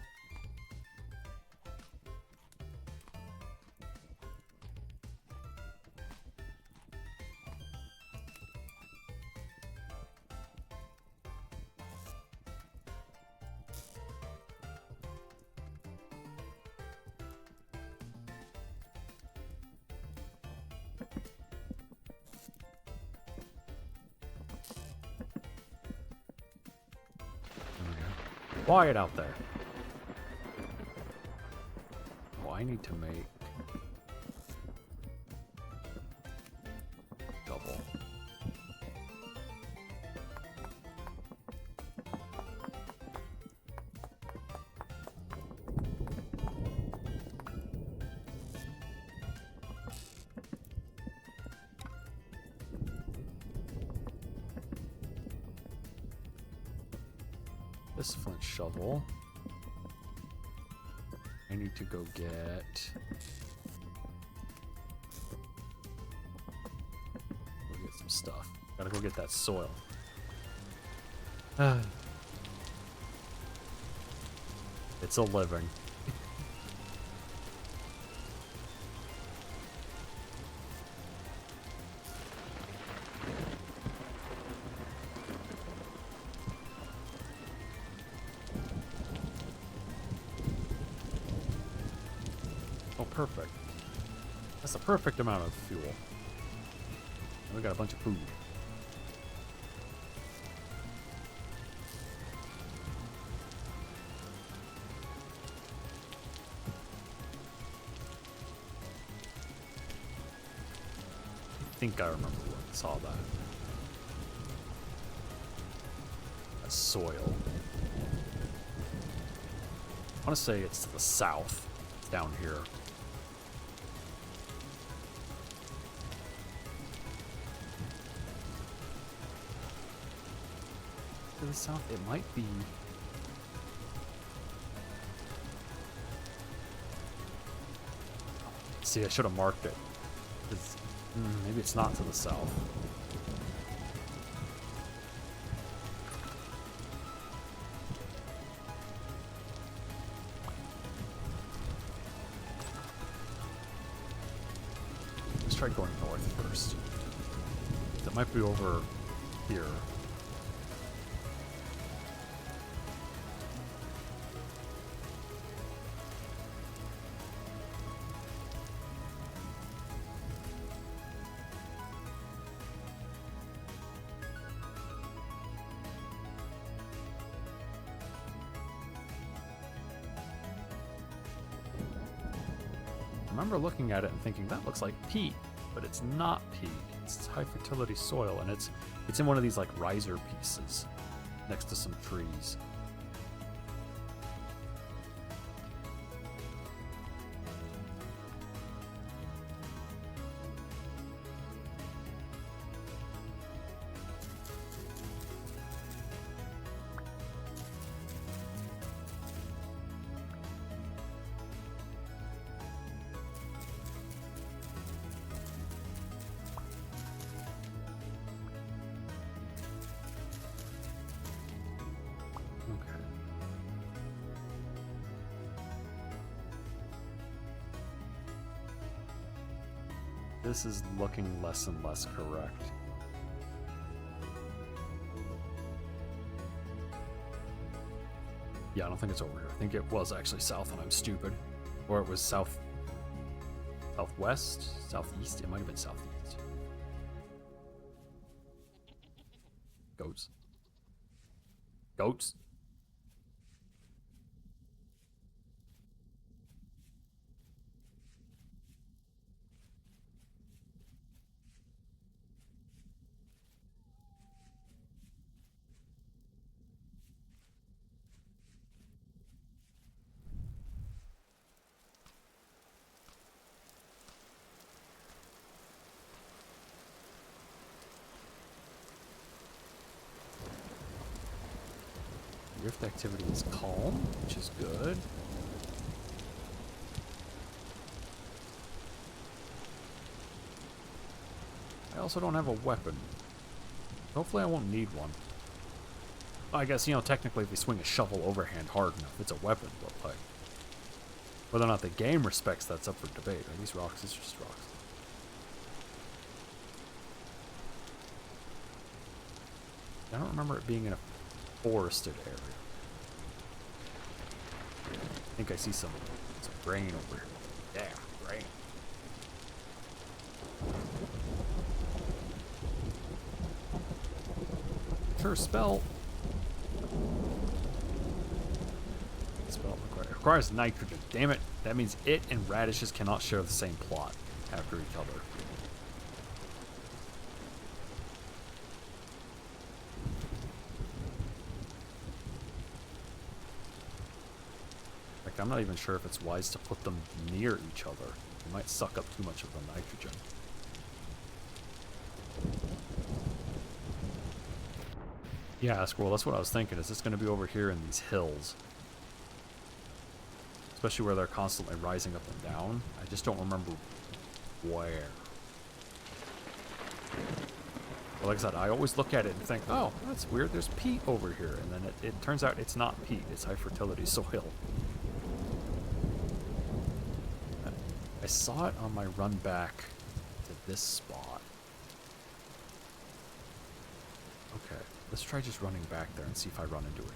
Quiet out there. Oh, I need to make double. This flint shovel. I need to go get... Go get some stuff. Gotta go get that soil. It's a living. Perfect. That's the perfect amount of fuel. And we got a bunch of food. I think I remember when I saw that. That's soil. I want to say it's to the south. It's down here. To the south, it might be. See, I should have marked it. Maybe it's not to the south. Let's try going north first. That might be over here. remember looking at it and thinking, that looks like peat, but it's not peat. It's high fertility soil, and it's in one of these like riser pieces next to some trees. This is looking less and less correct. Yeah, I don't think it's over here. I think it was actually south and I'm stupid. Or it was southwest? Southeast? It might have been southeast. Goats. Goats? Rift activity is calm, which is good. I also don't have a weapon. Hopefully I won't need one. I guess, you know, technically if you swing a shovel overhand hard enough, it's a weapon, but like, whether or not the game respects that's up for debate. Are these rocks? It's just rocks. I don't remember it being in a forested area. I think I see some grain over here. Yeah, grain. Sure, spell. Spell requires nitrogen. Damn it. That means it and radishes cannot share the same plot after each other. I'm not even sure if it's wise to put them near each other. They might suck up too much of the nitrogen. Yeah, Squirrel, that's what I was thinking. Is this going to be over here in these hills? Especially where they're constantly rising up and down. I just don't remember where. But like I said, I always look at it and think, oh, that's weird. There's peat over here. And then it turns out it's not peat. It's high fertility soil. I saw it on my run back to this spot. Okay, let's try just running back there and see if I run into it.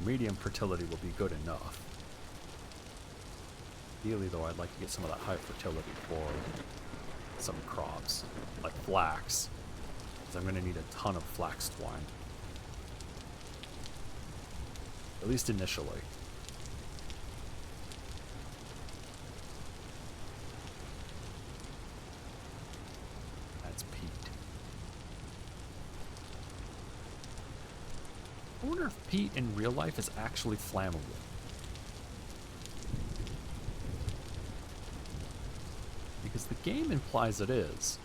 Medium fertility will be good enough. Ideally, though, I'd like to get some of that high fertility for some crops, like flax, because I'm going to need a ton of flax twine. At least initially. That's peat. I wonder if peat in real life is actually flammable. Because the game implies it is.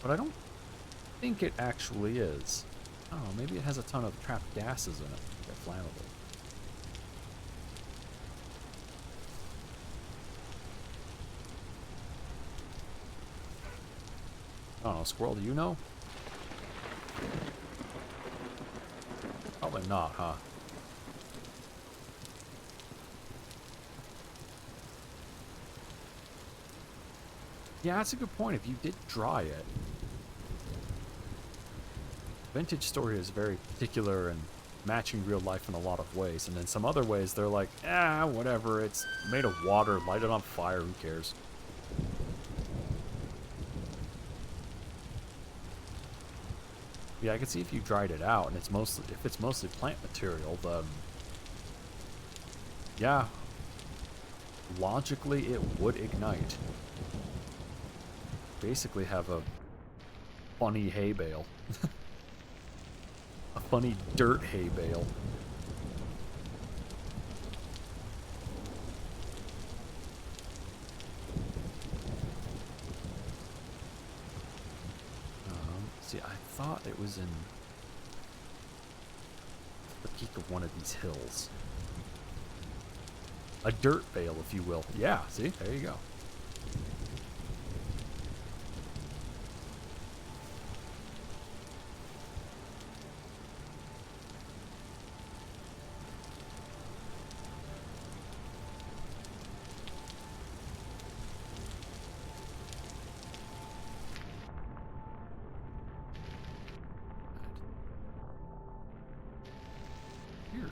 But I don't think it actually is. I don't know, maybe it has a ton of trapped gases in it that are flammable. I don't know, Squirrel, do you know? Probably not, huh? Yeah, that's a good point. If you did dry it, vintage story is very particular and matching real life in a lot of ways. And in some other ways, they're like, whatever. It's made of water. Light it on fire. Who cares? Yeah, I can see if you dried it out, and if it's mostly plant material, then yeah, logically it would ignite. Basically, have a funny hay bale, a funny dirt hay bale. See, I thought it was in the peak of one of these hills. A dirt bale, if you will. Yeah, see? There you go. Here.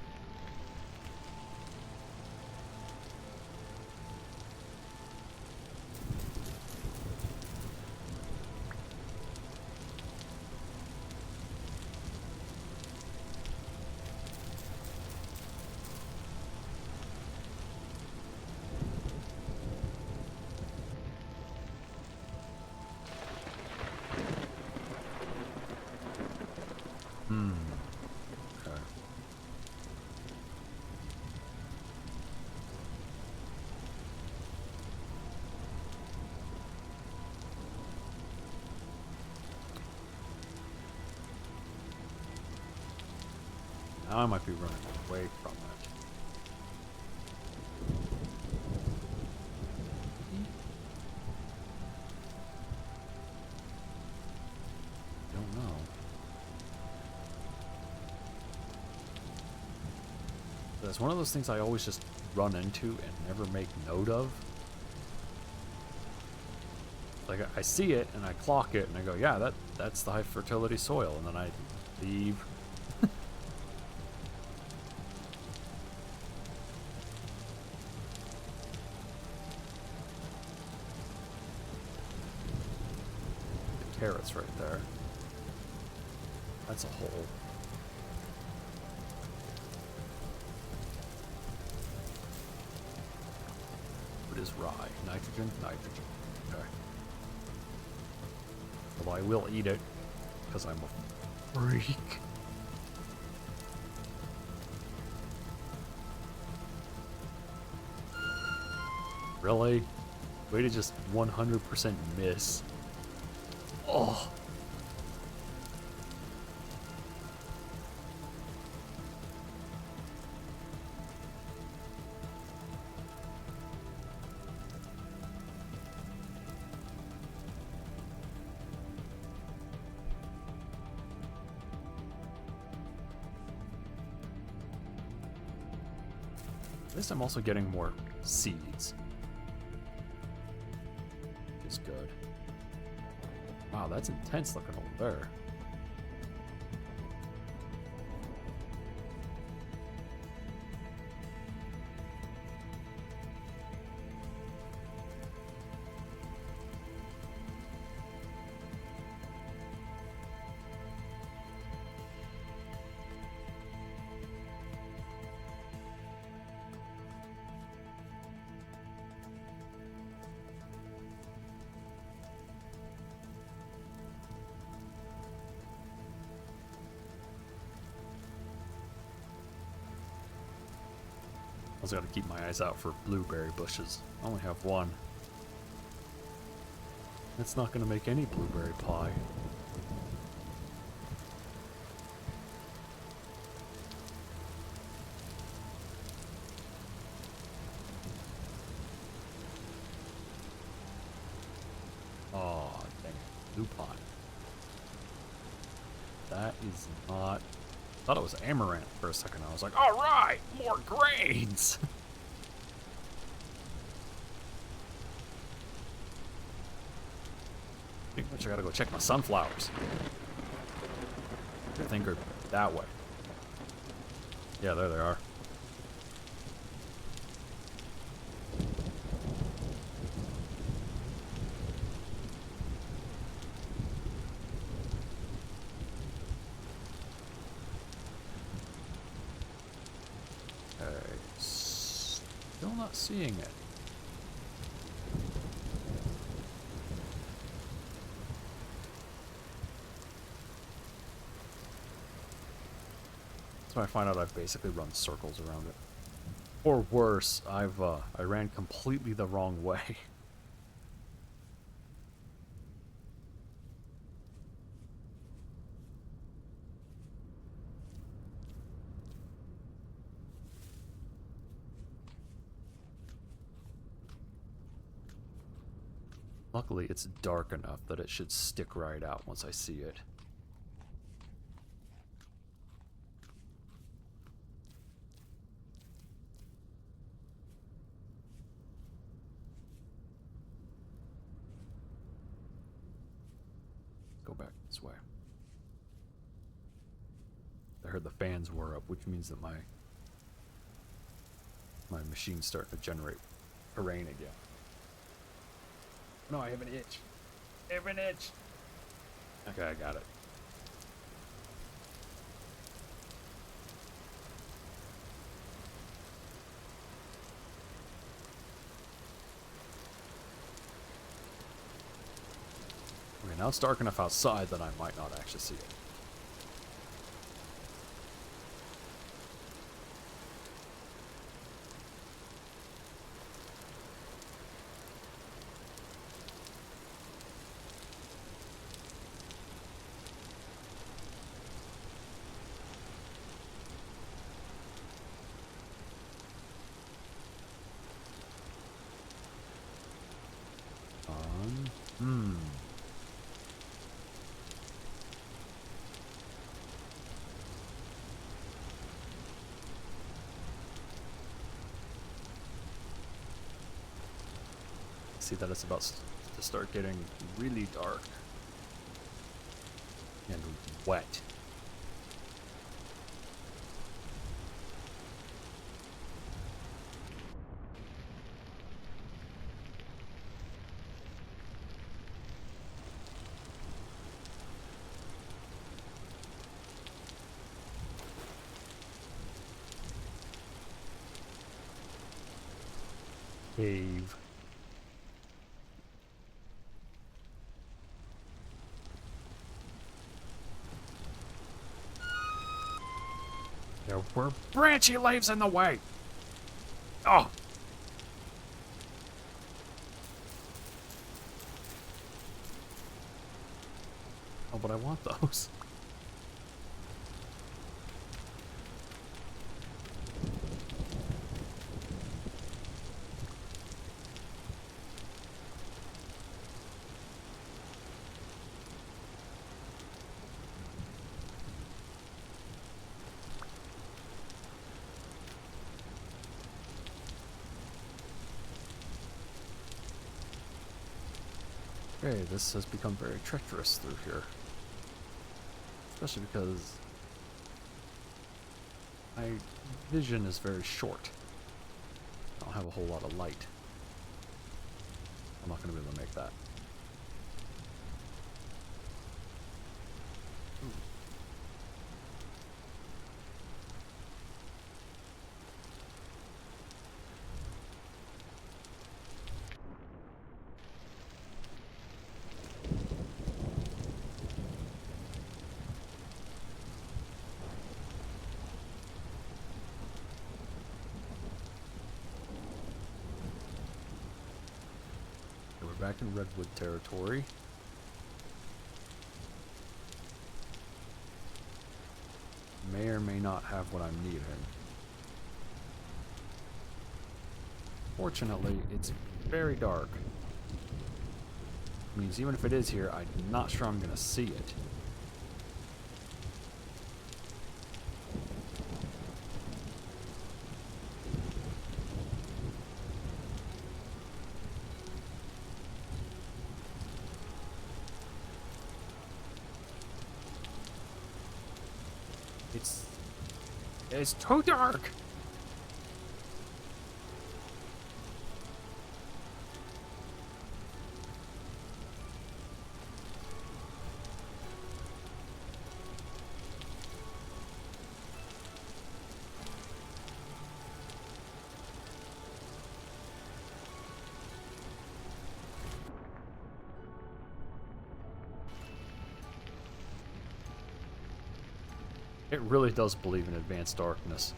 Okay. Now I might be running away from it. Don't know. That's one of those things I always just run into and never make note of. Like, I see it and I clock it and I go, yeah, that's the high fertility soil, and then I leave. The carrots right there. That's a hole. What is rye? Nitrogen? Nitrogen. Okay. Although I will eat it, because I'm a freak. Really? Way to just 100% miss. Oh. At least I'm also getting more seeds. It's good. Wow, that's intense looking over there. I also got to keep my eyes out for blueberry bushes. I only have one. It's not going to make any blueberry pie. Oh, dang it. Blue pie. That is not... I thought it was amaranth for a second. I was like, all right, more grains. I gotta go check my sunflowers. I think are that way. Yeah, there they are. Okay, still not seeing it. So I find out I've basically run circles around it. Or worse, I ran completely the wrong way. Luckily, it's dark enough that it should stick right out once I see it. Go back this way. I heard the fans were up, which means that my machine's starting to generate terrain again. No, I have an itch. I have an itch. Okay, I got it. Okay, now it's dark enough outside that I might not actually see it. See that it's about to start getting really dark and wet. Cave. There were branchy leaves in the way. Oh. Oh, but I want those. Okay, this has become very treacherous through here. Especially because my vision is very short. I don't have a whole lot of light. I'm not going to be able to make that. Back in Redwood territory. May or may not have what I'm needing. Fortunately, it's very dark. Means even if it is here, I'm not sure I'm gonna see it. It's too dark. It really does believe in advanced darkness.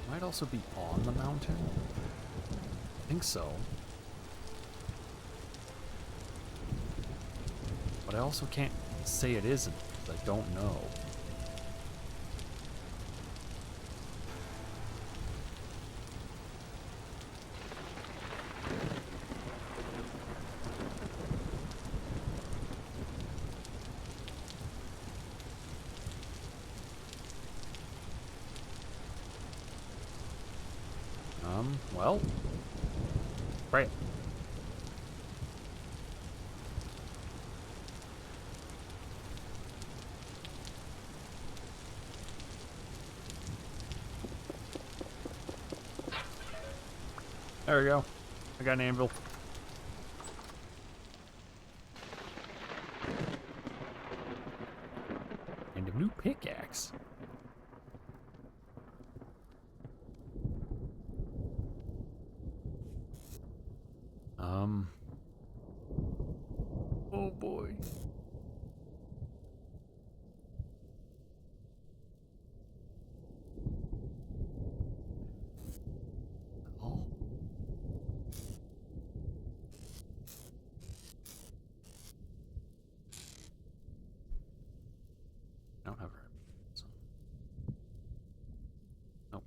Might also be on the mountain. I think so. But I also can't say it isn't, because I don't know. Well, right. There we go. I got an anvil. And a new pickaxe. Oh boy. Oh. I don't have her. So. Nope.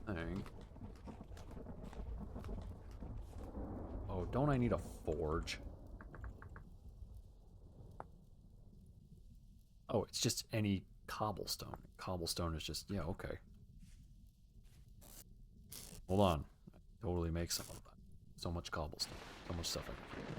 There. Thing. Oh, don't I need a forge? Oh, it's just any cobblestone. Cobblestone is just, yeah, okay. Hold on. I totally make some of that. So much cobblestone. So much stuff I can do.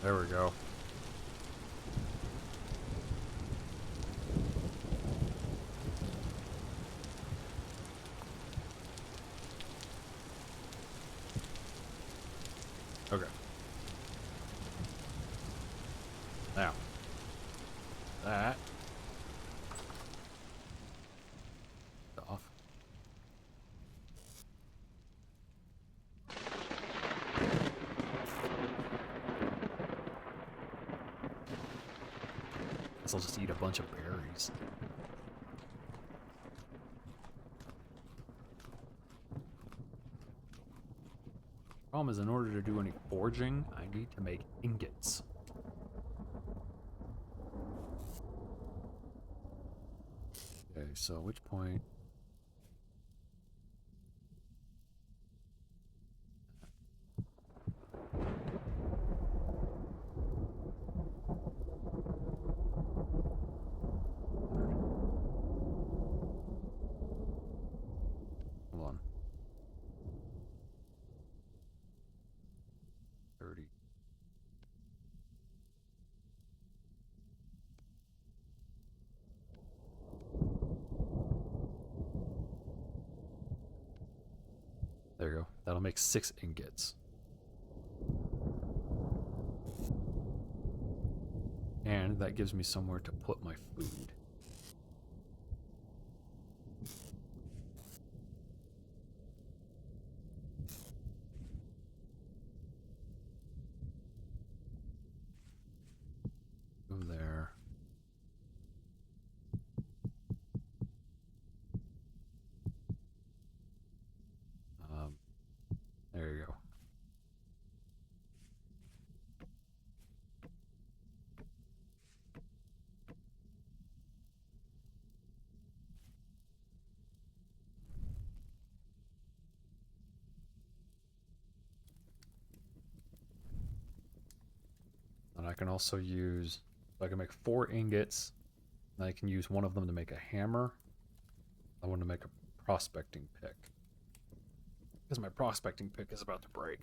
There we go. Okay. Now. That. Off. Guess I'll just eat a bunch of berries. Problem is, in order to do any forging, I need to make ingots. Okay, so which point? Hold on. 30. That'll make 6 ingots. And that gives me somewhere to put my food. Go there. There you go. And I can also use, I can make 4 ingots, and I can use one of them to make a hammer. I want to make a prospecting pick. Because my prospecting pick is about to break.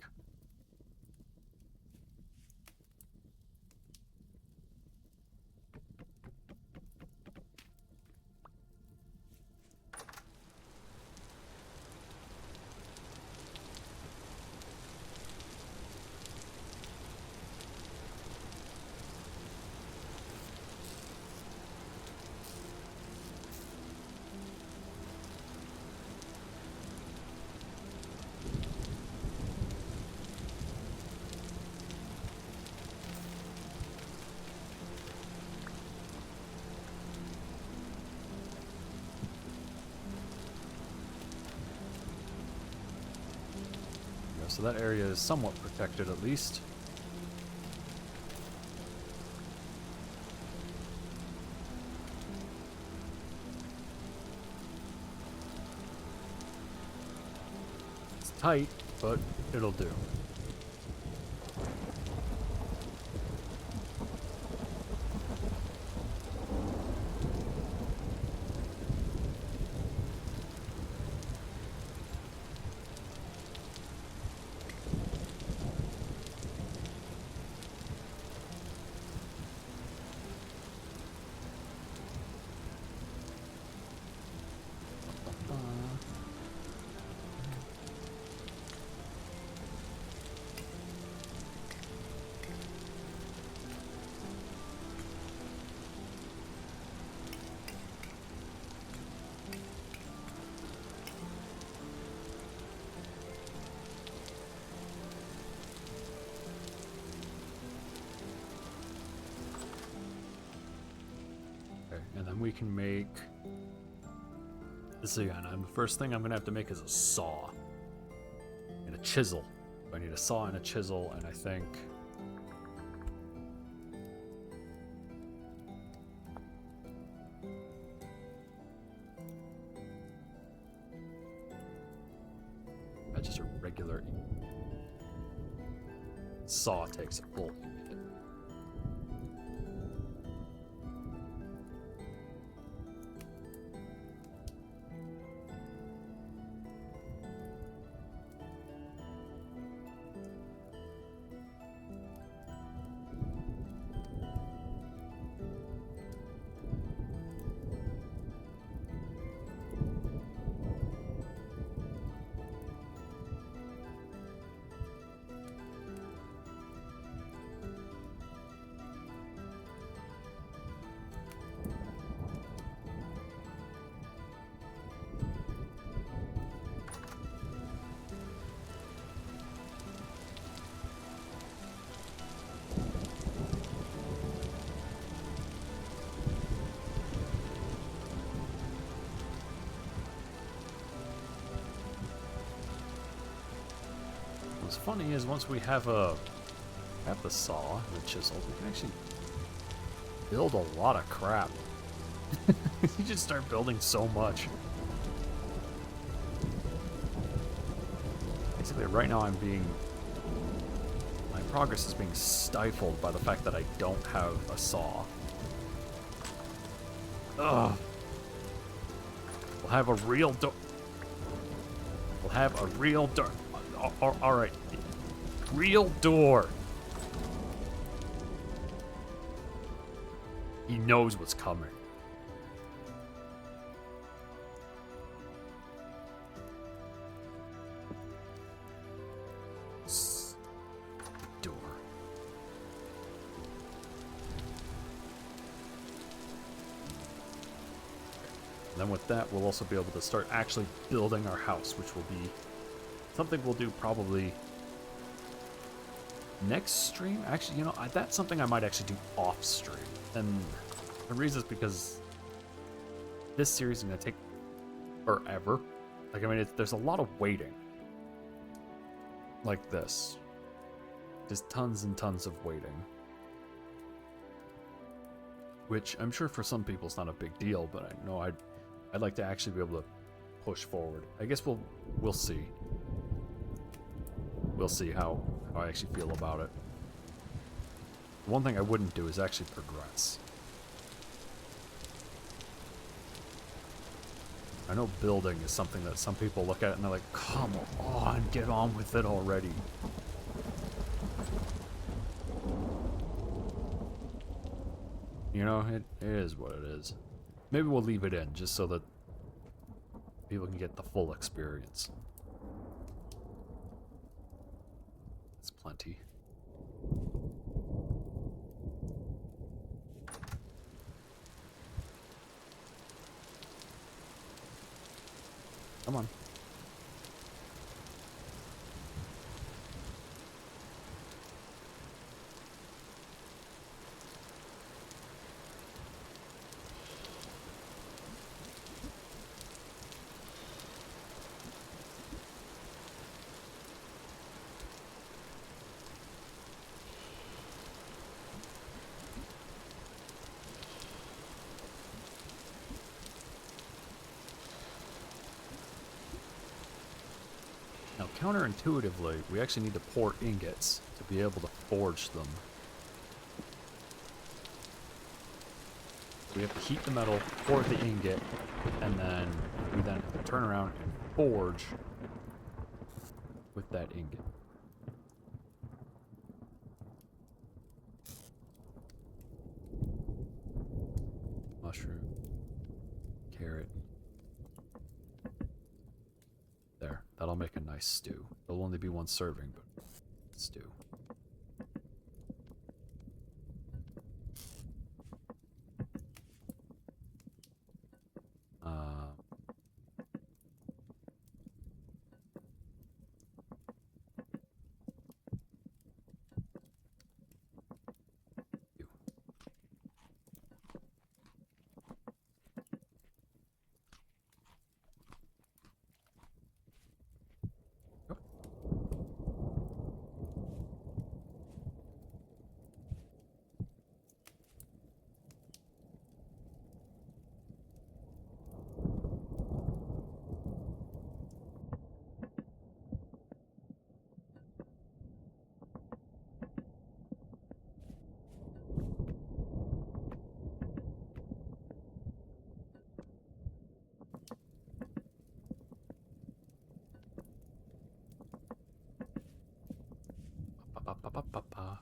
So that area is somewhat protected at least. It's tight, but it'll do. And then we can make this again. And the first thing I'm gonna have to make is a saw and a chisel. I need a saw and a chisel, and I think that's just a regular saw takes a full ingot. What's funny is once we have the saw and the chisel, we can actually build a lot of crap. You just start building so much. Basically, right now my progress is being stifled by the fact that I don't have a saw. Ugh. We'll have a real door. We'll have a real door. Alright. Real door. He knows what's coming. And then with that, we'll also be able to start actually building our house, which will be something we'll do probably next stream. Actually, you know, that's something I might actually do off stream. And the reason is because this series is going to take forever. Like, I mean, there's a lot of waiting. Like this. Just tons and tons of waiting. Which I'm sure for some people it's not a big deal, but I know I'd like to actually be able to push forward. I guess we'll see. We'll see how I actually feel about it. One thing I wouldn't do is actually progress. I know building is something that some people look at and they're like, come on, get on with it already. You know, it is what it is. Maybe we'll leave it in just so that people can get the full experience. It's plenty. Come on. Now, counterintuitively, we actually need to pour ingots to be able to forge them. We have to heat the metal, pour the ingot, and then we then have to turn around and forge with that ingot. Mushroom. Carrot. There. That'll make a nice stew. There'll only be one serving, but stew. Ba-ba-ba-ba-ba.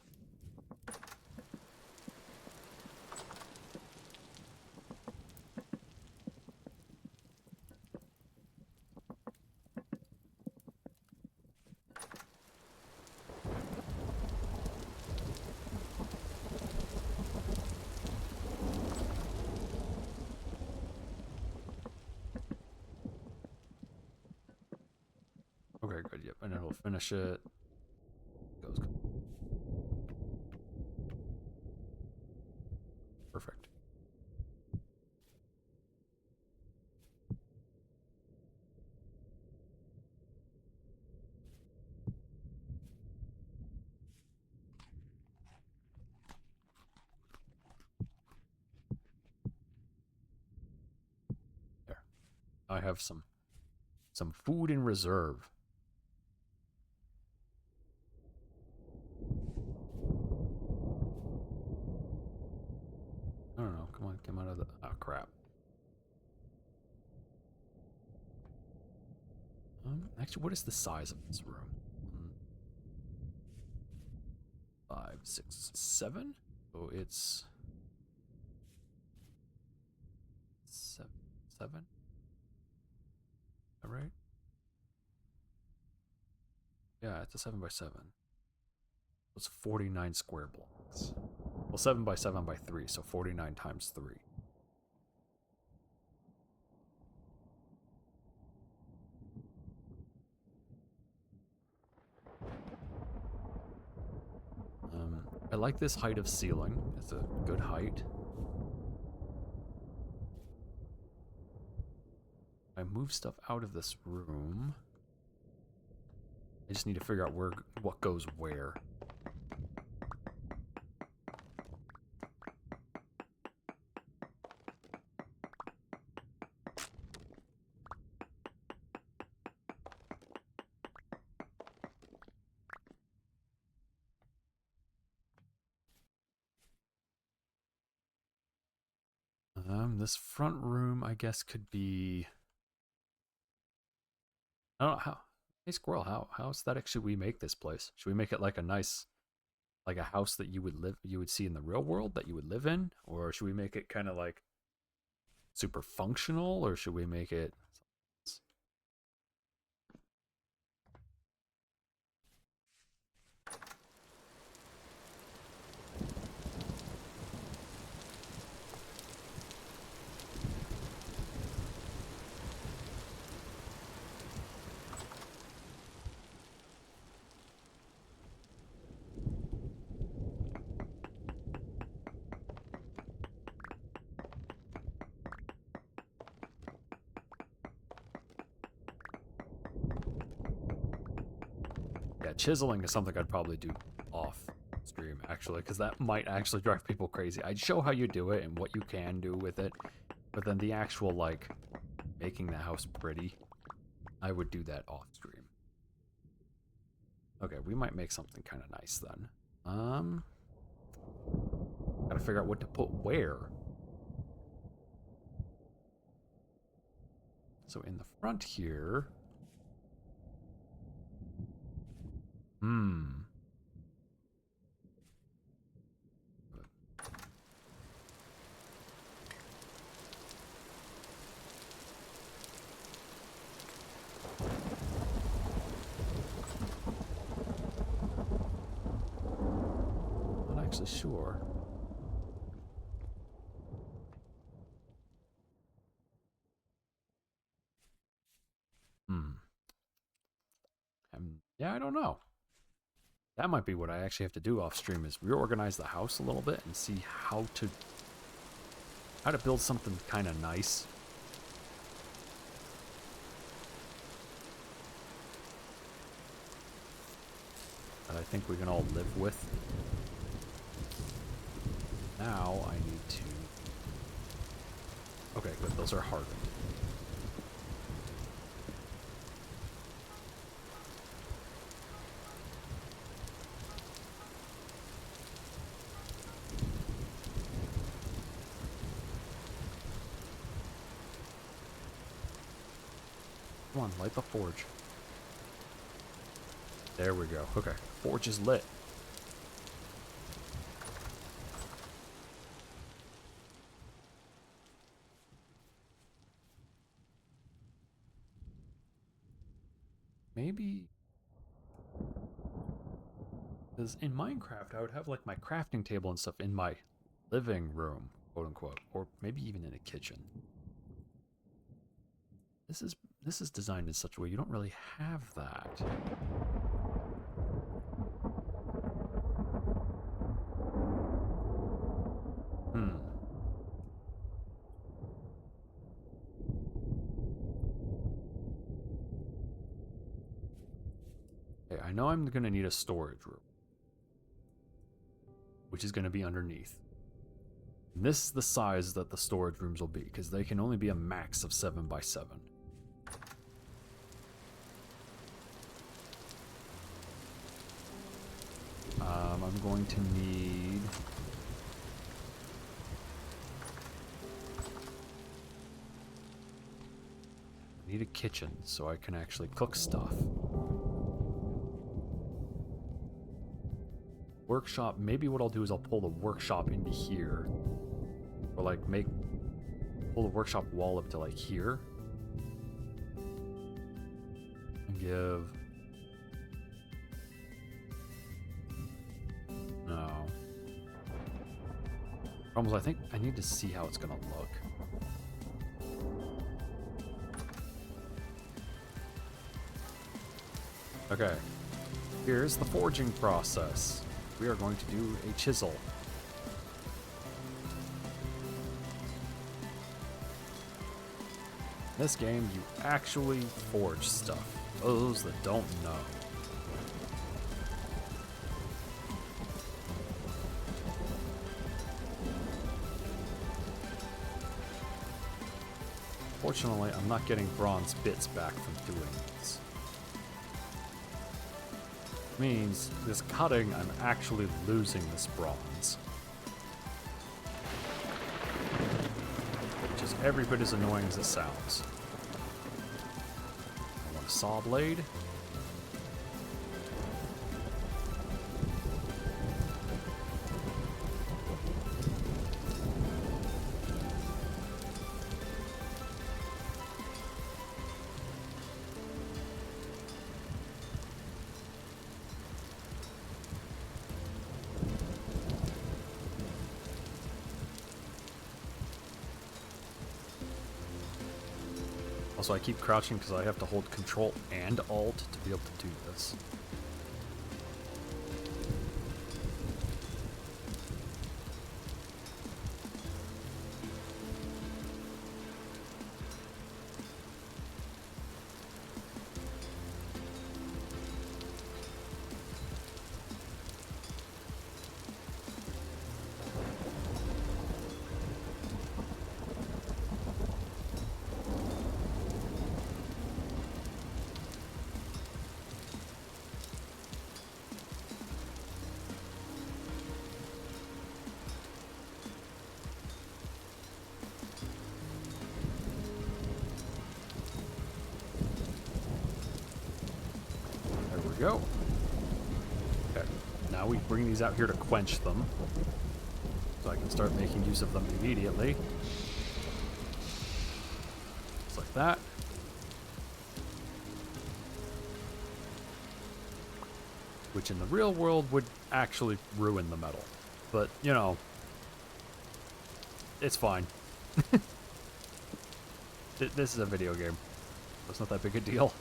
Okay, good, yep, and then we'll finish it. Goes. Perfect. There. I have some food in reserve. I don't know. Come on, come out of the... Oh, crap. Actually, what is the size of this room? 5, 6, 7? So it's... 7? All right. Yeah, it's a 7 by 7. It's 49 square blocks. Well, 7 by 7 by 3, so 49 times 3. I like this height of ceiling. It's a good height. I move stuff out of this room. I just need to figure out what goes where. This front room, I guess, could be... I don't know how... Hey, Squirrel, how aesthetic should we make this place? Should we make it like a nice... like a house that you would see in the real world that you would live in? Or should we make it kind of like super functional? Or should we make it... Yeah, chiseling is something I'd probably do off stream, actually, because that might actually drive people crazy. I'd show how you do it and what you can do with it, but then the actual, like, making the house pretty, I would do that off stream. Okay, we might make something kind of nice then. Gotta figure out what to put where. So in the front here... Not actually sure. Yeah, I don't know. That might be what I actually have to do off stream, is reorganize the house a little bit and see how to build something kind of nice. That I think we can all live with. Now I need to... Okay, good. Those are hardened. Come on, light the forge. There we go. Okay, forge is lit. Maybe... because in Minecraft, I would have like my crafting table and stuff in my living room, quote unquote, or maybe even in a kitchen. This is designed in such a way you don't really have that. Okay, I know I'm going to need a storage room, which is going to be underneath. And this is the size that the storage rooms will be, because they can only be a max of 7 by 7. I'm going to need... I need a kitchen so I can actually cook stuff. Workshop, maybe what I'll do is I'll pull the workshop into here. Or like pull the workshop wall up to like here. And give... No. Almost, I think I need to see how it's gonna look. Okay. Here's the forging process. we are going to do a chisel. In this game, you actually forge stuff. Those that don't know. Fortunately, I'm not getting bronze bits back from doing this. Means this cutting, I'm actually losing this bronze. Which is every bit as annoying as it sounds. I want a saw blade. Also, I keep crouching because I have to hold Control and Alt to be able to do this. Go. Okay, now we bring these out here to quench them, so I can start making use of them immediately. Just like that. Which in the real world would actually ruin the metal. But, you know, it's fine. This is a video game. It's not that big a deal.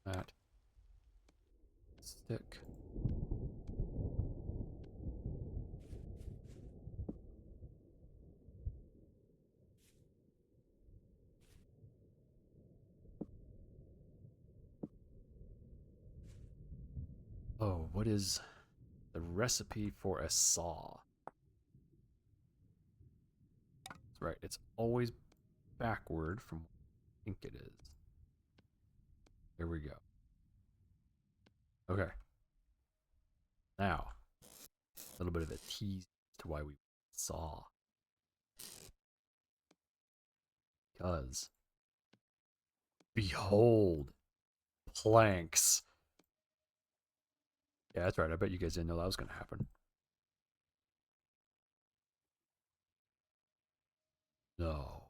That stick. Oh, what is the recipe for a saw? That's right, it's always backward from what I think it is. There we go. Okay. Now, a little bit of a tease to why we saw. Because, behold, planks. Yeah, that's right. I bet you guys didn't know that was going to happen. No.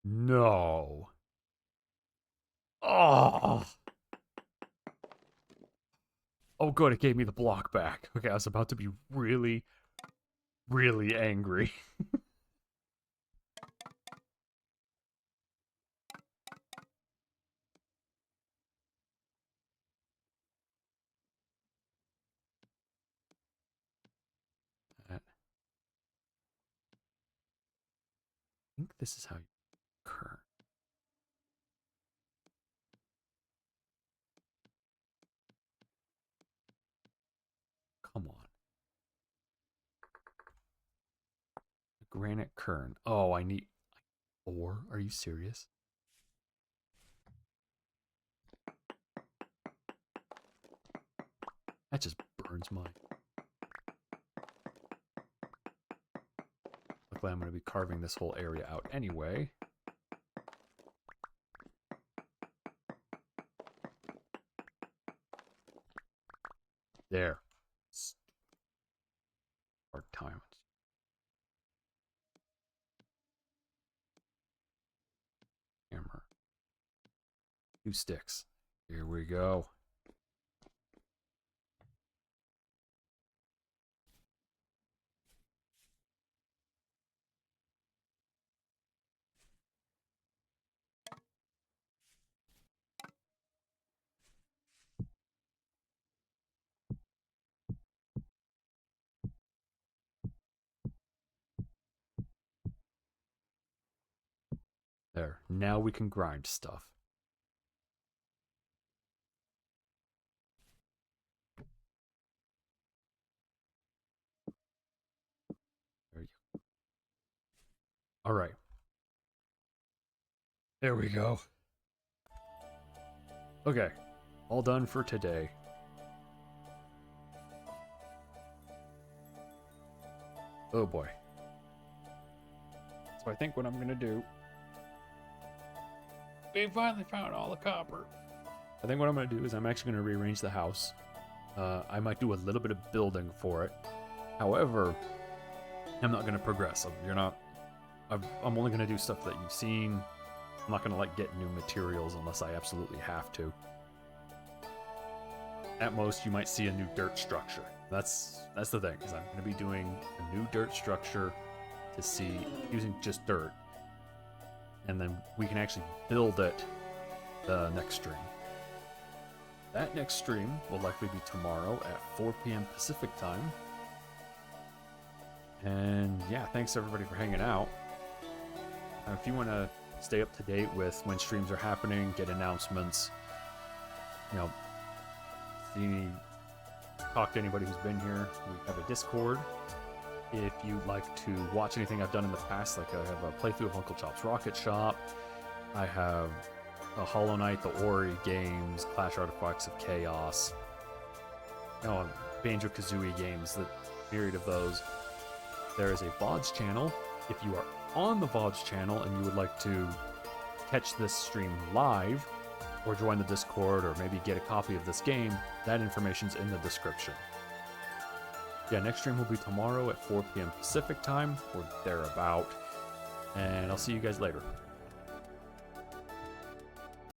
No. Oh. Oh, good. It gave me the block back. Okay, I was about to be really, really angry. I think this is how you occur. Come on. A granite kern. Oh, I need 4. Are you serious? That just burns my... Luckily, I'm going to be carving this whole area out anyway. There. Hard times. Hammer. 2 sticks. Here we go. There. Now we can grind stuff. There you go. All right. There we go. Okay. All done for today. Oh boy. So I think what I'm gonna do... We finally found all the copper. I think what I'm gonna do is I'm actually gonna rearrange the house. I might do a little bit of building for it. However, I'm not gonna progress. I'm only gonna do stuff that you've seen. I'm not gonna like get new materials unless I absolutely have to. At most, you might see a new dirt structure. That's the thing, is I'm gonna be doing a new dirt structure to see using just dirt, and then we can actually build it the next stream. That next stream will likely be tomorrow at 4 p.m. Pacific time. And yeah, thanks everybody for hanging out. If you want to stay up to date with when streams are happening, get announcements, you know, talk to anybody who's been here. We have a Discord. If you'd like to watch anything I've done in the past, like I have a playthrough of Uncle Chop's Rocket Shop. I have a Hollow Knight, the Ori games, Clash Artifacts of Chaos, Banjo-Kazooie games, the myriad of those. There is a VODs channel. If you are on the VODs channel and you would like to catch this stream live, or join the Discord, or maybe get a copy of this game, that information's in the description. Yeah, next stream will be tomorrow at 4 p.m. Pacific time, or thereabout. And I'll see you guys later.